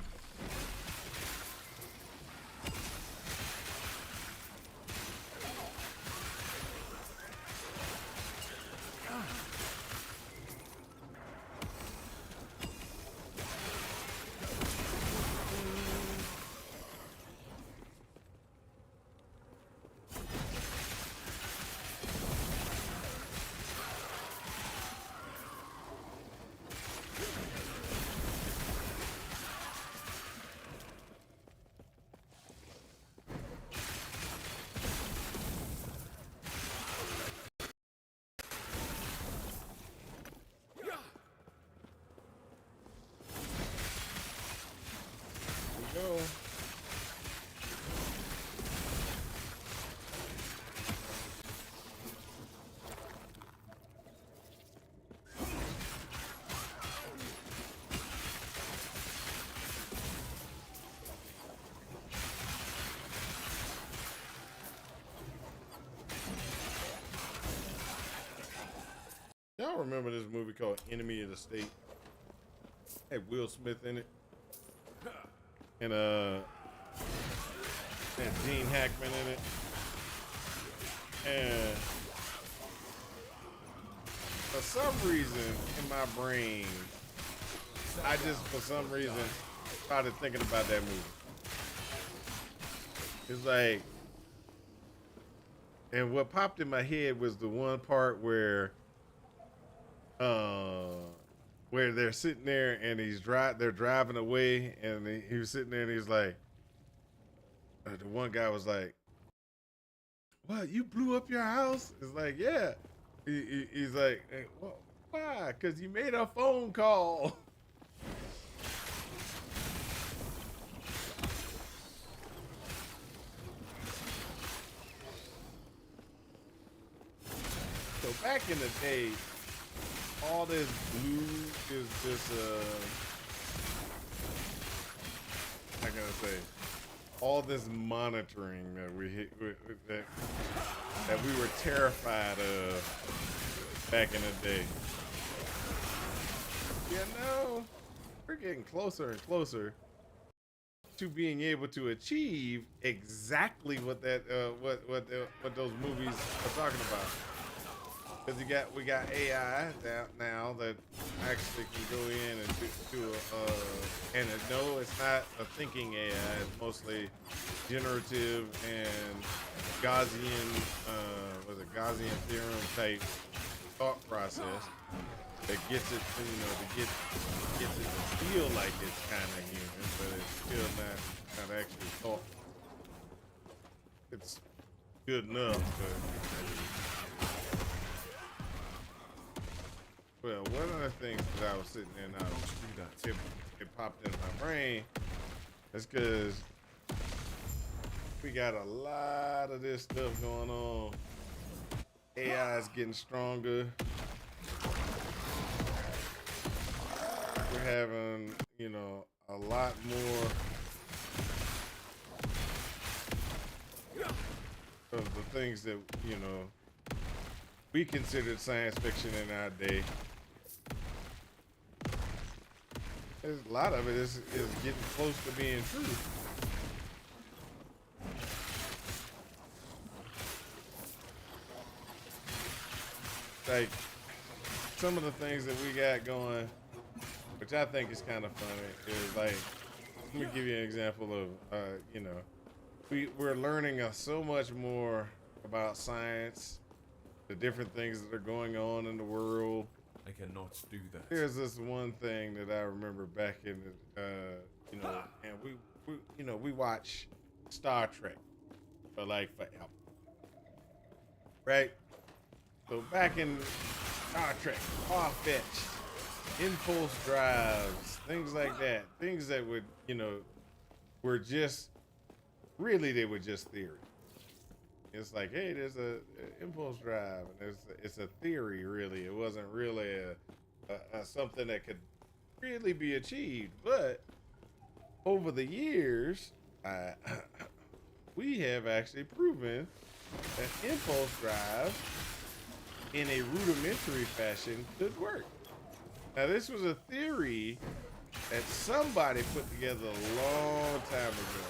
go. Y'all remember this movie called Enemy of the State? Had Will Smith in it. And had Gene Hackman in it. And for some reason in my brain, I just for some reason started thinking about that movie. It's like, and what popped in my head was the one part where they're sitting there and they're driving away, and he was sitting there and he's like, the one guy was like, "What? You blew up your house?" It's like, "Yeah." He's like, "Hey, well, why? Because you made a phone call." So back in the day, all this blue is this how can I say, all this monitoring that that we were terrified of back in the day. You know, we're getting closer and closer to being able to achieve exactly what that what those movies are talking about. Because we got AI now that actually can go in and do and no, it's not a thinking AI. It's mostly generative and Gaussian, Gaussian theorem type thought process that gets it, gets it to feel like it's kind of human, but it's still not actually thought. It's good enough, but. Well, one of the things that I was sitting there and it popped into my brain is because we got a lot of this stuff going on. AI is getting stronger. We're having, a lot more of the things that, we considered science fiction in our day. A lot of it is getting close to being true. Like some of the things that we got going, which I think is kind of funny, is like, let me give you an example of, we're learning so much more about science, the different things that are going on in the world. I cannot do that. There's this one thing that I remember back in the, and we watch Star Trek for like forever, right? So back in Star Trek, far-fetched, impulse drives, things like that, things that would, were just, really they were just theory. It's like, hey, there's a impulse drive, and it's a theory, really. It wasn't really a something that could really be achieved. But over the years, we have actually proven that impulse drive in a rudimentary fashion could work. Now, this was a theory that somebody put together a long time ago.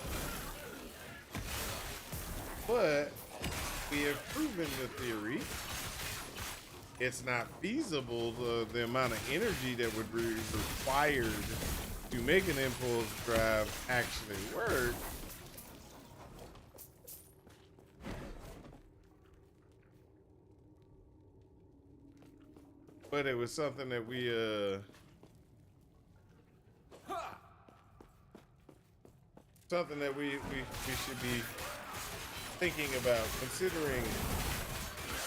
But we have proven the theory. It's not feasible, the amount of energy that would be required to make an impulse drive actually work. But it was something that we should be thinking about, considering,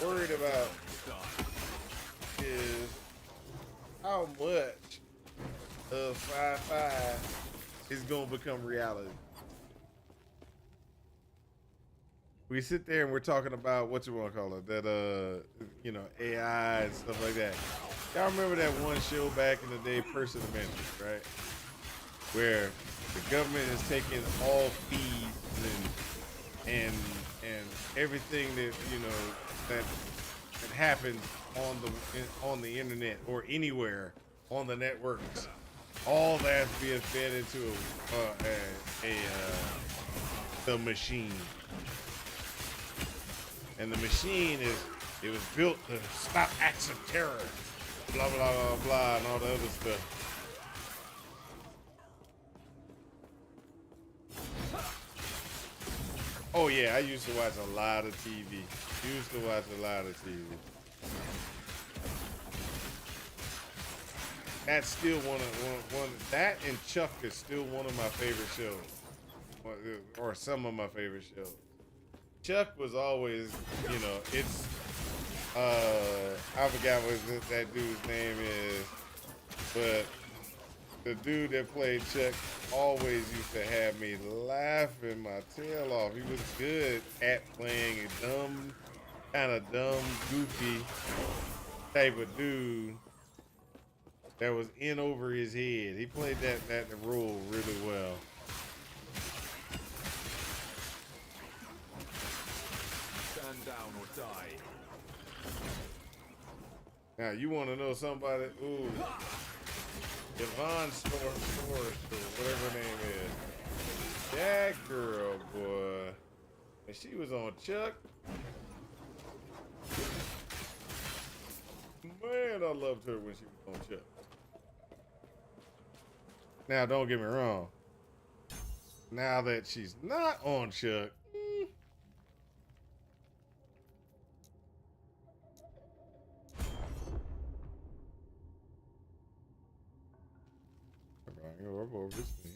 worried about, is how much of sci-fi is gonna become reality. We sit there and we're talking about what you want to call it, that you know, AI and stuff like that. Y'all remember that one show back in the day, Person Amendment, right? Where the government is taking all feeds and everything that, you know, that happens on the internet or anywhere on the networks. All that's being fed into the machine. And the machine it was built to stop acts of terror, blah, blah, blah, blah, and all the other stuff. Oh yeah, I used to watch a lot of TV. That's still one that and Chuck is still one of my favorite shows. Or some of my favorite shows. Chuck was always, you know, it's I forgot what that dude's name is, but the dude that played Chuck always used to have me laughing my tail off. He was good at playing a dumb, goofy type of dude that was in over his head. He played that role really well. Stand down or die. Now you want to know somebody? Ooh, Yvonne Store, whatever her name is. That girl, boy. And she was on Chuck. Man, I loved her when she was on Chuck. Now, don't get me wrong. Now that she's not on Chuck, over me.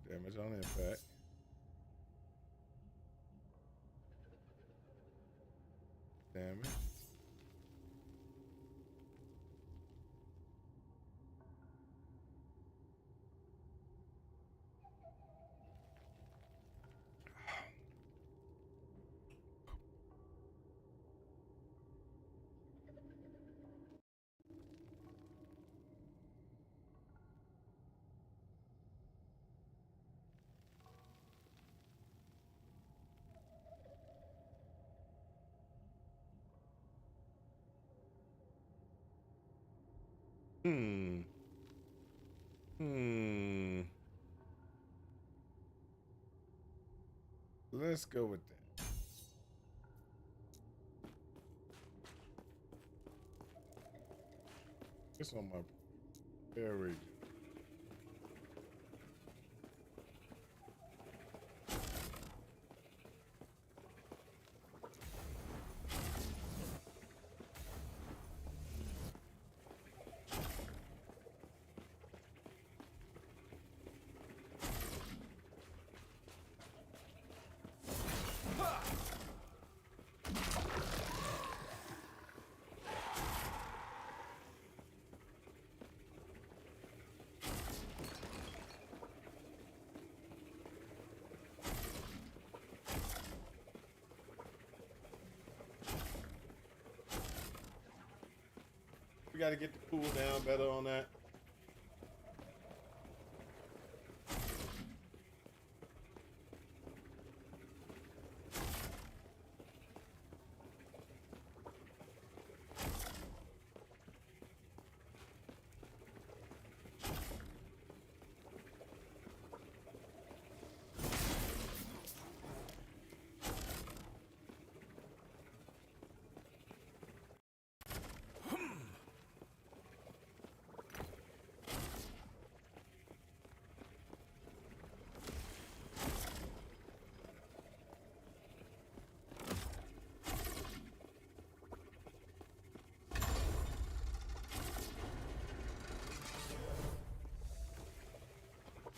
Damage on impact. Damage. Let's go with that. This on my. There we go. We got to get the cooldown better on that.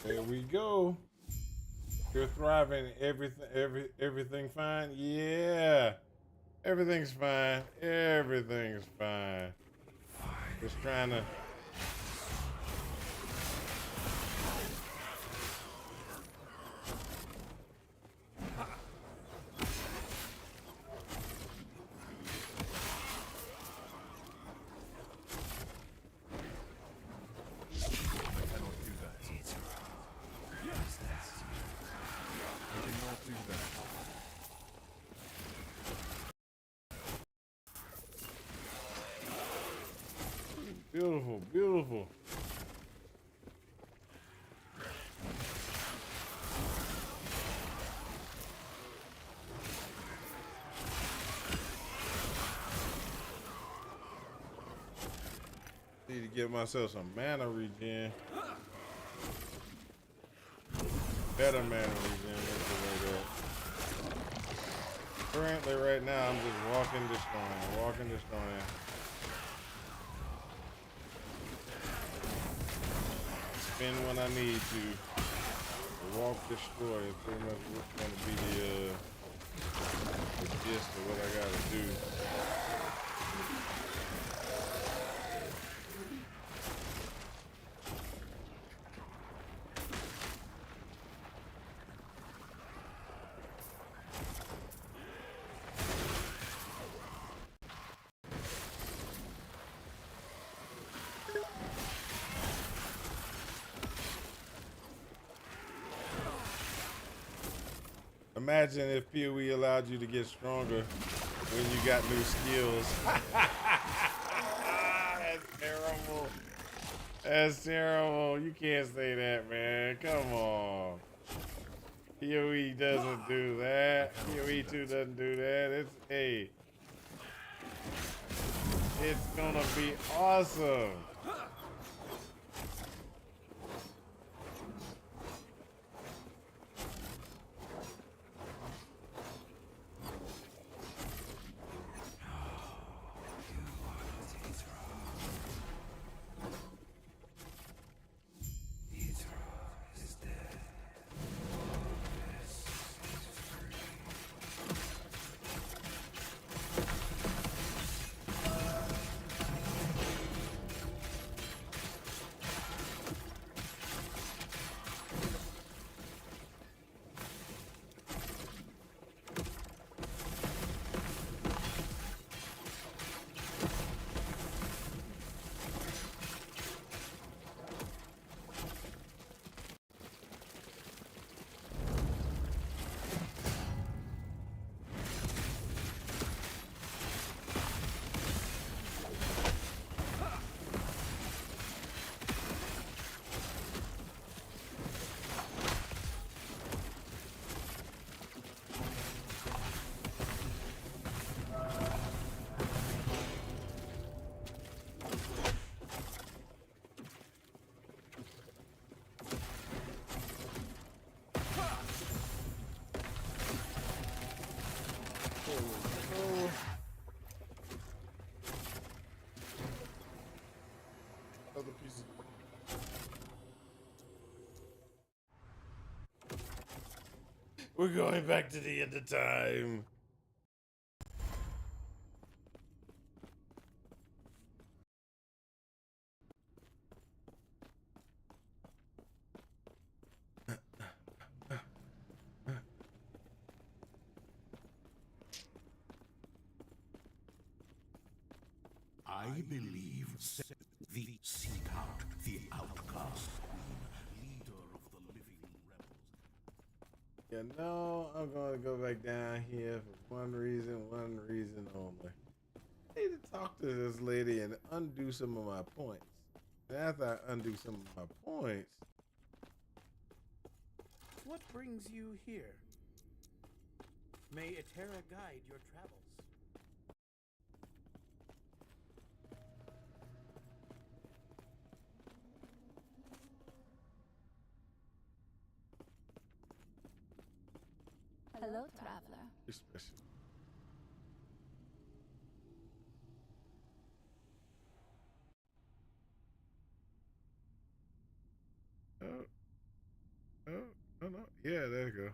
There we go. You're thriving. Everything fine? Yeah. Everything's fine. Everything's fine. Just trying to. Beautiful, beautiful. Need to get myself some mana regen. Better mana regen. Currently, right now, I'm just walking, destroying, walking, destroying. Spin when I need to. Walk, destroy is pretty much what's going to be the gist of what I got to do. Imagine if POE allowed you to get stronger when you got new skills. That's terrible. That's terrible. You can't say that, man. Come on. POE doesn't do that. POE 2 doesn't do that. It's, hey. It's gonna be awesome. Other pieces. We're going back to the end of time. I believe the seek out the outcast queen, leader of the living rebels. Yeah, no, I'm going to go back down here for one reason only. I need to talk to this lady and undo some of my points. And after I undo some of my points, What brings you here? May Etera guide your travels. Hello, traveler. expression. Oh. Yeah, there you go.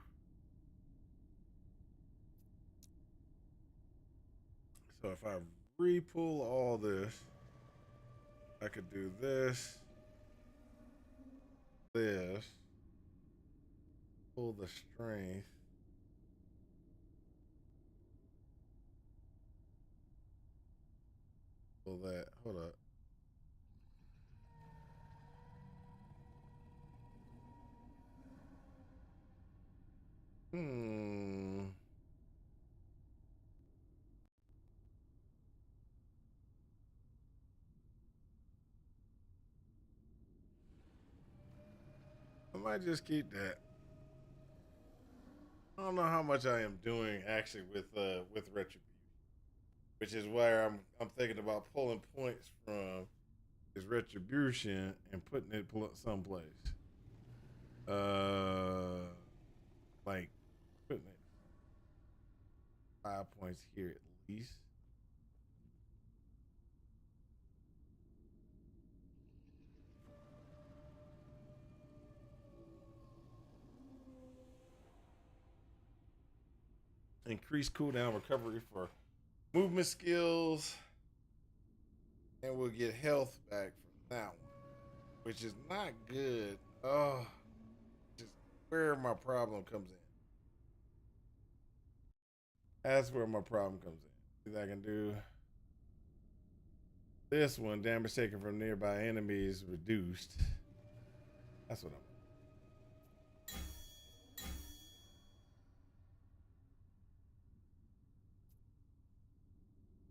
So if I re-pull all this, I could do this, pull the strength. Pull that, hold up. I might just keep that. I don't know how much I am doing actually with retribution, which is where I'm thinking about pulling points from his retribution and putting it someplace. Like putting it 5 points here at least. Increase cooldown recovery for movement skills. And we'll get health back from that one, which is not good. Oh, just where my problem comes in. That's where my problem comes in. See, I can do this one. Damage taken from nearby enemies reduced. That's what I'm.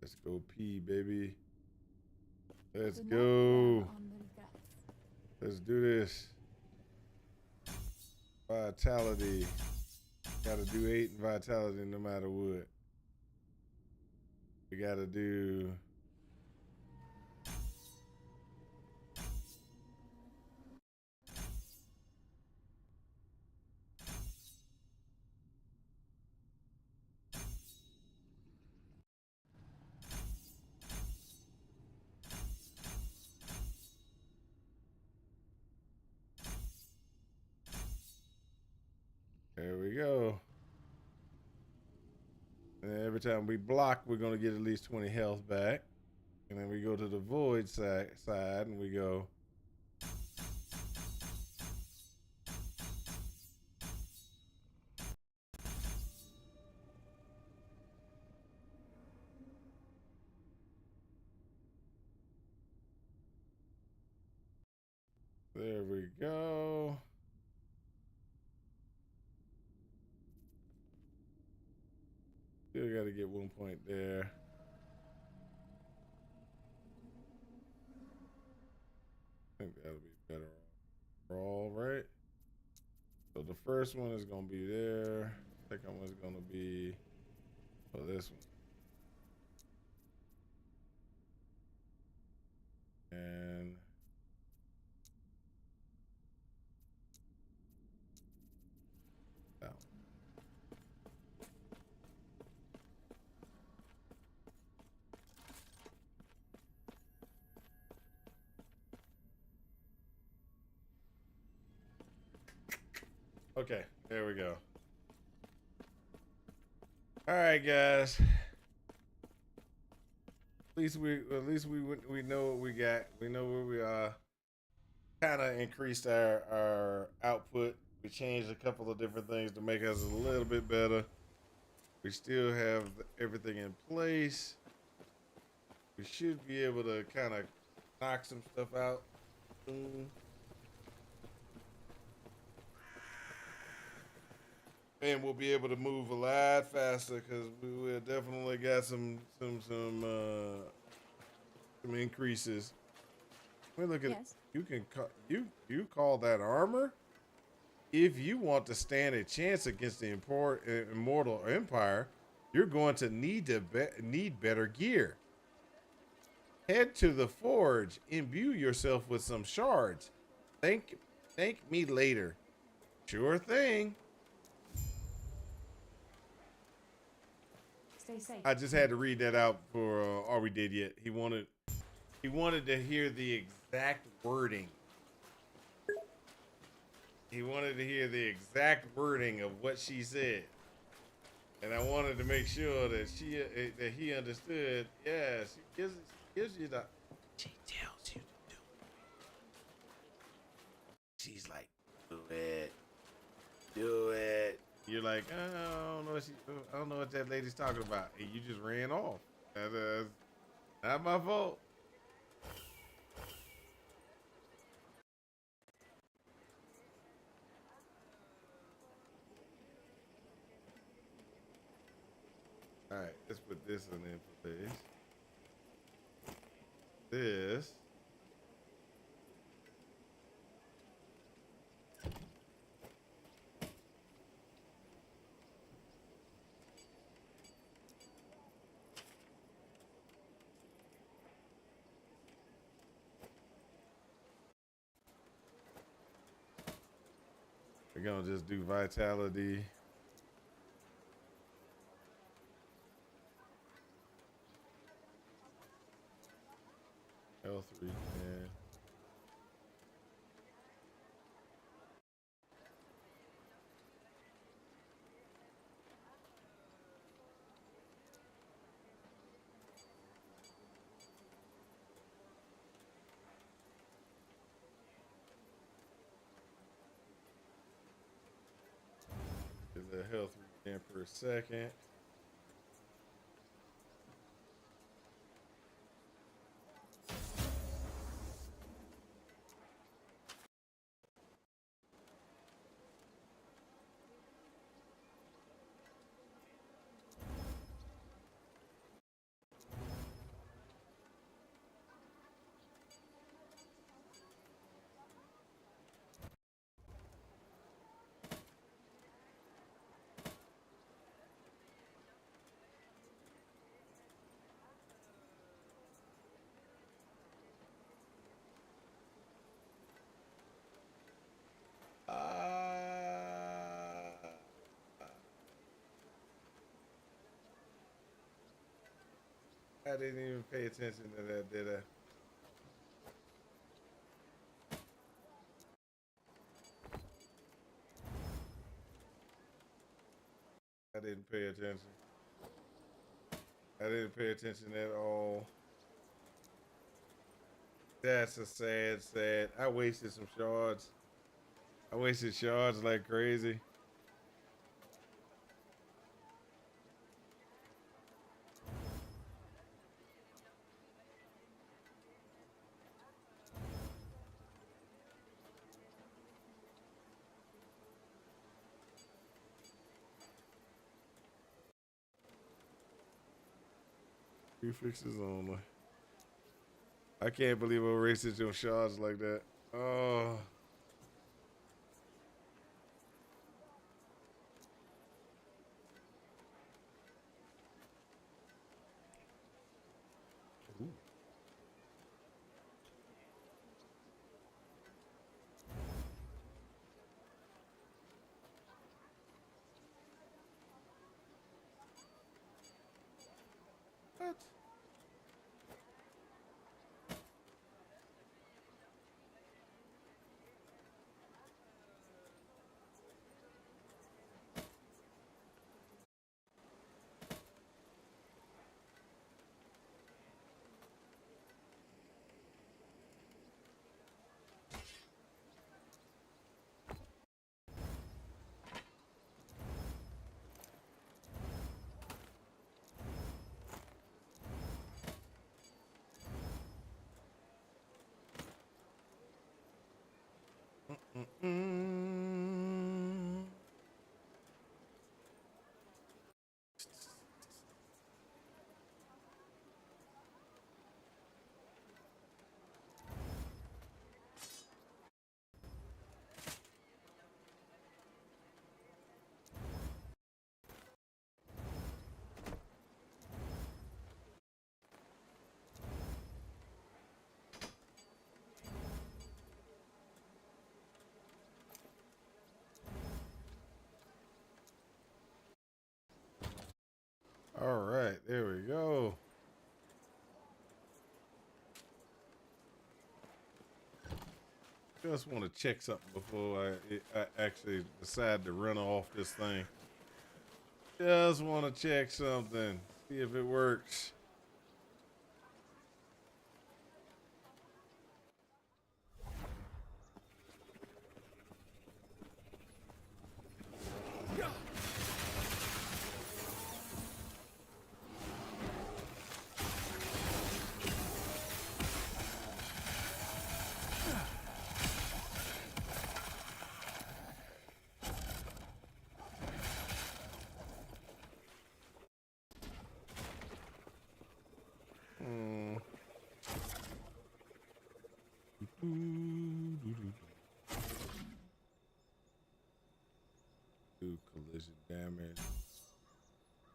Let's go P, baby. Let's go. Let's do this. Vitality. Gotta do 8 in vitality no matter what. We gotta do. There we go. And every time we block, we're going to get at least 20 health back. And then we go to the void side and we go. There we go. Still got to get 1 point there. I think that'll be better overall, right? So the first one is going to be there. Second one's going to be this one. And that one. Okay, there we go. All right, guys. At least we know what we got. We know where we are. Kind of increased our output. We changed a couple of different things to make us a little bit better. We still have everything in place. We should be able to kind of knock some stuff out soon. And we'll be able to move a lot faster because we will definitely got some increases. Wait, look at Yes. You can you call that armor? If you want to stand a chance against the immortal empire, you're going to need better gear. Head to the forge, imbue yourself with some shards. Thank me later. Sure thing. Stay safe. I just had to read that out for Are We Dead Yet? He wanted to hear the exact wording. He wanted to hear the exact wording of what she said, and I wanted to make sure that that he understood. Yeah, she gives you the. She tells you to do. She's like, do it. Do it. You're like, I don't know what that lady's talking about, and you just ran off. That's not my fault. All right, let's put this in place. This. We're gonna just do vitality. Health recap. Is a health recap per second. I didn't even pay attention to that, did I? I didn't pay attention. I didn't pay attention at all. That's a sad. I wasted some shards. I wasted shards like crazy. Few fixes only. I can't believe I wasted your shards like that. Oh. Ooh. What? Just want to check something before I actually decide to run off this thing. Just want to check something, see if it works. Do collision damage.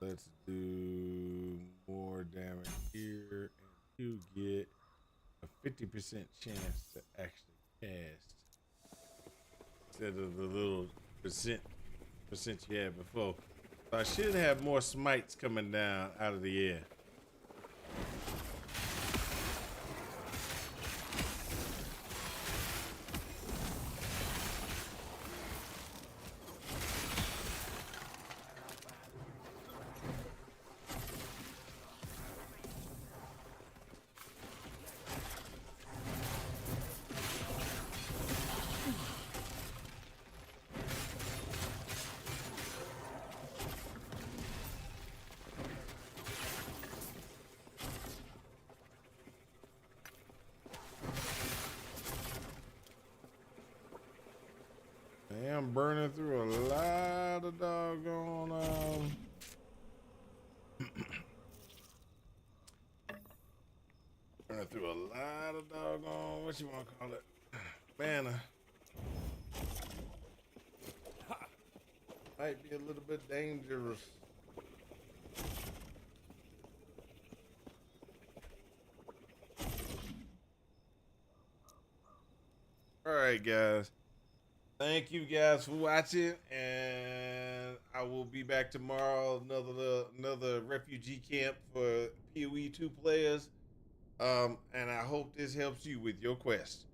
Let's do more damage here, and you get a 50% chance to actually cast instead of the little percent you had before. So I should have more smites coming down out of the air. I'm burning through a lot of doggone burning through a lot of doggone, what you want to call it, mana. Might be a little bit dangerous. All right, guys. Thank you guys for watching, and I will be back tomorrow. Another refugee camp for POE 2 players. And I hope this helps you with your quest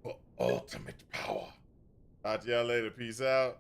for ultimate power. Talk to y'all later. Peace out.